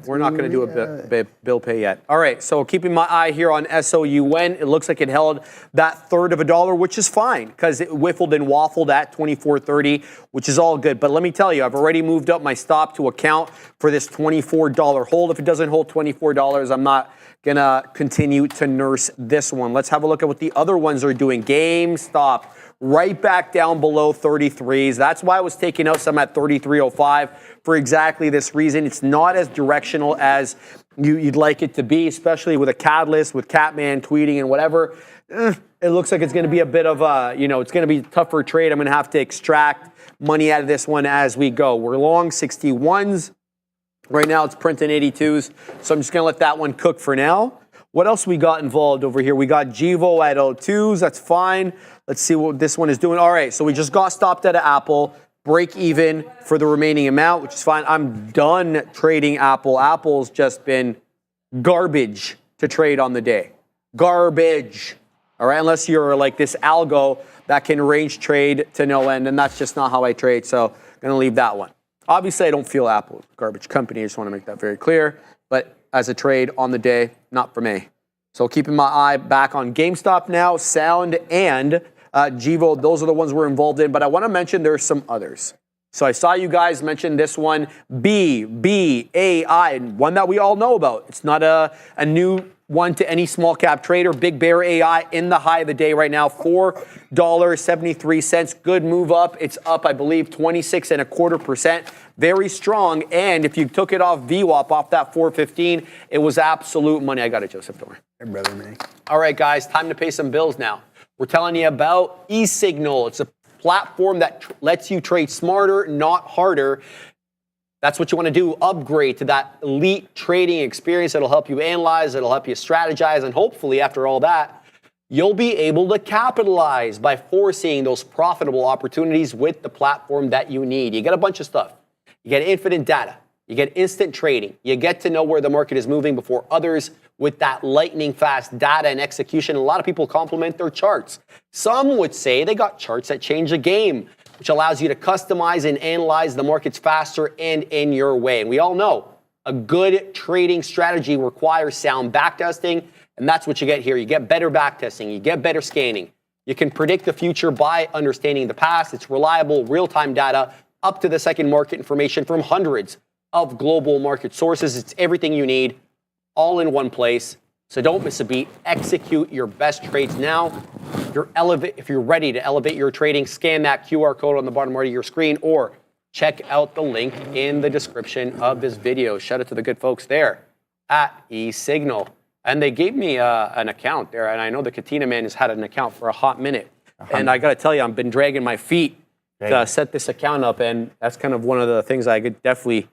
We're not going to do a bill pay yet. All right, so keeping my eye here on SOUN, it looks like it held that third of a dollar, which is fine because it whiffled and waffled at 24.30, which is all good. But let me tell you, I've already moved up my stop to account for this $24 hold. If it doesn't hold $24, I'm not going to continue to nurse this one. Let's have a look at what the other ones are doing. GameStop, right back down below 33s. That's why I was taking out some at 33.05 for exactly this reason. It's not as directional as you'd like it to be, especially with a catalyst, with Catman tweeting and whatever. It looks like it's going to be a bit of a, it's going to be a tougher trade. I'm going to have to extract money out of this one as we go. We're long 61s. Right now it's printing 82s. So I'm just going to let that one cook for now. What else we got involved over here? We got Gevo at 02s. That's fine. Let's see what this one is doing. All right, so we just got stopped at Apple. Break even for the remaining amount, which is fine. I'm done trading Apple. Apple's just been garbage to trade on the day. Garbage. All right, unless you're like this algo that can range trade to no end, and that's just not how I trade, so I'm going to leave that one. Obviously, I don't feel Apple garbage company. I just want to make that very clear. But as a trade on the day, not for me. So keeping my eye back on GameStop now, Sound, and Gevo. Those are the ones we're involved in. But I want to mention there's some others. So I saw you guys mention this one, BBAI, one that we all know about. It's not a new one to any small cap trader. Big Bear AI in the high of the day right now, $4.73. Good move up. It's up, I believe, 26.25%. Very strong. And if you took it off VWAP, off that 415, it was absolute money. I got it, Joseph. Don't worry. Hey, brother, man. All right, guys, time to pay some bills now. We're telling you about eSignal. It's a platform that lets you trade smarter, not harder. That's what you want to do. Upgrade to that elite trading experience that'll help you analyze, it'll help you strategize, and hopefully after all that, you'll be able to capitalize by foreseeing those profitable opportunities with the platform that you need. You get a bunch of stuff. You get infinite data. You get instant trading. You get to know where the market is moving before others with that lightning fast data and execution. A lot of people compliment their charts. Some would say they got charts that change the game, which allows you to customize and analyze the markets faster and in your way. And we all know a good trading strategy requires sound backtesting, and that's what you get here. You get better backtesting. You get better scanning. You can predict the future by understanding the past. It's reliable, real-time data, up to the second market information from hundreds of global market sources. It's everything you need, all in one place. So don't miss a beat. Execute your best trades now. If you're ready to elevate your trading, scan that QR code on the bottom right of your screen or check out the link in the description of this video. Shout out to the good folks there at eSignal. And they gave me an account there, and I know the Katina man has had an account for a hot minute. And I got to tell you, I've been dragging my feet to set this account up, and that's kind of one of the things I could definitely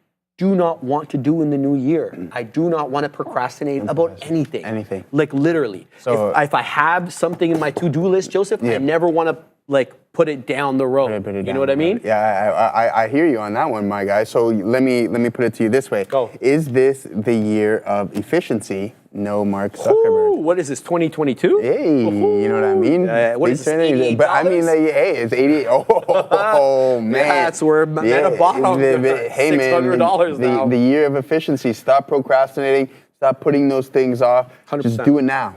do not want to do in the new year. I do not want to procrastinate about anything. Anything. Like literally. So- if I have something in my to-do list, Joseph, I never want to like put it down the road. Put it You down know what I the road. mean? Yeah, I hear you on that one, my guy. So let me put it to you this way. Go. Is this the year of efficiency? No, Mark Ooh, Zuckerberg. what is this, 2022? Hey, you know what I mean? What is this, $88? But I mean, like, hey, it's 88. Oh, man. That's where Amanda bottom. Hey, man, $600 now. the year of efficiency. Stop procrastinating. Stop putting those things off. 100%. Just do it now.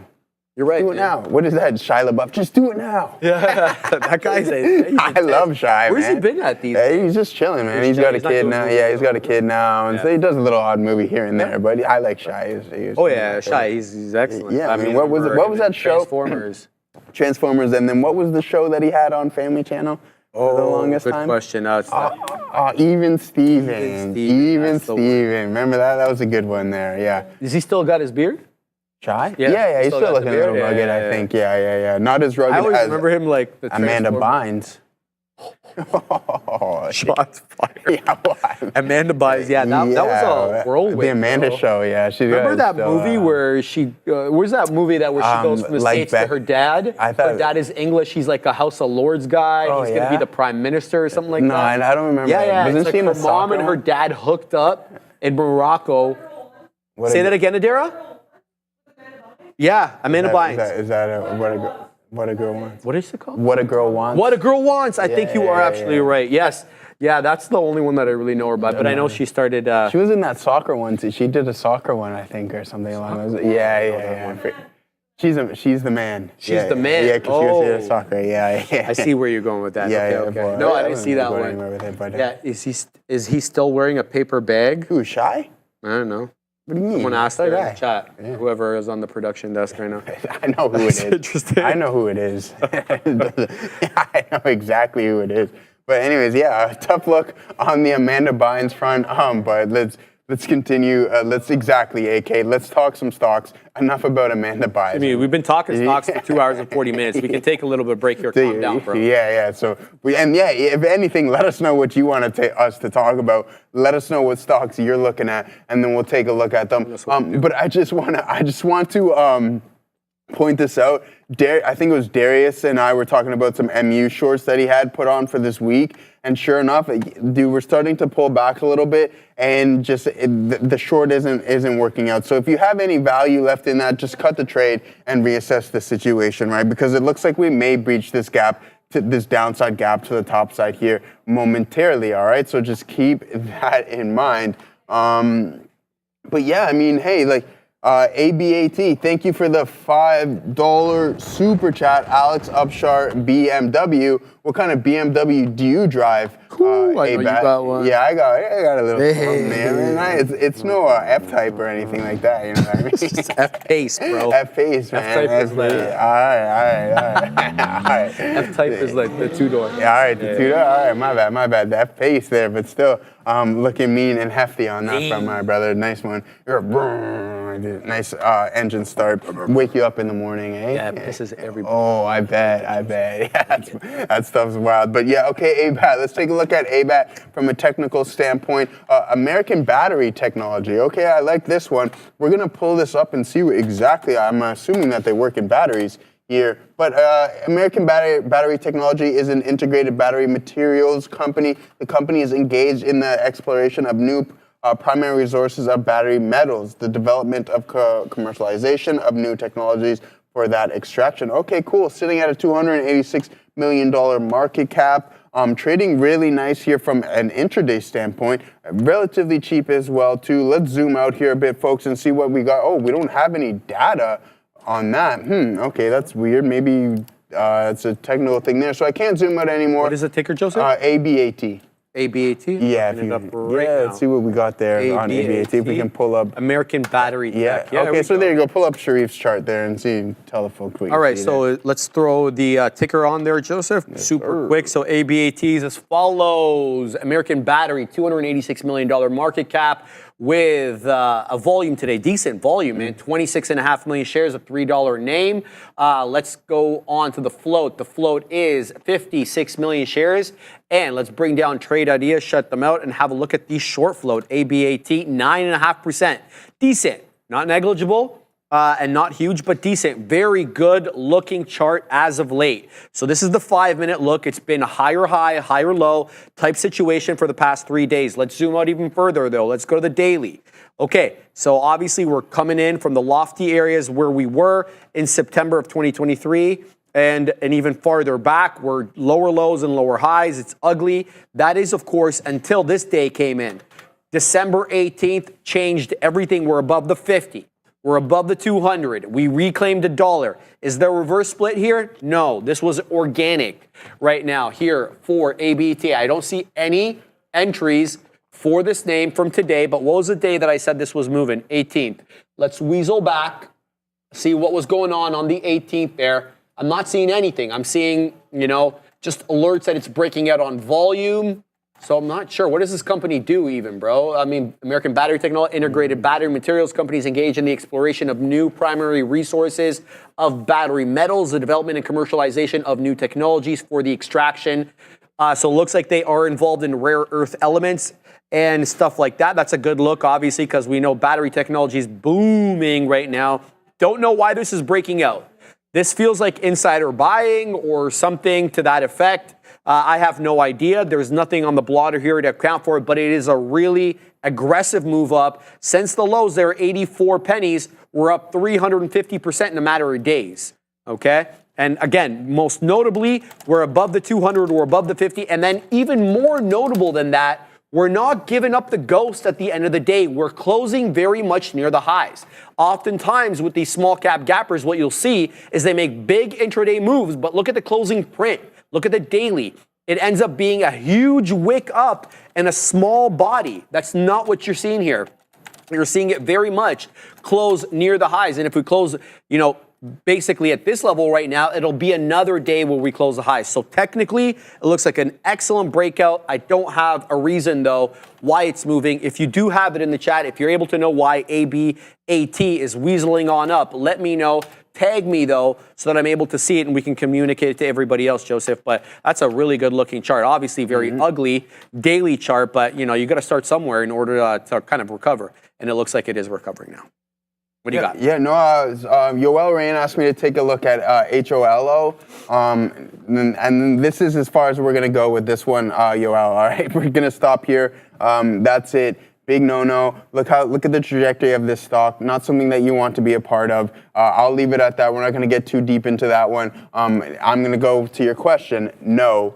You're right. Do it now. What is that, Shia LaBeouf? Just do it now. That guy's I love Shia, Where's man. he been at these He's just chilling, man. He's got a He's not kid doing now. movies Yeah, he's got a kid now. And so he does a little odd movie here and there. But I like Shia. Oh yeah, Shai, he's excellent. Yeah, I mean, what was that show? Transformers. And then what was the show that he had on Family Channel for the longest good time? question. Even Steven. Even That's the one. Steven. Remember that? That was a good one there. Yeah. Has he still got his beard? Shy? Yeah, Yeah, he's still still got the looking a little beard. rugged, Yeah, I yeah, think. Yeah. Not as rugged I always as remember him like the Amanda Transformer- Bynes. Oh, Shots fired. yeah, well, Amanda Bynes, that was a whirlwind. The Amanda bro. show, yeah. She Remember got that still, movie where she? Where's that movie where she goes from the like States to her dad? I thought- her dad is English. He's like a House of Lords guy. Oh, He's gonna be yeah? the prime minister or something like No, that. I don't remember. Yeah. Wasn't It's like she in her the mom soccer and her one? dad hooked up in Morocco. What Say a- that again, Adira. Yeah, Amanda Bynes. Is that what a girl wants? What is it called? What a girl wants. What a Girl Wants. I think you are yeah, absolutely yeah. right. Yes. Yeah, that's the only one that I really know her by. But I know she started. She was in that soccer one too. She did a soccer one, I think, or something along those. Yeah. She's the man. She's the man. Yeah, because she was in Oh. soccer. Yeah. I see where you're going with that. Okay. boy. No, I didn't see that wasn't one. anywhere with it, but, Yeah, is he still wearing a paper bag? Who, Shy? I don't know. What do you mean? Someone asked That there in guy. the chat. Whoever is on the production desk right now. I know who it is. interesting. I know who it is. I know exactly who it is. But anyways, yeah, a tough look on the Amanda Bynes front. But let's continue. Let's talk some stocks. Enough about Amanda Bynes. I mean, we've been talking stocks for 2 hours and 40 minutes. We can take a little bit of break here. Calm down, bro. Yeah. So if anything, let us know what you want us to talk about. Let us know what stocks you're looking at, and then we'll take a look at them. But I just want to point this out. I think it was Darius and I were talking about some MU shorts that he had put on for this week, and sure enough, dude, we're starting to pull back a little bit, and just the short isn't working out. So if you have any value left in that, just cut the trade and reassess the situation, right? Because it looks like we may breach this gap, to this downside gap to the top side here momentarily. All right, so just keep that in mind. But yeah, I mean, hey, like. ABAT, thank you for the $5 super chat. Alex Upshar, BMW. What kind of BMW do you drive? Cool, I know you got one. Yeah, I got a little something there. Man. It's no F-Type or anything like that, you know what I mean? It's F-Pace, bro. F-Pace, man. F-Type is like... All right. F-Type is like the two-door. Yeah, all right, the two-door. All right, my bad. The F-Pace there, but still looking mean and hefty on that front, my brother. Nice one. Nice engine start. Wake you up in the morning, eh? Yeah, it pisses everybody. Oh, I bet. Yeah, that stuff's wild. But yeah, okay, ABAT. Let's take a look at ABAT from a technical standpoint. American Battery Technology. Okay, I like this one. We're going to pull this up and see what exactly. I'm assuming that they work in batteries here. But American Battery Technology is an integrated battery materials company. The company is engaged in the exploration of new primary resources of battery metals, the development of commercialization of new technologies for that extraction. Okay, cool. Sitting at a $286 million market cap. Trading really nice here from an intraday standpoint. Relatively cheap as well, too. Let's zoom out here a bit, folks, and see what we got. Oh, we don't have any data on that. Okay, that's weird. Maybe it's a technical thing there. So I can't zoom out anymore. What is the ticker, Joseph? ABAT. ABAT? Yeah, Now. let's see what we got there on ABAT. If we can pull up. American Battery Tech. Yeah, okay, so there you go. Pull up Sharif's chart there and tell the folks what you All right, see so let's throw the ticker on there, Joseph. Super quick. So ABAT is as follows. American Battery, $286 million market cap. with a volume today, decent volume, man. 26.5 million shares, a $3 name. Let's go on to the float. The float is 56 million shares. And let's bring down trade ideas, shut them out, and have a look at the short float. ABAT, 9.5%. Decent, not negligible. And not huge, but decent. Very good looking chart as of late. So this is the 5-minute look. It's been a higher high, higher low type situation for the past 3 days. Let's zoom out even further though. Let's go to the daily. Okay, so obviously we're coming in from the lofty areas where we were in September of 2023. And even farther back, we're lower lows and lower highs. It's ugly. That is, of course, until this day came in. December 18th changed everything. We're above the 50. We're above the 200. We reclaimed $1. Is there a reverse split here? No, this was organic right now here for ABT. I don't see any entries for this name from today, but what was the day that I said this was moving? 18th. Let's weasel back, see what was going on the 18th there. I'm not seeing anything. I'm seeing, just alerts that it's breaking out on volume. So I'm not sure. What does this company do even, bro? I mean, American Battery Technology, integrated battery materials companies engage in the exploration of new primary resources of battery metals, the development and commercialization of new technologies for the extraction. So it looks like they are involved in rare earth elements and stuff like that. That's a good look, obviously, because we know battery technology is booming right now. Don't know why this is breaking out. This feels like insider buying or something to that effect. I have no idea. There's nothing on the blotter here to account for it, but it is a really aggressive move up. Since the lows there, 84 pennies, we're up 350% in a matter of days, okay? And again, most notably, we're above the 200, we're above the 50, and then even more notable than that, we're not giving up the ghost at the end of the day. We're closing very much near the highs. Oftentimes with these small cap gappers, what you'll see is they make big intraday moves, but look at the closing print. Look at the daily. It ends up being a huge wick up and a small body. That's not what you're seeing here. You're seeing it very much close near the highs. And if we close, basically at this level right now, it'll be another day where we close the highs. So technically, it looks like an excellent breakout. I don't have a reason, though, why it's moving. If you do have it in the chat, if you're able to know why ABAT is weaseling on up, let me know. Tag me, though, so that I'm able to see it and we can communicate it to everybody else, Joseph. But that's a really good looking chart. Obviously, very ugly daily chart, but you got to start somewhere in order to kind of recover. And it looks like it is recovering now. What do you got? Yeah, no, Yoel Rain asked me to take a look at HOLO. And this is as far as we're going to go with this one, Yoel. All right, we're going to stop here. That's it. Big no-no. Look at the trajectory of this stock. Not something that you want to be a part of. I'll leave it at that. We're not going to get too deep into that one. I'm going to go to your question. No,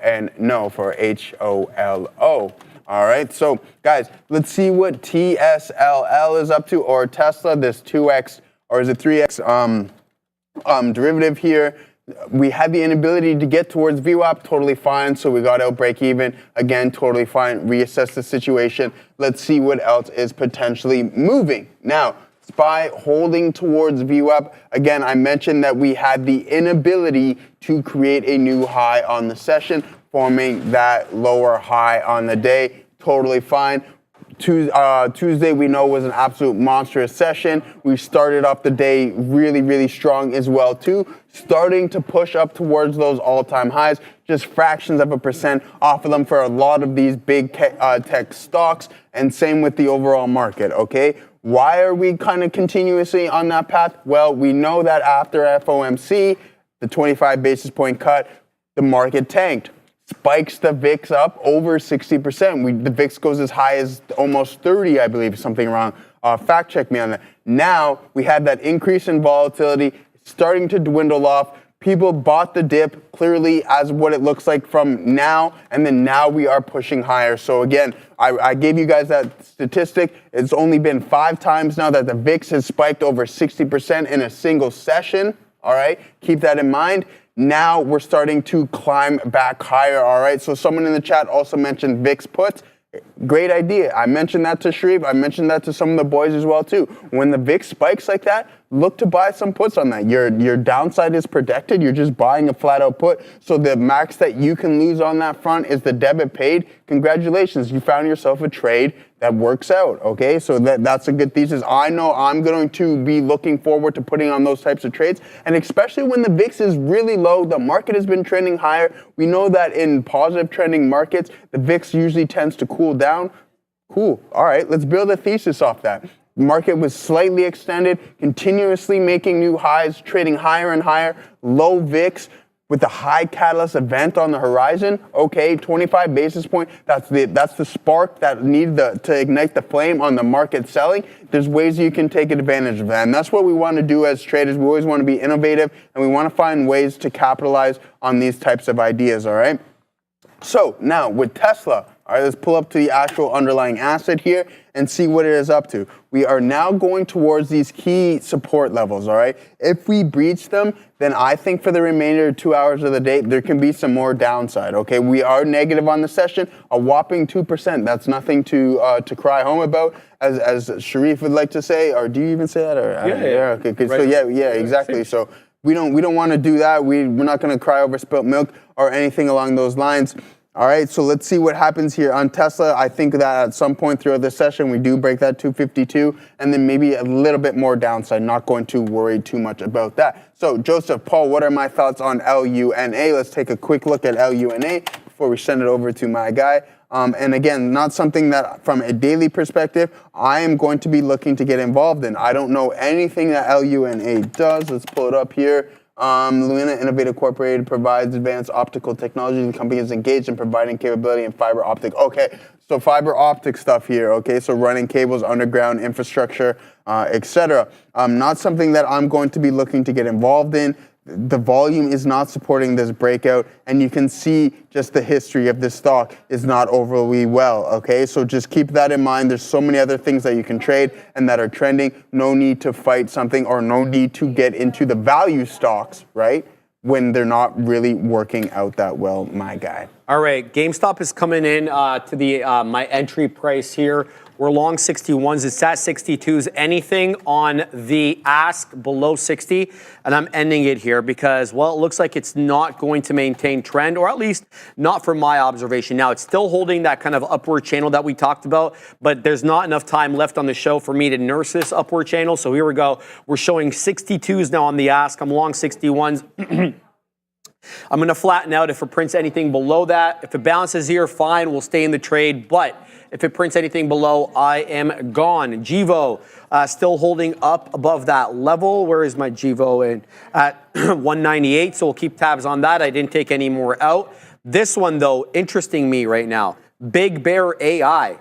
and no for HOLO. All right, so guys, let's see what TSLA is up to, or Tesla, this 2x, or is it 3x derivative here. We had the inability to get towards VWAP, totally fine, so we got out break even. Again, totally fine, reassess the situation. Let's see what else is potentially moving. Now, SPY holding towards VWAP. Again, I mentioned that we had the inability to create a new high on the session, forming that lower high on the day. Totally fine. Tuesday, we know, was an absolute monstrous session. We started off the day really, really strong as well, too. Starting to push up towards those all-time highs, just fractions of a percent off of them for a lot of these big tech stocks, and same with the overall market, okay? Why are we kind of continuously on that path? Well, we know that after FOMC, the 25 basis point cut, the market tanked. Spikes the VIX up over 60%. The VIX goes as high as almost 30, I believe, something around. Fact check me on that. Now we have that increase in volatility starting to dwindle off. People bought the dip clearly as what it looks like from now, and then now we are pushing higher. So again, I gave you guys that statistic. It's only been 5 times now that the VIX has spiked over 60% in a single session. All right, keep that in mind. Now we're starting to climb back higher, all right? So someone in the chat also mentioned VIX puts. Great idea. I mentioned that to Shreve. I mentioned that to some of the boys as well, too. When the VIX spikes like that, look to buy some puts on that. Your downside is protected. You're just buying a flat-out put. So the max that you can lose on that front is the debit paid. Congratulations. You found yourself a trade that works out, okay? So that's a good thesis. I know I'm going to be looking forward to putting on those types of trades, and especially when the VIX is really low, the market has been trending higher. We know that in positive trending markets, the VIX usually tends to cool down. Cool, all right, let's build a thesis off that. The market was slightly extended, continuously making new highs, trading higher and higher, low VIX, with the high catalyst event on the horizon. Okay, 25 basis point, that's the spark that needed to ignite the flame on the market selling. There's ways you can take advantage of that, and that's what we want to do as traders. We always want to be innovative, and we want to find ways to capitalize on these types of ideas, all right? So now with Tesla, all right, let's pull up to the actual underlying asset here and see what it is up to. We are now going towards these key support levels, all right? If we breach them, then I think for the remainder of 2 hours of the day, there can be some more downside, okay? We are negative on the session, a whopping 2%. That's nothing to cry home about, as Sharif would like to say, or do you even say that? Or, Yeah. Okay, good. Right. So yeah, exactly. So we don't want to do that. We're not going to cry over spilt milk or anything along those lines. All right, so let's see what happens here on Tesla. I think that at some point throughout the session, we do break that 252, and then maybe a little bit more downside. Not going to worry too much about that. So, Joseph, Paul, what are my thoughts on LUNA? Let's take a quick look at LUNA before we send it over to my guy. And again, not something that from a daily perspective, I am going to be looking to get involved in. I don't know anything that LUNA does. Let's pull it up here. Luna Innovative Corporated provides advanced optical technology. The company is engaged in providing capability in fiber optic. Okay, so fiber optic stuff here. Okay, so running cables, underground infrastructure, etc. Not something that I'm going to be looking to get involved in. The volume is not supporting this breakout, and you can see just the history of this stock is not overly well, okay? So just keep that in mind. There's so many other things that you can trade and that are trending. No need to fight something or no need to get into the value stocks, right? When they're not really working out that well, my guy. All right, GameStop is coming in to the my entry price here. We're long 61s. It's at 62s. Anything on the ask below 60, and I'm ending it here because, well, it looks like it's not going to maintain trend, or at least not from my observation. Now, it's still holding that kind of upward channel that we talked about, but there's not enough time left on the show for me to nurse this upward channel. So here we go. We're showing 62s now on the ask. I'm long 61s. I'm going to flatten out if it prints anything below that. If it bounces here, fine, we'll stay in the trade. But if it prints anything below, I am gone. Givo still holding up above that level. Where is my Givo in? At 198, so we'll keep tabs on that. I didn't take any more out. This one, though, interesting me right now. Big Bear AI.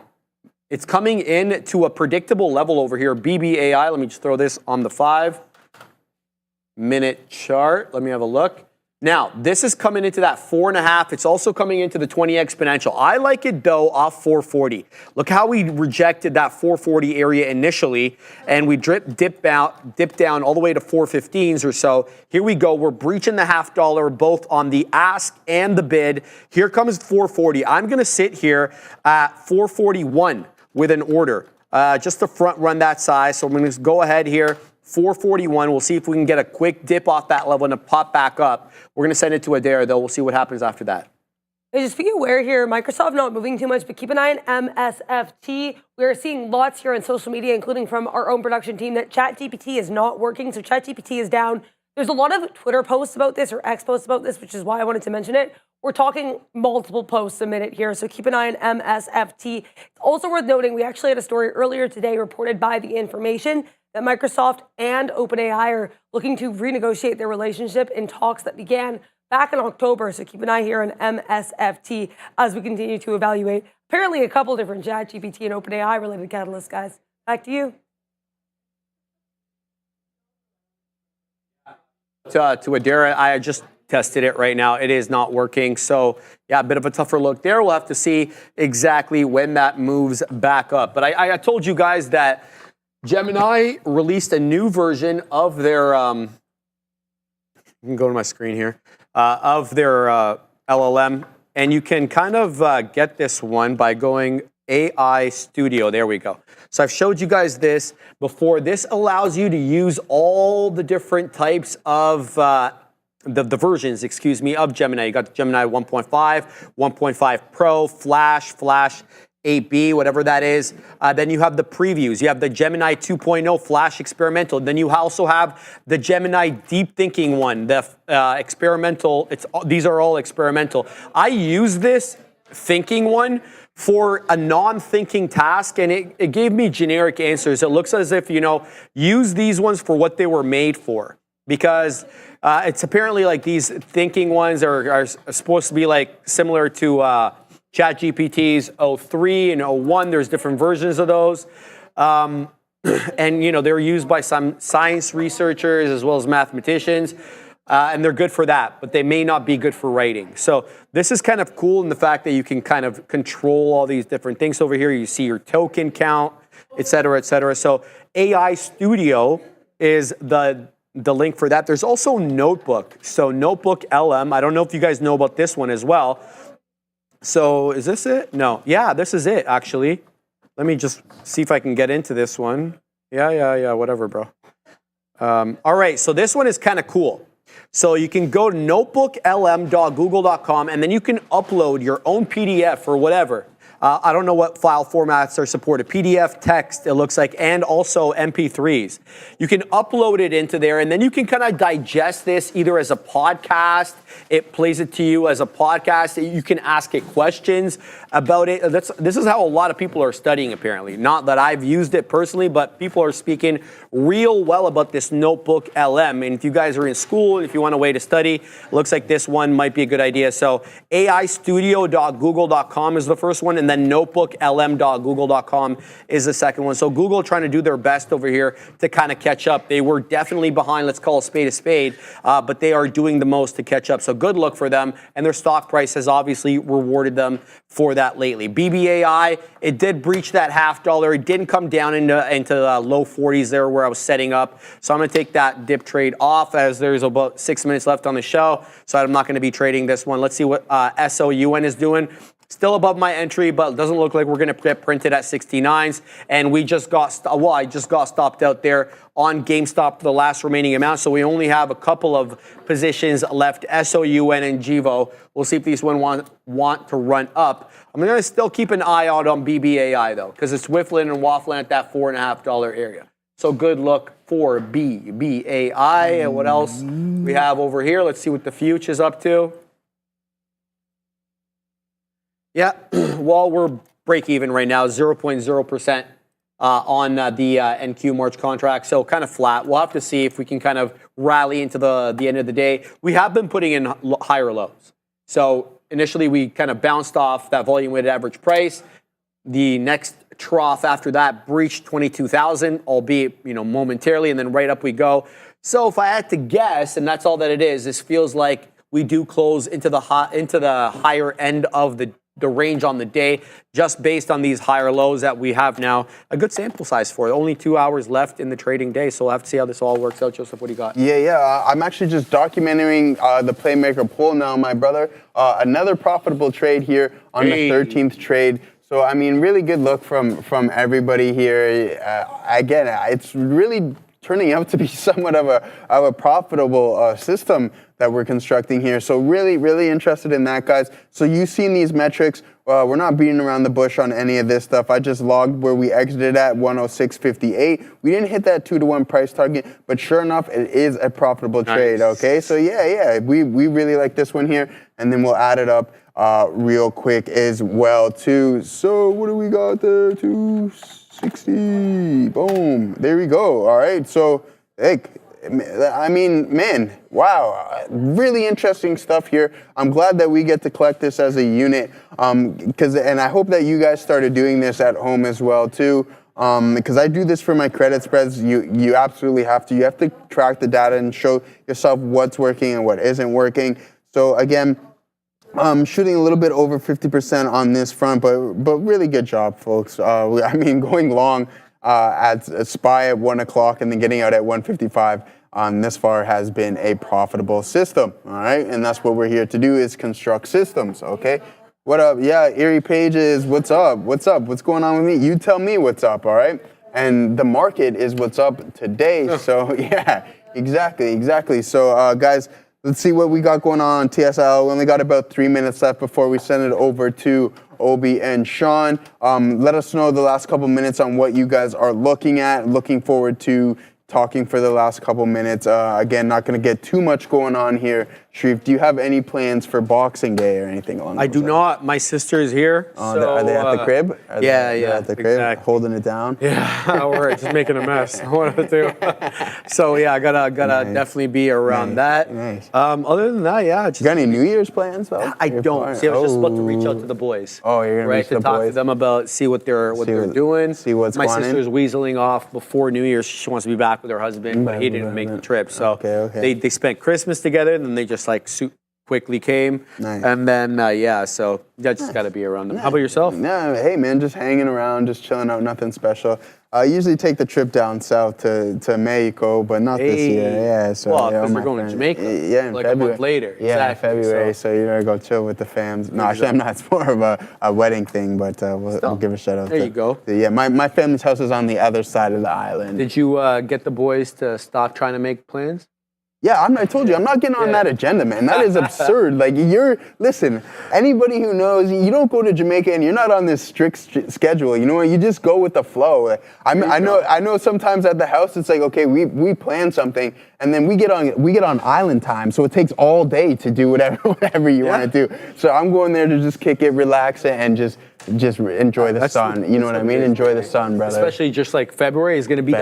It's coming in to a predictable level over here. BBAI, let me just throw this on the 5-minute chart. Let me have a look. Now, this is coming into that 4.5. It's also coming into the 20 exponential. I like it, though, off 440. Look how we rejected that 440 area initially, and we dipped down all the way to 415s or so. Here we go. We're breaching the $0.50 both on the ask and the bid. Here comes 440. I'm going to sit here at 441 with an order, just to front run that size. So I'm going to go ahead here. 441. We'll see if we can get a quick dip off that level and a pop back up. We're going to send it to Adair, though. We'll see what happens after that. Hey, just be aware here, Microsoft not moving too much, but keep an eye on MSFT. We're seeing lots here on social media, including from our own production team, that ChatGPT is not working. So ChatGPT is down. There's a lot of Twitter posts about this or X posts about this, which is why I wanted to mention it. We're talking multiple posts a minute here, so keep an eye on MSFT. It's also worth noting, we actually had a story earlier today reported by The Information that Microsoft and OpenAI are looking to renegotiate their relationship in talks that began back in October. So keep an eye here on MSFT as we continue to evaluate apparently a couple different ChatGPT and OpenAI related catalysts, guys. Back to you. To Adara, I just tested it right now. It is not working. So, yeah, a bit of a tougher look there. We'll have to see exactly when that moves back up. But I told you guys that Gemini released a new version of their, you can go to my screen here, of their LLM. And you can kind of get this one by going AI Studio. There we go. So I've showed you guys this before. This allows you to use all the different types of the versions, of Gemini. You got Gemini 1.5, 1.5 Pro, Flash, 8B, whatever that is. Then you have the previews. You have the Gemini 2.0 Flash Experimental. Then you also have the Gemini Deep Thinking one, the experimental. These are all experimental. I use this thinking one for a non-thinking task, and it gave me generic answers. It looks as if, use these ones for what they were made for. Because it's apparently like these thinking ones are supposed to be like similar to ChatGPT's 03 and 01. There's different versions of those. And, they're used by some science researchers as well as mathematicians. And they're good for that, but they may not be good for writing. So this is kind of cool in the fact that you can kind of control all these different things. Over here, you see your token count, et cetera, et cetera. So AI Studio is the link for that. There's also Notebook. So Notebook LM, I don't know if you guys know about this one as well. So is this it? No. Yeah, this is it, actually. Let me just see if I can get into this one. Yeah, whatever, bro. All right, so this one is kind of cool. So you can go to notebooklm.google.com, and then you can upload your own PDF or whatever. I don't know what file formats are supported. PDF, text, it looks like, and also MP3s. You can upload it into there, and then you can kind of digest this either as a podcast. It plays it to you as a podcast. You can ask it questions about it. This is how a lot of people are studying, apparently. Not that I've used it personally, but people are speaking real well about this Notebook LM. And if you guys are in school, if you want a way to study, it looks like this one might be a good idea. So aistudio.google.com is the first one, and then notebooklm.google.com is the second one. So Google trying to do their best over here to kind of catch up. They were definitely behind, let's call a spade, but they are doing the most to catch up. So good luck for them, and their stock price has obviously rewarded them for that lately. BBAI, it did breach that $0.50. It didn't come down into low 40s there where I was setting up. So I'm going to take that dip trade off as there's about 6 minutes left on the show. So I'm not going to be trading this one. Let's see what SOUN is doing. Still above my entry, but it doesn't look like we're going to get printed at 69s. And I just got stopped out there on GameStop for the last remaining amount. So we only have a couple of positions left, SOUN and GIVO. We'll see if these one want to run up. I'm going to still keep an eye out on BBAI, though, because it's whiffling and waffling at that $4.50 area. So good luck for BBAI. And what else we have over here? Let's see what the future is up to. Yeah, well, we're break even right now, 0.0% on the NQ March contract, so kind of flat. We'll have to see if we can kind of rally into the end of the day. We have been putting in higher lows. So initially, we kind of bounced off that volume-weighted average price. The next trough after that breached 22,000, albeit momentarily, and then right up we go. So if I had to guess, and that's all that it is, this feels like we do close into the higher end of the range on the day, just based on these higher lows that we have now. A good sample size for it. Only 2 hours left in the trading day, so we'll have to see how this all works out. Joseph, what do you got? Yeah. I'm actually just documenting the Playmaker poll now, my brother. Another profitable trade here on the 13th trade. So, I mean, really good look from everybody here. Again, it's really turning out to be somewhat of a profitable system that we're constructing here. So really, really interested in that, guys. So you've seen these metrics. We're not beating around the bush on any of this stuff. I just logged where we exited at 106.58. We didn't hit that 2-to-1 price target, but sure enough, it is a profitable trade, okay? So yeah, we really like this one here, and then we'll add it up real quick as well, too. So what do we got there? 260. Boom. There we go. All right. So, hey, I mean, man, wow, really interesting stuff here. I'm glad that we get to collect this as a unit, and I hope that you guys started doing this at home as well too, because I do this for my credit spreads. You absolutely have to. You have to track the data and show yourself what's working and what isn't working. So again, shooting a little bit over 50% on this front, but really good job, folks. I mean, going long at SPY at 1 o'clock and then getting out at 1:55 this far has been a profitable system, all right? And that's what we're here to do, is construct systems, okay? What up? Yeah, Erie Pages, what's up? What's up? What's going on with me? You tell me what's up, all right? And the market is what's up today. So, yeah, exactly. So, guys, let's see what we got going on TSL. We only got about 3 minutes left before we send it over to Obi and Sean. Let us know the last couple minutes on what you guys are looking at. Looking forward to talking for the last couple minutes. Again, not going to get too much going on here. Sharif, do you have any plans for Boxing Day or anything along those I do lines? not. My sister is here. Are they at the crib? Yeah, At the crib, exactly. holding it down. Yeah, we're just making a mess. One of the two. So yeah, I gotta definitely be around that. Nice. Other than that, yeah. Just, You got any New Year's plans though? I don't. See, I was just about to reach out to the boys. Oh, you're gonna right reach to the talk to boys. them about see what they're doing. see what's My going in. sister's weaseling off before New Year's. She wants to be back with her husband, but he didn't make the trip. So Okay. they spent Christmas together, and then they just like quickly came. Nice. And then yeah, so I just got to be around them. How about yourself? No, hey man, just hanging around, just chilling out, nothing special. I usually take the trip down south to Mexico, but not this year. Yeah, so well, because my we're going to friends- Jamaica. Yeah, in like February. a month later. Yeah, exactly. in February. So you know, go chill with the fams. No, actually, I'm not. It's more of a wedding thing, but we'll give a shout out. There you go. Yeah, my family's house is on the other side of the island. Did you get the boys to stop trying to make plans? Yeah, I told you, I'm not getting on that agenda, man. That is absurd. Like, listen, anybody who knows, you don't go to Jamaica and you're not on this strict schedule. You know what? You just go with the flow. Like, I know sometimes at the house, it's like, okay, we plan something and then we get on island time. So it takes all day to do whatever you want to do. So I'm going there to just kick it, relax it, and just enjoy the sun. You know what I mean? Enjoy the sun, brother. Especially just like February is going to be the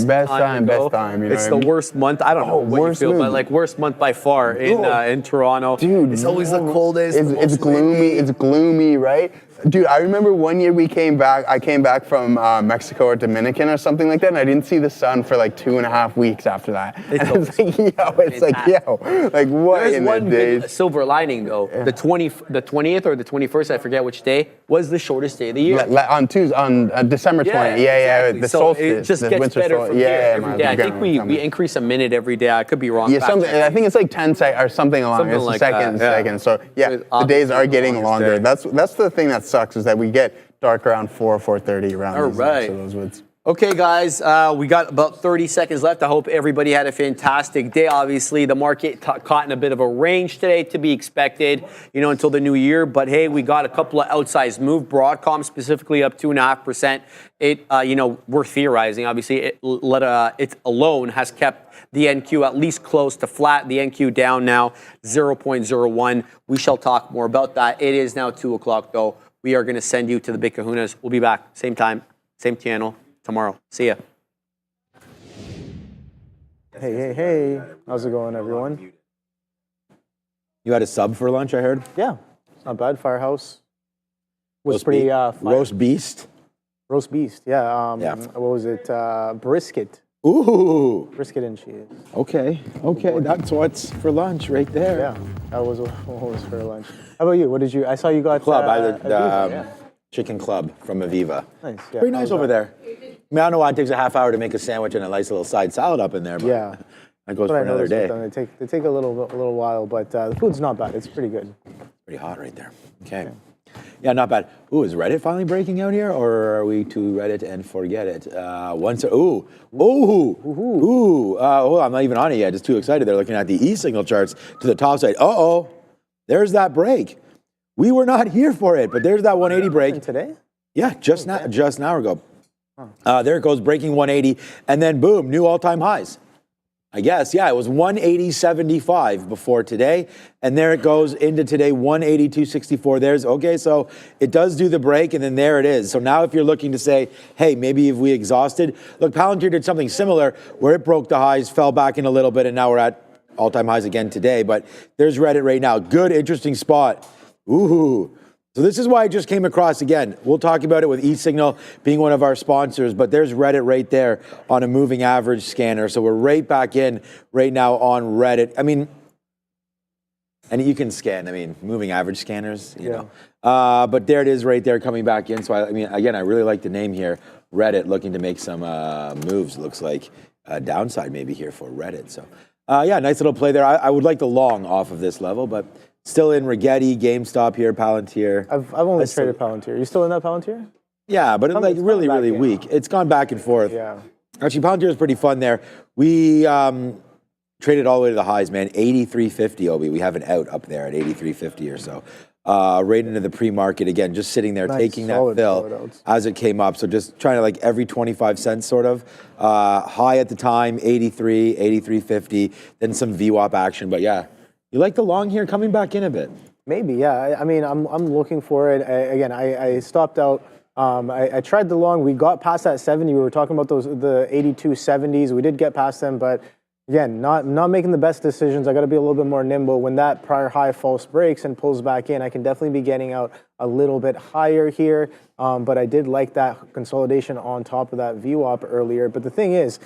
best time. Best time. You know it's what the I mean? worst month. I don't know what you feel, but like worst month by far in Toronto. Dude, it's always the coldest. It's gloomy. It's gloomy, right? Dude, I remember one year I came back from Mexico or Dominican or something like that, and I didn't see the sun for like 2.5 weeks after that. It's like what There's in one the big days? silver lining though. The 20th or the 21st, I forget which day, was the shortest day of the year. On December 20th. Yeah, exactly. the So solstice. it just the gets winter better solstice. from here every day. I think we increase a minute every day. I could be wrong. Yeah, Fact check. I think it's like 10 seconds or something along. Something It's like seconds. that, So yeah, It's the days are obviously getting the longer. longest day. That's the thing that sucks is that we get dark around 4:30 around. All these right. those woods. Okay, guys, we got about 30 seconds left. I hope everybody had a fantastic day. Obviously, the market caught in a bit of a range today, to be expected, until the new year. But hey, we got a couple of outsized moves. Broadcom specifically up 2.5%. It, we're theorizing. Obviously, it alone has kept the NQ at least close to flat. The NQ down now 0.01. We shall talk more about that. It is now 2 o'clock, though. We are going to send you to the Big Kahunas. We'll be back same time, same channel tomorrow. See ya. Hey. How's it going, everyone? You had a sub for lunch, I heard? Yeah, it's not bad. Firehouse was Roast pretty Roast beast. roast beast. Yeah. Yeah. What was it? Brisket. Ooh. Brisket and cheese. Okay. That's what's for lunch right there. Yeah, that was what was for lunch. How about you? What did you? I saw you got Club, Aviva, Chicken Club from Aviva. Nice. Yeah. Pretty nice over there. I mean, I don't know why it takes a half hour to make a sandwich and a nice little side salad up in there, but Yeah. that goes But for I another noticed day. with them, they take a little while, but the food's not bad. It's pretty good. Pretty hot right there. Okay. Yeah, not bad. Ooh, is Reddit finally breaking out here, or are we to Reddit and forget it? Hold on, I'm not even on it yet. Just too excited. They're looking at the e-signal charts to the top side. There's that break. We were not here for it, but there's that 180 break. And today? Yeah, just an hour ago. There it goes, breaking 180, and then boom, new all-time highs. I guess, yeah, it was 180.75 before today, and there it goes into today, 182.64. Okay, so it does do the break, and then there it is. So now if you're looking to say, hey, maybe if we exhausted, look, Palantir did something similar where it broke the highs, fell back in a little bit, and now we're at all-time highs again today. But there's Reddit right now. Good, interesting spot. Ooh. So this is why I just came across again. We'll talk about it with eSignal being one of our sponsors, but there's Reddit right there on a moving average scanner. So we're right back in right now on Reddit. I mean, and you can scan, moving average scanners, you know. But there it is right there coming back in. So I really like the name here. Reddit looking to make some moves. Looks like a downside maybe here for Reddit. So nice little play there. I would like the long off of this level, but still in Rigetti, GameStop here, Palantir. I've only traded Palantir. You still in that Palantir? Yeah, but it's like really, really weak. It's gone back and forth. Yeah. Actually, Palantir is pretty fun there. We Traded all the way to the highs, man. 83.50, Obi. We have an out up there at 83.50 or so. Right into the pre-market again, just sitting there taking that fill as it came up. So just trying to like every 25 cents sort of. High at the time, 83, 83.50, then some VWAP action. But yeah, you like the long here coming back in a bit. Maybe, yeah. I mean, I'm looking for it. I stopped out. I tried the long. We got past that 70. We were talking about the 82.70s. We did get past them, but again, not making the best decisions. I got to be a little bit more nimble. When that prior high false breaks and pulls back in, I can definitely be getting out a little bit higher here. But I did like that consolidation on top of that VWAP earlier. But the thing is,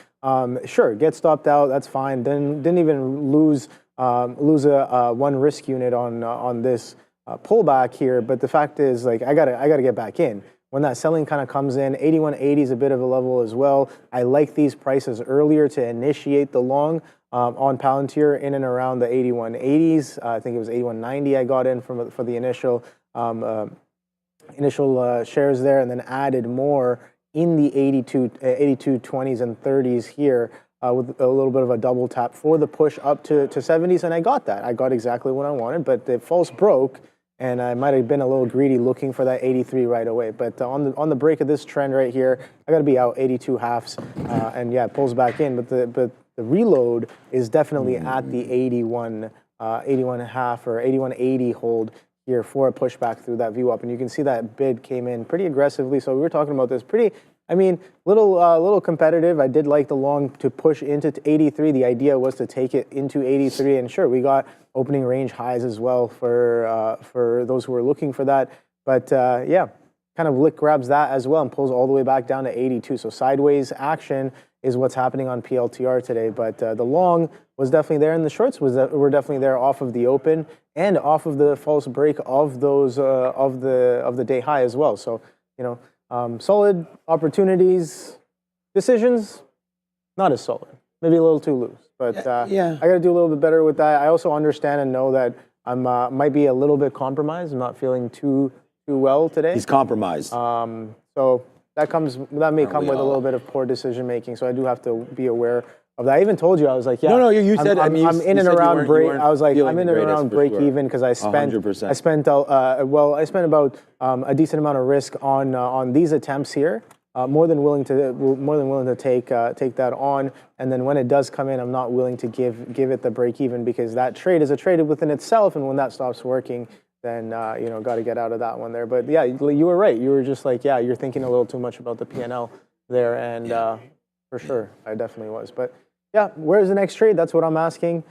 sure, get stopped out. That's fine. Didn't even lose a one risk unit on this pullback here. But the fact is, like, I gotta get back in. When that selling kind of comes in, 81.80 is a bit of a level as well. I like these prices earlier to initiate the long on Palantir in and around the 81.80s. I think it was 81.90 I got in for the initial shares there, and then added more in the 82.20s and 30s here with a little bit of a double tap for the push up to 70s, and I got that. I got exactly what I wanted, but the false broke. And I might have been a little greedy looking for that 83 right away. But on the break of this trend right here, I got to be out 82 halves. And yeah, it pulls back in. But the reload is definitely at the 81 half or 81.80 hold here for a pushback through that VWAP. And you can see that bid came in pretty aggressively. So we were talking about this little competitive. I did like the long to push into 83. The idea was to take it into 83. And sure, we got opening range highs as well for those who are looking for that. But yeah, kind of lick grabs that as well and pulls all the way back down to 82. So sideways action is what's happening on PLTR today. But the long was definitely there, and the shorts were definitely there off of the open and off of the false break of those of the day high as well. So solid opportunities, decisions, not as solid. Maybe a little too loose. But yeah. I got to do a little bit better with that. I also understand and know that I'm might be a little bit compromised. I'm not feeling too well today. He's compromised. So that may come with a little bit of poor decision making. So I do have to be aware of that. I even told you, I was like, yeah. No, you said. I'm in and around break. I was like, I'm in and around break sure. even because I spent 100%. I spent about a decent amount of risk on these attempts here. More than willing to take that on, and then when it does come in, I'm not willing to give it the break even, because that trade is a trade within itself, and when that stops working, then got to get out of that one there. But yeah, you were right. You were just like, yeah, you're thinking a little too much about the P&L there, and for sure, I definitely was. But yeah, where's the next trade? That's what I'm asking.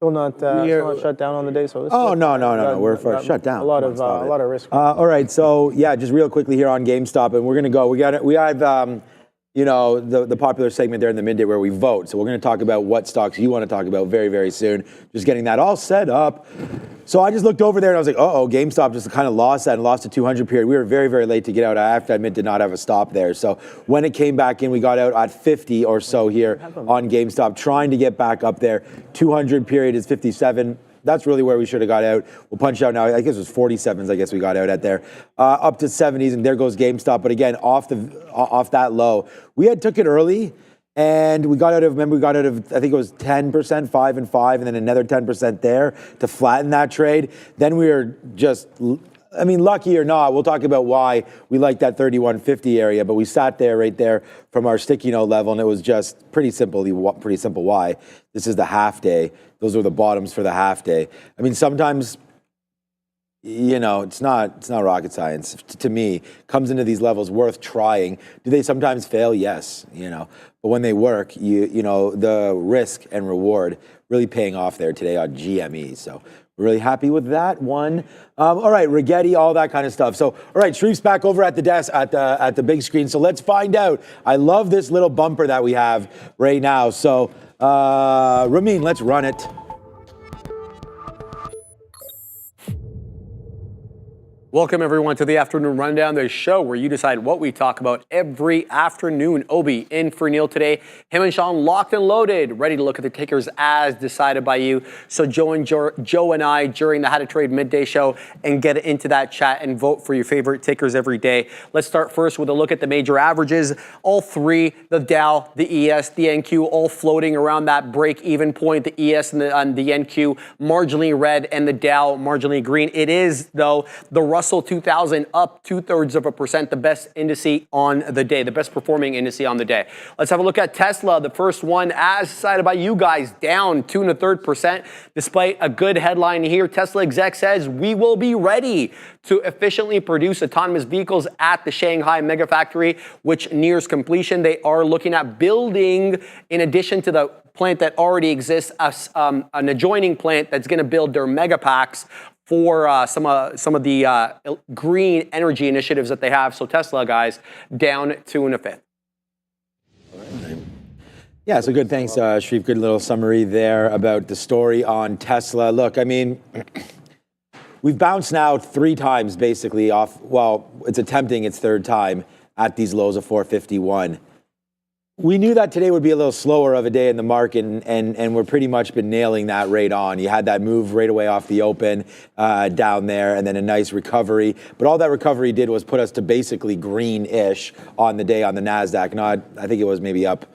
Still not shut down on the day. So this no. We're shut down. A lot of risk. All right, so yeah, just real quickly here on GameStop, and we're gonna go. We have the popular segment there in the midday where we vote. So we're gonna talk about what stocks you want to talk about very, very soon. Just getting that all set up. So I just looked over there and I was like, GameStop just kind of lost that and lost a 200 period. We were very, very late to get out. I have to admit, did not have a stop there. So when it came back in, we got out at 50 or so here on GameStop, trying to get back up there. 200 period is 57. That's really where we should have got out. We'll punch out now. I guess it was 47s. I guess we got out at there, up to 70s, and there goes GameStop. But again, off that low, we had took it early. And we got out of, I think it was 10%, 5 and 5, and then another 10% there to flatten that trade. Then we were just, lucky or not, we'll talk about why we like that 31.50 area, but we sat there right there from our sticky note level, and it was just pretty simple why. This is the half day. Those are the bottoms for the half day. Sometimes, it's not rocket science. To me, comes into these levels worth trying. Do they sometimes fail? Yes, But when they work, the risk and reward really paying off there today on GME. So we're really happy with that one. All right, Rigetti, all that kind of stuff. So, all right, Sharif's back over at the desk at the big screen. So let's find out. I love this little bumper that we have right now. So, Ramin, let's run it. Welcome, everyone, to the Afternoon Rundown, the show where you decide what we talk about every afternoon. Obi in for Neil today. Him and Sean locked and loaded, ready to look at the tickers as decided by you. So Joe and I, during the How to Trade Midday show, and get into that chat and vote for your favorite tickers every day. Let's start first with a look at the major averages. All three, the Dow, the ES, the NQ, all floating around that break-even point. The ES and the NQ marginally red, and the Dow marginally green. It is, though, the Russell 2000 up 0.2%, the best indice on the day, the best performing indice on the day. Let's have a look at Tesla, the first one as decided by you guys, down 2.3%. Despite a good headline here, Tesla exec says we will be ready to efficiently produce autonomous vehicles at the Shanghai mega factory, which nears completion. They are looking at building, in addition to the plant that already exists, an adjoining plant that's going to build their mega packs for some of the green energy initiatives that they have. So Tesla, guys, down 2.5. Yeah, so good. Thanks, Shreve. Good little summary there about the story on Tesla. Look, I mean, we've bounced now 3 times basically off. Well, it's attempting its 3rd time at these lows of 451. We knew that today would be a little slower of a day in the market, and we're pretty much been nailing that right on. You had that move right away off the open down there, and then a nice recovery. But all that recovery did was put us to basically green-ish on the day on the NASDAQ. Not, I think it was maybe up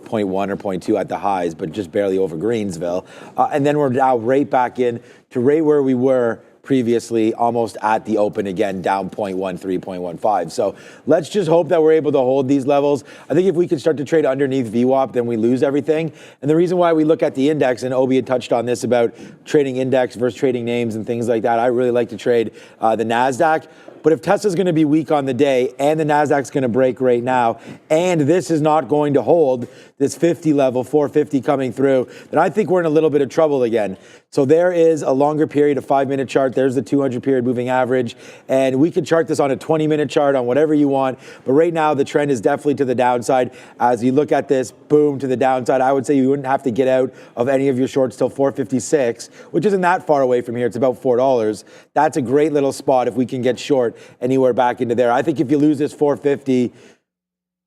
0.1 or 0.2 at the highs, but just barely over Greensville. And then we're now right back in to right where we were previously, almost at the open again, down 0.13, 0.15. So let's just hope that we're able to hold these levels. I think if we can start to trade underneath VWAP, then we lose everything. And the reason why we look at the index, and Obi had touched on this about trading index versus trading names and things like that, I really like to trade the NASDAQ. But if Tesla's going to be weak on the day and the NASDAQ's going to break right now, and this is not going to hold, this 50 level, 450 coming through, then I think we're in a little bit of trouble again. So there is a longer period, a 5-minute chart. There's the 200 period moving average. And we could chart this on a 20-minute chart on whatever you want. But right now, the trend is definitely to the downside. As you look at this, boom, to the downside, I would say you wouldn't have to get out of any of your shorts till 456, which isn't that far away from here. It's about $4. That's a great little spot if we can get short anywhere back into there. I think if you lose this 450,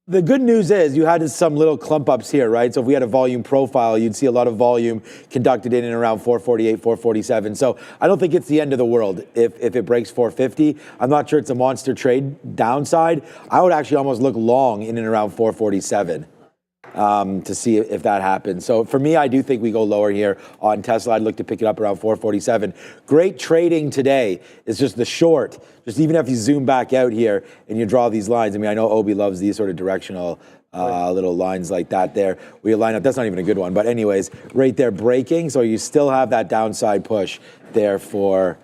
the good news is you had some little clump ups here, right? So if we had a volume profile, you'd see a lot of volume conducted in and around 448, 447. So I don't think it's the end of the world if it breaks 450. I'm not sure it's a monster trade downside. I would actually almost look long in and around 447. To see if that happens. So for me, I do think we go lower here on Tesla. I'd look to pick it up around 447. Great trading today is just the short. Just even if you zoom back out here and you draw these lines. I mean, I know Obi loves these sort of directional little lines like that there. We line up, that's not even a good one. But anyways, right there breaking. So you still have that downside push there for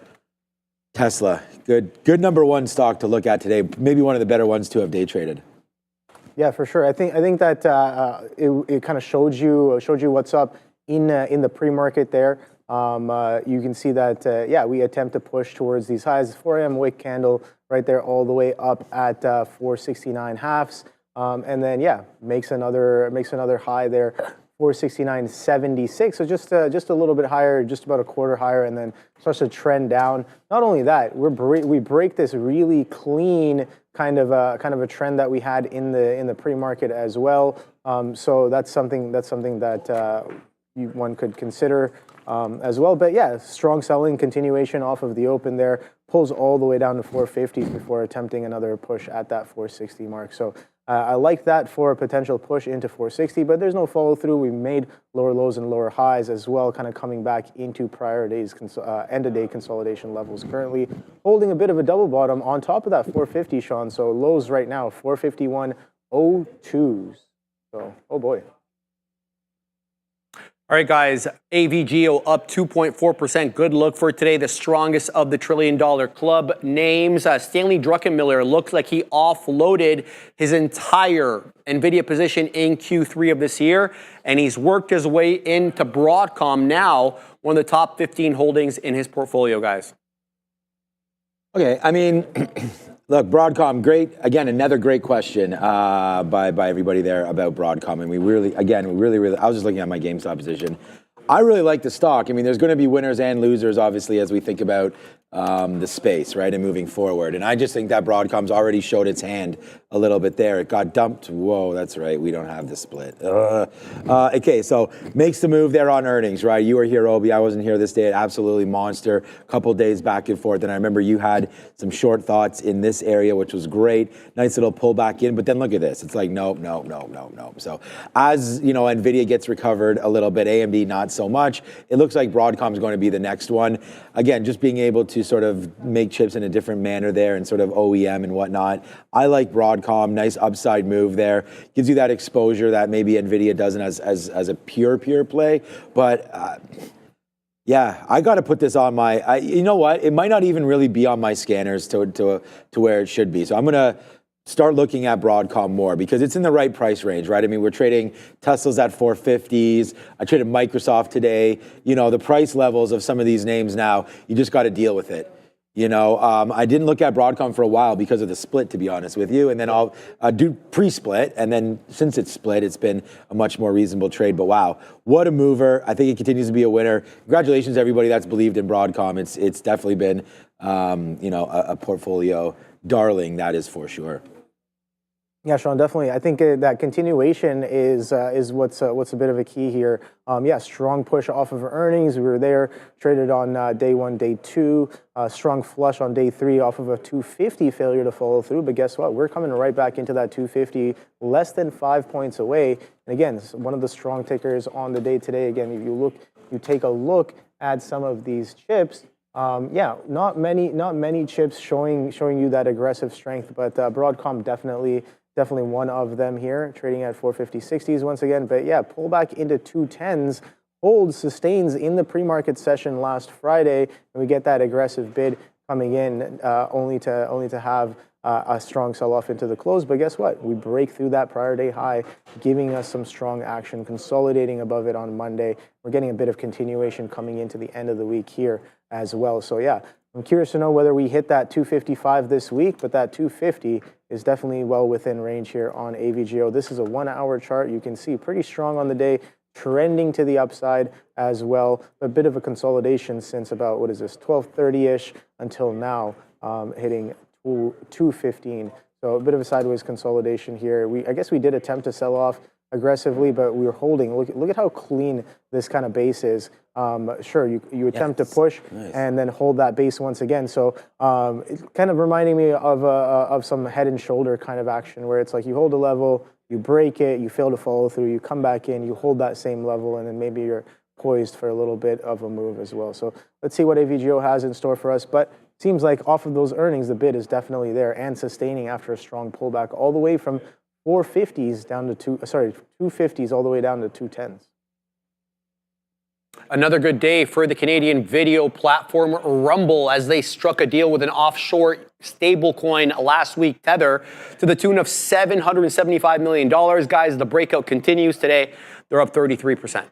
Tesla. Good number one stock to look at today. Maybe one of the better ones to have day traded. Yeah, for sure. I think that it kind of showed you what's up in the pre-market there. You can see that we attempt to push towards these highs. 4 a.m. wick candle right there, all the way up at 469 halves, and then makes another high there, 469.76. So just a little bit higher, just about a quarter higher, and then starts to trend down. Not only that, we break this really clean kind of a trend that we had in the pre-market as well. So that's something that one could consider as well. But yeah, strong selling continuation off of the open there, pulls all the way down to 450 before attempting another push at that 460 mark. So I like that for a potential push into 460, but there's no follow through. We made lower lows and lower highs as well, kind of coming back into prior days end of day consolidation levels. Currently holding a bit of a double bottom on top of that 450, Sean. So lows right now 451.02. So oh boy. All right, guys, AVGO up 2.4%. Good look for today, the strongest of the $1 trillion club names. Stanley Druckenmiller looks like he offloaded his entire NVIDIA position in Q3 of this year, and he's worked his way into Broadcom, now one of the top 15 holdings in his portfolio, guys. Okay, I mean, look, Broadcom, great. Again, another great question by everybody there about Broadcom. And we really, I was just looking at my GameStop position. I really like the stock. I mean, there's going to be winners and losers, obviously, as we think about the space, right, and moving forward. And I just think that Broadcom's already showed its hand a little bit there. It got dumped. Whoa, that's right. We don't have the split. Okay, so makes the move there on earnings, right? You were here, Obi. I wasn't here this day. Absolutely monster. Couple days back and forth. And I remember you had some short thoughts in this area, which was great. Nice little pull back in. But then look at this. It's like, nope. So as, NVIDIA gets recovered a little bit, AMD not so much. It looks like Broadcom's going to be the next one. Again, just being able to sort of make chips in a different manner there and sort of OEM and whatnot. I like Broadcom, nice upside move there. Gives you that exposure that maybe NVIDIA doesn't as a pure play. But yeah, I got to put this on my, you know what? It might not even really be on my scanners to where it should be. So I'm going to start looking at Broadcom more because it's in the right price range, right? I mean, we're trading Tesla's at 450s. I traded Microsoft today. The price levels of some of these names now, you just got to deal with it. I didn't look at Broadcom for a while because of the split, to be honest with you. And then I'll do pre-split. And then since it's split, it's been a much more reasonable trade. But wow, what a mover. I think it continues to be a winner. Congratulations, everybody that's believed in Broadcom. It's definitely been, a portfolio darling, that is for sure. Yeah, Sean, definitely. I think that continuation is what's a bit of a key here. Strong push off of earnings. We were there, traded on day one, day two. Strong flush on day three off of a 250 failure to follow through. But guess what? We're coming right back into that 250, less than 5 points away. And again, this is one of the strong tickers on the day today. Again, if you take a look at some of these chips. Not many chips showing you that aggressive strength, but Broadcom definitely one of them here, trading at 450-60s once again. But yeah, pull back into 210s, holds, sustains in the pre-market session last Friday, and we get that aggressive bid coming in, only to have a strong sell-off into the close. But guess what? We break through that prior day high, giving us some strong action, consolidating above it on Monday. We're getting a bit of continuation coming into the end of the week here as well. So yeah, I'm curious to know whether we hit that 255 this week, but that 250 is definitely well within range here on AVGO. This is a 1 hour chart. You can see pretty strong on the day, trending to the upside as well. A bit of a consolidation since about, 12:30-ish until now, hitting 215. So a bit of a sideways consolidation here. I guess we did attempt to sell off aggressively, but we were holding. Look at how clean this kind of base is. Sure, you attempt to push and then hold that base once again. So it's kind of reminding me of some head and shoulder kind of action where it's like you hold a level, you break it, you fail to follow through, you come back in, you hold that same level, and then maybe you're poised for a little bit of a move as well. So let's see what AVGO has in store for us. But seems like off of those earnings, the bid is definitely there and sustaining after a strong pullback all the way from 450s down to 250s all the way down to 210s. Another good day for the Canadian video platform Rumble as they struck a deal with an offshore stablecoin last week, Tether, to the tune of $775 million. Guys, the breakout continues today. They're up 33%.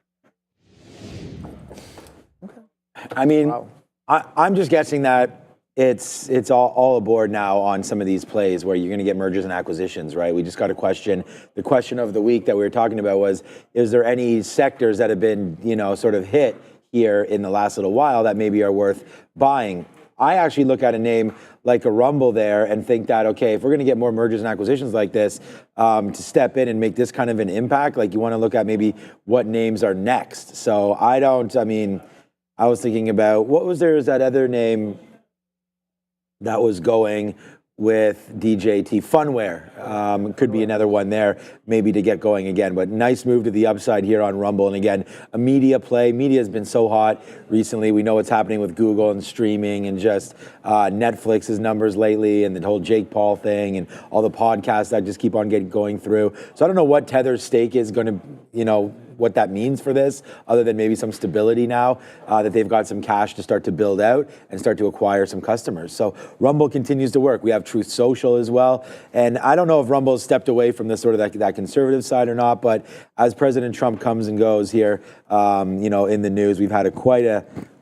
I mean, Wow. I'm just guessing that it's all aboard now on some of these plays where you're going to get mergers and acquisitions, right? We just got a question. The question of the week that we were talking about was, is there any sectors that have been, sort of hit here in the last little while that maybe are worth buying? I actually look at a name like a Rumble there and think that, okay, if we're going to get more mergers and acquisitions like this, to step in and make this kind of an impact, like you want to look at maybe what names are next. So I was thinking about, is that other name that was going with DJT, Funware. Could be another one there, maybe to get going again. But nice move to the upside here on Rumble. And again, a media play. Media has been so hot recently. We know what's happening with Google and streaming and just Netflix's numbers lately and the whole Jake Paul thing and all the podcasts that just keep on going through. So I don't know what Tether's stake is going to, what that means for this, other than maybe some stability now that they've got some cash to start to build out and start to acquire some customers. So Rumble continues to work. We have Truth Social as well. And I don't know if Rumble has stepped away from the sort of that conservative side or not, but as President Trump comes and goes here, in the news, we've had quite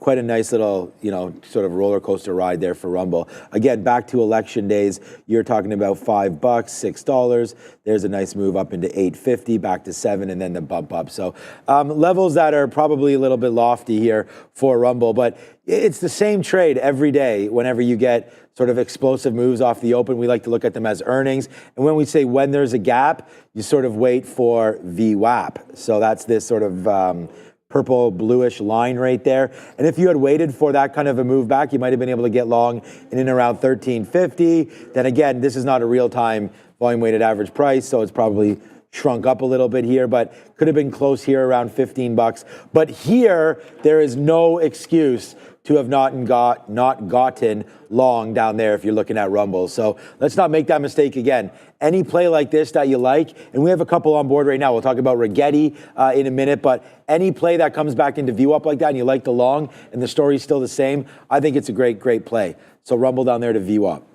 quite a nice little, sort of roller coaster ride there for Rumble. Again, back to election days, you're talking about $5, $6. There's a nice move up into $8.50, back to $7, and then the bump up. So levels that are probably a little bit lofty here for Rumble, but it's the same trade every day. Whenever you get sort of explosive moves off the open, we like to look at them as earnings. And when we say when there's a gap, you sort of wait for VWAP. So that's this sort of purple bluish line right there. And if you had waited for that kind of a move back, you might have been able to get long in and around 13.50. Then again, this is not a real-time volume weighted average price, so it's probably shrunk up a little bit here, but could have been close here around $15. But here, there is no excuse to have not gotten long down there if you're looking at Rumble. So let's not make that mistake again. Any play like this that you like, and we have a couple on board right now. We'll talk about Rigetti in a minute, but any play that comes back into view up like that and you like the long and the story's still the same, I think it's a great, great play. So Rumble down there to view up.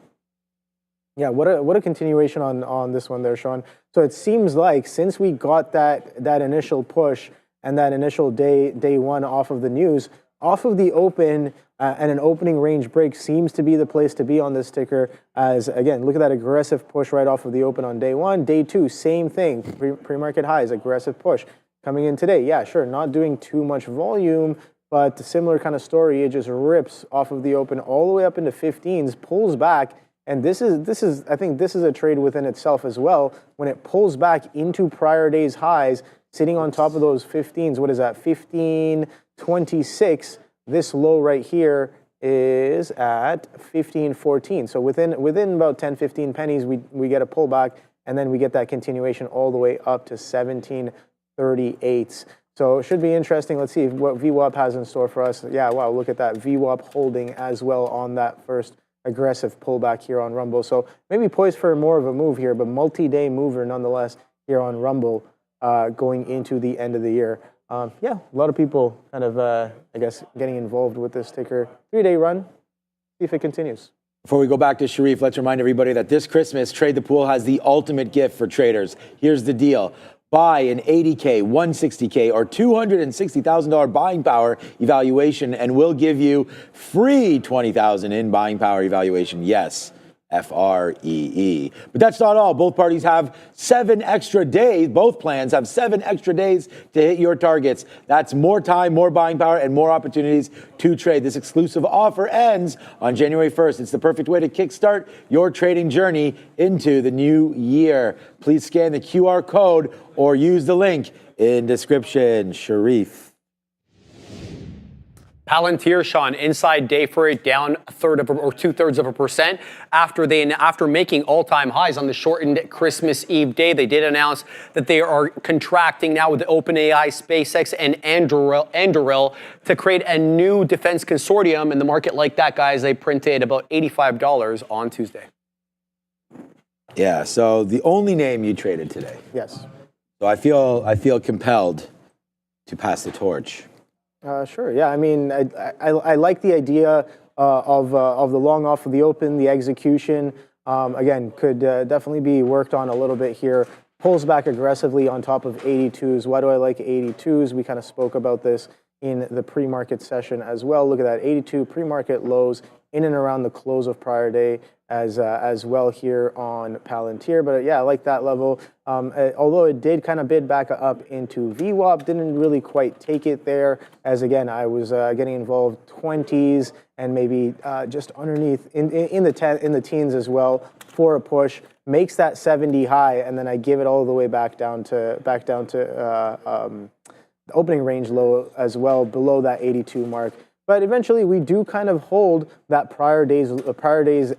Yeah, what a continuation on this one there, Sean. So it seems like since we got that initial push and that initial day one off of the news, off of the open and an opening range break seems to be the place to be on this ticker. As again, look at that aggressive push right off of the open on day one. Day two, same thing, pre-market highs, aggressive push. Coming in today, yeah, sure, not doing too much volume, but a similar kind of story. It just rips off of the open all the way up into 15s, pulls back. And this is I think this is a trade within itself as well. When it pulls back into prior day's highs, sitting on top of those 15s, what is that, 15.26, this low right here is at 15.14. So within about 10, 15 pennies, we get a pullback, and then we get that continuation all the way up to 17.38. So it should be interesting. Let's see what VWAP has in store for us. Yeah, wow, look at that. VWAP holding as well on that first aggressive pullback here on Rumble. So maybe poised for more of a move here, but multi-day mover nonetheless here on Rumble going into the end of the year. Yeah, a lot of people kind of, I guess, getting involved with this ticker. 3-day run, see if it continues. Before we go back to Sharif, let's remind everybody that this Christmas, Trade the Pool has the ultimate gift for traders. Here's the deal. Buy an $80K, $160K, or $260,000 buying power evaluation, and we'll give you free $20,000 in buying power evaluation. Yes, FREE. But that's not all. Both parties have 7 extra days. Both plans have 7 extra days to hit your targets. That's more time, more buying power, and more opportunities to trade. This exclusive offer ends on January 1st. It's the perfect way to kickstart your trading journey into the new year. Please scan the QR code or use the link in description. Sharif. Palantir, Sean, inside day for it, down 2/3% after making all-time highs on the shortened Christmas Eve day. They did announce that they are contracting now with OpenAI, SpaceX, and Anduril to create a new defense consortium. And the market like that, guys, they printed about $85 on Tuesday. Yeah, so the only name you traded today. Yes. So I feel compelled to pass the torch. Sure. Yeah. I mean, I like the idea of the long off of the open, the execution. Again, could definitely be worked on a little bit here. Pulls back aggressively on top of 82s. Why do I like 82s? We kind of spoke about this in the pre-market session as well. Look at that, 82 pre-market lows in and around the close of prior day as well here on Palantir. But yeah, I like that level. Although it did kind of bid back up into VWAP, didn't really quite take it there. As again, I was getting involved 20s and maybe just underneath in the teens as well for a push. Makes that 70 high, and then I give it all the way back down to the opening range low as well, below that 82 mark. But eventually, we do kind of hold that prior day's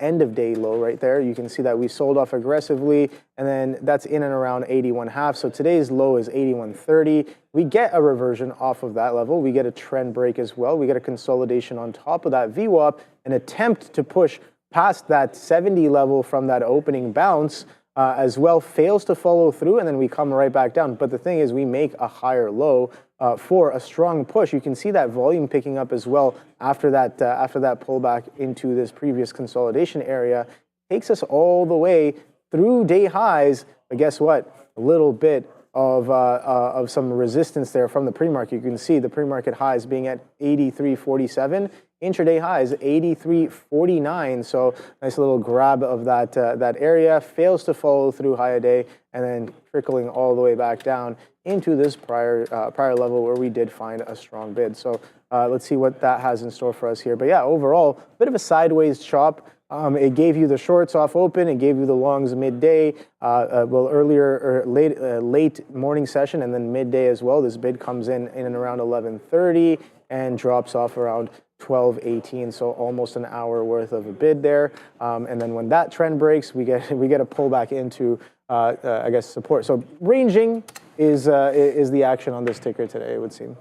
end of day low right there. You can see that we sold off aggressively, and then that's in and around 81.5. So today's low is 81.30. We get a reversion off of that level. We get a trend break as well. We get a consolidation on top of that VWAP, an attempt to push past that 70 level from that opening bounce as well, fails to follow through, and then we come right back down. But the thing is, we make a higher low for a strong push. You can see that volume picking up as well after that pullback into this previous consolidation area. Takes us all the way through day highs, but guess what? A little bit of some resistance there from the pre-market. You can see the pre-market highs being at 83.47. Intraday highs 83.49. So nice little grab of that area. Fails to follow through high a day, and then trickling all the way back down into this prior level where we did find a strong bid. So let's see what that has in store for us here. But yeah, overall, a bit of a sideways chop. It gave you the shorts off open. It gave you the longs midday, earlier or late morning session, and then midday as well. This bid comes in and around 11:30 and drops off around 12:18. So almost an hour worth of a bid there. And then when that trend breaks, we get a pullback into I guess support. So ranging is the action on this ticker today, it would seem.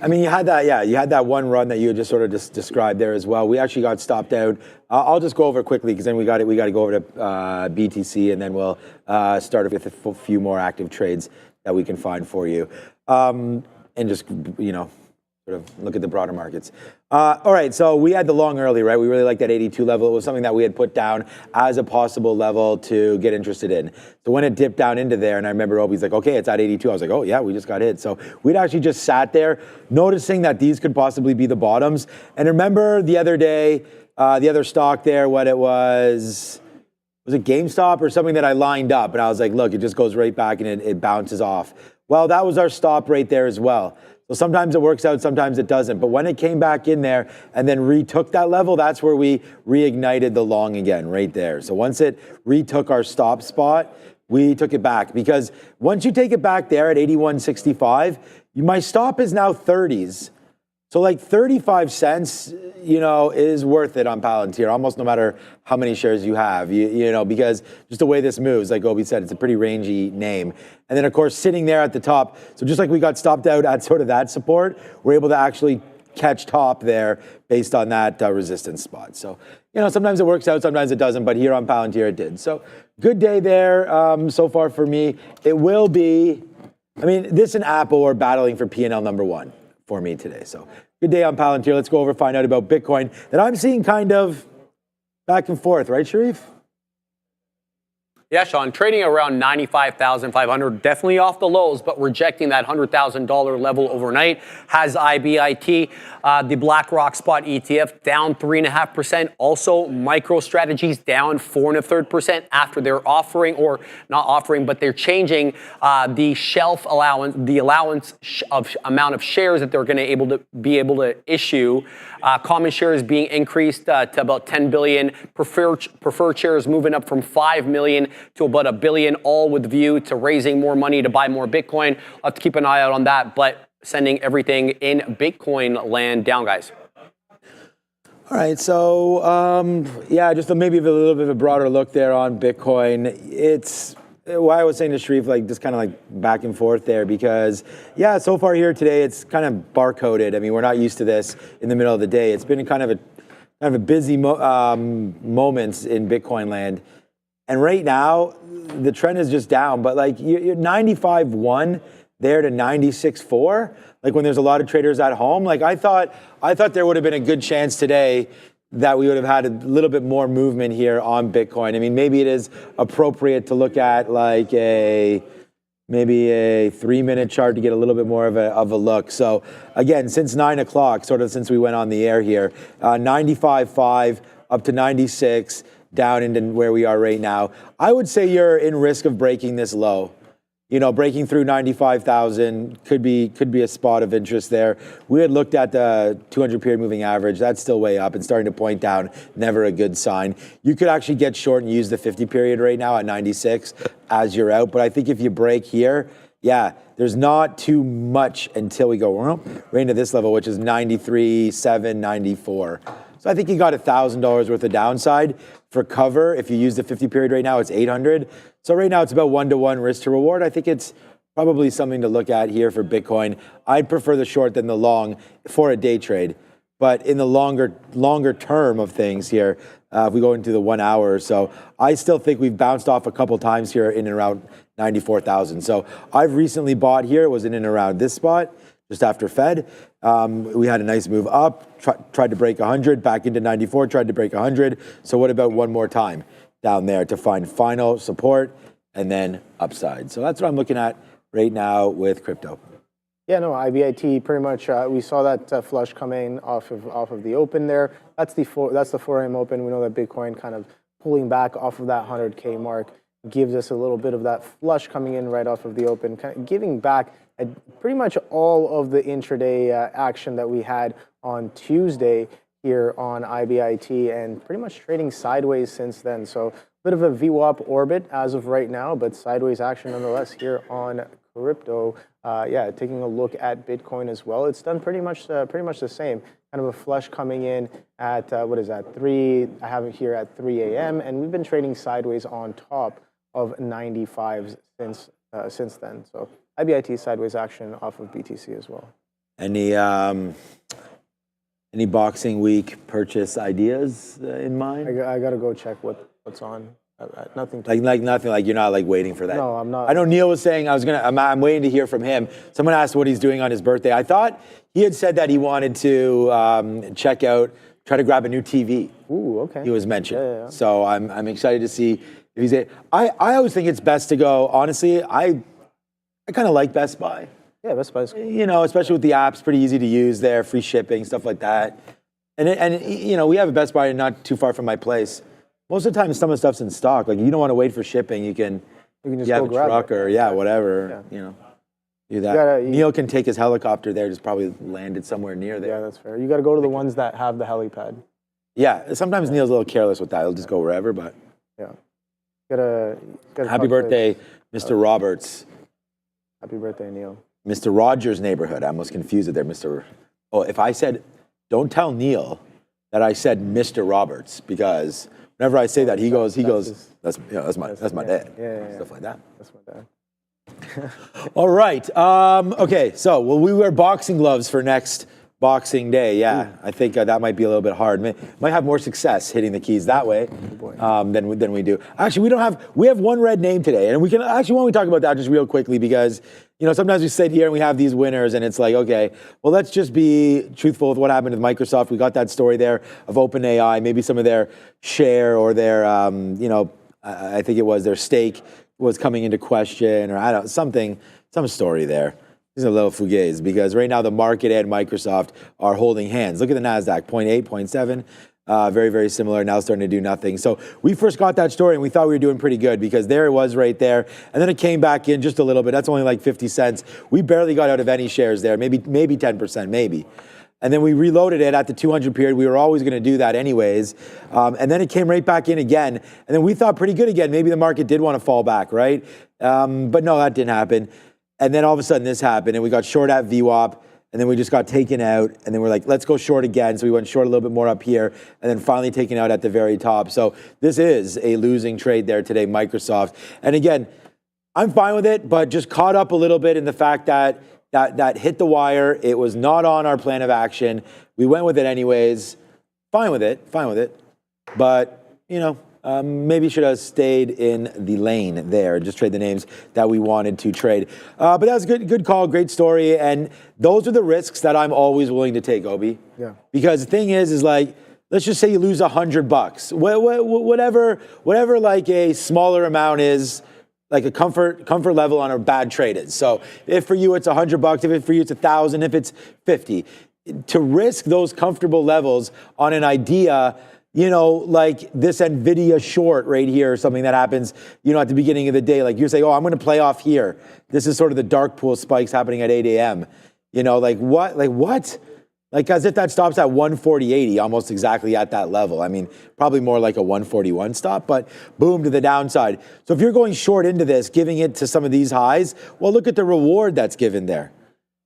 I mean, you had that one run that you had just sort of just described there as well. We actually got stopped out. I'll just go over it quickly because then we got to go over to BTC, and then we'll start with a few more active trades that we can find for you, and just sort of look at the broader markets. All right, so we had the long early, right? We really liked that 82 level. It was something that we had put down as a possible level to get interested in. So when it dipped down into there, and I remember Obi's like, okay, it's at 82. I was like, oh yeah, we just got hit. So we'd actually just sat there noticing that these could possibly be the bottoms. And remember the other day, the other stock there, what it was it GameStop or something that I lined up? And I was like, look, it just goes right back and it bounces off. Well, that was our stop right there as well. So sometimes it works out, sometimes it doesn't. But when it came back in there and then retook that level, that's where we reignited the long again, right there. So once it retook our stop spot, we took it back. Because once you take it back there at 81.65, my stop is now 30s. So like 35 cents, is worth it on Palantir, almost no matter how many shares you have, because just the way this moves, like Obi said, it's a pretty rangy name. And then, of course, sitting there at the top, so just like we got stopped out at sort of that support, we're able to actually catch top there based on that resistance spot. So, sometimes it works out, sometimes it doesn't, but here on Palantir it did. So good day there so far for me. It will be, this and Apple are battling for P&L number one for me today. So good day on Palantir. Let's go over and find out about Bitcoin that I'm seeing kind of back and forth, right, Sharif? Yeah, Sean, trading around 95,500, definitely off the lows, but rejecting that $100,000 level overnight. Has IBIT, the BlackRock Spot ETF, down 3.5%. Also, MicroStrategies down 4.33% after they're offering, or not offering, but they're changing the shelf allowance, the allowance of amount of shares that they're going to be able to issue. Common shares being increased to about 10 billion. Preferred shares moving up from 5 million to about 1 billion, all with view to raising more money to buy more Bitcoin. I'll have to keep an eye out on that, but sending everything in Bitcoin land down, guys. All right, so just maybe a little bit of a broader look there on Bitcoin. It's why I was saying to Sharif, just kind of back and forth there, because so far here today it's kind of barcoded. We're not used to this in the middle of the day. It's been kind of a busy moments in Bitcoin land. And right now, the trend is just down, but you're 95.1 there to 96.4. When there's a lot of traders at home, I thought there would have been a good chance today that we would have had a little bit more movement here on Bitcoin. Maybe it is appropriate to look at maybe a 3-minute chart to get a little bit more of a look. So again, since 9 o'clock, sort of since we went on the air here, 95.5 up to 96. Down into where we are right now. I would say you're in risk of breaking this low. Breaking through 95,000 could be a spot of interest there. We had looked at the 200 period moving average. That's still way up and starting to point down. Never a good sign. You could actually get short and use the 50 period right now at 96 as you're out. But I think if you break here, there's not too much until we go right into this level, which is 93.7, 94. So I think you got $1,000 worth of downside for cover. If you use the 50 period right now, it's 800. So right now it's about 1-to-1 risk to reward. I think it's probably something to look at here for Bitcoin. I'd prefer the short than the long for a day trade. But in the longer term of things here, if we go into the 1 hour or so, I still think we've bounced off a couple times here in and around 94,000. So I've recently bought here. It was in and around this spot just after Fed. We had a nice move up, tried to break 100, back into 94, tried to break 100. So what about one more time down there to find final support and then upside? So that's what I'm looking at right now with crypto? Yeah, no, IBIT pretty much. We saw that flush coming off of the open there. That's the 4 a.m. open. We know that Bitcoin kind of pulling back off of that 100K mark gives us a little bit of that flush coming in right off of the open, kind of giving back pretty much all of the intraday action that we had on Tuesday here on IBIT, and pretty much trading sideways since then. So a bit of a VWAP orbit as of right now, but sideways action nonetheless here on crypto. Yeah, taking a look at Bitcoin as well. It's done pretty much the same. Kind of a flush coming in at what is that? 3. I have it here at 3 a.m. and we've been trading sideways on top of 95s since then. So IBIT sideways action off of BTC as well. Any Boxing Week purchase ideas in mind? I gotta go check what's on. Nothing. Nothing. Like you're not like waiting for that. No, I'm not. I know Neil was saying I'm waiting to hear from him. Someone asked what he's doing on his birthday. I thought he had said that he wanted to try to grab a new TV. Ooh, okay. He was mentioned. Yeah. So I'm excited to see if he's. I always think it's best to go. Honestly, I kind of like Best Buy. Yeah, Best Buy's cool. You know, especially with the apps, pretty easy to use there, free shipping, stuff like that. And you know, we have a Best Buy not too far from my place. Most of the time, some of the stuff's in stock. Like, you don't want to wait for shipping. You can just have go a grab truck it. or whatever. Yeah. You know, do that. Neil can take his helicopter there. Just probably landed somewhere near there. Yeah, that's fair. You got to go to the ones that have the helipad. Yeah, sometimes Neil's a little careless with that. He'll just go wherever. But yeah, gotta happy birthday, Mr. Roberts. Happy birthday, Neil. Mr. Rogers' neighborhood. I almost confused it there, Mr. Oh, if I said, don't tell Neil that I said Mr. Roberts, because whenever I say that, he goes, that's my dad. Yeah. Stuff like that. That's my dad. All right. Okay. So, will we wear boxing gloves for next Boxing Day? Yeah. I think that might be a little bit hard. Might have more success hitting the keys that way than we do. Actually, we have one red name today, and we can actually, why don't we talk about that just real quickly, because you know, sometimes we sit here and we have these winners and it's like, okay, well, let's just be truthful with what happened with Microsoft. We got that story there of OpenAI, maybe some of their share or their, I think it was their stake was coming into question, or some story there. These are a little fugazi, because right now the market and Microsoft are holding hands. Look at the NASDAQ, 0.8, 0.7. Very, very similar, now starting to do nothing. So we first got that story and we thought we were doing pretty good, because there it was right there. And then it came back in just a little bit. That's only like 50 cents. We barely got out of any shares there, maybe 10%, maybe. And then we reloaded it at the 200 period. We were always going to do that anyways. And then it came right back in again. And then we thought pretty good again. Maybe the market did want to fall back, right? But no, that didn't happen. And then all of a sudden this happened and we got short at VWAP. And then we just got taken out, and then we're like, let's go short again. So we went short a little bit more up here, and then finally taken out at the very top. So this is a losing trade there today, Microsoft. And again, I'm fine with it, but just caught up a little bit in the fact that hit the wire. It was not on our plan of action. We went with it anyways. Fine with it. But, you know, maybe should have stayed in the lane there, just trade the names that we wanted to trade. But that was a good call, great story. And those are the risks that I'm always willing to take, Obi. Yeah. Because the thing is like, let's just say you lose $100. Whatever like a smaller amount is, like a comfort level on a bad trade is. So if for you it's $100, if for you it's 1,000, if it's 50, to risk those comfortable levels on an idea, you know, like this NVIDIA short right here, or something that happens, you know, at the beginning of the day, like you're saying, oh, I'm going to play off here. This is sort of the dark pool spikes happening at 8 a.m. You know, like what? Like as if that stops at 140.80, almost exactly at that level. I mean, probably more like a 141 stop, but boom to the downside. So if you're going short into this, giving it to some of these highs, well, look at the reward that's given there.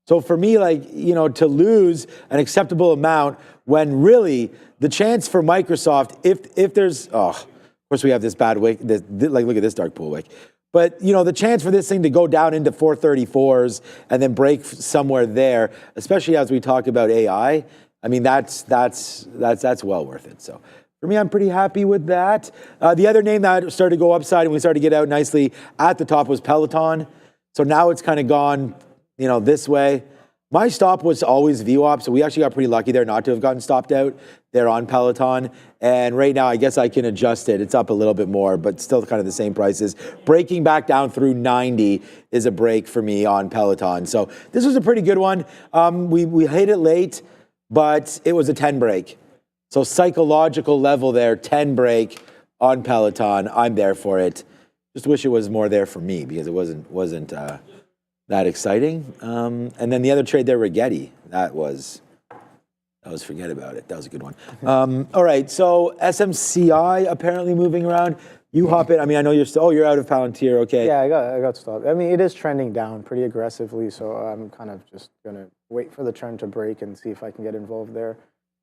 So for me, like, you know, to lose an acceptable amount when really the chance for Microsoft, if there's, of course we have this bad wick, like look at this dark pool wick. But, you know, the chance for this thing to go down into 434s and then break somewhere there, especially as we talk about AI, I mean, that's well worth it. So for me, I'm pretty happy with that. The other name that started to go upside and we started to get out nicely at the top was Peloton. So now it's kind of gone, you know, this way. My stop was always VWAP, so we actually got pretty lucky there not to have gotten stopped out. They're on Peloton, and right now I guess I can adjust it. It's up a little bit more, but still kind of the same prices. Breaking back down through 90 is a break for me on Peloton. So this was a pretty good one. We hit it late, but it was a 10 break. So psychological level there, 10 break on Peloton. I'm there for it. Just wish it was more there for me because it wasn't that exciting. And then the other trade there, Rigetti, that was forget about it. That was a good one. All right, so SMCI apparently moving around. You hop in. I mean, I know you're out of Palantir. Okay. Yeah, I got stopped. I mean, it is trending down pretty aggressively, so I'm kind of just gonna wait for the trend to break and see if I can get involved there.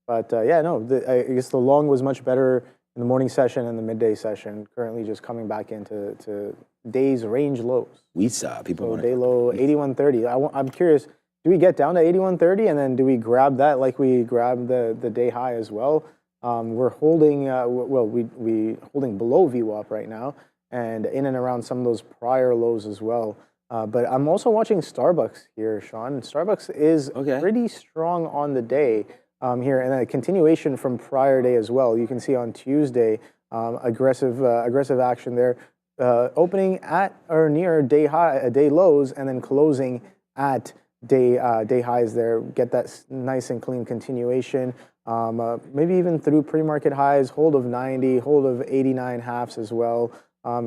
But yeah, no, I guess the long was much better in the morning session and the midday session. Currently, just coming back into days range lows. We saw people. So day low 81.30. I'm curious. Do we get down to 81.30 and then do we grab that like we grabbed the day high as well? We're holding we holding below VWAP right now and in and around some of those prior lows as well. But I'm also watching Starbucks here, Sean. Starbucks is pretty strong on the day here, and a continuation from prior day as well. You can see on Tuesday aggressive action there, opening at or near day lows, and then closing at day highs there. Get that nice and clean continuation. Maybe even through pre-market highs, hold of 90, hold of 89 halves as well.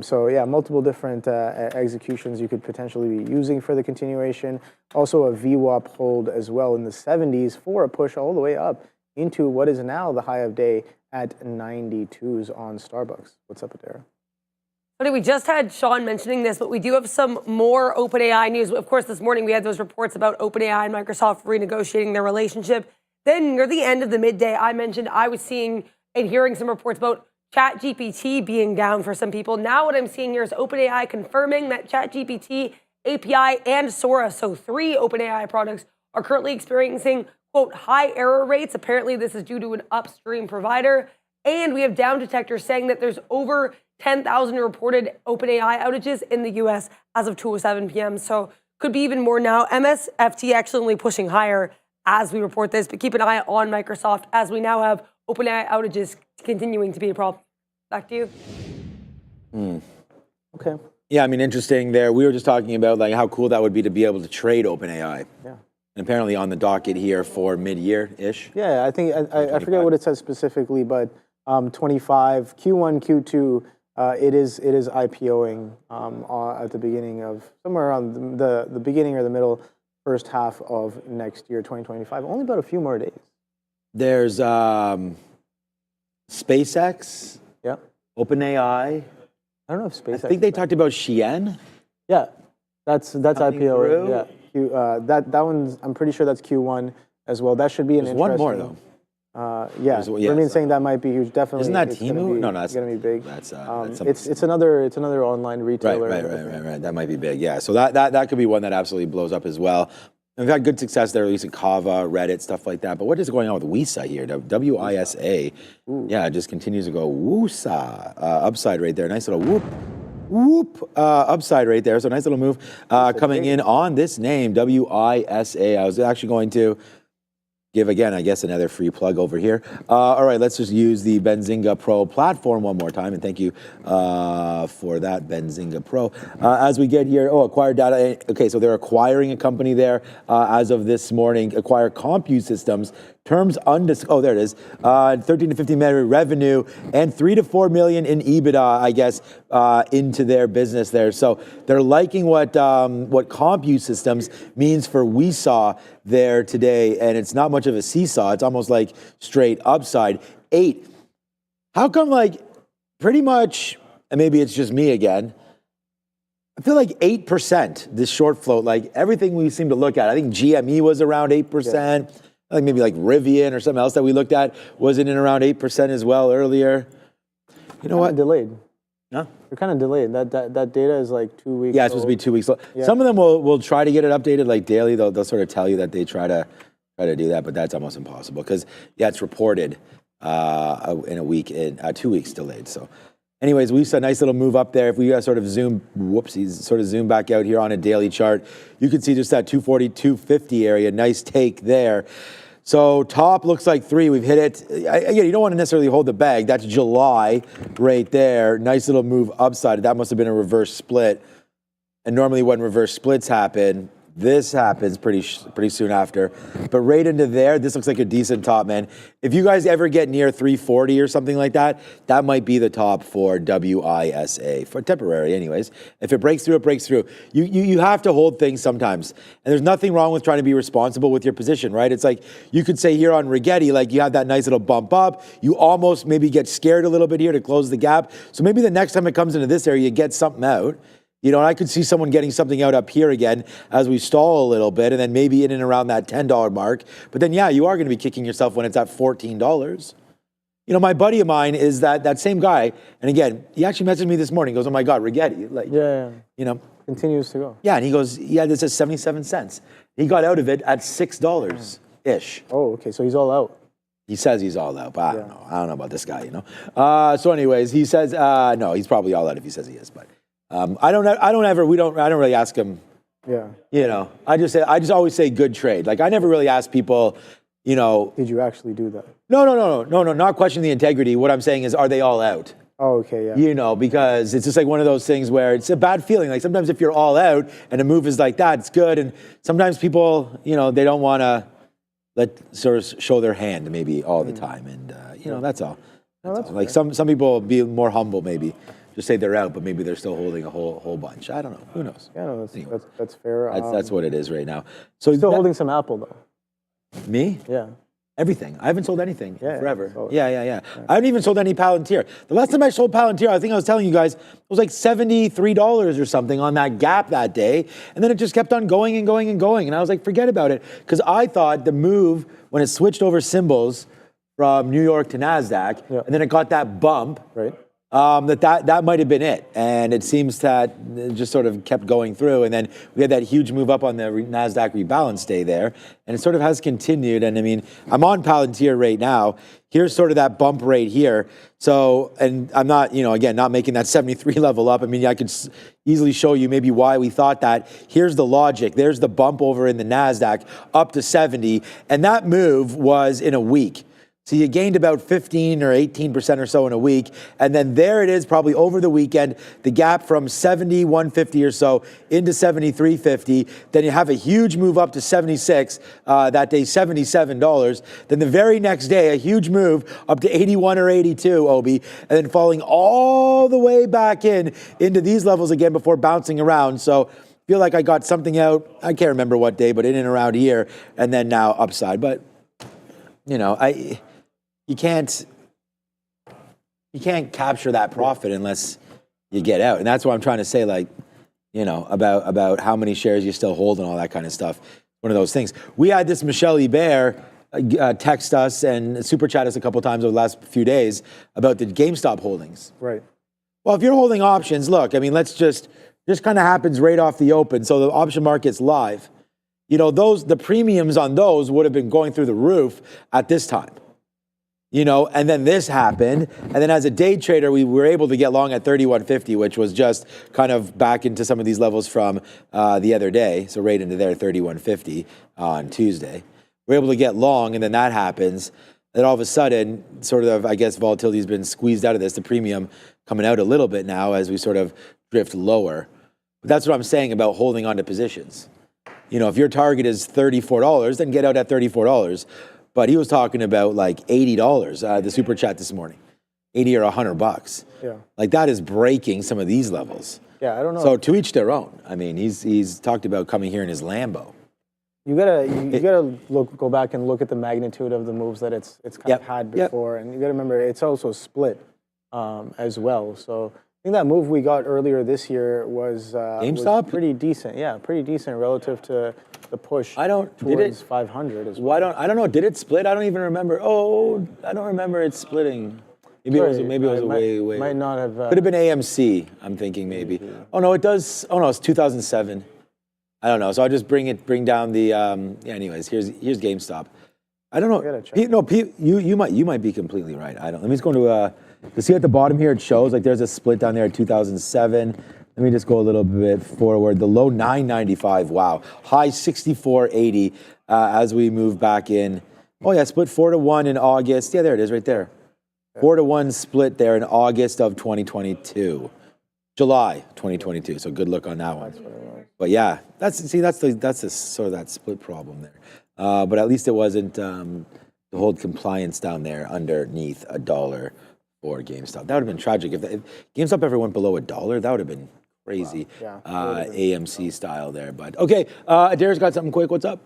So yeah, multiple different executions you could potentially be using for the continuation. Also a VWAP hold as well in the 70s for a push all the way up into what is now the high of day at 92s on Starbucks. What's up there? We just had Sean mentioning this, but we do have some more OpenAI news. Of course, this morning we had those reports about OpenAI and Microsoft renegotiating their relationship. Then near the end of the midday, I mentioned I was seeing and hearing some reports about ChatGPT being down for some people. Now what I'm seeing here is OpenAI confirming that ChatGPT, API, and Sora, so 3 OpenAI products, are currently experiencing, quote, high error rates. Apparently this is due to an upstream provider. And we have Down Detector saying that there's over 10,000 reported OpenAI outages in the US as of 2:07 p.m. So could be even more now. MSFT actually only pushing higher as we report this, but keep an eye on Microsoft as we now have OpenAI outages continuing to be a problem. Back to you. Okay. Yeah, I mean, interesting there. We were just talking about like how cool that would be to be able to trade OpenAI. Yeah. And apparently on the docket here for mid-year-ish. Yeah, I think I forget what it says specifically, but 25 Q1 Q2 it is IPOing at the beginning of somewhere around the beginning or the middle first half of next year 2025. Only about a few more days. There's SpaceX. Yeah. OpenAI. I don't know if SpaceX. I think they talked about Shein. Yeah, that's IPO. Through. Yeah, that one's. I'm pretty sure that's Q1 as well. That should be an There's interesting. one more though. Yeah, I mean, saying that might be huge. Definitely. Isn't that Temu? No, that's going to be big. That's it's another online retailer. Right. That might be big. Yeah. So that could be one that absolutely blows up as well. We've had good success there, at least in Kava, Reddit, stuff like that. But what is going on with WISA here? WISA. Yeah, it just continues to go WUSA. Upside right there. Nice little whoop. Upside right there. So nice little move coming in on this name, WISA. I was actually going to give, again, I guess, another free plug over here. All right, let's just use the Benzinga Pro platform one more time, and thank you for that, Benzinga Pro. As we get here, acquired data. Okay, so they're acquiring a company there as of this morning, Acquire CompuSystems. Terms undisclosed. Oh, there it is. 13 to 15 million revenue and 3 to 4 million in EBITDA, I guess, into their business there. So they're liking what CompuSystems means for WISA there today, and it's not much of a seesaw. It's almost like straight upside. 8. How come, like, pretty much, and maybe it's just me again, I feel like 8%, this short float, like everything we seem to look at. I think GME was around 8%. Yeah. I think maybe like Rivian or something else that we looked at was in and around 8% as well earlier. You know what? Delayed. Huh? They're kind of delayed. That data is like 2 weeks. Yeah, it's supposed to be 2 weeks. Yeah. Some of them will try to get it updated like daily. They'll sort of tell you that they try to do that, but that's almost impossible because it's reported in a week, in 2 weeks delayed. So Anyways, we saw a nice little move up there. If we sort of zoom, sort of zoom back out here on a daily chart, you can see just that 240, 250 area. Nice take there. So top looks like 3. We've hit it. Again, you don't want to necessarily hold the bag. That's July right there. Nice little move upside. That must have been a reverse split. And normally when reverse splits happen, this happens pretty soon after. But right into there, this looks like a decent top, man. If you guys ever get near 340 or something like that, that might be the top for WISA, for temporary anyways. If it breaks through, it breaks through. You have to hold things sometimes. And there's nothing wrong with trying to be responsible with your position, right? It's like you could say here on Rigetti, like you have that nice little bump up. You almost maybe get scared a little bit here to close the gap. So maybe the next time it comes into this area, you get something out. You know, and I could see someone getting something out up here again as we stall a little bit, and then maybe in and around that $10 mark. But then, yeah, you are going to be kicking yourself when it's at $14. You know, my buddy of mine is that same guy, and again, he actually messaged me this morning. He goes, "Oh my God, Rigetti!" Like, Yeah. you know, Continues to go. yeah, and he goes, "Yeah, this is 77 cents." He got out of it at $6 ish. Oh, okay. So he's all out. He says he's all out, but I don't know. I don't know about this guy, you know. So, anyways, he says no, he's probably all out if he says he is, but. I don't really ask him. Yeah. You know, I just always say good trade. Like I never really ask people, you know. Did you actually do that? No, not question the integrity. What I'm saying is, are they all out? Oh, okay, yeah. You know, because it's just like one of those things where it's a bad feeling. Like sometimes if you're all out and a move is like that, it's good. And sometimes people, you know, they don't want to sort of show their hand maybe all the time. And, you know, that's all. That's all. Like some people be more humble maybe. Just say they're out, but maybe they're still holding a whole bunch. I don't know. Who knows? Yeah, no, Anyway. that's fair. That's what it is right now. So Still holding some Apple though. Me? Yeah. Everything. I haven't sold anything forever. Yeah. I haven't even sold any Palantir. The last time I sold Palantir, I think I was telling you guys, it was like $73 or something on that gap that day. And then it just kept on going and going and going. And I was like, forget about it. Because I thought the move, when it switched over symbols from New York to NASDAQ, and then it got that bump, right? That might have been it. And it seems that it just sort of kept going through. And then we had that huge move up on the NASDAQ rebalance day there. And it sort of has continued. And I mean, I'm on Palantir right now. Here's sort of that bump right here. So, and I'm not, you know, again, not making that 73 level up. I mean, I could easily show you maybe why we thought that. Here's the logic. There's the bump over in the NASDAQ up to 70. And that move was in a week. So you gained about 15 or 18% or so in a week. And then there it is, probably over the weekend, the gap from 71.50 or so into 73.50. Then you have a huge move up to 76, that day $77. Then the very next day, a huge move up to 81 or 82, Obi, and then falling all the way back into these levels again before bouncing around. So feel like I got something out, I can't remember what day, but in and around here, and then now upside. But, you know, You can't capture that profit unless you get out. And that's what I'm trying to say, like, you know, about how many shares you still hold and all that kind of stuff. One of those things. We had this Michelle Hebert text us and super chat us a couple times over the last few days about the GameStop holdings. Right. Well, if you're holding options, look, I mean, let's just kind of happens right off the open. So the option market's live. You know, the premiums on those would have been going through the roof at this time. You know, and then this happened. And then as a day trader, we were able to get long at 31.50, which was just kind of back into some of these levels from the other day. So right into there, 31.50 on Tuesday. We're able to get long, and then that happens. Then all of a sudden, sort of, I guess, volatility has been squeezed out of this. The premium coming out a little bit now as we sort of drift lower. But that's what I'm saying about holding on to positions. You know, if your target is $34, then get out at $34. But he was talking about like $80, the super chat this morning, 80 or $100. Yeah. Like that is breaking some of these levels. Yeah, I don't know. So to each their own. I mean, he's talked about coming here in his Lambo. You gotta go back and look at the magnitude of the moves that it's kind of had before, and you gotta remember it's also split as well. So I think that move we got earlier this year was GameStop? pretty decent. Yeah, pretty decent relative to the push. Towards 500 as well. I don't know. Did it split? I don't even remember. Oh, I don't remember it splitting. Maybe it was way. Might not have. Could have been AMC. I'm thinking maybe. Oh no, it does. Oh no, it's 2007. I don't know. So I'll just bring down the. Anyways, here's GameStop. I don't know. You might be completely right. I don't. Let me just go to You see at the bottom here, it shows like there's a split down there at 2007. Let me just go a little bit forward. The low 995, wow. High 64.80 as we move back in. Oh yeah, split 4-1 in August. Yeah, there it is right there. 4-1 split there in August of 2022. July 2022, so good look on that one. But yeah, that's the sort of that split problem there. But at least it wasn't to hold compliance down there underneath $1 for GameStop. That would have been tragic if GameStop ever went below $1. That would have been crazy. Wow. Yeah. AMC style there. But okay, Adair's got something quick. What's up?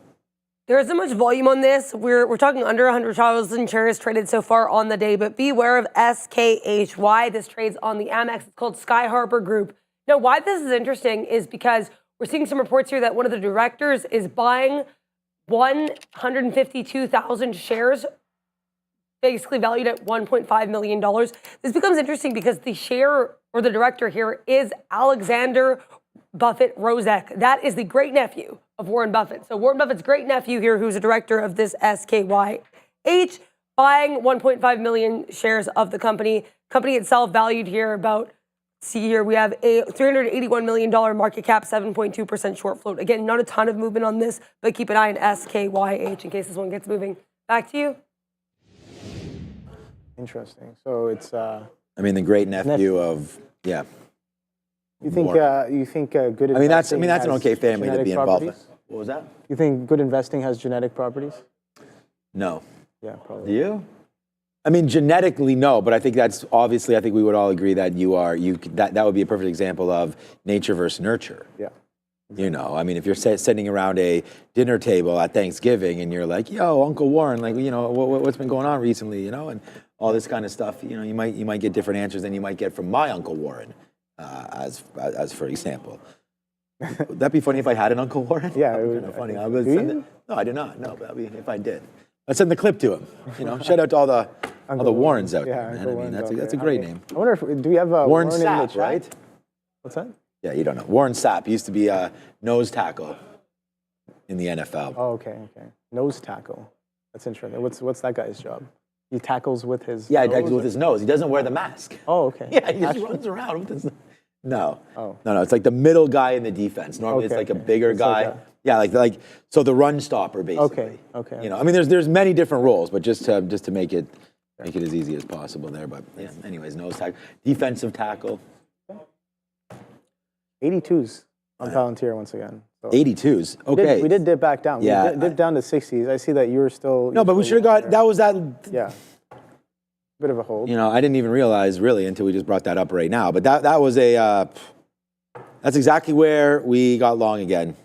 There isn't much volume on this. We're talking under 100,000 shares traded so far on the day, but beware of SKHY. This trades on the Amex. It's called Sky Harbor Group. Now, why this is interesting is because we're seeing some reports here that one of the directors is buying 152,000 shares, basically valued at $1.5 million. This becomes interesting because the share or the director here is Alexander Buffett Rozek. That is the great nephew of Warren Buffett. So Warren Buffett's great nephew here, who's a director of this SKYH, buying 1.5 million shares of the company. Company itself valued here about, see here, we have a $381 million market cap, 7.2% short float. Again, not a ton of movement on this, but keep an eye on SKYH in case this one gets moving. Back to you. Interesting. So it's. I mean, the great nephew of, yeah. You think good? I mean, that's an has okay family to genetic be involved in. properties? What was that? You think good investing has genetic properties? No. Yeah, probably. Do you? I mean, genetically, no, but I think that's obviously, I think we would all agree that that would be a perfect example of nature versus nurture. Yeah. You know, I mean, if you're sitting around a dinner table at Thanksgiving and you're like, yo, Uncle Warren, like, you know, what's been going on recently, you know, and all this kind of stuff, you know, you might get different answers than you might get from my Uncle Warren, as for example. Would that be funny if I had an Uncle Warren? Yeah, that would be funny. Do you? No, I do not. No, but that'd be if I did. I'd send the clip to him. You know, shout out to all the Warrens out there, man. I mean, that's a great name. I wonder if do we have a Warren in the Sapp, chat? right? What's that? Yeah, you don't know. Warren Sapp used to be a nose tackle in the NFL. Oh, okay. Nose tackle. That's interesting. What's that guy's job? He tackles with his. Yeah, he nose, tackles with his nose. He doesn't wear the mask. Oh, okay. Yeah, he just runs around with his. No. Oh. No. It's like the middle guy in the defense. Normally, it's like a bigger guy. Yeah, like so the run stopper basically. Okay. You know, I mean, there's many different roles, but just to make it as easy as possible there. But yeah, anyways, nose tackle, defensive tackle. 82s on Palantir once again. So 82s. Okay. we did dip back down. Yeah. We dipped down to 60s. I see that you were still. No, but we should have got that. Was that? Yeah. Bit of a hold. You know, I didn't even realize really until we just brought that up right now. But that was a. That's exactly where we got long again.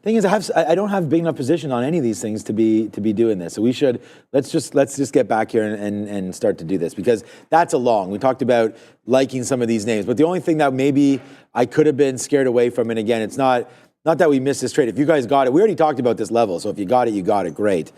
Thing is, I don't have big enough position on any of these things to be doing this. So we should let's just get back here and start to do this, because that's a long. We talked about liking some of these names, but the only thing that maybe I could have been scared away from, and again, it's not that we missed this trade. If you guys got it, we already talked about this level. So if you got it, you got it. Great.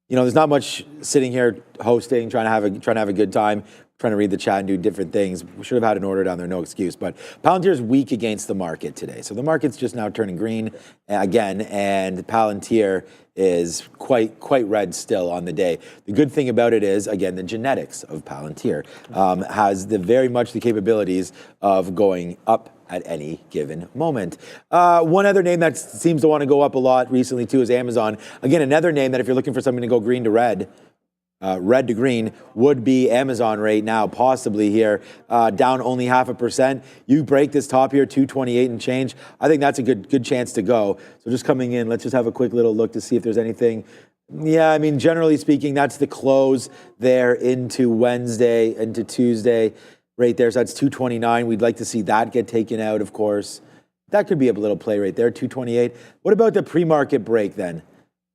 You know, there's not much sitting here hosting, trying to have a good time, trying to read the chat and do different things. We should have had an order down there, no excuse. But Palantir is weak against the market today. So the market's just now turning green again, and Palantir is quite red still on the day. The good thing about it is, again, the genetics of Palantir has very much the capabilities of going up at any given moment. One other name that seems to want to go up a lot recently too is Amazon. Again, another name that if you're looking for something to go green to red, red to green, would be Amazon right now, possibly here, down only 0.5%. You break this top here, 228 and change. I think that's a good chance to go. So just coming in, let's just have a quick little look to see if there's anything. Yeah, I mean, generally speaking, that's the close there into Wednesday, into Tuesday. Right there, so that's 229. We'd like to see that get taken out, of course. That could be a little play right there, 228. What about the pre-market break then?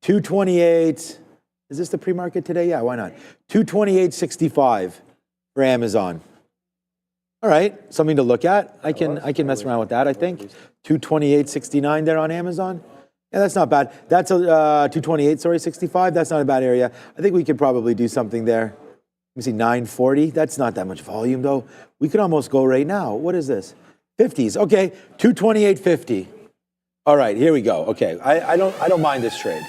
228. Is this the pre-market today? Yeah, why not? 228.65 for Amazon. All right, something to look at. I can mess around with that, I think. 228.69 there on Amazon. Yeah, that's not bad. That's 228, 65. That's not a bad area. I think we could probably do something there. Let me see, 940. That's not that much volume, though. We could almost go right now. What is this? 50s. Okay, 228.50. All right, here we go. Okay, I don't mind this trade.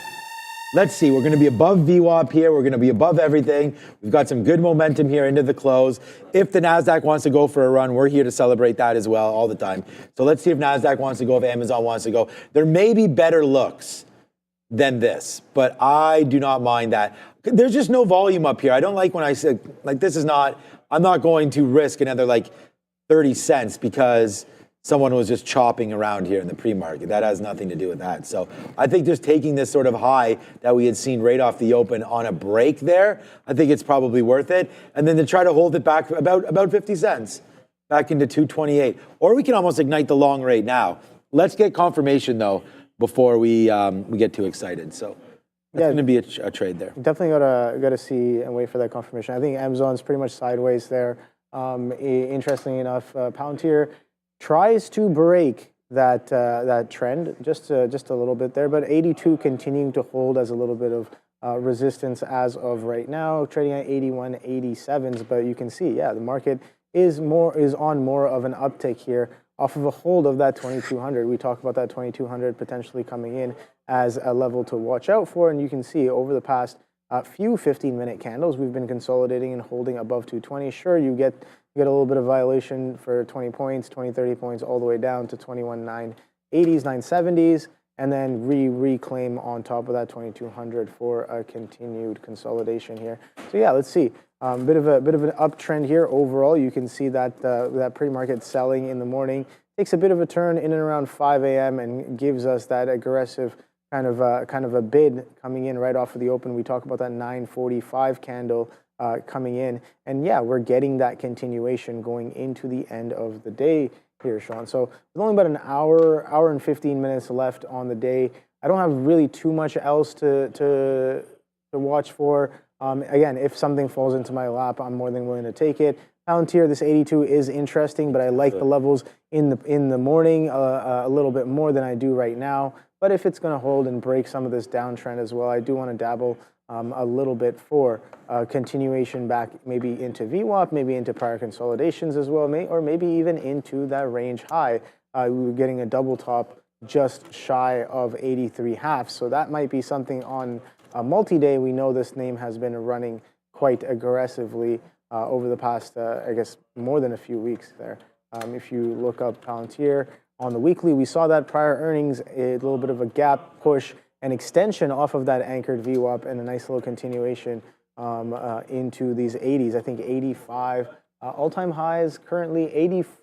Let's see, we're gonna be above VWAP here. We're gonna be above everything. We've got some good momentum here into the close. If the NASDAQ wants to go for a run, we're here to celebrate that as well all the time. So let's see if NASDAQ wants to go, if Amazon wants to go. There may be better looks than this, but I do not mind that. There's just no volume up here. I don't like when I say, like, this is not, I'm not going to risk another like 30 cents because someone was just chopping around here in the pre-market. That has nothing to do with that. So I think just taking this sort of high that we had seen right off the open on a break there, I think it's probably worth it. And then to try to hold it back about 50 cents back into 228. Or we can almost ignite the long rate now. Let's get confirmation though before we get too excited. So that's going to be a trade there. Definitely gotta see and wait for that confirmation. I think Amazon's pretty much sideways there. Interestingly enough, Palantir tries to break that trend just a little bit there, but 82 continuing to hold as a little bit of resistance as of right now, trading at 81.87s. But you can see, the market is on more of an uptick here off of a hold of that 2200. We talk about that 2200 potentially coming in as a level to watch out for, and you can see over the past few 15-minute candles, we've been consolidating and holding above 220. Sure, you get a little bit of violation for 20 points, 20, 30 points, all the way down to 21.980s, 970s, and then reclaim on top of that 2200 for a continued consolidation here. So let's see. Bit of an uptrend here overall. You can see that that pre-market selling in the morning takes a bit of a turn in and around 5 a.m. and gives us that aggressive kind of a bid coming in right off of the open. We talk about that 945 candle coming in, and we're getting that continuation going into the end of the day here, Sean. So with only about an hour and 15 minutes left on the day, I don't have really too much else to watch for. Again, if something falls into my lap, I'm more than willing to take it. Palantir, this 82 is interesting, but I like the levels in the morning a little bit more than I do right now. But if it's going to hold and break some of this downtrend as well, I do want to dabble a little bit for continuation back maybe into VWAP, maybe into prior consolidations as well, or maybe even into that range high. We were getting a double top just shy of 83.5. So that might be something on a multi-day. We know this name has been running quite aggressively over the past, I guess, more than a few weeks there. If you look up Palantir on the weekly, we saw that prior earnings, a little bit of a gap push, an extension off of that anchored VWAP, and a nice little continuation into these 80s. I think 85 all-time highs, currently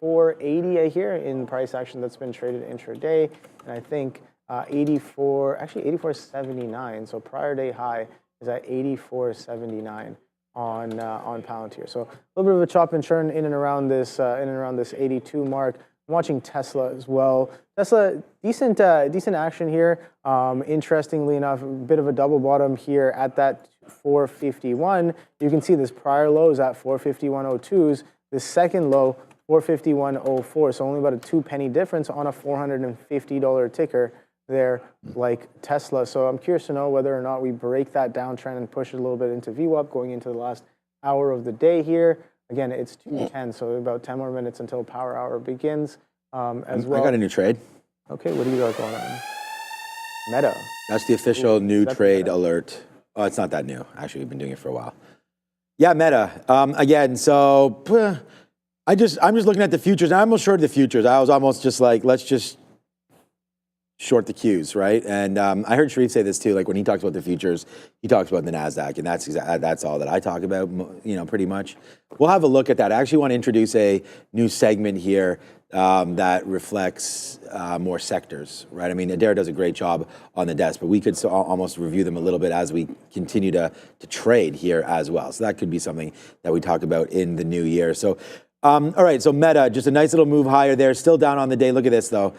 84.80 I hear in price action that's been traded intraday, and I think 84.79. So prior day high is at 84.79 on Palantir. So a little bit of a chop and churn in and around this 82 mark. I'm watching Tesla as well. Tesla, decent action here. Interestingly enough, a bit of a double bottom here at that 451. You can see this prior low is at 451.02s. This second low, 451.04. So only about a 2 penny difference on a $450 ticker there, like Tesla. So I'm curious to know whether or not we break that downtrend and push it a little bit into VWAP going into the last hour of the day here. Again, it's 2:10, so about 10 more minutes until power hour begins as well. I got a new trade. Okay, what do you got going on? Meta. That's the official new trade alert. Oh, it's not that new. Actually, we've been doing it for a while. Yeah, Meta. Again, so I'm just looking at the futures. I almost shorted the futures. I was almost just like, let's just short the Qs, right? And I heard Sharif say this too. Like when he talks about the futures, he talks about the NASDAQ, and that's all that I talk about, pretty much. We'll have a look at that. I actually want to introduce a new segment here that reflects more sectors, right? I mean, Adair does a great job on the desk, but we could almost review them a little bit as we continue to trade here as well. So that could be something that we talk about in the new year. So, all right, so Meta, just a nice little move higher there, still down on the day. Look at this, though.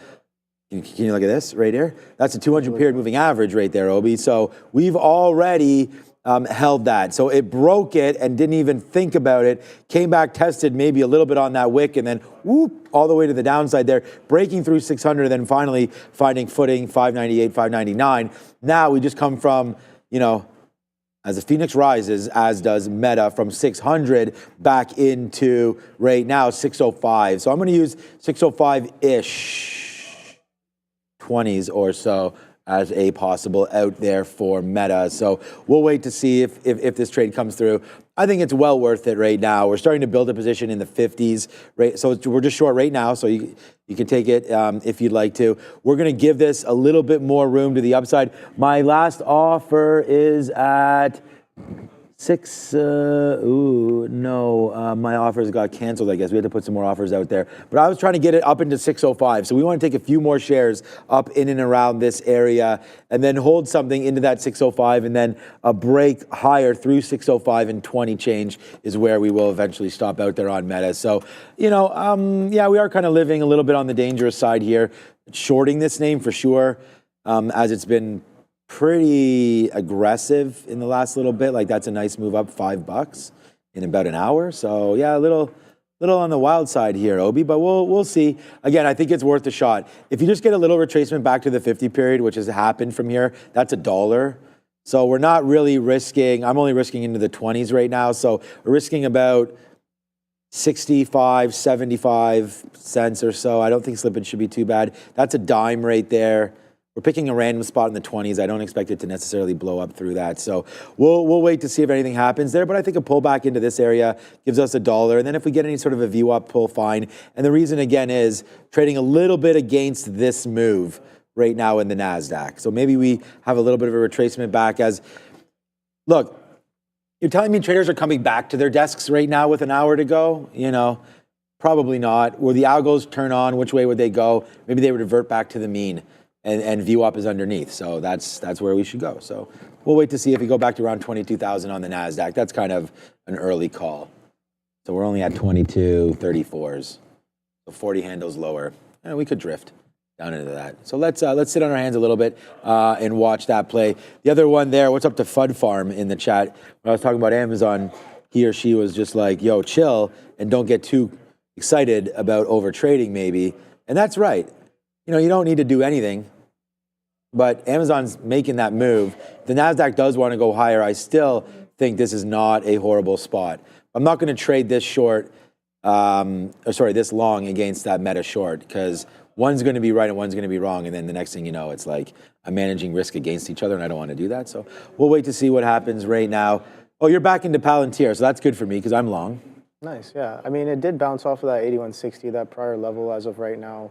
Can you look at this right here? That's a 200 period moving average right there, Obi. So we've already held that. So it broke it and didn't even think about it. Came back, tested maybe a little bit on that wick, and then whoop, all the way to the downside there, breaking through 600, and then finally finding footing, 598, 599. Now we just come from, as the Phoenix rises, as does Meta, from 600 back into right now 605. So I'm going to use 605-ish. 20s or so as a possible out there for Meta. So we'll wait to see if this trade comes through. I think it's well worth it right now. We're starting to build a position in the 50s, right? So we're just short right now, so you can take it if you'd like to. We're going to give this a little bit more room to the upside. My last offer is at 6. My offers got canceled, I guess. We had to put some more offers out there. But I was trying to get it up into 605. So we want to take a few more shares up in and around this area and then hold something into that 605, and then a break higher through 605 and 20 change is where we will eventually stop out there on Meta. So, we are kind of living a little bit on the dangerous side here. Shorting this name for sure, as it's been pretty aggressive in the last little bit. Like, that's a nice move up $5 in about an hour. So yeah, a little on the wild side here, Obi, but we'll see. Again, I think it's worth a shot. If you just get a little retracement back to the 50 period, which has happened from here, that's $1. So we're not really risking. I'm only risking into the 20s right now. So we're risking about 65, 75 cents or so. I don't think slippage should be too bad. That's a dime right there. We're picking a random spot in the 20s. I don't expect it to necessarily blow up through that. So we'll wait to see if anything happens there. But I think a pullback into this area gives us $1. And then if we get any sort of a view up, pull, fine. And the reason, again, is trading a little bit against this move right now in the NASDAQ. So maybe we have a little bit of a retracement back as, look, you're telling me traders are coming back to their desks right now with an hour to go? Probably not. Will the algos turn on? Which way would they go? Maybe they would revert back to the mean. And view up is underneath, so that's where we should go. So we'll wait to see if we go back to around 22,000 on the NASDAQ. That's kind of an early call. So we're only at 22.34s, so 40 handles lower. We could drift down into that. So let's sit on our hands a little bit and watch that play. The other one there, what's up to Fud Farm in the chat? When I was talking about Amazon, he or she was just like, yo, chill and don't get too excited about over trading maybe. And that's right. You don't need to do anything. But Amazon's making that move. If the NASDAQ does want to go higher, I still think this is not a horrible spot. I'm not going to trade this this long against that Meta short, because one's going to be right and one's going to be wrong. And then the next thing you know, it's like I'm managing risk against each other, and I don't want to do that. So we'll wait to see what happens right now. Oh, you're back into Palantir, so that's good for me because I'm long. Nice, yeah. I mean, it did bounce off of that 8160, that prior level as of right now.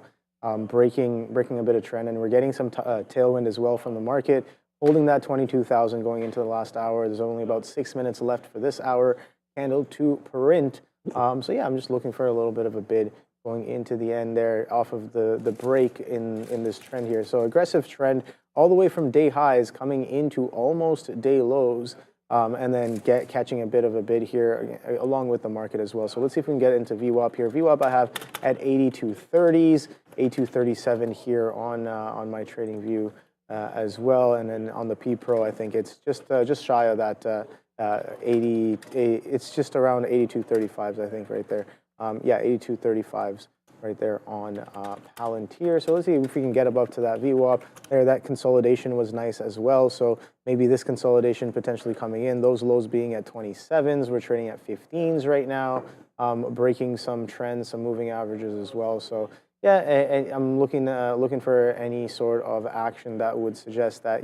Breaking a bit of trend, and we're getting some tailwind as well from the market, holding that 22,000 going into the last hour. There's only about 6 minutes left for this hour candle to print. So yeah, I'm just looking for a little bit of a bid going into the end there off of the break in this trend here. So aggressive trend all the way from day highs coming into almost day lows. And then catching a bit of a bid here along with the market as well. So let's see if we can get into VWAP here. VWAP I have at 8230s, 8237 here on my trading view as well. And then on the P Pro, I think it's just shy of that 80. It's just around 8235s, I think, right there. 8235s. Right there on Palantir. So let's see if we can get above to that VWAP there. That consolidation was nice as well. So maybe this consolidation potentially coming in. Those lows being at 27s. We're trading at 15s right now. Breaking some trends, some moving averages as well. So yeah, I'm looking for any sort of action that would suggest that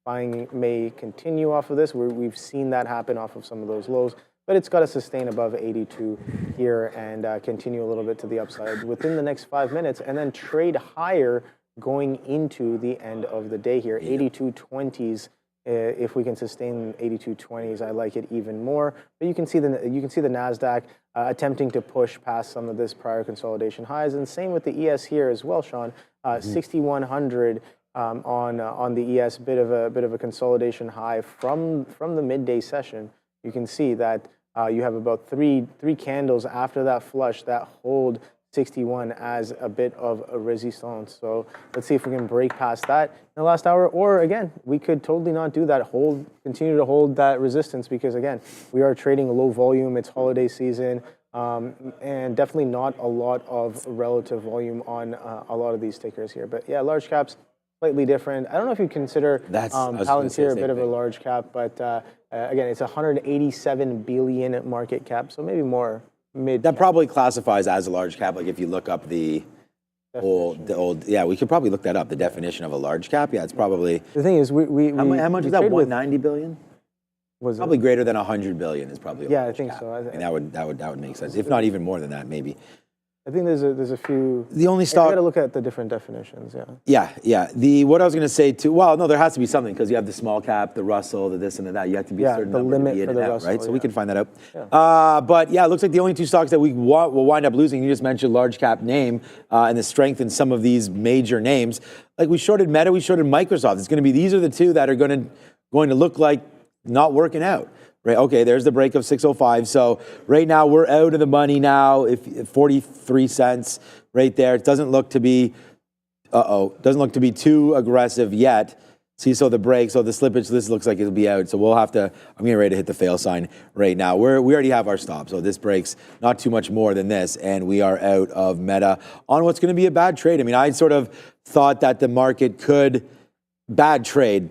buying may continue off of this. We've seen that happen off of some of those lows. But it's got to sustain above 82 here and continue a little bit to the upside within the next 5 minutes, and then trade higher going into the end of the day here. 8220s, if we can sustain 8220s, I like it even more. But you can see the Nasdaq attempting to push past some of this prior consolidation highs, and same with the ES here as well, Sean. 6100 on the ES, bit of a consolidation high from the midday session. You can see that you have about three candles after that flush that hold 61 as a bit of a resistance. So let's see if we can break past that in the last hour, or again, we could totally not do that. Continue to hold that resistance, because again, we are trading low volume. It's holiday season, and definitely not a lot of relative volume on a lot of these tickers here. But yeah, large caps, slightly different. I don't know if you consider Palantir a bit of a large cap, but again, it's 187 billion market cap, so maybe more mid. That probably classifies as a large cap. Like if you look up the Yeah, we could probably look that up. The definition of a large cap. Yeah, it's probably. The thing is, How much is that? trade with- 190 billion. Was Probably it? greater than 100 billion is probably. A Yeah, I large think cap. so. And that would make sense. If not even more than that, maybe. I think there's a few. The only I stock. got to look at the different definitions. Yeah. Yeah. What I was going to say too. Well, no, there has to be something because you have the small cap, the Russell, the this and the that. You have to be a certain the number limit to be in for and the out, Russell, right? So we yeah. can find that out. But yeah, it looks like the only two stocks that we will wind up losing. You just mentioned large cap name and the strength in some of these major names. Like we shorted Meta, we shorted Microsoft. It's going to be these are the two that are going to look like not working out. Right. Okay. There's the break of 605. So right now we're out of the money now. If 43 cents right there. It doesn't look to be. Doesn't look to be too aggressive yet. See, so the break, so the slippage. This looks like it'll be out. So we'll have to. I'm getting ready to hit the fail sign right now. We already have our stop. So this breaks not too much more than this, and we are out of Meta on what's going to be a bad trade. I mean, I sort of thought that the market could bad trade.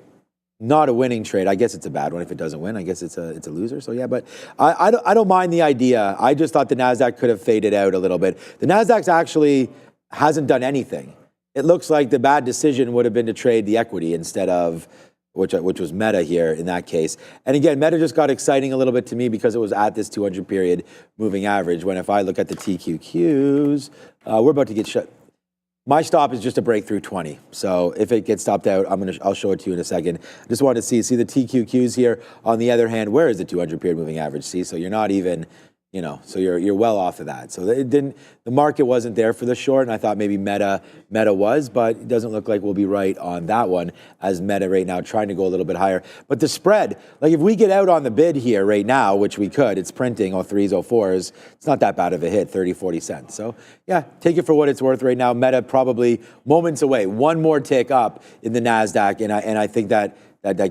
Not a winning trade. I guess it's a bad one if it doesn't win. I guess it's a loser. So yeah, but I don't mind the idea. I just thought the Nasdaq could have faded out a little bit. The Nasdaq actually hasn't done anything. It looks like the bad decision would have been to trade the equity instead of which was Meta here in that case. And again, Meta just got exciting a little bit to me because it was at this 200 period moving average. When if I look at the TQQs, we're about to get shut. My stop is just a breakthrough 20. So if it gets stopped out, I'll show it to you in a second. I just wanted to see the TQQs here. On the other hand, where is the 200 period moving average? See, so you're not even, so you're well off of that. So the market wasn't there for the short, and I thought maybe Meta was, but it doesn't look like we'll be right on that one as Meta right now trying to go a little bit higher. But the spread, like if we get out on the bid here right now, which we could, it's printing 03s, 04s, it's not that bad of a hit, 30, 40 cents. So yeah, take it for what it's worth right now. Meta probably moments away, one more tick up in the NASDAQ, and I think that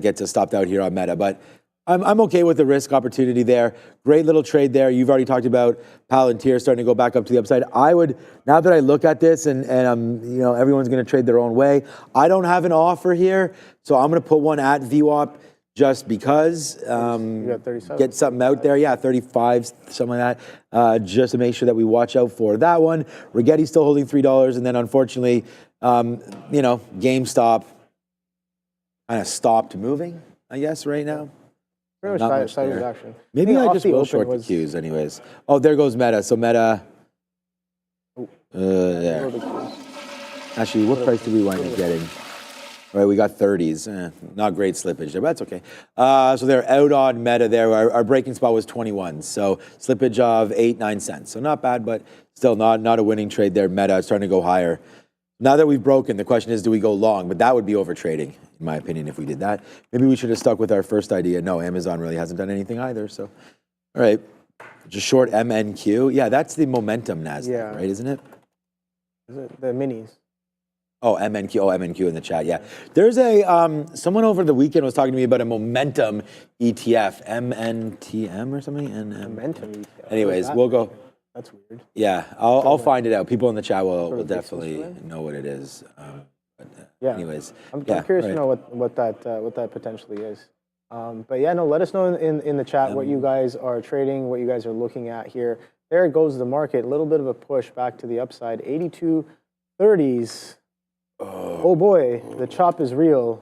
gets us stopped out here on Meta. But I'm okay with the risk opportunity there. Great little trade there. You've already talked about Palantir starting to go back up to the upside. I would, now that I look at this and everyone's going to trade their own way, I don't have an offer here, so I'm going to put one at VWAP just because. You got 37. Get something out there. Yeah, 35, something like that, just to make sure that we watch out for that one. Rigetti's still holding $3, and then unfortunately, GameStop kind of stopped moving, I guess, right now. Pretty Not much much sideways there. action. Maybe I just will open short the was- Qs anyways. Oh, there goes Meta. So Meta, there. Actually, what price did we wind up getting? All right, we got 30s. Not great slippage there, but that's okay. So they're out on Meta there. Our breaking spot was 21. So slippage of 8-9 cents. So not bad, but still not a winning trade there. Meta is starting to go higher. Now that we've broken, the question is, do we go long? But that would be over trading, in my opinion, if we did that. Maybe we should have stuck with our first idea. No, Amazon really hasn't done anything either. So, all right, just short MNQ. Yeah, that's the momentum Nasdaq, right? Isn't it? Is it the minis? Oh, MNQ. Oh, MNQ in the chat. Yeah, there's a someone over the weekend was talking to me about a momentum ETF, MNTM or something. Momentum ETF. Anyways, we'll go. That's weird. Yeah, I'll find it out. People in the chat will of definitely pixels, know what it is. Yeah. Anyways, I'm curious to know what that potentially is. But yeah, no, let us know in the chat what you guys are trading, what you guys are looking at here. There goes the market. A little bit of a push back to the upside. 82.30s. Oh boy, the chop is real.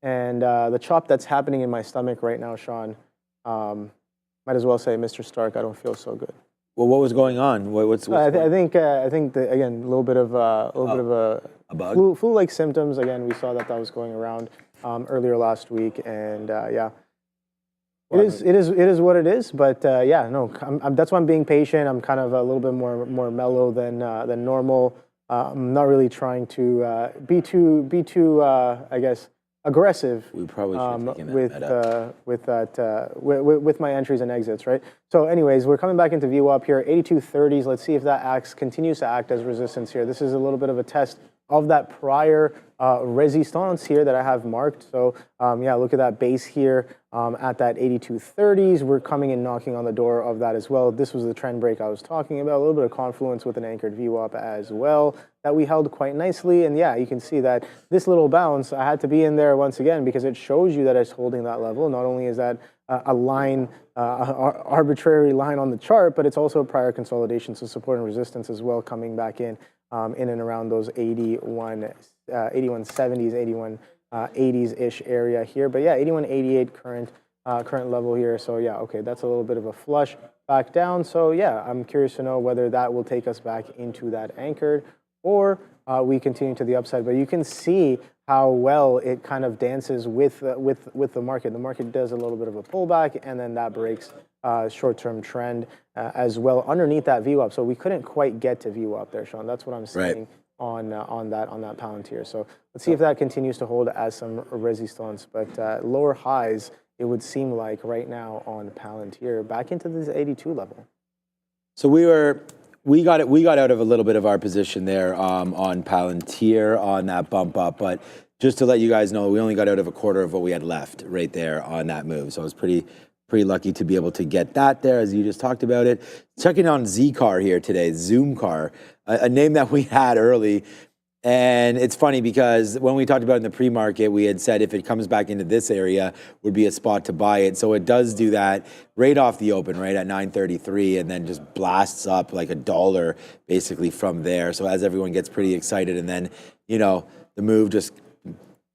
And the chop that's happening in my stomach right now, Sean, might as well say, Mr. Stark, I don't feel so good. Well, what was going on? What's I think that, again, a little bit of a bug? flu-like symptoms. Again, we saw that was going around earlier last week, and yeah, it is what it is. But yeah, no, that's why I'm being patient. I'm kind of a little bit more mellow than normal. I'm not really trying to be too I guess aggressive. We probably should have taken that with my entries and exits, right? So anyways, we're coming back into VWAP here, 82.30s. Let's see if that continues to act as resistance here. This is a little bit of a test of that prior resistance here that I have marked. So yeah, look at that base here at that 82.30s. We're coming and knocking on the door of that as well. This was the trend break I was talking about, a little bit of confluence with an anchored VWAP as well that we held quite nicely. And yeah, you can see that this little bounce, I had to be in there once again because it shows you that it's holding that level. Not only is that a line, arbitrary line on the chart, but it's also a prior consolidation, so support and resistance as well coming back in. in and around those 8170s, 8180s-ish area here. But yeah, 8188 current level here. So yeah, okay, that's a little bit of a flush back down. So yeah, I'm curious to know whether that will take us back into that anchored or we continue to the upside. But you can see how well it kind of dances with the market. The market does a little bit of a pullback, and then that breaks short-term trend as well underneath that VWAP. So we couldn't quite get to VWAP there, Sean. That's what I'm seeing on that Palantir. So let's see if that continues to hold as some resistance. But lower highs, it would seem like right now on Palantir, back into this 82 level. So we got out of a little bit of our position there on Palantir on that bump up, but just to let you guys know, we only got out of a quarter of what we had left right there on that move. So I was pretty lucky to be able to get that there, as you just talked about it. Checking on Z-Car here today, Zoom Car, a name that we had early. And it's funny because when we talked about it in the pre-market, we had said if it comes back into this area, would be a spot to buy it. So it does do that right off the open, right at 933, and then just blasts up like $1 basically from there. So as everyone gets pretty excited, and then, you know, the move just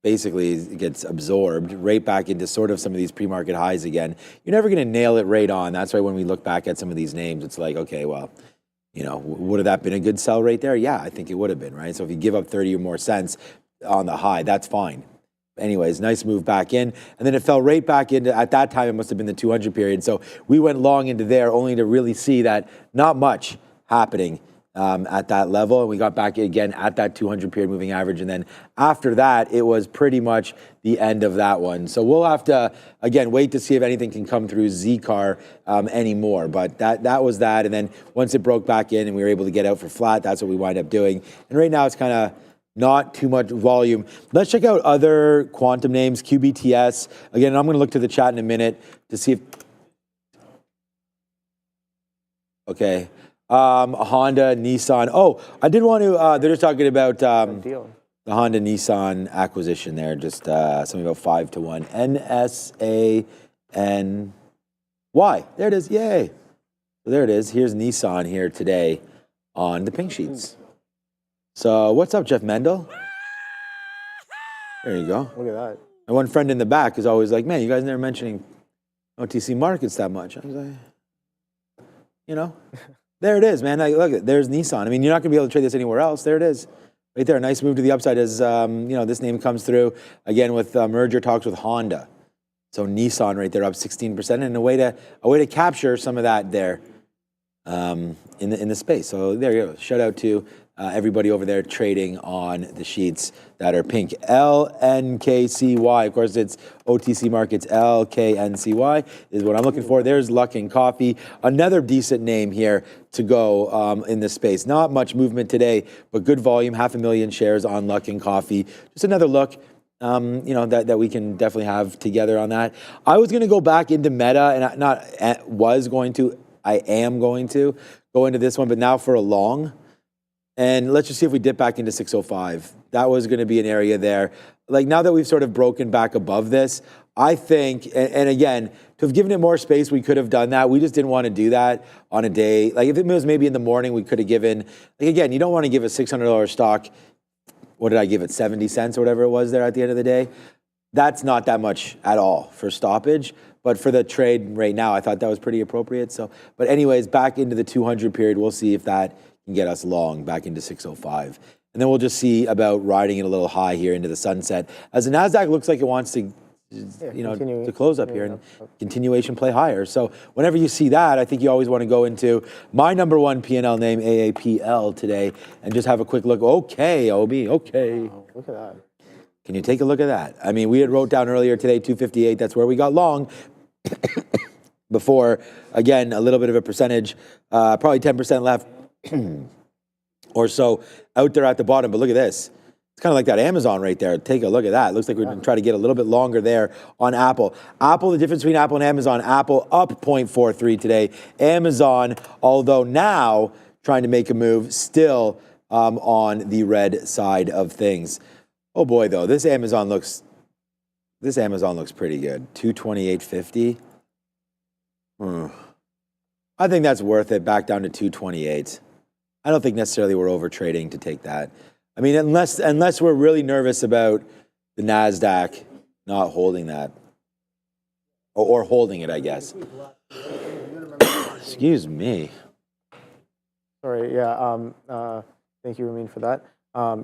basically gets absorbed right back into sort of some of these pre-market highs again. You're never going to nail it right on. That's why when we look back at some of these names, it's like, okay, well, you know, would have that been a good sell right there? Yeah, I think it would have been, right? So if you give up 30 or more cents on the high, that's fine. Anyways, nice move back in. And then it fell right back into, at that time, it must have been the 200 period. So we went long into there only to really see that not much happening at that level. And we got back again at that 200 period moving average. And then after that, it was pretty much the end of that one. So we'll have to, again, wait to see if anything can come through Z-Car anymore. But that was that. And then once it broke back in and we were able to get out for flat, that's what we wind up doing. And right now it's kind of not too much volume. Let's check out other quantum names, QBTS. Again, I'm going to look to the chat in a minute to see if... Okay. Honda, Nissan. Oh, I did want to, they're just talking about the Honda Nissan acquisition there, just something about 5-1. NSANY. There it is. Yay. So there it is. Here's Nissan here today on the pink sheets. So what's up, Jeff Mendel? There you go. Look at that. And one friend in the back is always like, man, you guys never mentioning OTC markets that much. I was like, you know? There it is, man. Like, look, there's Nissan. I mean, you're not going to be able to trade this anywhere else. There it is. Right there. Nice move to the upside as, you know, this name comes through, again, with merger talks with Honda. So Nissan right there up 16%, and a way to capture some of that there in the space. So there you go. Shout out to everybody over there trading on the sheets that are pink. LNKCY. Of course, it's OTC markets. LKNCY is what I'm looking for. There's Luckin Coffee. Another decent name here to go in this space. Not much movement today, but good volume. 500,000 shares on Luckin Coffee. Just another look. You know, that we can definitely have together on that. I was going to go back into Meta, and I am going to go into this one, but now for a long. And let's just see if we dip back into 605. That was going to be an area there. Like, now that we've sort of broken back above this, I think, and again, to have given it more space, we could have done that. We just didn't want to do that on a day. Like, if it was maybe in the morning, we could have given, like, again, you don't want to give a $600 stock. What did I give it? 70 cents or whatever it was there at the end of the day. That's not that much at all for stoppage. But for the trade right now, I thought that was pretty appropriate. So, but anyways, back into the 200 period, we'll see if that can get us long back into 605. And then we'll just see about riding it a little high here into the sunset. As the NASDAQ looks like it wants to, you know, to close up here and continuation play higher. So whenever you see that, I think you always want to go into my number one P&L name, AAPL today, and just have a quick look. Okay, OB, okay. Wow, look at that. Can you take a look at that? I mean, we had wrote down earlier today, 258. That's where we got long. Before, again, a little bit of a percentage, probably 10% left or so out there at the bottom. But look at this. It's kind of like that Amazon right there. Take a look at that. It looks like we're going to try to get a little bit longer there on Apple. Apple, the difference between Apple and Amazon, Apple up 0.43 today. Amazon, although now trying to make a move, still on the red side of things. Oh boy, though, this Amazon looks pretty good. 228.50. I think that's worth it. Back down to 228. I don't think necessarily we're over trading to take that. I mean, unless we're really nervous about the NASDAQ not holding that. Or holding it, I guess. Excuse me. Sorry, yeah. Thank you, Ramin, for that.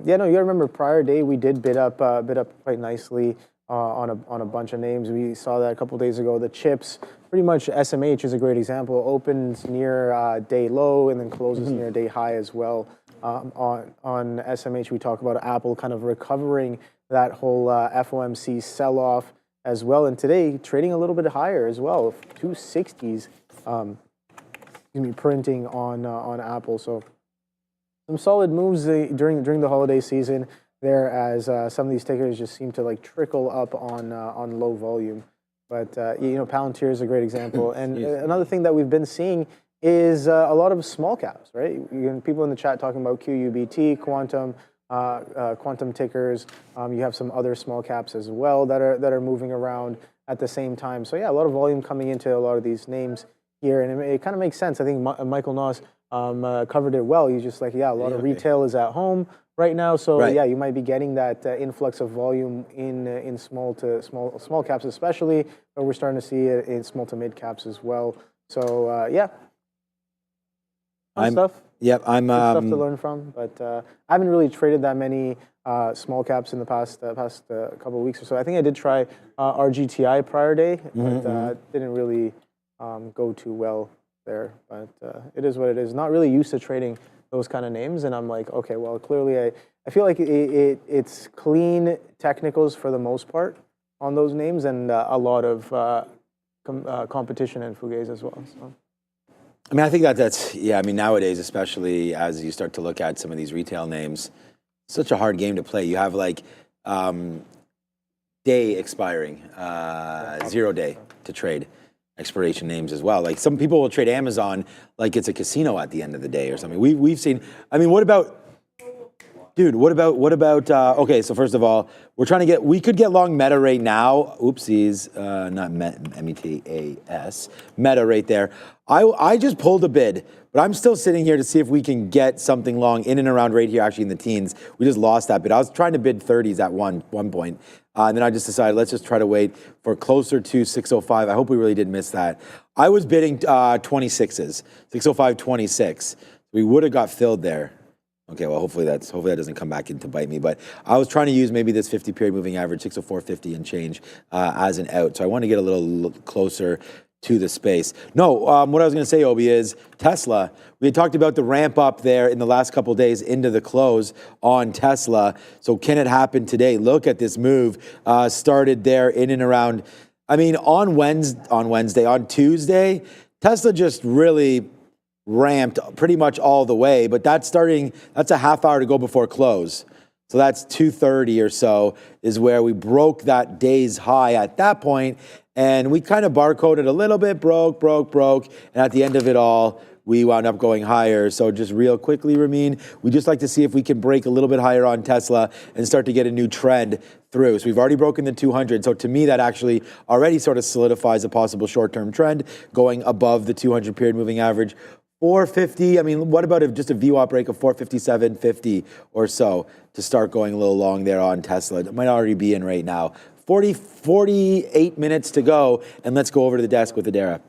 Yeah, no, you gotta remember prior day we did bid up quite nicely on a bunch of names. We saw that a couple days ago. The chips, pretty much SMH is a great example. Opens near day low and then closes near day high as well. On SMH, we talk about Apple kind of recovering that whole FOMC sell-off as well. And today, trading a little bit higher as well, 260s. Printing on Apple. So some solid moves during the holiday season there, as some of these tickers just seem to like trickle up on low volume. But Palantir is a great example. And another thing that we've been seeing is a lot of small caps, right? People in the chat talking about QUBT, quantum tickers. You have some other small caps as well that are moving around at the same time. So yeah, a lot of volume coming into a lot of these names here, and it kind of makes sense. I think Michael Noss covered it well. He's just like, yeah, a lot of retail is at home right now, so yeah, you might be getting that influx of volume in small caps, especially, but we're starting to see it in small to mid caps as well. So yeah, stuff. Yep, I'm stuff to learn from, but I haven't really traded that many small caps in the past couple of weeks or so. I think I did try RGTI prior day, but didn't really go too well there. But it is what it is. Not really used to trading those kind of names, and I'm like, okay, well, clearly I feel like it's clean technicals for the most part on those names, and a lot of competition and fugazi as well. So. I mean, I think that's I mean, nowadays, especially as you start to look at some of these retail names, it's such a hard game to play. You have like day expiring, 0 day to trade expiration names as well. Like some people will trade Amazon like it's a casino at the end of the day or something. We've seen. I mean, what about? Dude, what about, okay, so first of all, we could get long Meta right now. Oopsies, not METAS, Meta right there. I just pulled a bid, but I'm still sitting here to see if we can get something long in and around right here, actually in the teens. We just lost that bid. I was trying to bid 30s at one point, and then I just decided, let's just try to wait for closer to 605. I hope we really did miss that. I was bidding 26s, 605, 26. We would have got filled there. Okay, well, hopefully that doesn't come back in to bite me. But I was trying to use maybe this 50-period moving average, 604.50 and change as an out. So I want to get a little closer to the space. No, what I was going to say, Obi, is Tesla. We had talked about the ramp up there in the last couple of days into the close on Tesla. So can it happen today? Look at this move. Started there in and around. I mean, on Tuesday, Tesla just really ramped pretty much all the way, but that's a half hour to go before close. So that's 2:30 or so is where we broke that day's high at that point, and we kind of barcoded a little bit, broke, and at the end of it all, we wound up going higher. So just real quickly, Ramin, we just like to see if we can break a little bit higher on Tesla and start to get a new trend through. So we've already broken the 200. So to me, that actually already sort of solidifies a possible short-term trend going above the 200-period moving average. 450, I mean, what about just a VWAP break of 457.50 or so to start going a little long there on Tesla? It might already be in right now. 48 minutes to go, and let's go over to the desk with Adara.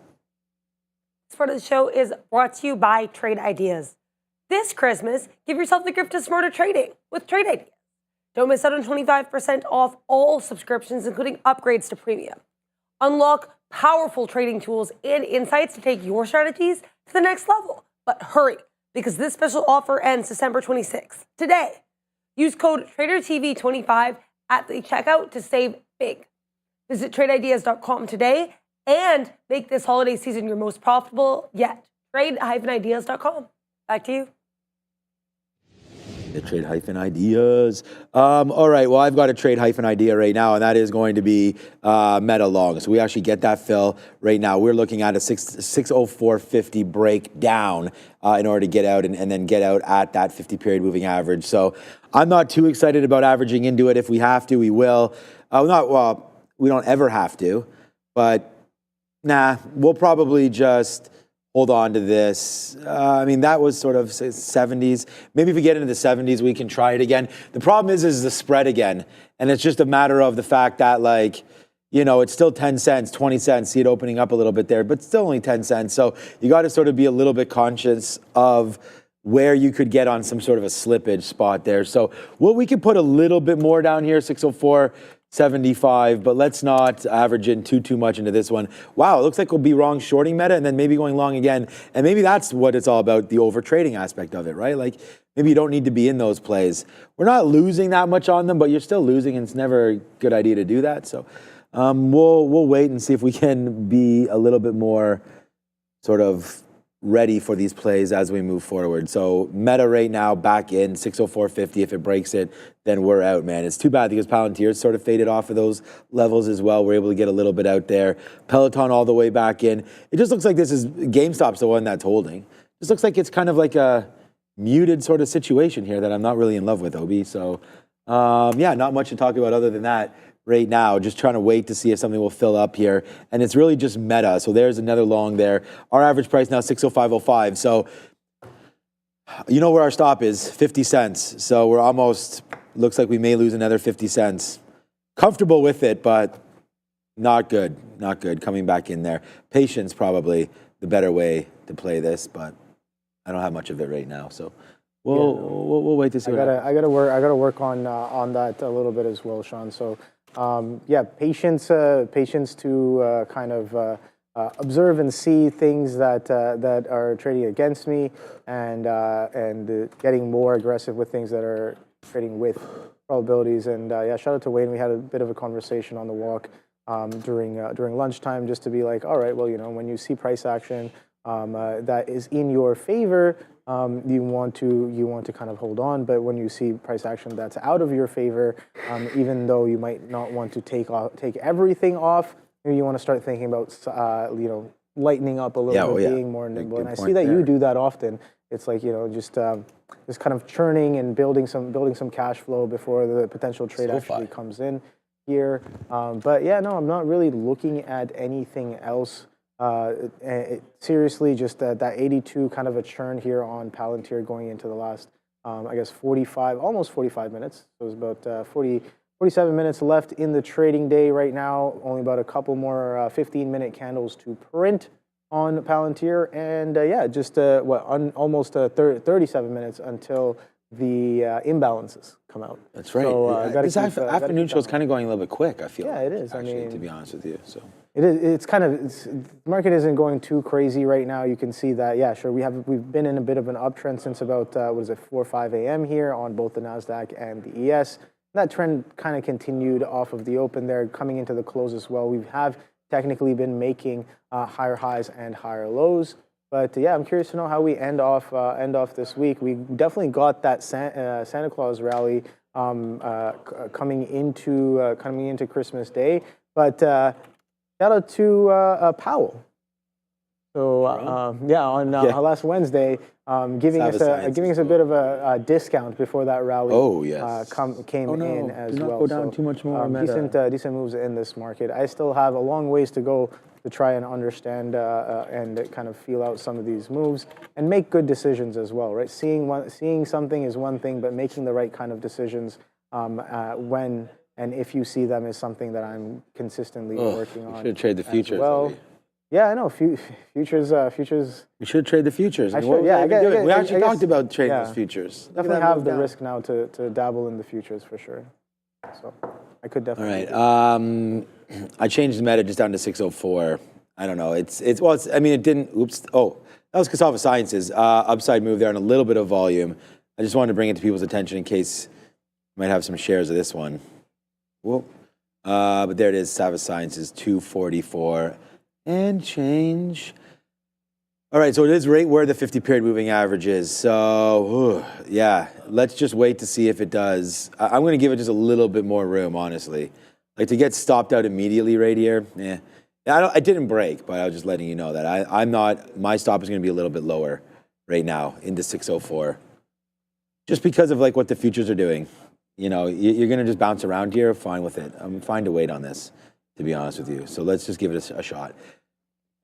This part of the show is brought to you by Trade Ideas. This Christmas, give yourself the gift of smarter trading with Trade Ideas. Don't miss out on 25% off all subscriptions, including upgrades to premium. Unlock powerful trading tools and insights to take your strategies to the next level. But hurry, because this special offer ends December 26th, today. Use code TraderTV25 at the checkout to save big. Visit TradeIdeas.com today and make this holiday season your most profitable yet. Trade-ideas.com. Back to you. The trade-ideas. All right, well, I've got a trade-idea right now, and that is going to be Meta long. So we actually get that fill right now. We're looking at a 604.50 breakdown in order to get out and then get out at that 50-period moving average. So I'm not too excited about averaging into it. If we have to, we will. We don't ever have to, but we'll probably just hold on to this. I mean, that was sort of 70s. Maybe if we get into the 70s, we can try it again. The problem is the spread again. And it's just a matter of the fact that, like, you know, it's still 10 cents, 20 cents. See it opening up a little bit there, but still only 10 cents. So you got to sort of be a little bit conscious of where you could get on some sort of a slippage spot there. So we could put a little bit more down here, 604.75, but let's not average in too much into this one. Wow, it looks like we'll be wrong shorting Meta and then maybe going long again. And maybe that's what it's all about, the over trading aspect of it, right? Like maybe you don't need to be in those plays. We're not losing that much on them, but you're still losing, and it's never a good idea to do that. So we'll wait and see if we can be a little bit more sort of ready for these plays as we move forward. So Meta right now back in 604.50. If it breaks it, then we're out, man. It's too bad because Palantir's sort of faded off of those levels as well. We're able to get a little bit out there. Peloton all the way back in. It just looks like this is GameStop's the one that's holding. It just looks like it's kind of like a muted sort of situation here that I'm not really in love with, Obi. So yeah, not much to talk about other than that right now. Just trying to wait to see if something will fill up here. And it's really just Meta. So there's another long there. Our average price now 605.05. So you know where our stop is, 50 cents. So we're almost, looks like we may lose another 50 cents. Comfortable with it, but not good. Not good coming back in there. Patience probably the better way to play this, but I don't have much of it right now. So we'll wait to see. I gotta work on that a little bit as well, Sean. So yeah, patience to kind of observe and see things that are trading against me, and getting more aggressive with things that are trading with probabilities. And yeah, shout out to Wayne. We had a bit of a conversation on the walk during lunchtime, just to be like, all right, well, you know, when you see price action that is in your favor, you want to kind of hold on. But when you see price action that's out of your favor, even though you might not want to take everything off, maybe you want to start thinking about you know, lightening up a little bit, being more nimble. And I see that you do that often. It's like, you know, just kind of churning and building some cash flow before the potential trade actually comes in here. But yeah, no, I'm not really looking at anything else. Seriously, just that 82 kind of a churn here on Palantir going into the last, I guess, almost 45 minutes. So it's about 47 minutes left in the trading day right now. Only about a couple more 15-minute candles to print on Palantir. And yeah, just almost 37 minutes until the imbalances come out. That's right. So, this afternoon show is kind of going a little bit quick, I feel. Yeah, it is. Actually, I mean, to be honest with you. So it's kind of, the market isn't going too crazy right now. You can see that. Yeah, sure. We've been in a bit of an uptrend since about 4 or 5 a.m. here on both the Nasdaq and the ES. That trend kind of continued off of the open there, coming into the close as well. We have technically been making higher highs and higher lows. But yeah, I'm curious to know how we end off this week. We definitely got that Santa Claus rally coming into Christmas Day. But shout out to Powell. So yeah, on last Wednesday, giving us a bit of a discount before that rally. Oh yes, came in as well. Go down too much more. Decent moves in this market. I still have a long ways to go to try and understand and kind of feel out some of these moves and make good decisions as well, right? Seeing something is one thing, but making the right kind of decisions when and if you see them is something that I'm consistently working on. You should trade the futures. Well, yeah, I know. Futures. We should trade the futures. We actually talked about trading those futures. Definitely have the risk now to dabble in the futures for sure. So I could definitely. All right. I changed the meta just down to 604. I don't know. I mean, it didn't. Oops. Oh, that was Cassava Sciences. Upside move there on a little bit of volume. I just wanted to bring it to people's attention in case you might have some shares of this one. Whoa. But there it is. Cassava Sciences 244 and change. All right. So it is right where the 50-period moving average is. So yeah, let's just wait to see if it does. I'm going to give it just a little bit more room, honestly. Like to get stopped out immediately right here, I didn't break, but I was just letting you know that I'm not. My stop is going to be a little bit lower right now into 604, just because of like what the futures are doing. You know, you're going to just bounce around here. Fine with it. I'm fine to wait on this, to be honest with you. So let's just give it a shot.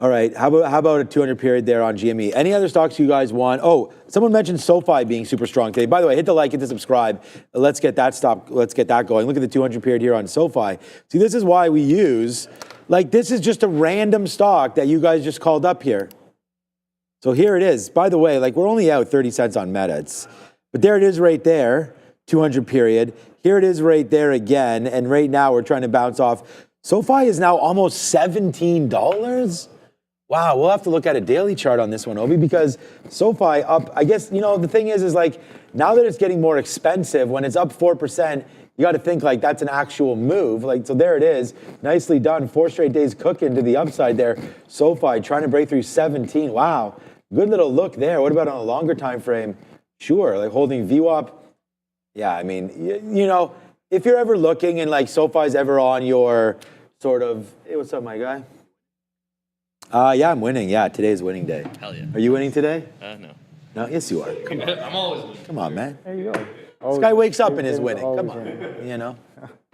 All right, how about a 200 period there on GME? Any other stocks you guys want? Oh, someone mentioned SoFi being super strong today. By the way, hit the like, hit the subscribe. Let's get that going. Look at the 200 period here on SoFi. See, this is why we use, like, this is just a random stock that you guys just called up here. So here it is. By the way, like, we're only out 30 cents on Meta. But there it is right there, 200 period. Here it is right there again. And right now we're trying to bounce off. SoFi is now almost $17. Wow, we'll have to look at a daily chart on this one, Obi, because SoFi up, I guess, you know, the thing is like, now that it's getting more expensive, when it's up 4%, you got to think like that's an actual move. Like, so there it is. Nicely done. 4 straight days cooking to the upside there. SoFi trying to break through 17. Wow, good little look there. What about on a longer time frame? Sure, like holding VWAP. Yeah, I mean, you know, if you're ever looking and like SoFi's ever on your sort of, hey, what's up, my guy? Yeah, I'm winning. Yeah, today's winning day. Hell yeah. Are you winning today? No. No? Yes, you are. I'm always winning. Come on, man. There you go. This guy wakes up and is winning. Come on. You know?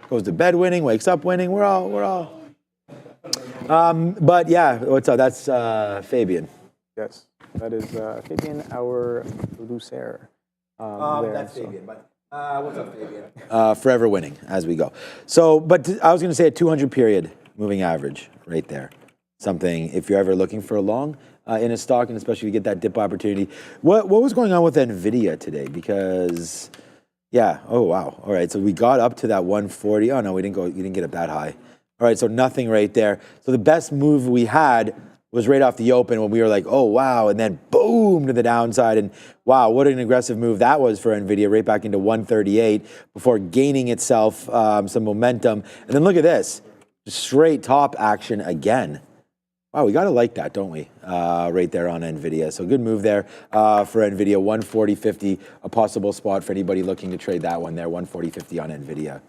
Goes to bed winning, wakes up winning. We're all. But yeah, what's up? That's Fabian. Yes, that is Fabian, our producer. That's Fabian. But what's up, Fabian? Forever winning as we go. So, but I was going to say a 200 period moving average right there. Something, if you're ever looking for a long in a stock, and especially if you get that dip opportunity. What was going on with NVIDIA today? Because, yeah, oh, wow. All right, so we got up to that 140. Oh, no, we didn't get up that high. All right, so nothing right there. So the best move we had was right off the open when we were like, oh, wow, and then boom to the downside. And wow, what an aggressive move that was for NVIDIA, right back into 138 before gaining itself some momentum. And then look at this, straight top action again. Wow, we got to like that, don't we? Right there on NVIDIA. So good move there for NVIDIA. 140.50, a possible spot for anybody looking to trade that one there. 140.50 on NVIDIA.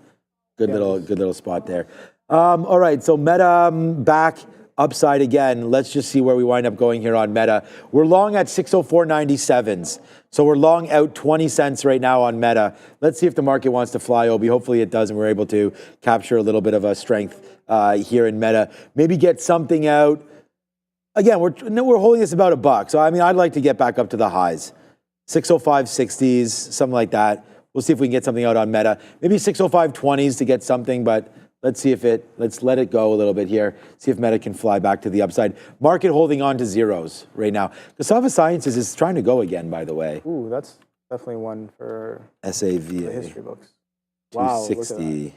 Good little spot there. All right, so Meta back upside again. Let's just see where we wind up going here on Meta. We're long at 604.97s. So we're long out 20 cents right now on Meta. Let's see if the market wants to fly, Obi. Hopefully it does, and we're able to capture a little bit of a strength here in Meta. Maybe get something out. Again, we're holding this about $1. So, I mean, I'd like to get back up to the highs. 605.60s, something like that. We'll see if we can get something out on Meta. Maybe 605.20s to get something, but let's let it go a little bit here. See if Meta can fly back to the upside. Market holding on to zeros right now. Cassava Sciences is trying to go again, by the way. Ooh, that's definitely one for SAVA. the history books. Wow, 260.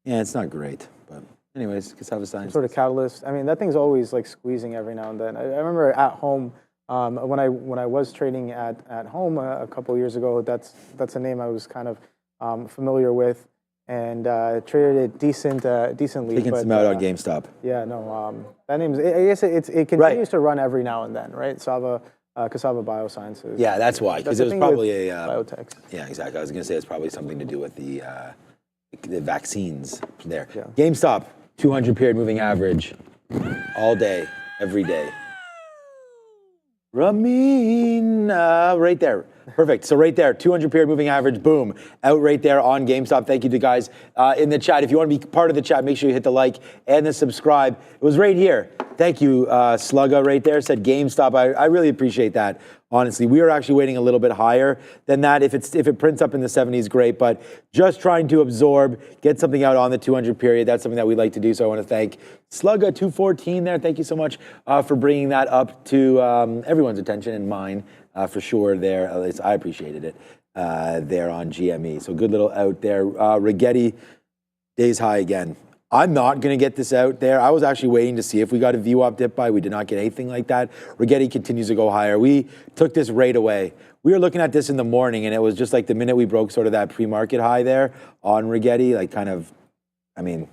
Yeah, it's not great, but anyways, Cassava Sciences. Sort of catalyst. I mean, that thing's always like squeezing every now and then. I remember at home, when I was trading at home a couple years ago, that's a name I was kind of familiar with, and traded it decently. Taking some out on GameStop. Yeah, no, that name's. I guess it continues to run every now and then, right? Cassava Biosciences. Yeah, that's why, because it was probably a biotech. Yeah, exactly. I was going to say it's probably something to do with the vaccines there. Yeah. GameStop, 200 period moving average, all day, every day. Ramin, right there. Perfect. So right there, 200 period moving average, boom, out right there on GameStop. Thank you to guys in the chat. If you want to be part of the chat, make sure you hit the like and the subscribe. It was right here. Thank you, Slugga right there, said GameStop. I really appreciate that, honestly. We are actually waiting a little bit higher than that. If it prints up in the 70s, great, but just trying to absorb, get something out on the 200 period. That's something that we like to do, so I want to thank Slugga 214 there. Thank you so much for bringing that up to everyone's attention and mine for sure there. At least I appreciated it there on GME. So good little out there. Rigetti, days high again. I'm not going to get this out there. I was actually waiting to see if we got a VWAP dip by. We did not get anything like that. Rigetti continues to go higher. We took this right away. We were looking at this in the morning, and it was just like the minute we broke sort of that pre-market high there on Rigetti, like kind of, I mean,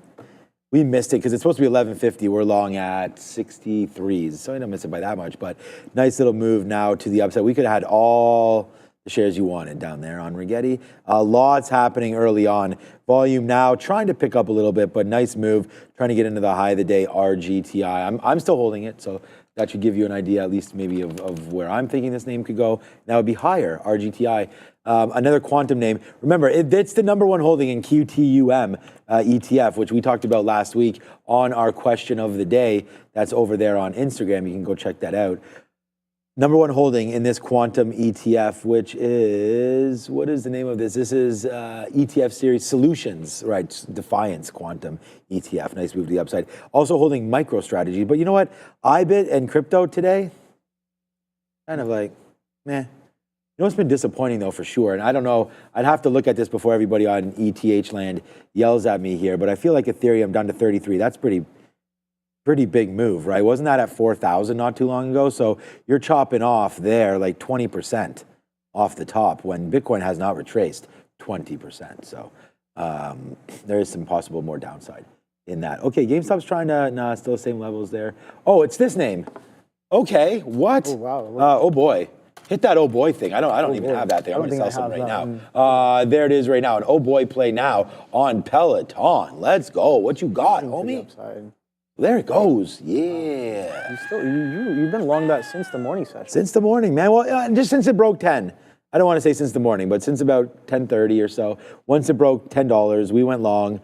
we missed it because it's supposed to be 1150. We're long at 63s, so I don't miss it by that much, but nice little move now to the upside. We could have had all the shares you wanted down there on Rigetti. Lots happening early on. Volume now trying to pick up a little bit, but nice move. Trying to get into the high of the day, RGTI. I'm still holding it, so that should give you an idea, at least maybe of where I'm thinking this name could go. That would be higher, RGTI. Another quantum name. Remember, it's the number one holding in QTUM ETF, which we talked about last week on our question of the day. That's over there on Instagram. You can go check that out. Number one holding in this quantum ETF, which is, what is the name of this? This is ETF series Solutions, right? Defiance Quantum ETF. Nice move to the upside. Also holding MicroStrategy. But you know what? IBIT and crypto today, kind of like, meh. You know what's been disappointing though, for sure, and I don't know, I'd have to look at this before everybody on ETH land yells at me here, but I feel like Ethereum down to 33, that's pretty big move, right? Wasn't that at 4,000 not too long ago? So you're chopping off there like 20% off the top when Bitcoin has not retraced 20%. So there is some possible more downside in that. Okay, GameStop's trying to, nah, still the same levels there. Oh, it's this name. Okay, what? Oh, wow. Oh boy. Hit that oh boy thing. I don't even have that thing. I'm going to sell some right now. There it is right now. An oh boy play now on Peloton. Let's go. What you got, homie? There it goes. Yeah. You've been long that since the morning session. Since the morning, man. Well, just since it broke 10. I don't want to say since the morning, but since about 10:30 or so. Once it broke $10, we went long.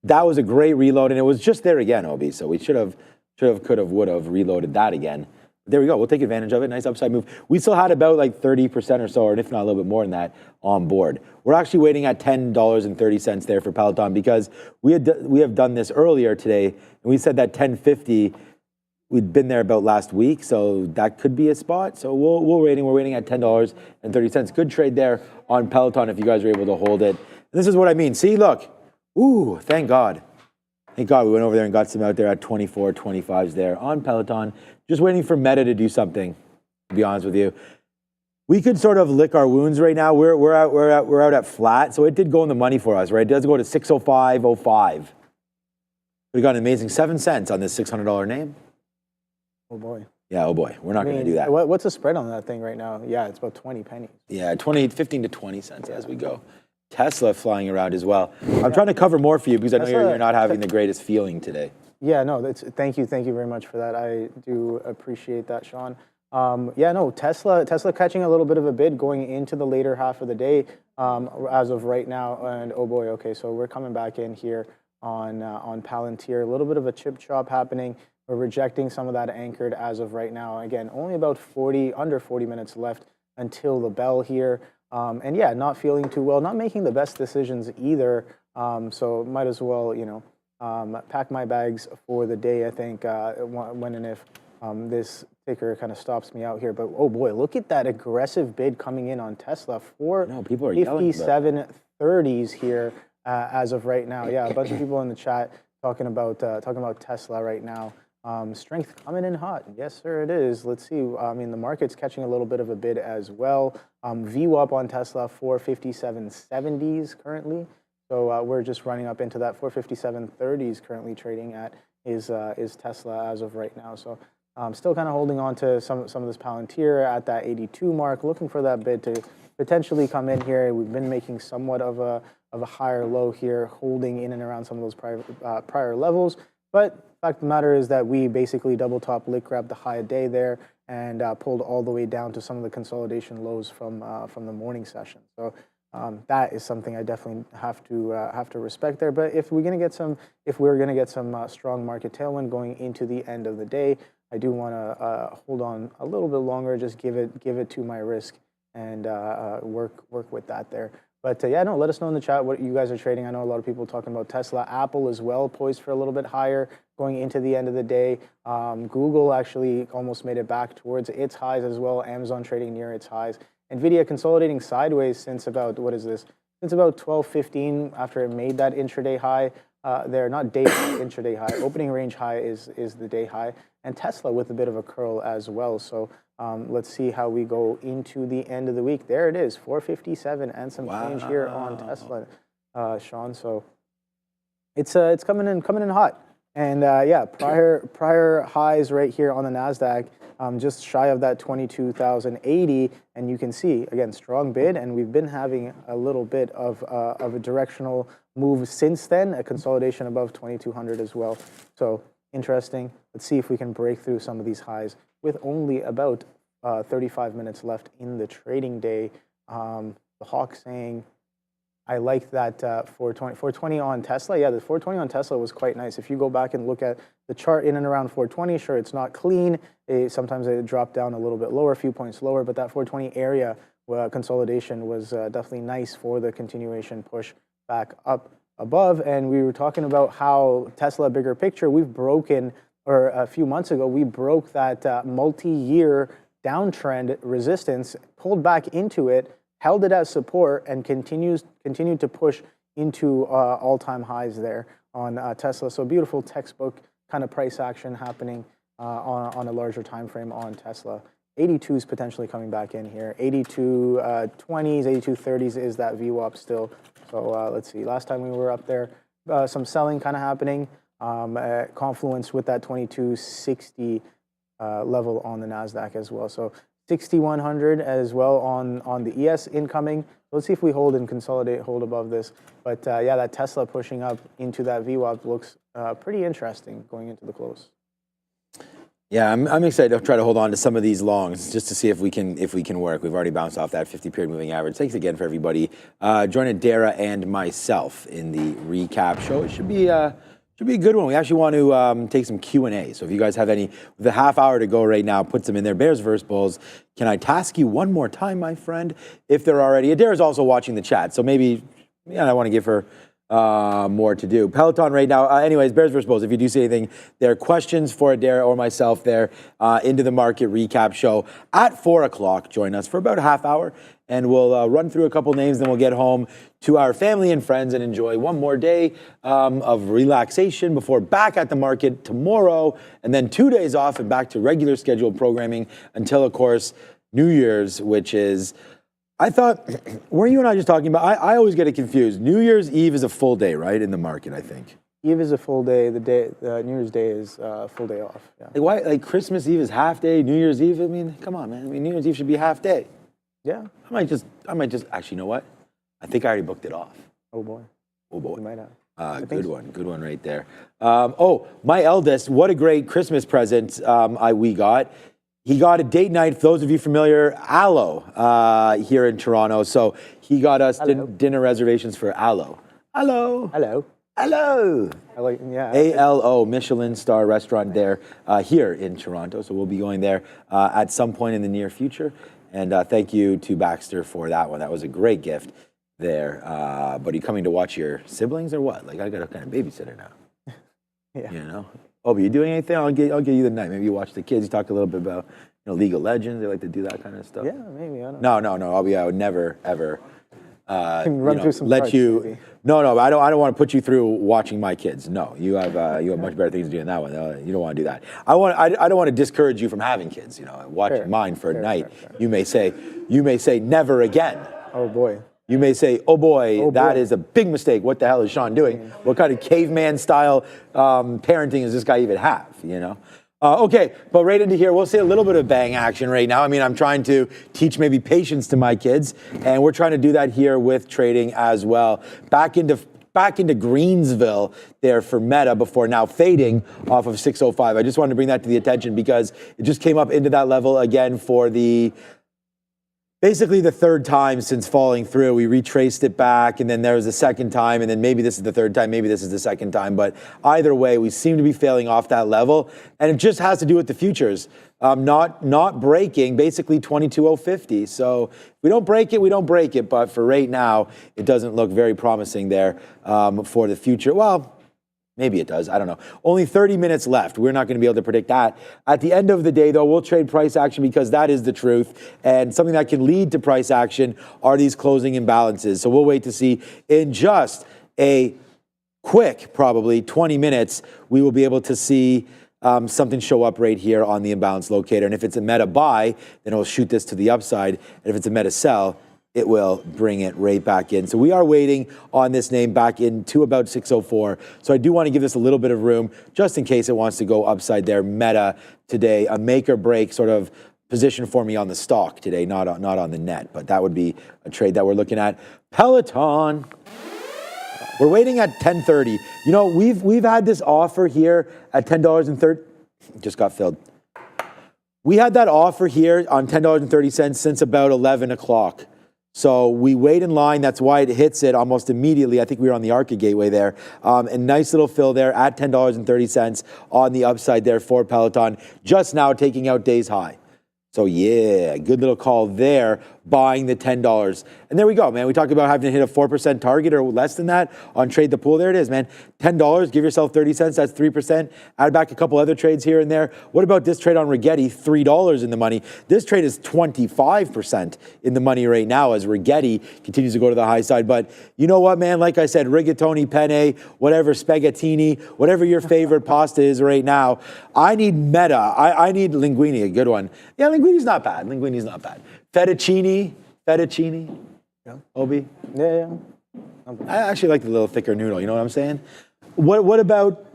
That was a great reload, and it was just there again, Obi. So we should have, could have, would have reloaded that again. There we go. We'll take advantage of it. Nice upside move. We still had about like 30% or so, or if not a little bit more than that, on board. We're actually waiting at $10.30 there for Peloton because we have done this earlier today, and we said that 10.50 we'd been there about last week, so that could be a spot. So we're waiting at $10.30. Good trade there on Peloton if you guys are able to hold it. And this is what I mean. See, look. Ooh, thank God. Thank God we went over there and got some out there at 24, 25s there on Peloton. Just waiting for Meta to do something, to be honest with you. We could sort of lick our wounds right now. We're out at flat, so it did go in the money for us, right? It does go to 605.05. We got an amazing 7 cents on this $600 name. Oh boy. Yeah, oh boy. We're not going to do that. What's the spread on that thing right now? Yeah, it's about 20 pennies. Yeah, 15 to 20 cents as we go. Tesla flying around as well. I'm trying to cover more for you because I know you're not having the greatest feeling today. Yeah, no, thank you very much for that. I do appreciate that, Sean. Tesla catching a little bit of a bid going into the later half of the day as of right now. And oh boy, okay, so we're coming back in here on Palantir. A little bit of a chip chop happening. We're rejecting some of that anchored as of right now. Again, only about under 40 minutes left until the bell here. And yeah, not feeling too well, not making the best decisions either. So might as well, pack my bags for the day, I think, when and if this ticker kind of stops me out here. But oh boy, look at that aggressive bid coming in on Tesla for 57.30s here as of right now. Yeah, a bunch of people in the chat talking about Tesla right now. Strength coming in hot. Yes, sir, it is. Let's see. I mean, the market's catching a little bit of a bid as well. VWAP on Tesla 457.70s currently. So we're just running up into that 457.30s currently trading at is Tesla as of right now. So still kind of holding on to some of this Palantir at that 82 mark, looking for that bid to potentially come in here. We've been making somewhat of a higher low here, holding in and around some of those prior levels. But the fact of the matter is that we basically double top lick grabbed the high a day there and pulled all the way down to some of the consolidation lows from the morning session. So that is something I definitely have to respect there. But if we're going to get some strong market tailwind going into the end of the day, I do want to hold on a little bit longer, just give it to my risk and work with that there. But let us know in the chat what you guys are trading. I know a lot of people talking about Tesla, Apple as well, poised for a little bit higher going into the end of the day. Google actually almost made it back towards its highs as well. Amazon trading near its highs. Nvidia consolidating sideways since about, since about 12:15 after it made that intraday high. There, not day high, intraday high. Opening range high is the day high. And Tesla with a bit of a curl as well. So let's see how we go into the end of the week. There it is, 457 and some change here on Tesla, Sean. So it's coming in hot. And prior highs right here on the NASDAQ, just shy of that 22,080. And you can see, again, strong bid. And we've been having a little bit of a directional move since then, a consolidation above 2,200 as well. So interesting. Let's see if we can break through some of these highs with only about 35 minutes left in the trading day. The Hawk saying, I like that 420 on Tesla. Yeah, the 420 on Tesla was quite nice. If you go back and look at the chart in and around 420, sure, it's not clean. Sometimes it dropped down a little bit lower, a few points lower, but that 420 area consolidation was definitely nice for the continuation push back up above. And we were talking about how Tesla, bigger picture, we've broken, or a few months ago, we broke that multi-year downtrend resistance, pulled back into it, held it as support, and continued to push into all-time highs there on Tesla. So beautiful textbook kind of price action happening on a larger time frame on Tesla. 82s potentially coming back in here. 82.20s, 82.30s is that VWAP still. So let's see. Last time we were up there, some selling kind of happening. Confluence with that 2260 level on the NASDAQ as well. So 6,100 as well on the ES incoming. Let's see if we hold and consolidate, hold above this. But yeah, that Tesla pushing up into that VWAP looks pretty interesting going into the close. Yeah, I'm excited to try to hold on to some of these longs just to see if we can work. We've already bounced off that 50-period moving average. Thanks again for everybody joining Dara and myself in the recap show. It should be a good one. We actually want to take some Q&A. So if you guys have any, with a half hour to go right now, put some in there. Bears versus Bulls. Can I task you one more time, my friend? If they're already, Adara's also watching the chat, so maybe I want to give her more to do. Peloton right now. Anyways, Bears versus Bulls. If you do see anything, there are questions for Adara or myself there into the market recap show at 4 o'clock. Join us for about a half hour, and we'll run through a couple names. Then we'll get home to our family and friends and enjoy one more day of relaxation before back at the market tomorrow, and then 2 days off and back to regular scheduled programming until, of course, New Year's, which is. I thought, weren't you and I just talking about, I always get it confused. New Year's Eve is a full day, right, in the market, I think. Eve is a full day. The New Year's Day is a full day off. Yeah. Like, why, like Christmas Eve is half day, New Year's Eve, I mean, come on, man. I mean, New Year's Eve should be half day. Yeah. I might just, actually, you know what? I think I already booked it off. Oh, boy. Oh, boy. You might have. Good one right there. My eldest, what a great Christmas present we got. He got a date night, for those of you familiar, Aloe here in Toronto. So he got us dinner reservations for Aloe. Hello. Hello. Hello. Yeah. ALO, Michelin star restaurant there here in Toronto. So we'll be going there at some point in the near future. And thank you to Baxter for that one. That was a great gift there. But are you coming to watch your siblings or what? Like, I got a kind of babysitter now. Yeah. You know? Oh, but you doing anything? I'll get you the night. Maybe you watch the kids. You talk a little bit about League of Legends. They like to do that kind of stuff. Yeah, maybe. I don't know. No. I would never ever run through some let charts, you. maybe. No. I don't want to put you through watching my kids. No, you have much better things to do than that one. You don't want to do that. I don't want to discourage you from having kids. Watching mine for a night. Fair. You may say never again. Oh boy. You may say, oh boy, that is a big mistake. What the hell is Sean doing? What kind of caveman style parenting does this guy even have, Okay, but right into here, we'll see a little bit of bang action right now. I mean, I'm trying to teach maybe patience to my kids, and we're trying to do that here with trading as well. Back into Greensville there for Meta before now fading off of 605. I just wanted to bring that to the attention because it just came up into that level again for basically the third time since falling through. We retraced it back, and then there was a second time, and then maybe this is the third time, maybe this is the second time. But either way, we seem to be failing off that level, and it just has to do with the futures not breaking, basically 22,050. So if we don't break it, we don't break it. But for right now, it doesn't look very promising there for the future. Well, maybe it does. I don't know. Only 30 minutes left. We're not going to be able to predict that. At the end of the day, though, we'll trade price action because that is the truth. And something that can lead to price action are these closing imbalances. So we'll wait to see in just a quick, probably 20 minutes, we will be able to see something show up right here on the imbalance locator. And if it's a Meta buy, then it'll shoot this to the upside. And if it's a Meta sell, it will bring it right back in. So we are waiting on this name back into about 604. So I do want to give this a little bit of room just in case it wants to go upside there. Meta today, a make or break sort of position for me on the stock today, not on the net. But that would be a trade that we're looking at. Peloton. We're waiting at 10:30. We've had this offer here at $10.30. Just got filled. We had that offer here on $10.30 since about 11 o'clock. So we wait in line. That's why it hits it almost immediately. I think we were on the Arca Gateway there. A nice little fill there at $10.30 on the upside there for Peloton. Just now taking out day's high. So yeah, good little call there, buying the $10. And there we go, man. We talked about having to hit a 4% target or less than that on Trade the Pool. There it is, man. $10, give yourself 30 cents, that's 3%. Add back a couple other trades here and there. What about this trade on Rigetti? $3 in the money. This trade is 25% in the money right now as Rigetti continues to go to the high side. But you know what, man? Like I said, rigatoni, penne, whatever, spaghettini, whatever your favorite pasta is right now. I need meta. I need linguine, a good one. Yeah, linguine's not bad. Linguine's not bad. Fettuccine. Yeah. Obi? Yeah. I actually like the little thicker noodle. You know what I'm saying? What about...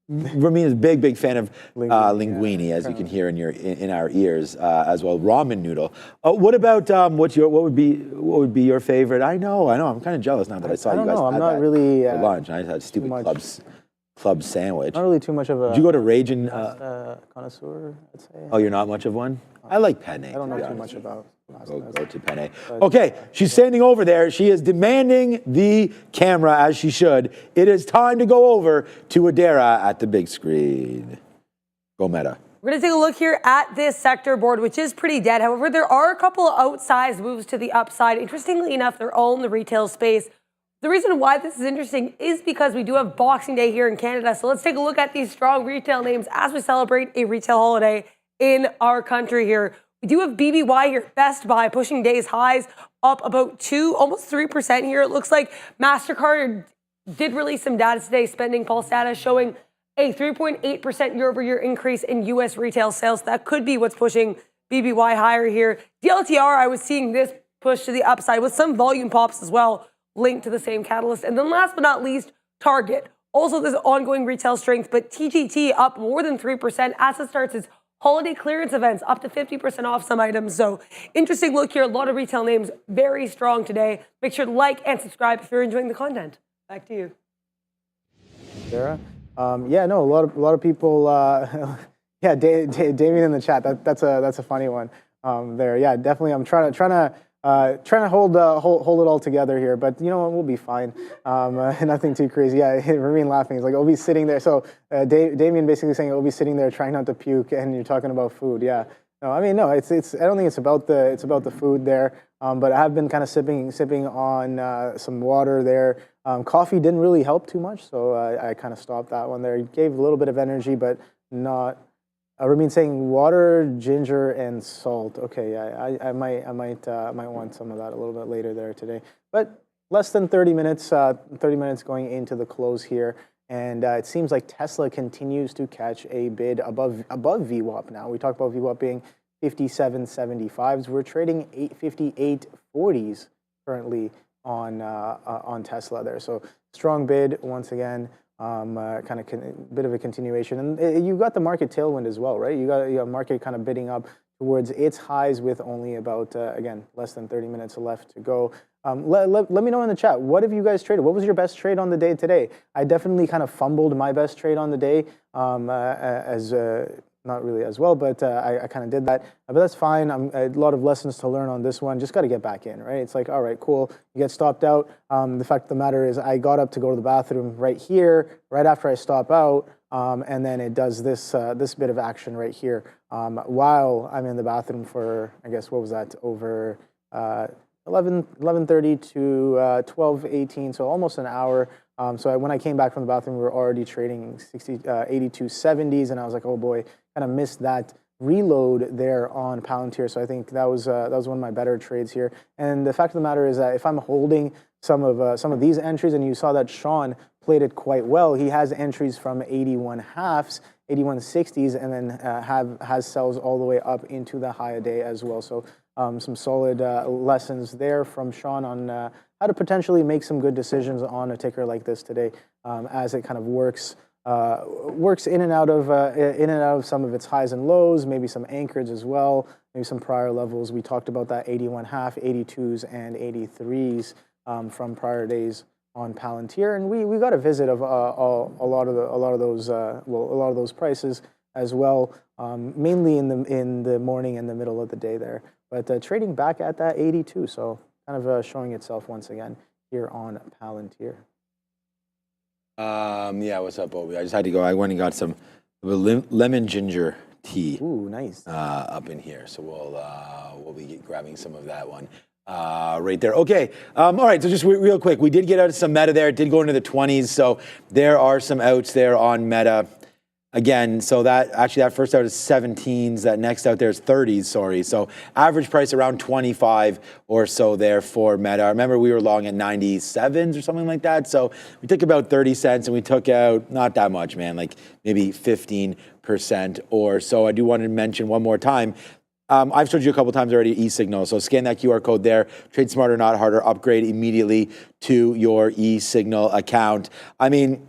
Ramin is a big fan of linguine, as you can hear in our ears as well. Ramen noodle. What about what would be your favorite? I know. I'm kind of jealous now that I saw you guys. I'm not really for lunch. I just had a stupid club sandwich. Not really too much of a. Did you go to Rage and connoisseur? I'd say. Oh, you're not much of one. I like penne. I don't know too much about. Go to penne. Okay, she's standing over there. She is demanding the camera, as she should. It is time to go over to Adara at the big screen. Go Meta. We're going to take a look here at this sector board, which is pretty dead. However, there are a couple of outsized moves to the upside. Interestingly enough, they're all in the retail space. The reason why this is interesting is because we do have Boxing Day here in Canada. So let's take a look at these strong retail names as we celebrate a retail holiday in our country here. We do have BBY here, Best Buy, pushing day's highs up about 2, almost 3% here. It looks like MasterCard did release some data today, spending pulse data showing a 3.8% year-over-year increase in U.S. retail sales. That could be what's pushing BBY higher here. DLTR, I was seeing this push to the upside with some volume pops as well, linked to the same catalyst. And then last but not least, Target. Also, this ongoing retail strength, but TGT up more than 3% as it starts its holiday clearance events, up to 50% off some items. So interesting look here. A lot of retail names very strong today. Make sure to like and subscribe if you're enjoying the content. Back to you. Sarah? A lot of people. Damien in the chat. That's a funny one. There. Yeah, definitely. I'm trying to hold it all together here, but you know what, we'll be fine. Nothing too crazy. Yeah, Ramin laughing. He's like, Obi's sitting there. So Damien basically saying Obi's sitting there trying not to puke, and you're talking about food. Yeah. No, I mean, no. It's. I don't think it's about the food there. But I have been kind of sipping on some water there. Coffee didn't really help too much, so I kind of stopped that one there. It gave a little bit of energy, but not. Ramin saying water, ginger, and salt. Okay, yeah, I might want some of that a little bit later there today. But less than 30 minutes. 30 minutes going into the close here, and it seems like Tesla continues to catch a bid above VWAP now. We talked about VWAP being 57.75s. We're trading 58.40s currently on Tesla there. So strong bid once again. Bit of a continuation, and you got the market tailwind as well, right? You got market kind of bidding up towards its highs with only about again less than 30 minutes left to go. Let me know in the chat, what have you guys traded? What was your best trade on the day today? I definitely kind of fumbled my best trade on the day not really as well, but I kind of did that. But that's fine. A lot of lessons to learn on this one. Just got to get back in, right? It's like, all right, cool. You get stopped out. The fact of the matter is I got up to go to the bathroom right here, right after I stop out, and then it does this bit of action right here while I'm in the bathroom for, I guess, what was that, over 11:30 to 12:18, so almost an hour. So when I came back from the bathroom, we were already trading 82.70s, and I was like, oh boy, kind of missed that reload there on Palantir. So I think that was one of my better trades here. And the fact of the matter is that if I'm holding some of these entries, and you saw that Sean played it quite well, he has entries from 81 halves, 81.60s, and then has sells all the way up into the high a day as well. So some solid lessons there from Sean on how to potentially make some good decisions on a ticker like this today, as it kind of works in and out of some of its highs and lows, maybe some anchors as well, maybe some prior levels. We talked about that 81 half, 82s, and 83s from prior days on Palantir, and we got a visit of a lot of those prices as well, mainly in the morning and the middle of the day there. But trading back at that 82, so kind of showing itself once again here on Palantir. Yeah, what's up, Obi? I just had to go. I went and got some lemon ginger tea. Ooh, nice. Up in here, so we'll be grabbing some of that one right there. Okay, all right. So just real quick, we did get out of some Meta there. It did go into the 20s, so there are some outs there on Meta. Again, so that first out is 17s. That next out there is 30s. Sorry. So average price around 25 or so there for Meta. I remember we were long at 97s or something like that. So we took about 30 cents and we took out not that much, man, like maybe 15% or so. I do want to mention one more time. I've showed you a couple times already e-signal. So scan that QR code there. Trade smarter, not harder. Upgrade immediately to your e-signal account. I mean,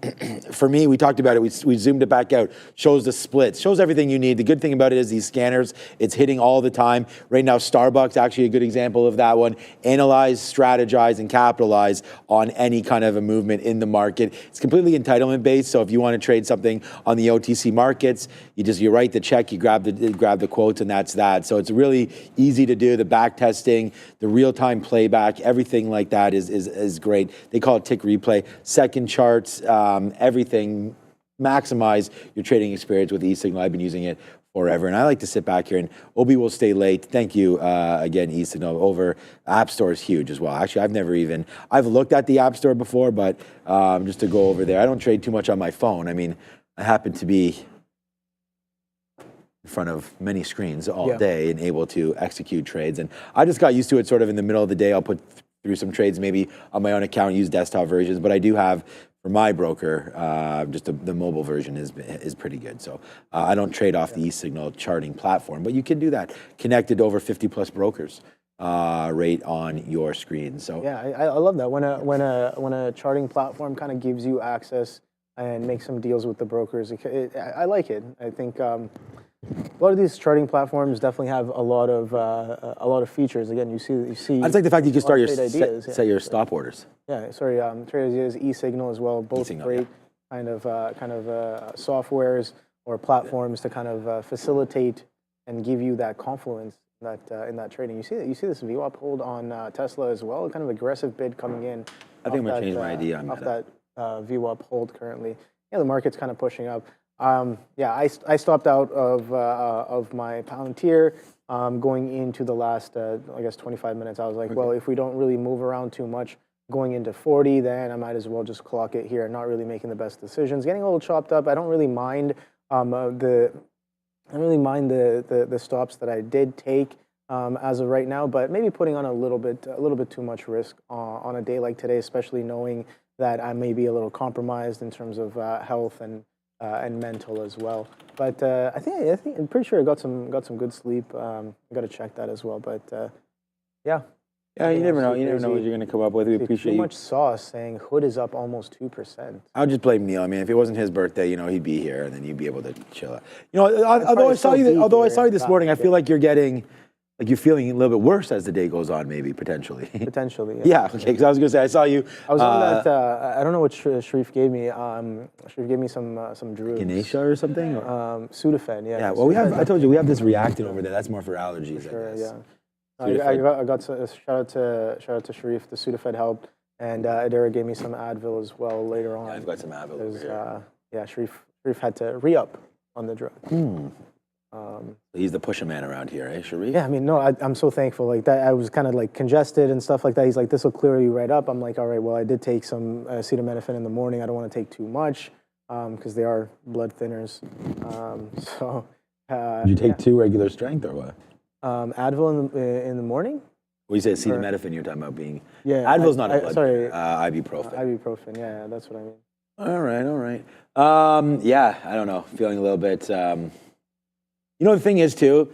for me, we talked about it. We zoomed it back out. Shows the splits. Shows everything you need. The good thing about it is these scanners, it's hitting all the time. Right now, Starbucks, actually a good example of that one. Analyze, strategize, and capitalize on any kind of a movement in the market. It's completely entitlement based. So if you want to trade something on the OTC markets, you write the check, you grab the quotes, and that's that. So it's really easy to do. The back testing, the real-time playback, everything like that is great. They call it tick replay. Second charts, everything. Maximize your trading experience with eSignal. I've been using it forever, and I like to sit back here, and Obi will stay late. Thank you again, eSignal. Over App Store is huge as well. Actually, I've looked at the App Store before, but just to go over there, I don't trade too much on my phone. I mean, I happen to be in front of many screens all day and able to execute trades. And I just got used to it sort of in the middle of the day. I'll put through some trades maybe on my own account, use desktop versions, but I do have for my broker, just the mobile version is pretty good. So I don't trade off the eSignal charting platform, but you can do that. Connected to over 50 plus brokers right on your screen. So yeah, I love that when a charting platform kind of gives you access and makes some deals with the brokers. I like it. I think a lot of these charting platforms definitely have a lot of features. Again, you see. I just like the fact that you can start your ideas, set your stop orders. Yeah, sorry. Trade ideas, eSignal as well. Both great kind of softwares or platforms to kind of facilitate and give you that confluence in that trading. You see this VWAP hold on Tesla as well. Kind of aggressive bid coming in. I think I'm gonna change my idea on off that. VWAP hold currently. Yeah, the market's kind of pushing up. I stopped out of my Palantir going into the last, I guess, 25 minutes. I was like, well, if we don't really move around too much going into 40, then I might as well just clock it here. Not really making the best decisions. Getting a little chopped up. I don't really mind the stops that I did take as of right now, but maybe putting on a little bit too much risk on a day like today, especially knowing that I may be a little compromised in terms of health and mental as well. But I think I'm pretty sure I got some good sleep. I got to check that as well. But yeah. Yeah, you never know. You never know what you're going to come up with. We appreciate too much sauce saying Hood is up almost 2%. I would just blame Neil. I mean, if it wasn't his birthday, he'd be here, and then you'd be able to chill out. Although I saw you this morning, I feel like you're feeling a little bit worse as the day goes on, maybe potentially. Potentially. Yeah. Okay. Because I was going to say, I saw you. I was on that. I don't know what Sharif gave me. Sharif gave me some drugs. Echinacea or something. Sudafed. Yeah. Yeah. Well, I told you we have this reactant over there. That's more for allergies. Sure, I guess. yeah. I got a shout out to Sharif. The Sudafed helped, and Adara gave me some Advil as well later on. Yeah, I've got some Advil over here. Sharif had to re-up on the drug. He's the pusher man around here, eh, Sharif? Yeah, I mean, no, I'm so thankful. Like that, I was kind of like congested and stuff like that. He's like, this will clear you right up. I'm like, all right, well, I did take some acetaminophen in the morning. I don't want to take too much because they are blood thinners. Did you take 2 regular strength or what? Advil in the morning. Well, you said acetaminophen. You're talking about being. Yeah, Advil's not a blood sorry. thinner. Ibuprofen. Ibuprofen. Yeah, that's what I mean. All right. Yeah, I don't know. Feeling a little bit. The thing is too,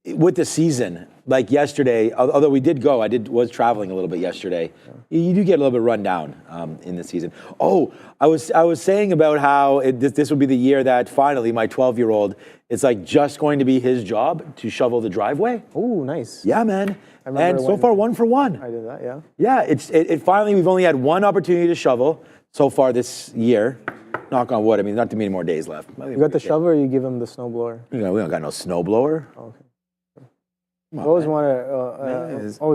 with the season, like yesterday, although we did go, was traveling a little bit yesterday. Yeah. You do get a little bit run down in the season. Oh, I was saying about how this would be the year that finally my 12-year-old, it's like just going to be his job to shovel the driveway. Oh, nice. Yeah, man. And so far, 1 for 1. I did that, yeah. Yeah, it finally, we've only had 1 opportunity to shovel so far this year. knock on wood. I mean, not too many more days left. You got the shovel, or you give him the snowblower? We don't got no snowblower. Oh, okay. Come I on, always man.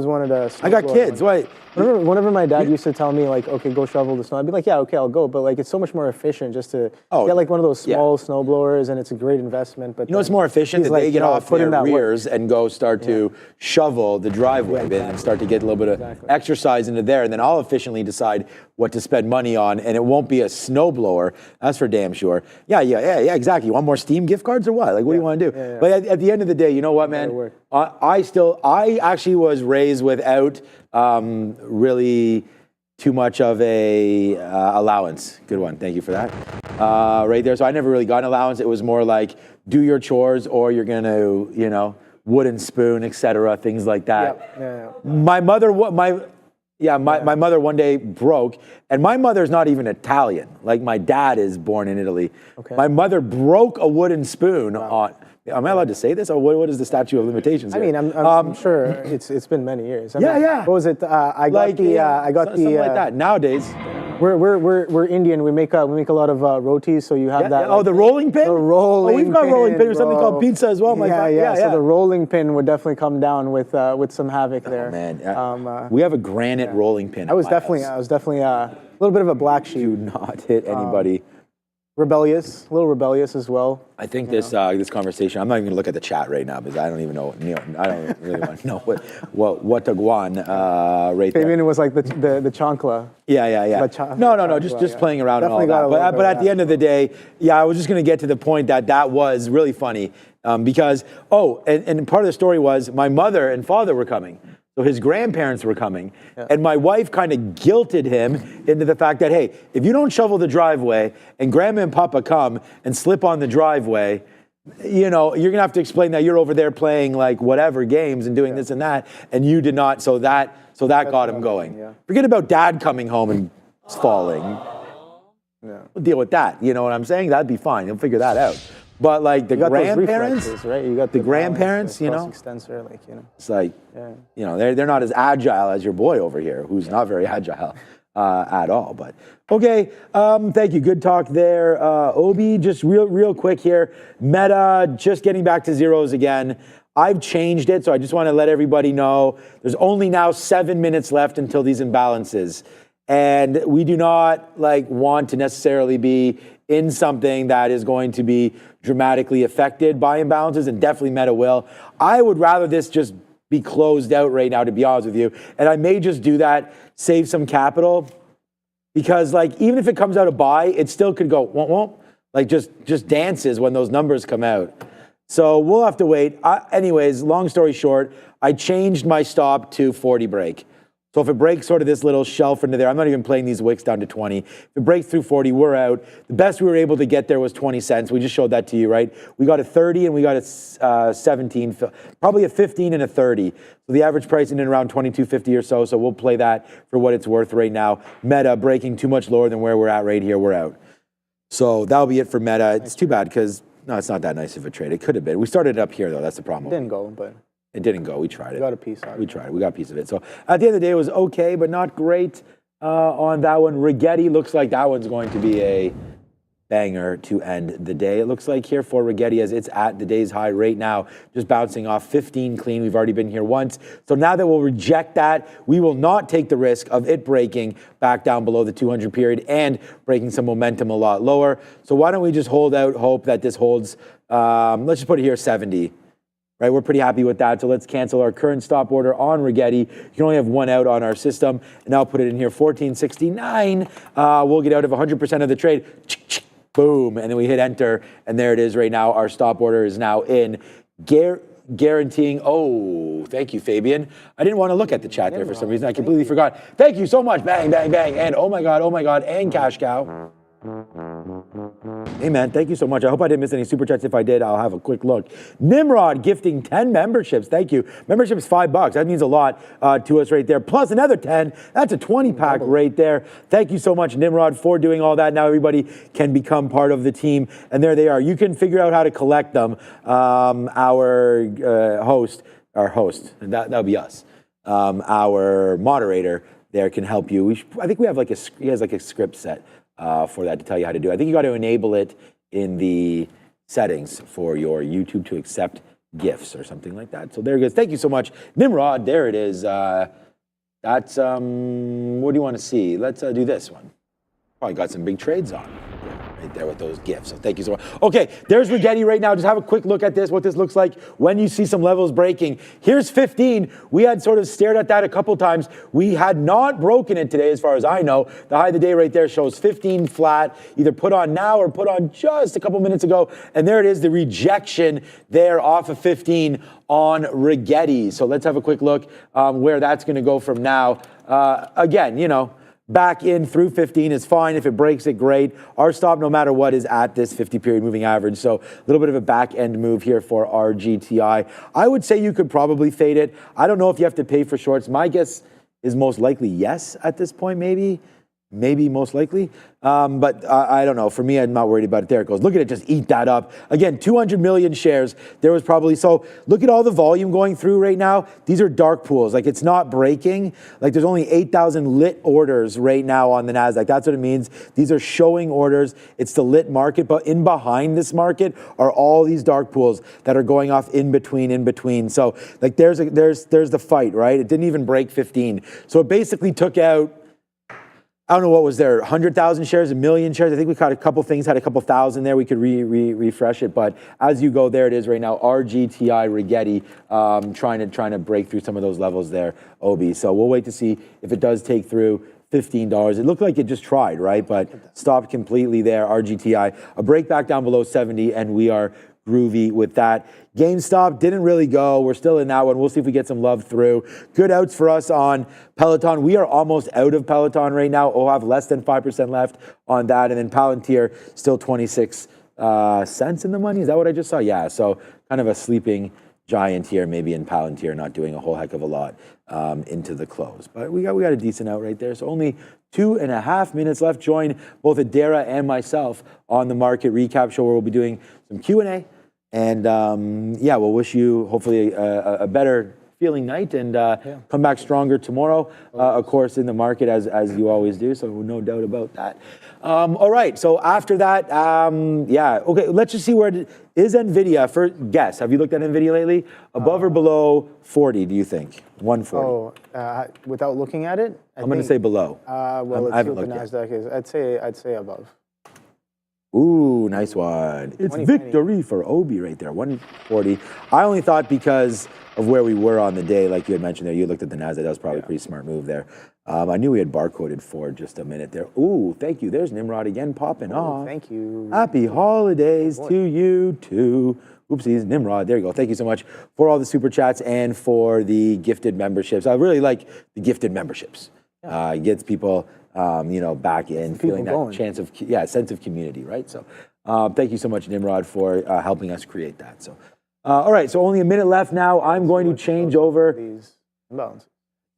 wanted a I got snowblower. kids. Why? Whenever my dad used to tell me, like, okay, go shovel the snow, I'd be like, yeah, okay, I'll go. But, like, it's so much more efficient just to get, like, one of those small snow blowers, and it's a great investment. But You know, it's more efficient that they get off their rears and go start to shovel the driveway and start to get a little bit of exercise into there. And then I'll efficiently decide what to spend money on, and it won't be a snow blower. That's for damn sure. Yeah, exactly. You want more Steam gift cards or what? Like, what do you want to do? But at the end of the day, you know what, man? I actually was raised without really too much of a allowance. Good one. Thank you for that. Right there. So I never really got an allowance. It was more like do your chores or you're going to, you know, wooden spoon, etc., things like that. My mother, my mother one day broke, and my mother's not even Italian. Like my dad is born in Italy. Okay. My mother broke a wooden spoon on. Am I allowed to say this? Or what is the statute of limitations here? I mean, I'm sure it's been many years. I mean, yeah. What was it? I got something like that. Nowadays, we're Indian. We make a lot of rotis. So you have that. Oh, the rolling pin. The rolling. Oh, we've got pin, rolling pin or bro. something called pizza as well. So the rolling pin would definitely come down with some havoc there. Oh, man, we have a granite rolling pin. I was definitely a little bit of a black sheep. Do not hit anybody. A little rebellious as well. I think this conversation. I'm not even gonna look at the chat right now because I don't even know. I don't really want to know what to go on right there. Fabian was like the chancla. Yeah. No. Just playing around and all that. But at the end of the day, I was just gonna get to the point that was really funny because and part of the story was my mother and father were coming. So his grandparents were coming, and my wife kind of guilted him into the fact that, hey, if you don't shovel the driveway and Grandma and Papa come and slip on the driveway, you know, you're gonna have to explain that you're over there playing like whatever games and doing this and that, and you did not. So that got him going. Yeah. Forget about Dad coming home and falling. Yeah. We'll deal with that. You know what I'm saying? That'd be fine. He'll figure that out. But like the grandparents, right? You got the grandparents, you know, extensor, like, you know, it's like, you know, they're not as agile as your boy over here, who's not very agile at all. But okay, thank you. Good talk there, Obi. Just real quick here, Meta just getting back to zeros again. I've changed it, so I just want to let everybody know there's only now 7 minutes left until these imbalances, and we do not want to necessarily be in something that is going to be dramatically affected by imbalances, and definitely Meta will. I would rather this just be closed out right now, to be honest with you. And I may just do that, save some capital, because even if it comes out a buy, it still could go won't, just dances when those numbers come out. So we'll have to wait. Anyways, long story short, I changed my stop to 40 break. So if it breaks sort of this little shelf into there, I'm not even playing these wicks down to 20. If it breaks through 40, we're out. The best we were able to get there was 20 cents. We just showed that to you, right? We got a 30 and we got a 17, probably a 15 and a 30. So the average price in and around 22.50 or so. So we'll play that for what it's worth right now. Meta breaking too much lower than where we're at right here. We're out. So that'll be it for Meta. It's too bad because, no, it's not that nice of a trade. It could have been. We started it up here, though. That's the problem. It didn't go, but... It didn't go. We tried it. We got a piece out of it. We tried it. We got a piece of it. So at the end of the day, it was okay, but not great on that one. Rigetti looks like that one's going to be a banger to end the day. It looks like here for Rigetti as it's at the day's high right now, just bouncing off 15 clean. We've already been here once. So now that we'll reject that, we will not take the risk of it breaking back down below the 200 period and breaking some momentum a lot lower. So why don't we just hold out hope that this holds, let's just put it here, 70. Right, we're pretty happy with that. So let's cancel our current stop order on Rigetti. You can only have one out on our system. And I'll put it in here, 1469. We'll get out of 100% of the trade. Boom. And then we hit enter. And there it is right now. Our stop order is now in. Guaranteeing. Oh, thank you, Fabian. I didn't want to look at the chat there for some reason. I completely forgot. Thank you so much. Bang, bang, bang. And oh my God, and cash cow. Hey man, thank you so much. I hope I didn't miss any super chats. If I did, I'll have a quick look. Nimrod gifting 10 memberships. Thank you. Membership is $5. That means a lot to us right there. Plus another 10. That's a 20 pack right there. Thank you so much, Nimrod, for doing all that. Now everybody can become part of the team. And there they are. You can figure out how to collect them. Our host, that'll be us. Our moderator there can help you. I think we have he has like a script set for that to tell you how to do it. I think you got to enable it in the settings for your YouTube to accept GIFs or something like that. So there it goes. Thank you so much, Nimrod. There it is. That's what do you want to see? Let's do this one. Probably got some big trades on right there with those GIFs. So thank you so much. Okay, there's Rigetti right now. Just have a quick look at this, what this looks like when you see some levels breaking. Here's 15. We had sort of stared at that a couple times. We had not broken it today, as far as I know. The high of the day right there shows 15 flat, either put on now or put on just a couple minutes ago. And there it is, the rejection there off of 15 on Rigetti. So let's have a quick look where that's going to go from now. Again, you know, back in through 15 is fine. If it breaks it, great. Our stop, no matter what, is at this 50-period moving average. So a little bit of a back end move here for our GTI. I would say you could probably fade it. I don't know if you have to pay for shorts. My guess is most likely yes at this point, maybe most likely. But I don't know. For me, I'm not worried about it. There it goes. Look at it, just eat that up. Again, 200 million shares. There was probably, so look at all the volume going through right now. These are dark pools. Like, it's not breaking. Like, there's only 8,000 lit orders right now on the NASDAQ. That's what it means. These are showing orders. It's the lit market, but in behind this market are all these dark pools that are going off in between. So like, there's the fight, right? It didn't even break 15. So it basically took out, I don't know what was there, 100,000 shares, 1 million shares. I think we caught a couple things, had a couple thousand there. We could refresh it, but as you go, there it is right now. RGTI Rigetti trying to break through some of those levels there, Obi. So we'll wait to see if it does take through $15. It looked like it just tried, right? But stopped completely there. RGTI, a break back down below 70, and we are groovy with that. GameStop didn't really go. We're still in that one. We'll see if we get some love through. Good outs for us on Peloton. We are almost out of Peloton right now. We'll have less than 5% left on that. And then Palantir, still 26 cents in the money. Is that what I just saw? Yeah, so kind of a sleeping giant here, maybe in Palantir, not doing a whole heck of a lot into the close. But we got a decent out right there. So only 2.5 minutes left. Join both Adara and myself on the market recap show where we'll be doing some Q&A. And yeah, we'll wish you hopefully a better feeling night and come back stronger tomorrow, of course, in the market as you always do. So no doubt about that. All right. So after that, yeah. Okay. Let's just see where it is. NVIDIA. For guess, have you looked at NVIDIA lately? Above or below 40? Do you think 140? Oh, without looking at it, I'm going to say below. Well, let's see what the Nasdaq is. I'd say above. Ooh, nice one. It's victory for Obi right there, 140. I only thought because of where we were on the day, like you had mentioned there, you looked at the NASDAQ, that was probably a pretty smart move there. I knew we had barcoded for just a minute there. Ooh, thank you. There's Nimrod again popping off. Thank you. Happy holidays to you too. Oopsies, Nimrod, there you go. Thank you so much for all the super chats and for the gifted memberships. I really like the gifted memberships. It gets people back in, feeling that sense of community, right? So thank you so much, Nimrod, for helping us create that. So, all right, so only a minute left now. I'm going to change over. These imbalances.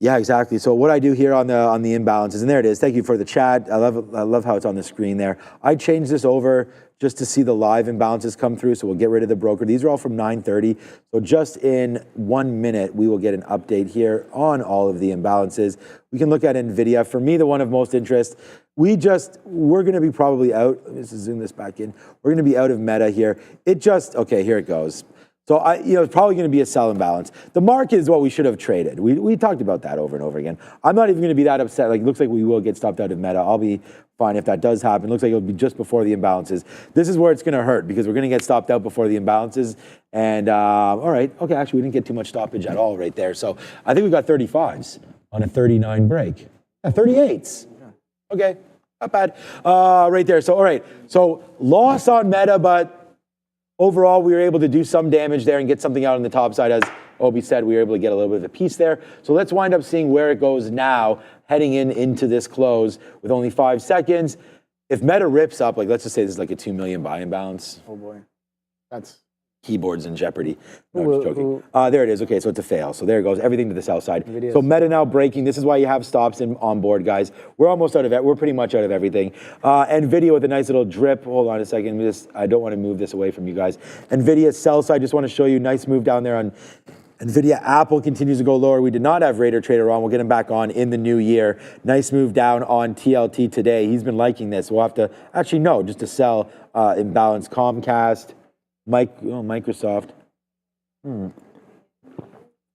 Yeah, exactly. So what I do here on the imbalances, and there it is. Thank you for the chat. I love how it's on the screen there. I changed this over just to see the live imbalances come through. So we'll get rid of the broker. These are all from 9:30. So just in 1 minute, we will get an update here on all of the imbalances. We can look at NVIDIA. For me, the one of most interest, we're going to be probably out. Let me just zoom this back in. We're going to be out of Meta here. Okay, here it goes. So it's probably going to be a sell imbalance. The market is what we should have traded. We talked about that over and over again. I'm not even going to be that upset. Like, it looks like we will get stopped out of Meta. I'll be fine if that does happen. Looks like it'll be just before the imbalances. This is where it's going to hurt because we're going to get stopped out before the imbalances. And all right, okay, actually we didn't get too much stoppage at all right there. So I think we got 35s on a 39 break. Yeah, 38s. Okay, not bad. Right there. So all right, so loss on Meta, but overall, we were able to do some damage there and get something out on the top side. As Obi said, we were able to get a little bit of a piece there. So let's wind up seeing where it goes now, heading into this close with only 5 seconds. If Meta rips up, like let's just say this is like a 2 million buy imbalance. Oh boy, that's keyboards in jeopery. No, I'm just joking. There it is. Okay, so it's a fail. So there it goes. Everything to the sell side. So Meta now breaking. This is why you have stops on board, guys. We're almost out of it. We're pretty much out of everything. NVIDIA with a nice little drip. Hold on a second. I don't want to move this away from you guys. NVIDIA sell side. Just want to show you nice move down there on NVIDIA, Apple continues to go lower. We did not have Raider Trader on. We'll get him back on in the new year. Nice move down on TLT today. He's been liking this. We'll have to, actually, no, just to sell imbalance. Comcast, Microsoft.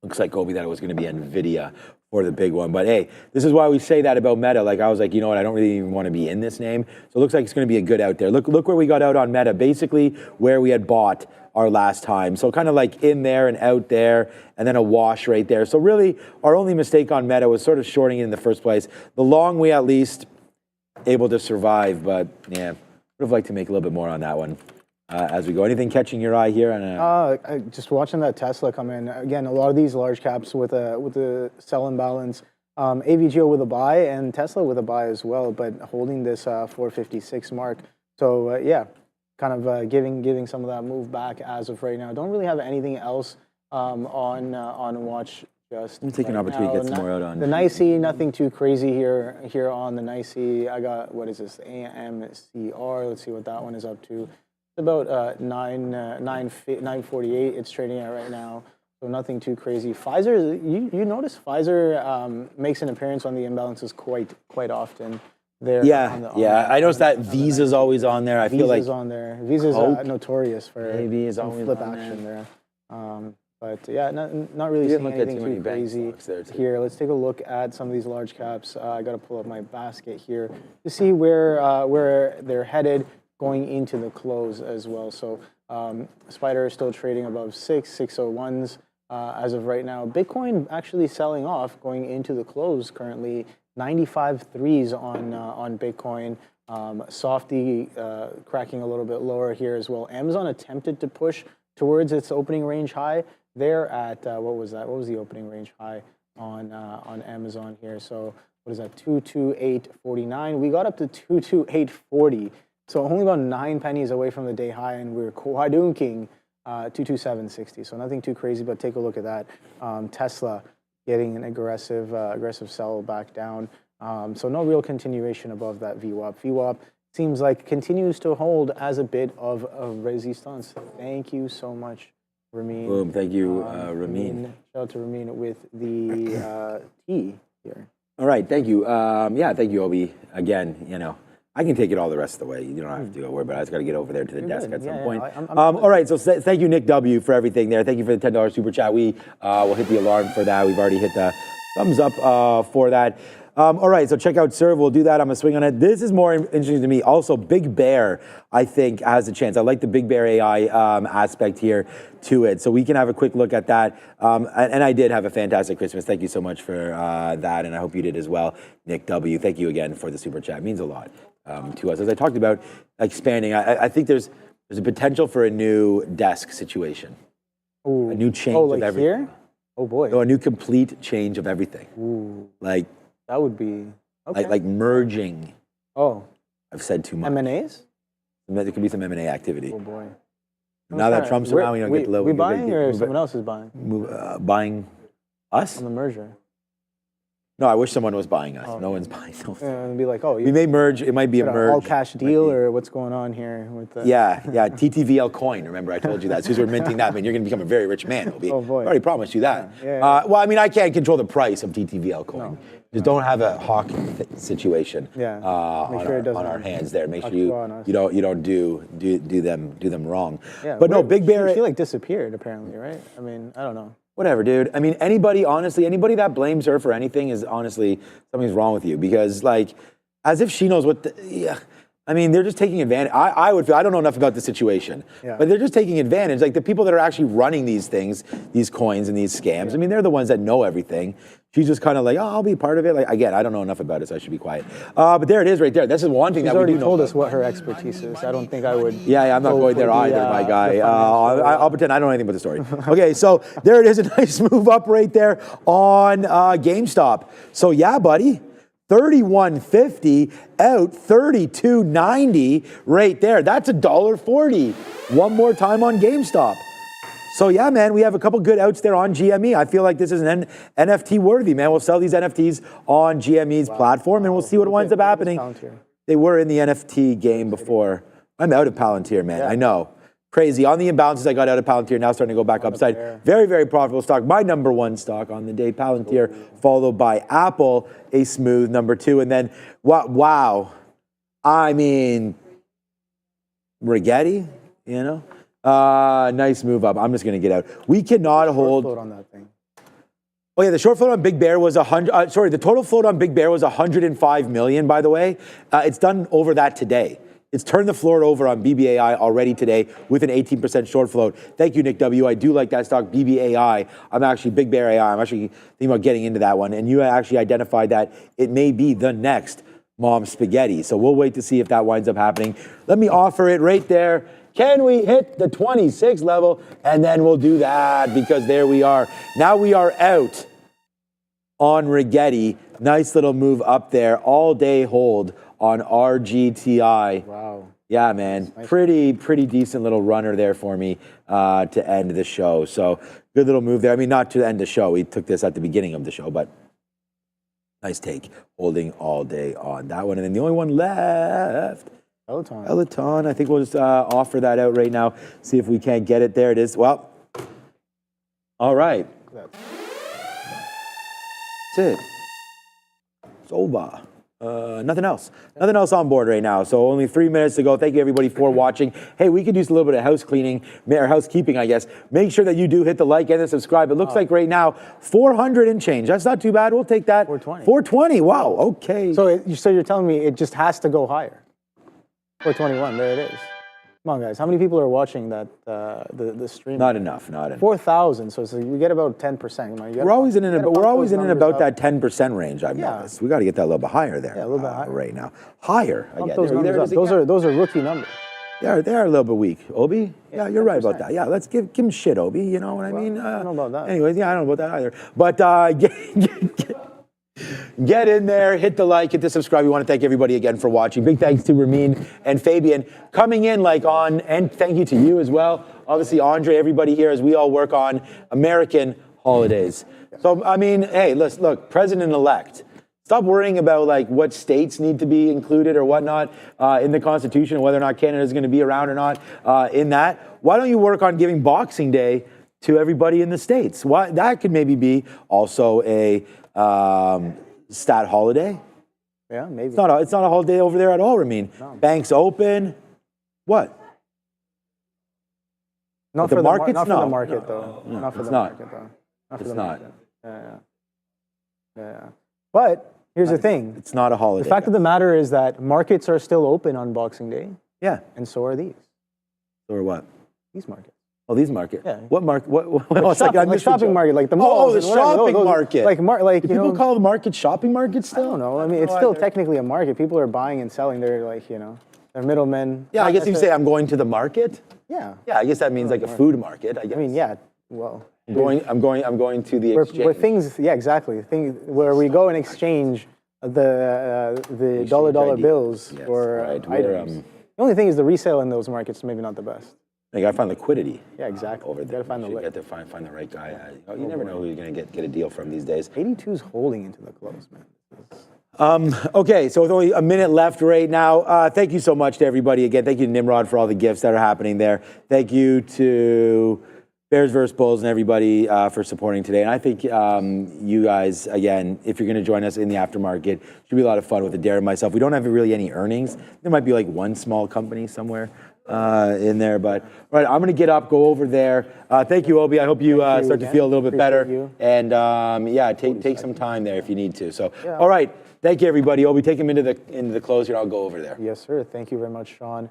Looks like Obi that it was going to be NVIDIA for the big one. But hey, this is why we say that about Meta. Like I was like, you know what, I don't really even want to be in this name. So it looks like it's going to be a good out there. Look where we got out on Meta. Basically where we had bought our last time. So kind of like in there and out there, and then a wash right there. So really our only mistake on Meta was sort of shorting it in the first place. The long we at least able to survive, but yeah, would have liked to make a little bit more on that one. As we go, anything catching your eye here? Just watching that Tesla come in again. A lot of these large caps with a sell imbalance. AVGO with a buy and Tesla with a buy as well, but holding this 456 mark. So yeah, kind of giving some of that move back as of right now. Don't really have anything else on watch. Just I'm taking an opportunity to get some more out on the NYSE. Nothing too crazy here on the NYSE. I got, what is this, AMCR? Let's see what that one is up to. It's about 948 it's trading at right now, so nothing too crazy. Pfizer, you notice Pfizer makes an appearance on the imbalances quite often. There, I noticed that Visa's always on there. I feel like Visa's on there. Visa's notorious for some flip action there. But yeah, not really seeing anything too crazy here. Let's take a look at some of these large caps. I got to pull up my basket here to see where they're headed going into the close as well. So Spider is still trading above 601s as of right now. Bitcoin actually selling off going into the close currently. 95 threes on Bitcoin. Softy cracking a little bit lower here as well. Amazon attempted to push towards its opening range high. They're at what was that? What was the opening range high on Amazon here? So what is that? 228.49. We got up to 228.40. So only about 9 pennies away from the day high, and we're quadunking 227.60. So nothing too crazy, but take a look at that. Tesla getting an aggressive sell back down. So no real continuation above that VWAP. VWAP seems like continues to hold as a bit of a resistance. Thank you so much, Ramin. Boom, thank you, Ramin. Shout out to Ramin with the T here. All right, thank you. Thank you, Obi. Again, you know, I can take it all the rest of the way. You don't have to go worry about it. I just got to get over there to the desk at some point. All right, so thank you, Nick W., for everything there. Thank you for the $10 super chat. We will hit the alarm for that. We've already hit the thumbs up for that. All right, so check out Serve. We'll do that. I'm going to swing on it. This is more interesting to me. Also, Big Bear, I think, has a chance. I like the Big Bear AI aspect here to it. So we can have a quick look at that. And I did have a fantastic Christmas. Thank you so much for that, and I hope you did as well. Nick W., thank you again for the super chat. It means a lot to us. As I talked about expanding, I think there's a potential for a new desk situation. Ooh. A new change like of everything. Here? Oh boy. No, a new complete change of everything. Ooh. Like that would be okay. like merging. Oh. I've said too much. M&As? There could be some M&A activity. Oh boy. Now that Trump's around, we don't get the low. We buying or someone else is buying? Buying us? On the merger. No, I wish someone was buying us. Oh. No one's buying us. And be like, oh, we may merge. It might be a merge. All cash deal or what's going on here with the... Yeah. TTVL coin. Remember, I told you that. As soon as we're minting that, man, you're going to become a very rich man. Oh boy. I already promised you that. Yeah. Well, I mean, I can't control the price of TTVL coin. No. Just don't have a hawk situation. Yeah. On our hands there. Make sure you don't do them wrong. Yeah. But no, Big Bear. She like disappeared apparently, right? I mean, I don't know. Whatever, dude. I mean, anybody that blames her for anything is honestly, something's wrong with you, because like, as if she knows what I mean, they're just taking advantage. I would feel, I don't know enough about the situation, but they're just taking advantage. Like the people that are actually running these things, these coins and these scams, I mean, they're the ones that know everything. She's just kind of like, oh, I'll be part of it. Like, again, I don't know enough about it, so I should be quiet. But there it is right there. This is one thing that we do know. She's already told us what her expertise is. I don't think I would. Yeah, I'm not going there either, my guy. I'll pretend I don't know anything about the story. Okay, so there it is, a nice move up right there on GameStop. So yeah, buddy. 31.50 out, 32.90 right there. That's $1.40. One more time on GameStop. So yeah, man, we have a couple good outs there on GME. I feel like this is an NFT worthy, man. We'll sell these NFTs on GME's platform, and we'll see what winds up happening. They were in the NFT game before. I'm out of Palantir, man. Yeah. I know. Crazy. On the imbalances I got out of Palantir, now starting to go back upside. Very, very profitable stock. My number one stock on the day, Palantir, followed by Apple, a smooth number 2. And then, wow. I mean, Rigetti, you know? Nice move up. I'm just going to get out. We cannot hold. Float on that thing. Oh yeah, the short float on Big Bear was the total float on Big Bear was 105 million, by the way. It's done over that today. It's turned the floor over on BBAI already today with an 18% short float. Thank you, Nick W. I do like that stock, BBAI. I'm actually, Big Bear AI, I'm actually thinking about getting into that one. And you actually identified that it may be the next Mom Spaghetti. So we'll wait to see if that winds up happening. Let me offer it right there. Can we hit the 26 level? And then we'll do that because there we are. Now we are out on Rigetti. Nice little move up there. All day hold on RGTI. Wow. Yeah, man. Nice. Pretty decent little runner there for me to end the show. So good little move there. I mean, not to end the show. We took this at the beginning of the show, but nice take. Holding all day on that one. And then the only one left, Peloton. I think we'll just offer that out right now. See if we can't get it. There it is. Well, all right. That's it. It's over. Nothing else on board right now. So only 3 minutes to go. Thank you everybody for watching. Hey, we could use a little bit of house cleaning or housekeeping, I guess. Make sure that you do hit the like and the subscribe. It looks like right now 400 and change. That's not too bad. We'll take that. 420. 420. Wow. Okay. So you're telling me it just has to go higher? 421. There it is. Come on, guys. How many people are watching that the stream? Not enough. 4,000. So we get about 10%. We're always in and about that 10% range. I've noticed. We got to get that a little bit higher there. Yeah, a little bit higher right now. Higher again. Those are rookie numbers. They are a little bit weak. Obi? Yeah, you're right about that. Yeah, let's give him shit, Obi. You know what I mean? I don't know about that. Anyways, yeah, I don't know about that either. But get in there, hit the like, hit the subscribe. We want to thank everybody again for watching. Big thanks to Ramin and Fabian coming in and thank you to you as well. Obviously, Andre, everybody here as we all work on American holidays. So, I mean, hey, look, President-elect. Stop worrying about like what states need to be included or whatnot in the Constitution, whether or not Canada is going to be around or not in that. Why don't you work on giving Boxing Day to everybody in the States? Why, that could maybe be also a stat holiday. Yeah, maybe. It's not a holiday over there at all, Ramin. No. Banks open. What? Not for the market, though. Not for the market, though. It's not. Yeah. But here's the thing. It's not a holiday. The fact of the matter is that markets are still open on Boxing Day. Yeah. And so are these. So are what? These markets. Oh, these markets. Yeah. What market? Like shopping market, like the malls. Oh, the shopping market. Like do people call the market shopping market still? I don't know. I mean, it's still technically a market. People are buying and selling. They're like, they're middlemen. Yeah, I guess if you say I'm going to the market. Yeah. Yeah, I guess that means like a food market. I guess. I mean, yeah. Well, I'm going to the exchange. Where things, yeah, exactly. Where we go and exchange the dollar bills for items. The only thing is the resale in those markets maybe not the best. You gotta find liquidity. Yeah, exactly. Over there. You gotta find the right guy. You never know who you're gonna get a deal from these days. 82's holding into the close, man. Okay, so with only a minute left right now, thank you so much to everybody again. Thank you to Nimrod for all the gifts that are happening there. Thank you to Bears vs. Bulls and everybody for supporting today. And I think you guys, again, if you're going to join us in the aftermarket, should be a lot of fun with Adair and myself. We don't have really any earnings. There might be like one small company somewhere in there. But all right, I'm going to get up, go over there. Thank you, Obi. I hope you start to feel a little bit better. And yeah, take some time there if you need to. So, all right. Thank you, everybody. Obi, take him into the close here. I'll go over there. Yes, sir. Thank you very much, Sean,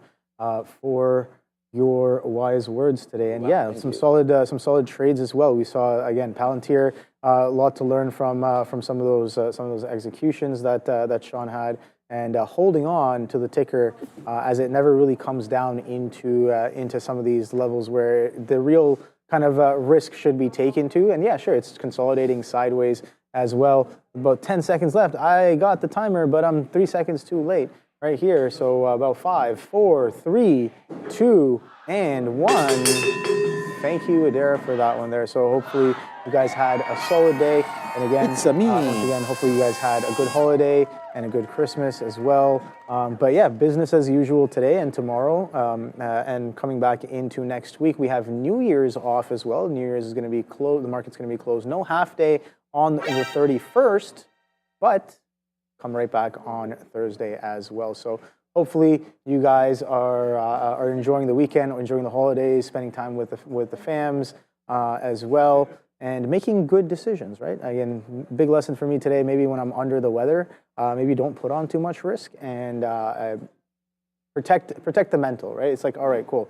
for your wise words today. And some solid trades as well. We saw again Palantir, a lot to learn from some of those executions that Sean had, and holding on to the ticker as it never really comes down into some of these levels where the real kind of risk should be taken to. And yeah, sure, it's consolidating sideways as well. About 10 seconds left. I got the timer, but I'm 3 seconds too late right here. So about 5, 4, 3, 2, and 1. thank you, Adara, for that one there. So hopefully you guys had a solid day. And again, It's a me. once again, hopefully you guys had a good holiday and a good Christmas as well. But yeah, business as usual today and tomorrow. And coming back into next week, we have New Year's off as well. New Year's is going to be closed. The market's going to be closed. No half day on the 31st, but come right back on Thursday as well. So hopefully you guys are enjoying the weekend, or enjoying the holidays, spending time with the fams as well, and making good decisions, right? Again, big lesson for me today, maybe when I'm under the weather, maybe don't put on too much risk and protect the mental, right? It's like, all right, cool.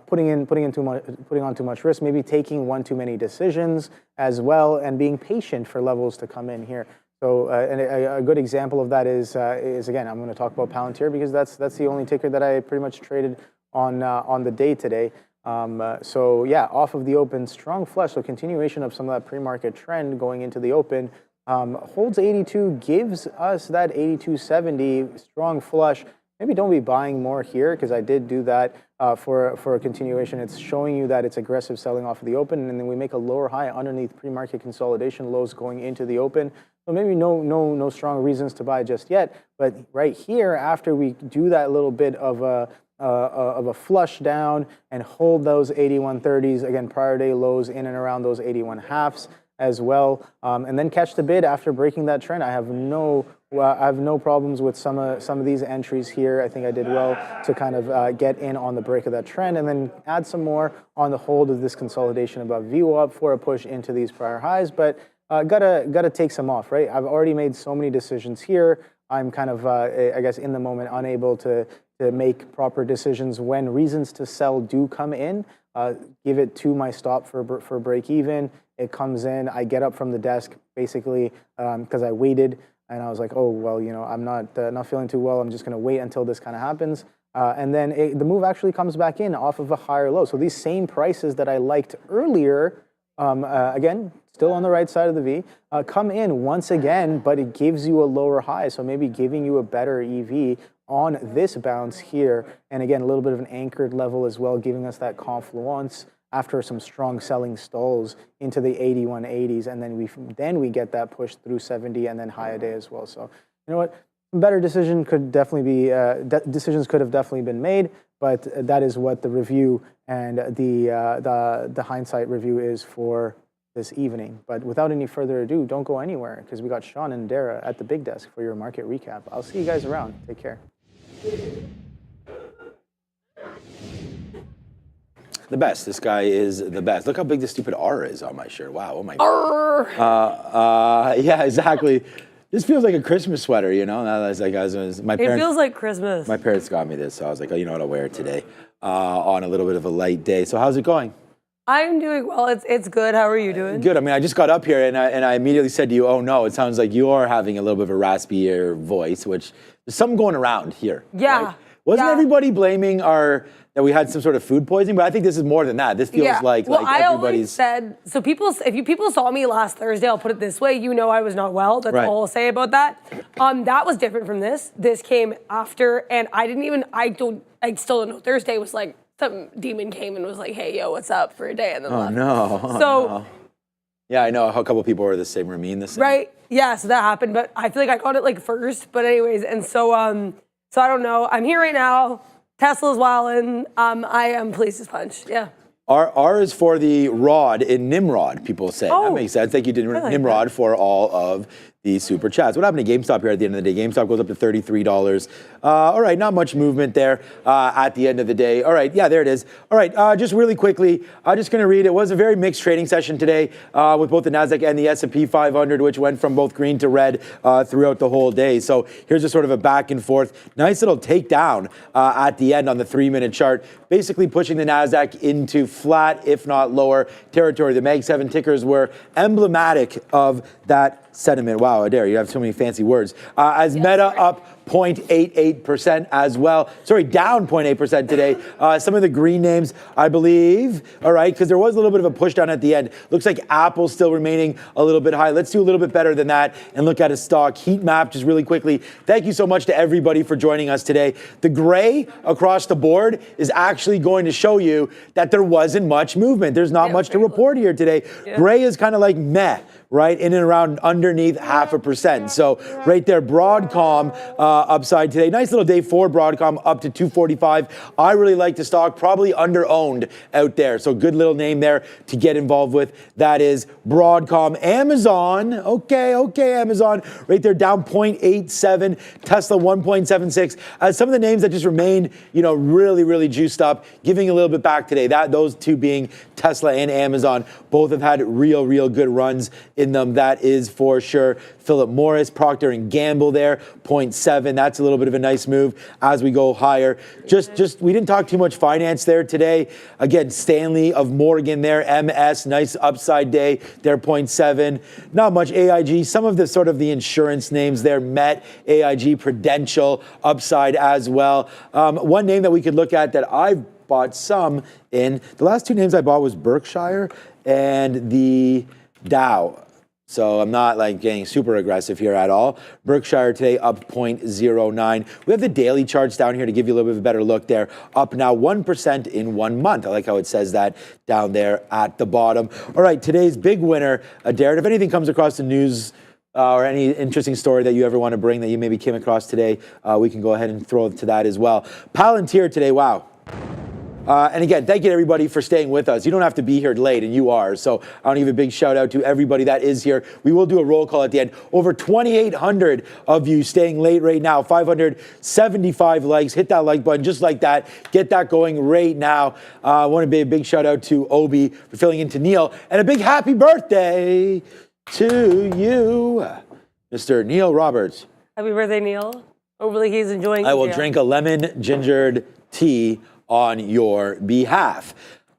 Putting on too much risk, maybe taking one too many decisions as well, and being patient for levels to come in here. So, and a good example of that is again, I'm going to talk about Palantir because that's the only ticker that I pretty much traded on the day today. So yeah, off of the open, strong flush. So continuation of some of that pre-market trend going into the open. Holds 82, gives us that 82.70 strong flush. Maybe don't be buying more here because I did do that for a continuation. It's showing you that it's aggressive selling off of the open, and then we make a lower high underneath pre-market consolidation lows going into the open. So maybe no strong reasons to buy just yet. But right here, after we do that little bit of a flush down and hold those 81.30s, again, prior day lows in and around those 81.5s as well, and then catch the bid after breaking that trend. I have no problems with some of these entries here. I think I did well to kind of get in on the break of that trend, and then add some more on the hold of this consolidation above VWAP for a push into these prior highs. But gotta take some off, right? I've already made so many decisions here. I'm kind of, I guess, in the moment, unable to make proper decisions when reasons to sell do come in. Give it to my stop for break even. It comes in. I get up from the desk basically because I waited, and I was like, oh well, I'm not feeling too well. I'm just gonna wait until this kind of happens, and then the move actually comes back in off of a higher low. So these same prices that I liked earlier, again, still on the right side of the V, come in once again, but it gives you a lower high. So maybe giving you a better EV on this bounce here. And again, a little bit of an anchored level as well, giving us that confluence after some strong selling stalls into the 81.80s. And then we get that push through 70 and then high a day as well. So you know what? Better decisions could have definitely been made, but that is what the review and the hindsight review is for this evening. But without any further ado, don't go anywhere because we got Sean and Dara at the big desk for your market recap. I'll see you guys around. Take care. The best. This guy is the best. Look how big this stupid R is on my shirt. Wow. Oh my God. Yeah, exactly. This feels like a Christmas sweater, Like my parents. It feels like Christmas. My parents got me this, so I was like, oh, you know what, I'll wear it today on a little bit of a light day. So how's it going? I'm doing well. It's good. How are you doing? Good. I mean, I just got up here and I immediately said to you, oh no, it sounds like you are having a little bit of a raspier voice, which there's something going around here. Yeah. Right? Wasn't everybody blaming that we had some sort of food poisoning? But I think this is more than that. This feels like I always said, so if people saw me last Thursday, I'll put it this way, I was not well. That's all I'll say about that. That was different from this. This came after, and I still don't know. Thursday was like, some demon came and was like, hey, yo, what's up for a day? And then left. No. Yeah, I know. A couple people were the same. Ramin the same. Right. Yeah, so that happened. But I feel like I got it first. But anyways, and so I don't know. I'm here right now. Tesla's wildin'. I am pleased as punch. Yeah. R is for the rod in Nimrod, people say. That makes sense. Thank you to Nimrod for all of the super chats. What happened to GameStop here at the end of the day? GameStop goes up to $33. All right, not much movement there at the end of the day. All right, yeah, there it is. All right, just really quickly, I'm just going to read. It was a very mixed trading session today with both the NASDAQ and the S&P 500, which went from both green to red throughout the whole day. So here's a sort of a back and forth. Nice little takedown at the end on the 3-minute chart, basically pushing the NASDAQ into flat, if not lower territory. The Mag 7 tickers were emblematic of that sentiment. Wow. Wow, Adair, you have so many fancy words. As Meta up 0.88% as well. Sorry, down 0.8% today. Some of the green names, I believe, all right, because there was a little bit of a push down at the end. Looks like Apple's still remaining a little bit high. Let's do a little bit better than that and look at a stock heat map just really quickly. Thank you so much to everybody for joining us today. The gray across the board is actually going to show you that there wasn't much movement. There's not much to report here today. Gray is kind of like meh, right? In and around underneath 0.5%. So right there, Broadcom upside today. Nice little day for Broadcom, up to 245. I really like the stock, probably under-owned out there. So good little name there to get involved with. That is Broadcom. Amazon, okay, Amazon. Right there, down 0.87. Tesla, 1.76. Some of the names that just remained, really, really juiced up, giving a little bit back today. Those two being Tesla and Amazon, both have had real good runs in them. That is for sure. Philip Morris, Procter & Gamble there, 0.7. That's a little bit of a nice move as we go higher. Just we didn't talk too much finance there today. Again, Stanley of Morgan there, MS, nice upside day there, 0.7. Not much AIG. Some of the sort of the insurance names there, Met, AIG, Prudential, upside as well. One name that we could look at that I've bought some in, the last two names I bought was Berkshire and the Dow. So I'm not like getting super aggressive here at all. Berkshire today up 0.09. We have the daily charts down here to give you a little bit of a better look there. Up now 1% in 1 month. I like how it says that down there at the bottom. All right, today's big winner, Darren, if anything comes across the news or any interesting story that you ever want to bring that you maybe came across today, we can go ahead and throw to that as well. Palantir today, wow. And again, thank you to everybody for staying with us. You don't have to be here late, and you are. So I want to give a big shout out to everybody that is here. We will do a roll call at the end. Over 2,800 of you staying late right now. 575 likes. Hit that like button just like that. Get that going right now. I want to be a big shout out to Obi for filling in to Neil. And a big happy birthday to you, Mr. Neil Roberts. Happy birthday, Neil. Hopefully he's enjoying it. I will drink a lemon gingered tea on your behalf.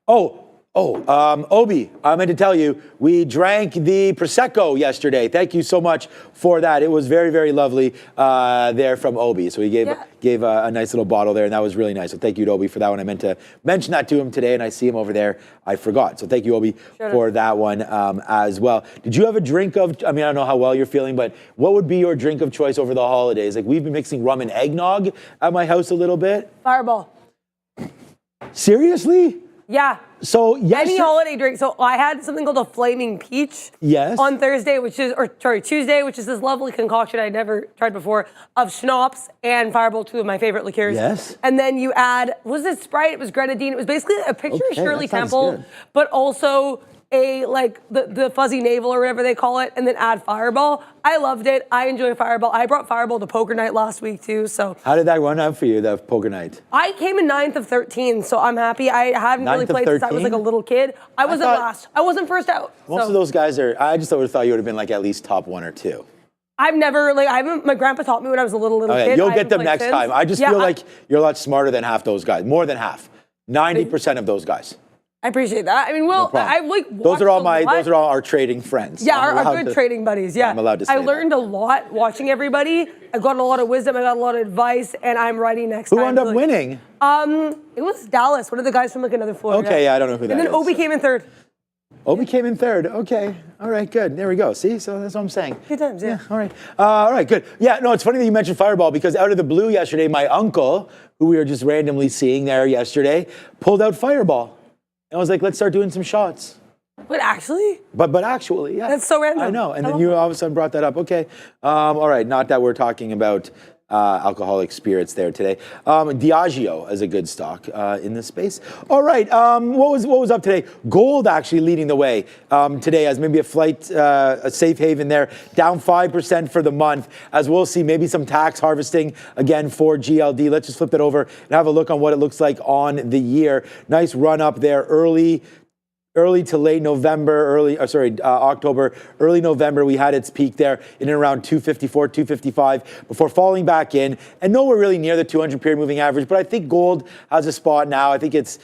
Obi, I meant to tell you, we drank the Prosecco yesterday. Thank you so much for that. It was very, very lovely there from Obi. So he gave a nice little bottle there, and that was really nice. So thank you to Obi for that one. I meant to mention that to him today, and I see him over there. I forgot. So thank you, Obi, for that one as well. Did you have a drink of, I don't know how well you're feeling, but what would be your drink of choice over the holidays? Like, we've been mixing rum and eggnog at my house a little bit. Fireball. Seriously? Yeah. So yes, any holiday drink. So I had something called a flaming peach. Yes. On Tuesday, which is this lovely concoction I'd never tried before of schnapps and Fireball, two of my favorite liqueurs. Yes. And then you add, was it Sprite? It was grenadine. It was basically a picture of Shirley Temple, but also the fuzzy navel or whatever they call it, and then add Fireball. I loved it. I enjoy Fireball. I brought Fireball to poker night last week too. So how did that run out for you, that poker night? I came in 9th of 13, so I'm happy. I haven't really played since I was like a little kid. I wasn't last. I wasn't first out. Most of those guys are. I just would have thought you would have been like at least top 1 or 2. I've never my grandpa taught me when I was a little kid. You'll get them next time. I just feel like you're a lot smarter than half those guys. More than half. 90% of those guys. I appreciate that. Those are all our trading friends. Yeah, our good trading buddies. Yeah, I'm allowed to say I learned a lot watching everybody. I got a lot of wisdom. I got a lot of advice, and I'm ready next time. Who ended up winning? It was Dallas, one of the guys from another floor. Okay, yeah, I don't know who that is. And then Obi came in 3rd. Obi came in 3rd. Okay. All right, good. There we go. See? So that's what I'm saying. Good times, yeah. All right. All right, good. Yeah, no, it's funny that you mentioned Fireball because out of the blue yesterday, my uncle, who we were just randomly seeing there yesterday, pulled out Fireball. And I was like, let's start doing some shots. But actually? But actually, yeah. That's so random. I know. And then you all of a sudden brought that up. Okay. All right. Not that we're talking about alcoholic spirits there today. Diageo is a good stock in this space. All right. What was up today? Gold actually leading the way today as maybe a safe haven there. Down 5% for the month, as we'll see maybe some tax harvesting again for GLD. Let's just flip that over and have a look on what it looks like on the year. Nice run up there early to late November, October, early November, we had its peak there in and around 254, 255 before falling back in. And nowhere really near the 200 period moving average, but I think gold has a spot now. I think it's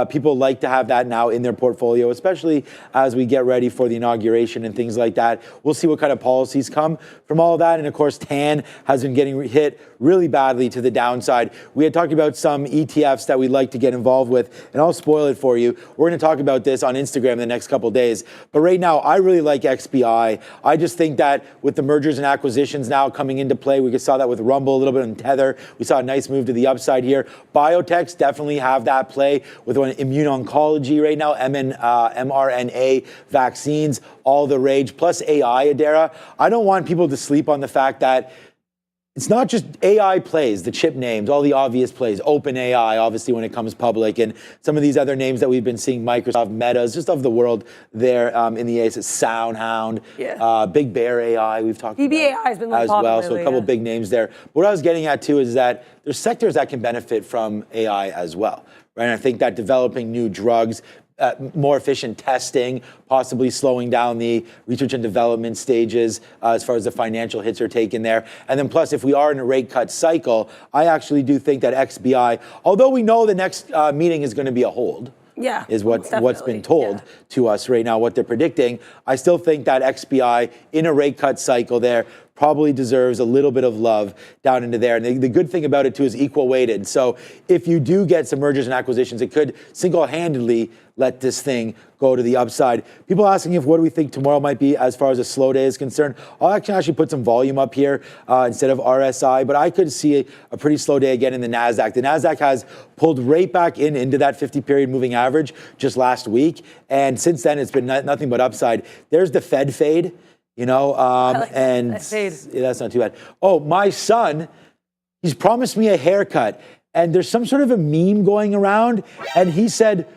People like to have that now in their portfolio, especially as we get ready for the inauguration and things like that. We'll see what kind of policies come from all of that. And of course, TAN has been getting hit really badly to the downside. We had talked about some ETFs that we'd like to get involved with, and I'll spoil it for you. We're going to talk about this on Instagram in the next couple of days. But right now, I really like XBI. I just think that with the mergers and acquisitions now coming into play, we saw that with Rumble a little bit and Tether. We saw a nice move to the upside here. Biotechs definitely have that play with immune oncology right now, mRNA vaccines, all the rage, plus AI, Adara. I don't want people to sleep on the fact that it's not just AI plays, the chip names, all the obvious plays, OpenAI, obviously when it comes public, and some of these other names that we've been seeing, Microsoft, Metas, just of the world there in the ACE, SoundHound, Big Bear AI, we've talked about has been as well, so a couple big names there. What I was getting at too is that there's sectors that can benefit from AI as well, right? And I think that developing new drugs, more efficient testing, possibly slowing down the research and development stages as far as the financial hits are taken there. And then plus, if we are in a rate cut cycle, I actually do think that XBI, although we know the next meeting is going to be a hold, is what's been told to us right now, what they're predicting. I still think that XBI in a rate cut cycle there probably deserves a little bit of love down into there. And the good thing about it too is equal weighted. So if you do get some mergers and acquisitions, it could single-handedly let this thing go to the upside. People asking if what do we think tomorrow might be as far as a slow day is concerned. I'll actually put some volume up here instead of RSI, but I could see a pretty slow day again in the NASDAQ. The NASDAQ has pulled right back into that 50-period moving average just last week. And since then, it's been nothing but upside. There's the Fed fade, and that's not too bad. Oh, my son, he's promised me a haircut. And there's some sort of a meme going around. And he said,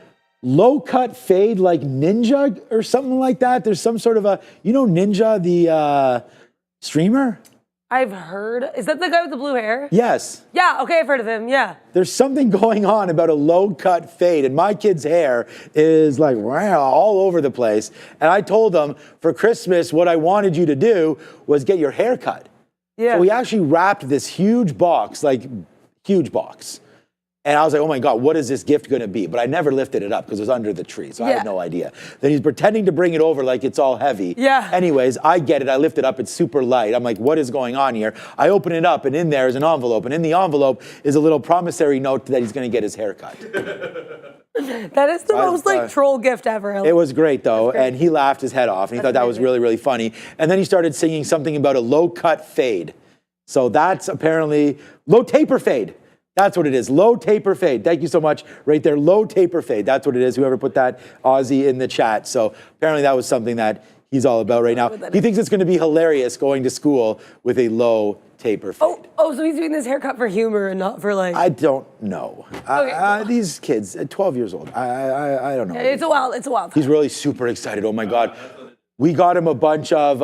low cut fade like Ninja or something like that. There's some sort of Ninja, the streamer? I've heard. Is that the guy with the blue hair? Yes. Yeah, okay, I've heard of him, yeah. There's something going on about a low cut fade, and my kid's hair is like all over the place. And I told him for Christmas, what I wanted you to do was get your hair cut. Yeah. So we actually wrapped this huge box. And I was like, oh my God, what is this gift going to be? But I never lifted it up because it was under the tree. So I had no idea. Then he's pretending to bring it over like it's all heavy. Yeah. Anyways, I get it. I lift it up. It's super light. I'm like, what is going on here? I open it up and in there is an envelope. And in the envelope is a little promissory note that he's going to get his hair cut. That is the most troll gift ever. It was great though. And he laughed his head off. And he thought that was really, really funny. And then he started singing something about a low cut fade. So that's apparently low taper fade. That's what it is. Low taper fade. Thank you so much. Right there. Low taper fade. That's what it is. Whoever put that Aussie in the chat. So apparently that was something that he's all about right now. He thinks it's going to be hilarious going to school with a low taper fade. Oh, so he's doing this haircut for humor and not for like... I don't know. Okay. These kids at 12 years old, I don't know. It's a wild time. He's really super excited. Oh my God. We got him a bunch of...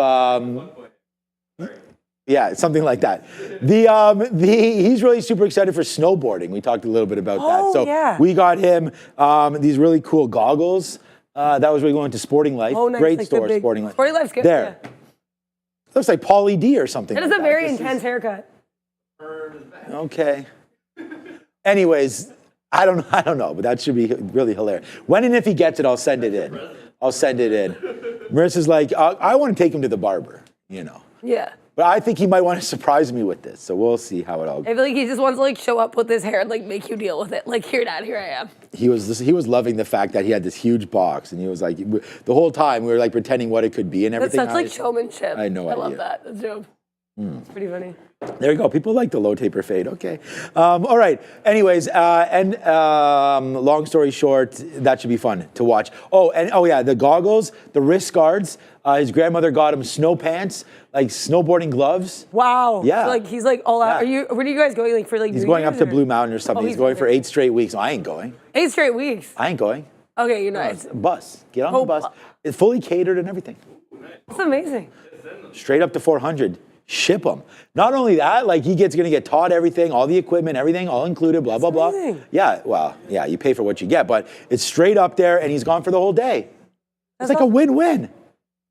Yeah, something like that. He's really super excited for snowboarding. We talked a little bit about that. So we got him these really cool goggles. That was really going to Sporting Life. Oh, nice. Great like store, Sporting Life. Sporting Life's good. There. Yeah. Looks like Pauly D or something. That is a very intense haircut. Okay. Anyways, I don't know, but that should be really hilarious. When and if he gets it, I'll send it in. Marissa's like, I want to take him to the barber, Yeah. But I think he might want to surprise me with this, so we'll see how it all goes. I feel like he just wants to show up with his hair and make you deal with it. Like, here, Dad, here I am. He was loving the fact that he had this huge box, and he was like, the whole time we were pretending what it could be and everything. That's such showmanship. I had no idea. I love that. That's dope. It's pretty funny. There you go. People like the low taper fade. Okay. All right. Anyways, long story short, that should be fun to watch. The goggles, the wrist guards. His grandmother got him snow pants, like snowboarding gloves. Wow. Yeah. So, he's all out. Yeah. Where are you guys going? For He's going up to Blue Mountain or something. He's going for 8 straight weeks. I ain't going. 8 straight weeks. I ain't going. Okay, you're nice. Bus. Get on the bus. It's fully catered and everything. That's amazing. Straight up to 400. Ship them. Not only that, he's going to get taught everything, all the equipment, everything, all included, blah, blah, blah. Amazing. Yeah, well, yeah, you pay for what you get, but it's straight up there, and he's gone for the whole day. It's like a win-win.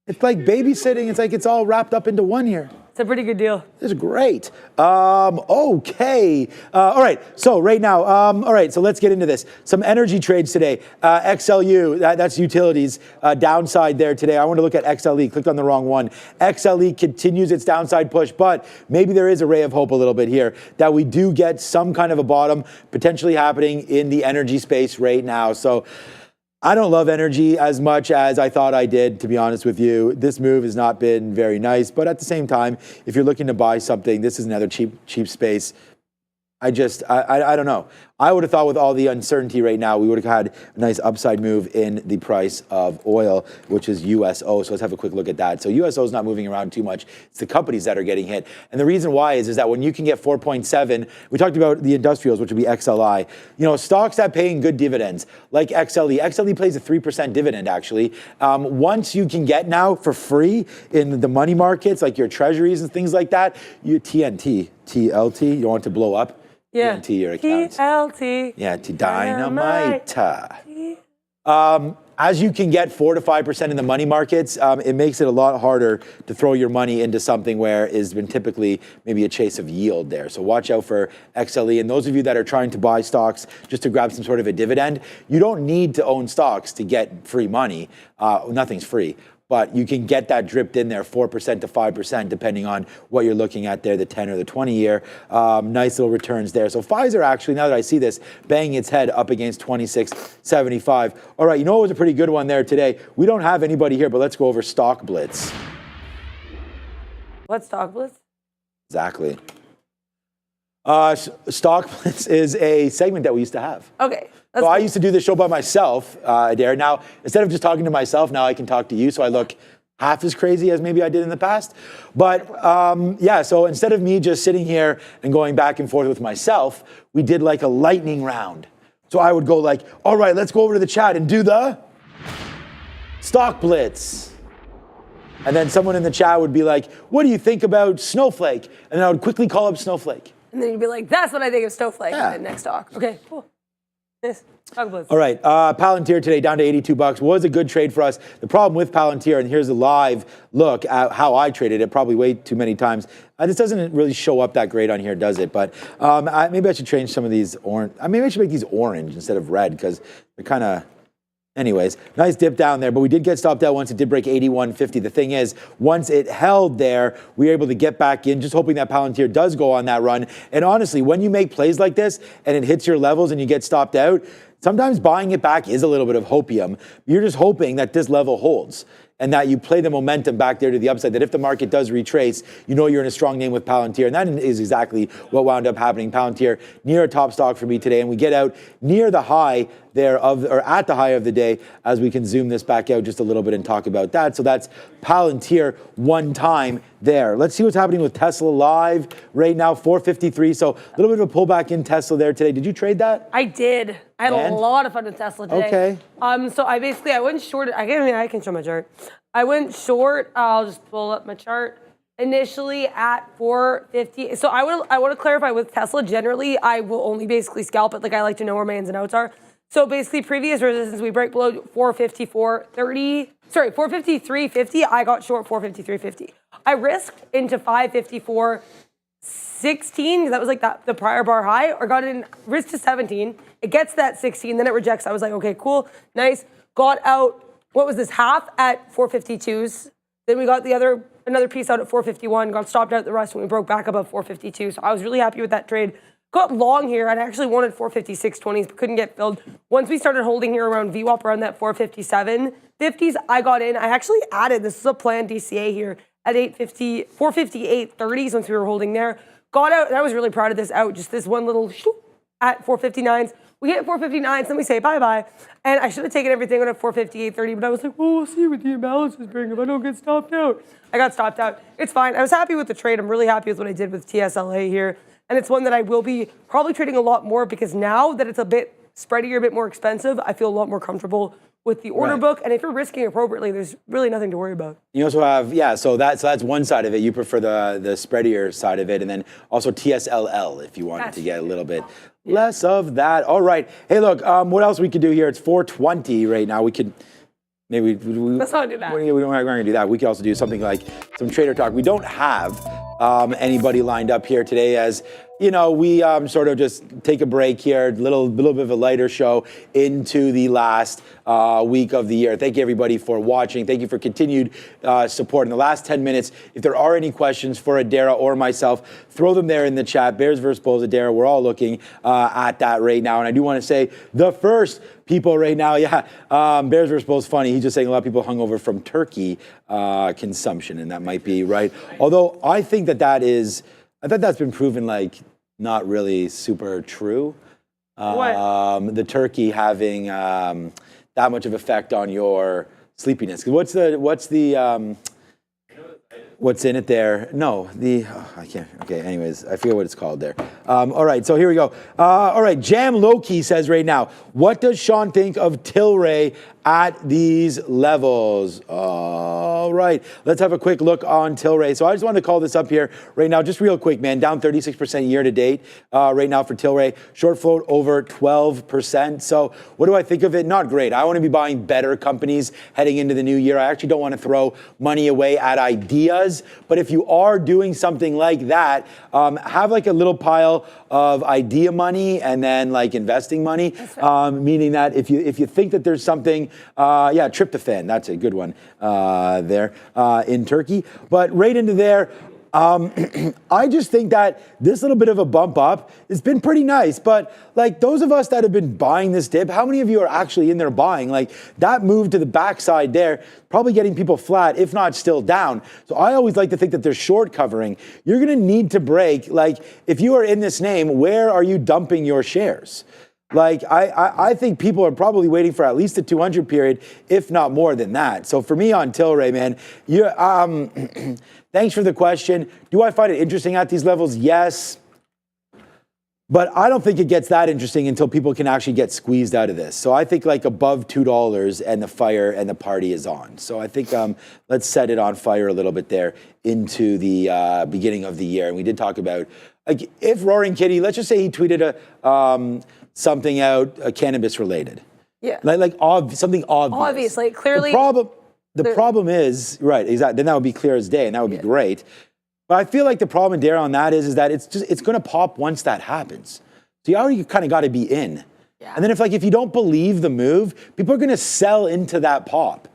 It's like babysitting. It's like it's all wrapped up into one here. It's a pretty good deal. This is great. Okay. All right. So right now, all right. So let's get into this. Some energy trades today. XLU, that's utilities, downside there today. I want to look at XLE. Clicked on the wrong one. XLE continues its downside push, but maybe there is a ray of hope a little bit here that we do get some kind of a bottom potentially happening in the energy space right now. So I don't love energy as much as I thought I did, to be honest with you. This move has not been very nice, but at the same time, if you're looking to buy something, this is another cheap space. I don't know. I would have thought with all the uncertainty right now, we would have had a nice upside move in the price of oil, which is USO. So let's have a quick look at that. So USO is not moving around too much. It's the companies that are getting hit. And the reason why is that when you can get 4.7, we talked about the industrials, which would be XLI, stocks that paying good dividends, like XLE. XLE pays a 3% dividend, actually. Once you can get now for free in the money markets, like your treasuries and things like that, TLT, you want it to blow up? Yeah. TNT, your accounts. TLT. Yeah, to dynamite. As you can get 4 to 5% in the money markets, it makes it a lot harder to throw your money into something where it's been typically maybe a chase of yield there. So watch out for XLE. And those of you that are trying to buy stocks just to grab some sort of a dividend, you don't need to own stocks to get free money. Nothing's free. But you can get that dripped in there, 4% to 5%, depending on what you're looking at there, the 10 or the 20 year. Nice little returns there. So Pfizer actually, now that I see this, banging its head up against 26.75. All right, you know what was a pretty good one there today? We don't have anybody here, but let's go over Stock Blitz. What's Stock Blitz? Exactly. Stock Blitz is a segment that we used to have. Okay. So I used to do this show by myself, Adair. Now, instead of just talking to myself, now I can talk to you, so I look half as crazy as maybe I did in the past. But yeah, so instead of me just sitting here and going back and forth with myself, we did like a lightning round. So I would go like, all right, let's go over to the chat and do the Stock Blitz. And then someone in the chat would be like, what do you think about Snowflake? And then I would quickly call up Snowflake. And then you'd be like, that's what I think of Snowflake. Yeah. And then next talk. Okay, cool. Yes. All right, Palantir today down to $82 was a good trade for us. The problem with Palantir, and here's a live look at how I traded it, probably way too many times. This doesn't really show up that great on here, does it? But maybe I should change some of these orange. Maybe I should make these orange instead of red because they're kind of. Anyways, nice dip down there, but we did get stopped out once it did break 81.50. The thing is, once it held there, we were able to get back in, just hoping that Palantir does go on that run. And honestly, when you make plays like this and it hits your levels and you get stopped out, sometimes buying it back is a little bit of hopium. You're just hoping that this level holds and that you play the momentum back there to the upside, that if the market does retrace, you know you're in a strong name with Palantir. And that is exactly what wound up happening. Palantir near a top stock for me today. And we get out near the high there or at the high of the day as we can zoom this back out just a little bit and talk about that. So that's Palantir one time there. Let's see what's happening with Tesla live right now, 453. So a little bit of a pullback in Tesla there today. Did you trade that? I did. I had a lot of fun with Tesla today. Okay. So I went short. I can show my chart. I went short. I'll just pull up my chart. Initially at 450. So I want to clarify with Tesla. Generally, I will only basically scalp it. Like I like to know where my ins and outs are. So basically, previous resistance, we break below 454.30. Sorry, 453.50. I got short 453.50. I risked into 554.16 because that was like the prior bar high, or got in risk to 17. It gets that 16, then it rejects. I was like, okay, cool, nice. Got out. What was this, half at 452s? Then we got another piece out at 451. Got stopped out at the rest when we broke back above 452. So I was really happy with that trade. Got long here, and I actually wanted 456.20s, but couldn't get filled. Once we started holding here around VWAP, around that 457.50s, I got in. I actually added, this is a planned DCA here, at 458.30s once we were holding there. Got out, and I was really proud of this out, just this one little at 459s. We hit 459s, then we say bye-bye. And I should have taken everything on at 458.30, but I was like, well, we'll see what the imbalances bring if I don't get stopped out. I got stopped out. It's fine. I was happy with the trade. I'm really happy with what I did with TSLA here. And it's one that I will be probably trading a lot more because now that it's a bit spreadier, a bit more expensive, I feel a lot more comfortable with the order book. And if you're risking appropriately, there's really nothing to worry about. You also have, so that's one side of it. You prefer the spreadier side of it. And then also TSLL if you wanted to get a little bit less of that. All right. Hey, look, what else we could do here? It's 420 right now. We could maybe... Let's not do that. We're not going to do that. We could also do something like some trader talk. We don't have anybody lined up here today. As you know, we sort of just take a break here, little bit of a lighter show into the last week of the year. Thank you everybody for watching. Thank you for continued support. In the last 10 minutes, if there are any questions for Adara or myself, throw them there in the chat. Bears versus Bulls, Adara, we're all looking at that right now. And I do want to say the first people right now, Bears versus Bulls, funny. He's just saying a lot of people hung over from turkey consumption, and that might be right. Although I think I thought that's been proven like not really super true. The turkey having that much of effect on your sleepiness. What's in it there? No, I can't. Okay, anyways, I forget what it's called there. All right, so here we go. All right, Jam Loki says right now, what does Sean think of Tilray at these levels? All right, let's have a quick look on Tilray. So I just wanted to call this up here right now, just real quick, man. Down 36% year to date right now for Tilray. Short float over 12%. So what do I think of it? Not great. I want to be buying better companies heading into the new year. I actually don't want to throw money away at ideas. But if you are doing something like that, have like a little pile of idea money and then like investing money, meaning that if you think that there's something, tryptophan, that's a good one there in Turkey. But right into there, I just think that this little bit of a bump up has been pretty nice. But like those of us that have been buying this dip, how many of you are actually in there buying? Like that move to the backside there, probably getting people flat, if not still down. So I always like to think that there's short covering. You're going to need to break. Like if you are in this name, where are you dumping your shares? Like, I think people are probably waiting for at least a 200 period, if not more than that. So for me on Tilray, man, thanks for the question. Do I find it interesting at these levels? Yes. But I don't think it gets that interesting until people can actually get squeezed out of this. So I think like above $2 and the fire and the party is on. So I think let's set it on fire a little bit there into the beginning of the year. And we did talk about, like, if Roaring Kitty, let's just say he tweeted something out cannabis related. Yeah. Like something obvious. Obviously, clearly. The problem is, right, exactly. Then that would be clear as day and that would be great. But I feel like the problem, Darryl, on that is that it's going to pop once that happens. So you already kind of got to be in. Yeah. And then if you don't believe the move, people are going to sell into that pop.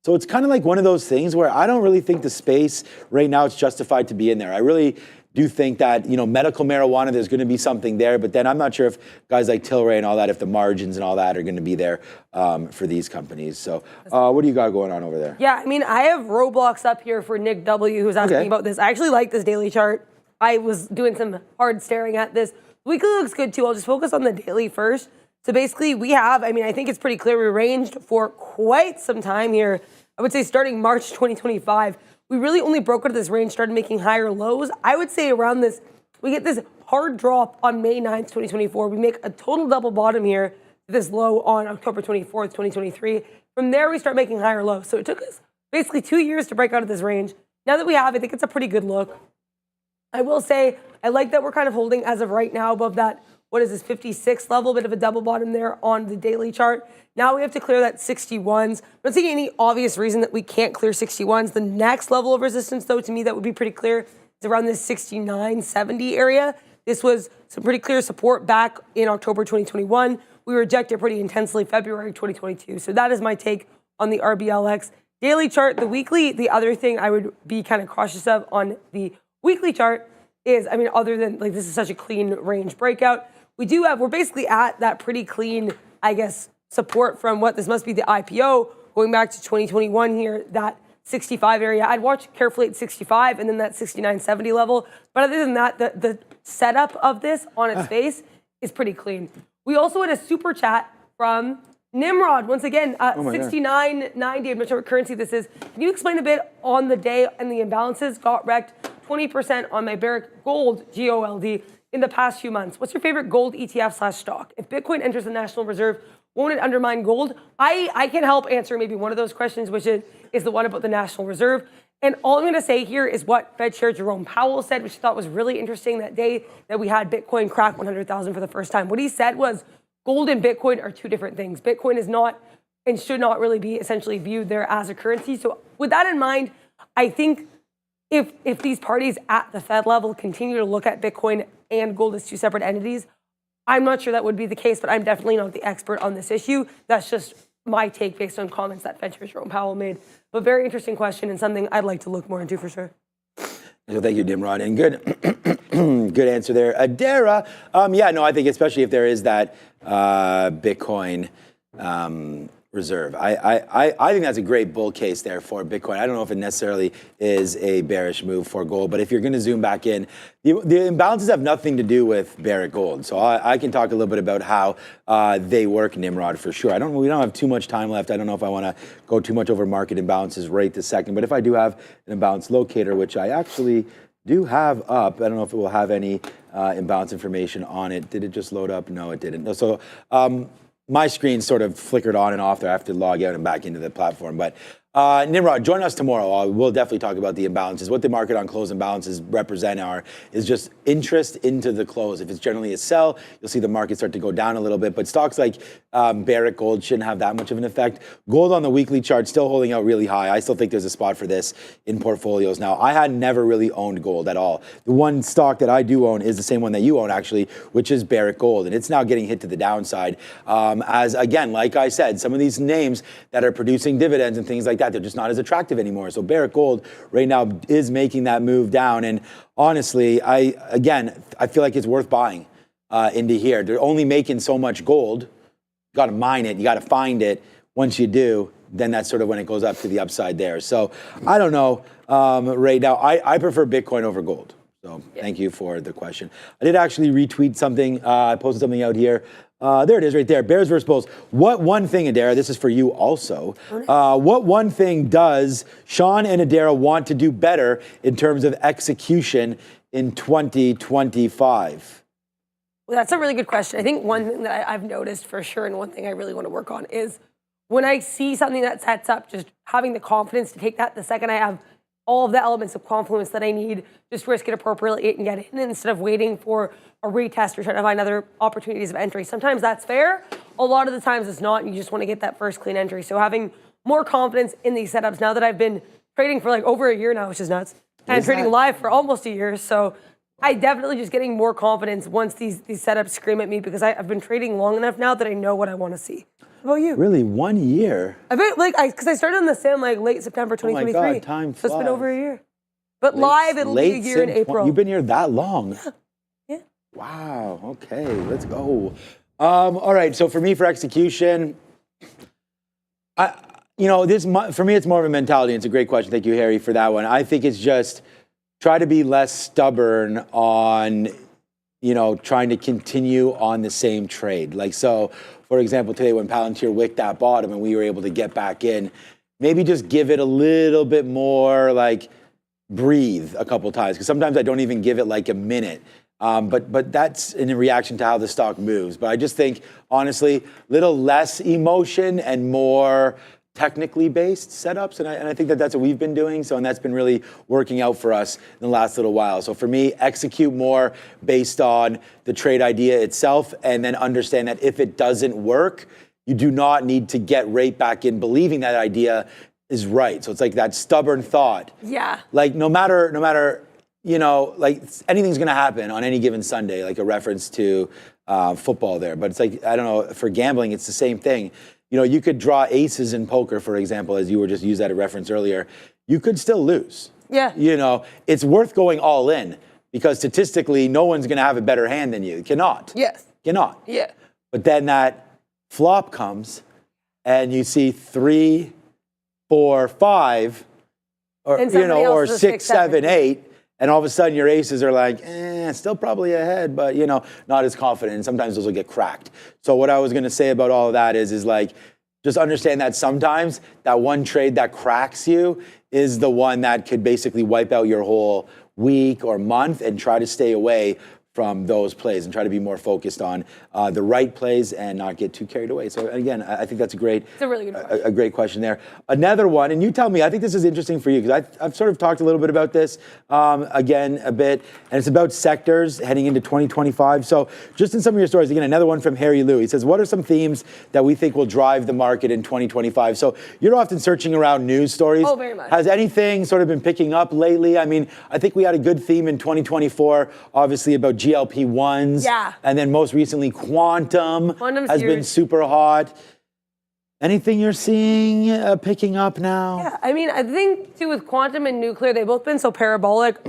So it's kind of like one of those things where I don't really think the space right now is justified to be in there. I really do think that, medical marijuana, there's going to be something there, but then I'm not sure if guys like Tilray and all that, if the margins and all that are going to be there for these companies. So what do you got going on over there? Yeah, I mean, I have Roblox up here for Nick W, who's asking me about this. I actually like this daily chart. I was doing some hard staring at this. Weekly looks good too. I'll just focus on the daily first. So basically I think it's pretty clear we ranged for quite some time here. I would say starting March 2025. We really only broke out of this range, started making higher lows. I would say around this, we get this hard drop on May 9th, 2024. We make a total double bottom here, this low on October 24th, 2023. From there, we start making higher lows. So it took us basically 2 years to break out of this range. Now that we have, I think it's a pretty good look. I will say, I like that we're kind of holding as of right now above that, 56 level, bit of a double bottom there on the daily chart. Now we have to clear that 61s. I don't see any obvious reason that we can't clear 61s. The next level of resistance, though, to me, that would be pretty clear is around this 69.70 area. This was some pretty clear support back in October 2021. We rejected pretty intensely February 2022. So that is my take on the RBLX daily chart. The weekly, the other thing I would be kind of cautious of on the weekly chart is, other than this is such a clean range breakout, we're basically at that pretty clean, support from what this must be the IPO going back to 2021 here, that 65 area. I'd watch carefully at 65 and then that 69.70 level. But other than that, the setup of this on its face is pretty clean. We also had a super chat from Nimrod. Once again, 69.90, I'm not sure what currency this is. Can you explain a bit on the day and the imbalances? Got wrecked 20% on my Barrick Gold, GOLD, in the past few months. What's your favorite gold ETF/stock? If Bitcoin enters the National Reserve, won't it undermine gold? I can help answer maybe one of those questions, which is the one about the National Reserve. And all I'm going to say here is what Fed Chair Jerome Powell said, which I thought was really interesting that day that we had Bitcoin crack 100,000 for the first time. What he said was gold and Bitcoin are two different things. Bitcoin is not and should not really be essentially viewed there as a currency. So with that in mind, I think if these parties at the Fed level continue to look at Bitcoin and gold as two separate entities, I'm not sure that would be the case, but I'm definitely not the expert on this issue. That's just my take based on comments that Fed Chair Jerome Powell made. But very interesting question and something I'd like to look more into for sure. So thank you, Nimrod, and good answer there. Adara, I think especially if there is that Bitcoin reserve. I think that's a great bull case there for Bitcoin. I don't know if it necessarily is a bearish move for gold, but if you're going to zoom back in, the imbalances have nothing to do with bearish gold. So I can talk a little bit about how they work, Nimrod, for sure. We don't have too much time left. I don't know if I want to go too much over market imbalances right this second, but if I do have an imbalance locator, which I actually do have up, I don't know if it will have any imbalance information on it. Did it just load up? No, it didn't. So my screen sort of flickered on and off there. I have to log out and back into the platform. But Nimrod, join us tomorrow. We'll definitely talk about the imbalances. What the market on close imbalances represent is just interest into the close. If it's generally a sell, you'll see the market start to go down a little bit. But stocks like Barrick Gold shouldn't have that much of an effect. Gold on the weekly chart still holding out really high. I still think there's a spot for this in portfolios. Now, I had never really owned gold at all. The one stock that I do own is the same one that you own, actually, which is Barrick Gold. And it's now getting hit to the downside. As, again, like I said, some of these names that are producing dividends and things like that, they're just not as attractive anymore. So Barrick Gold right now is making that move down. And honestly, I feel like it's worth buying into here. They're only making so much gold. You got to mine it. You got to find it. Once you do, then that's sort of when it goes up to the upside there. So I don't know right now. I prefer Bitcoin over gold. So thank you for the question. I did actually retweet something. I posted something out here. There it is right there. Bears versus Bulls. What one thing, Adara, this is for you also. What one thing does Sean and Adara want to do better in terms of execution in 2025? Well, that's a really good question. I think one thing that I've noticed for sure, and one thing I really want to work on is when I see something that sets up, just having the confidence to take that the second I have all of the elements of confluence that I need, just risk it appropriately and get in instead of waiting for a retest or trying to find other opportunities of entry. Sometimes that's fair. A lot of the times it's not, and you just want to get that first clean entry. So having more confidence in these setups now that I've been trading for like over a year now, which is nuts, and trading live for almost a year. So I definitely just getting more confidence once these setups scream at me because I've been trading long enough now that I know what I want to see. How about you? Really, 1 year? Because I started on the sim like late September 2023. Oh my God, time flies. So it's been over a year. But live, it'll be a year in April. You've been here that long? Yeah. Wow, okay, let's go. All right, so for me, for execution, for me, it's more of a mentality. It's a great question. Thank you, Harry, for that one. I think it's just try to be less stubborn on, trying to continue on the same trade. Like, so, for example, today when Palantir wicked that bottom and we were able to get back in, maybe just give it a little bit more, like, breathe a couple times. Because sometimes I don't even give it like a minute. But that's in reaction to how the stock moves. But I just think, honestly, little less emotion and more technically based setups. And I think that's what we've been doing. So, and that's been really working out for us in the last little while. So for me, execute more based on the trade idea itself, and then understand that if it doesn't work, you do not need to get right back in believing that idea is right. So it's like that stubborn thought. Yeah. Like no matter, like anything's going to happen on any given Sunday, like a reference to football there. But it's like, I don't know, for gambling, it's the same thing. You could draw aces in poker, for example, as you were just used that a reference earlier. You could still lose. Yeah. It's worth going all in because statistically, no one's going to have a better hand than you. Cannot. Yes. Cannot. Yeah. But then that flop comes and you see 3, 4, 5, or, or 6, 7, 8. And all of a sudden your aces are like, still probably ahead, but not as confident. And sometimes those will get cracked. So what I was going to say about all of that is like, just understand that sometimes that one trade that cracks you is the one that could basically wipe out your whole week or month, and try to stay away from those plays and try to be more focused on the right plays and not get too carried away. So again, I think that's It's a really good question. a great question there. Another one, and you tell me, I think this is interesting for you because I've sort of talked a little bit about this again a bit, and it's about sectors heading into 2025. So just in some of your stories, again, another one from Harry Lou. He says, what are some themes that we think will drive the market in 2025? So you're often searching around news stories. Oh, very much. Has anything sort of been picking up lately? I mean, I think we had a good theme in 2024, obviously about GLP-1s. Yeah. And then most recently, quantum Quantum's has been huge. super hot. Anything you're seeing picking up now? Yeah, I mean, I think too with quantum and nuclear, they've both been so parabolic.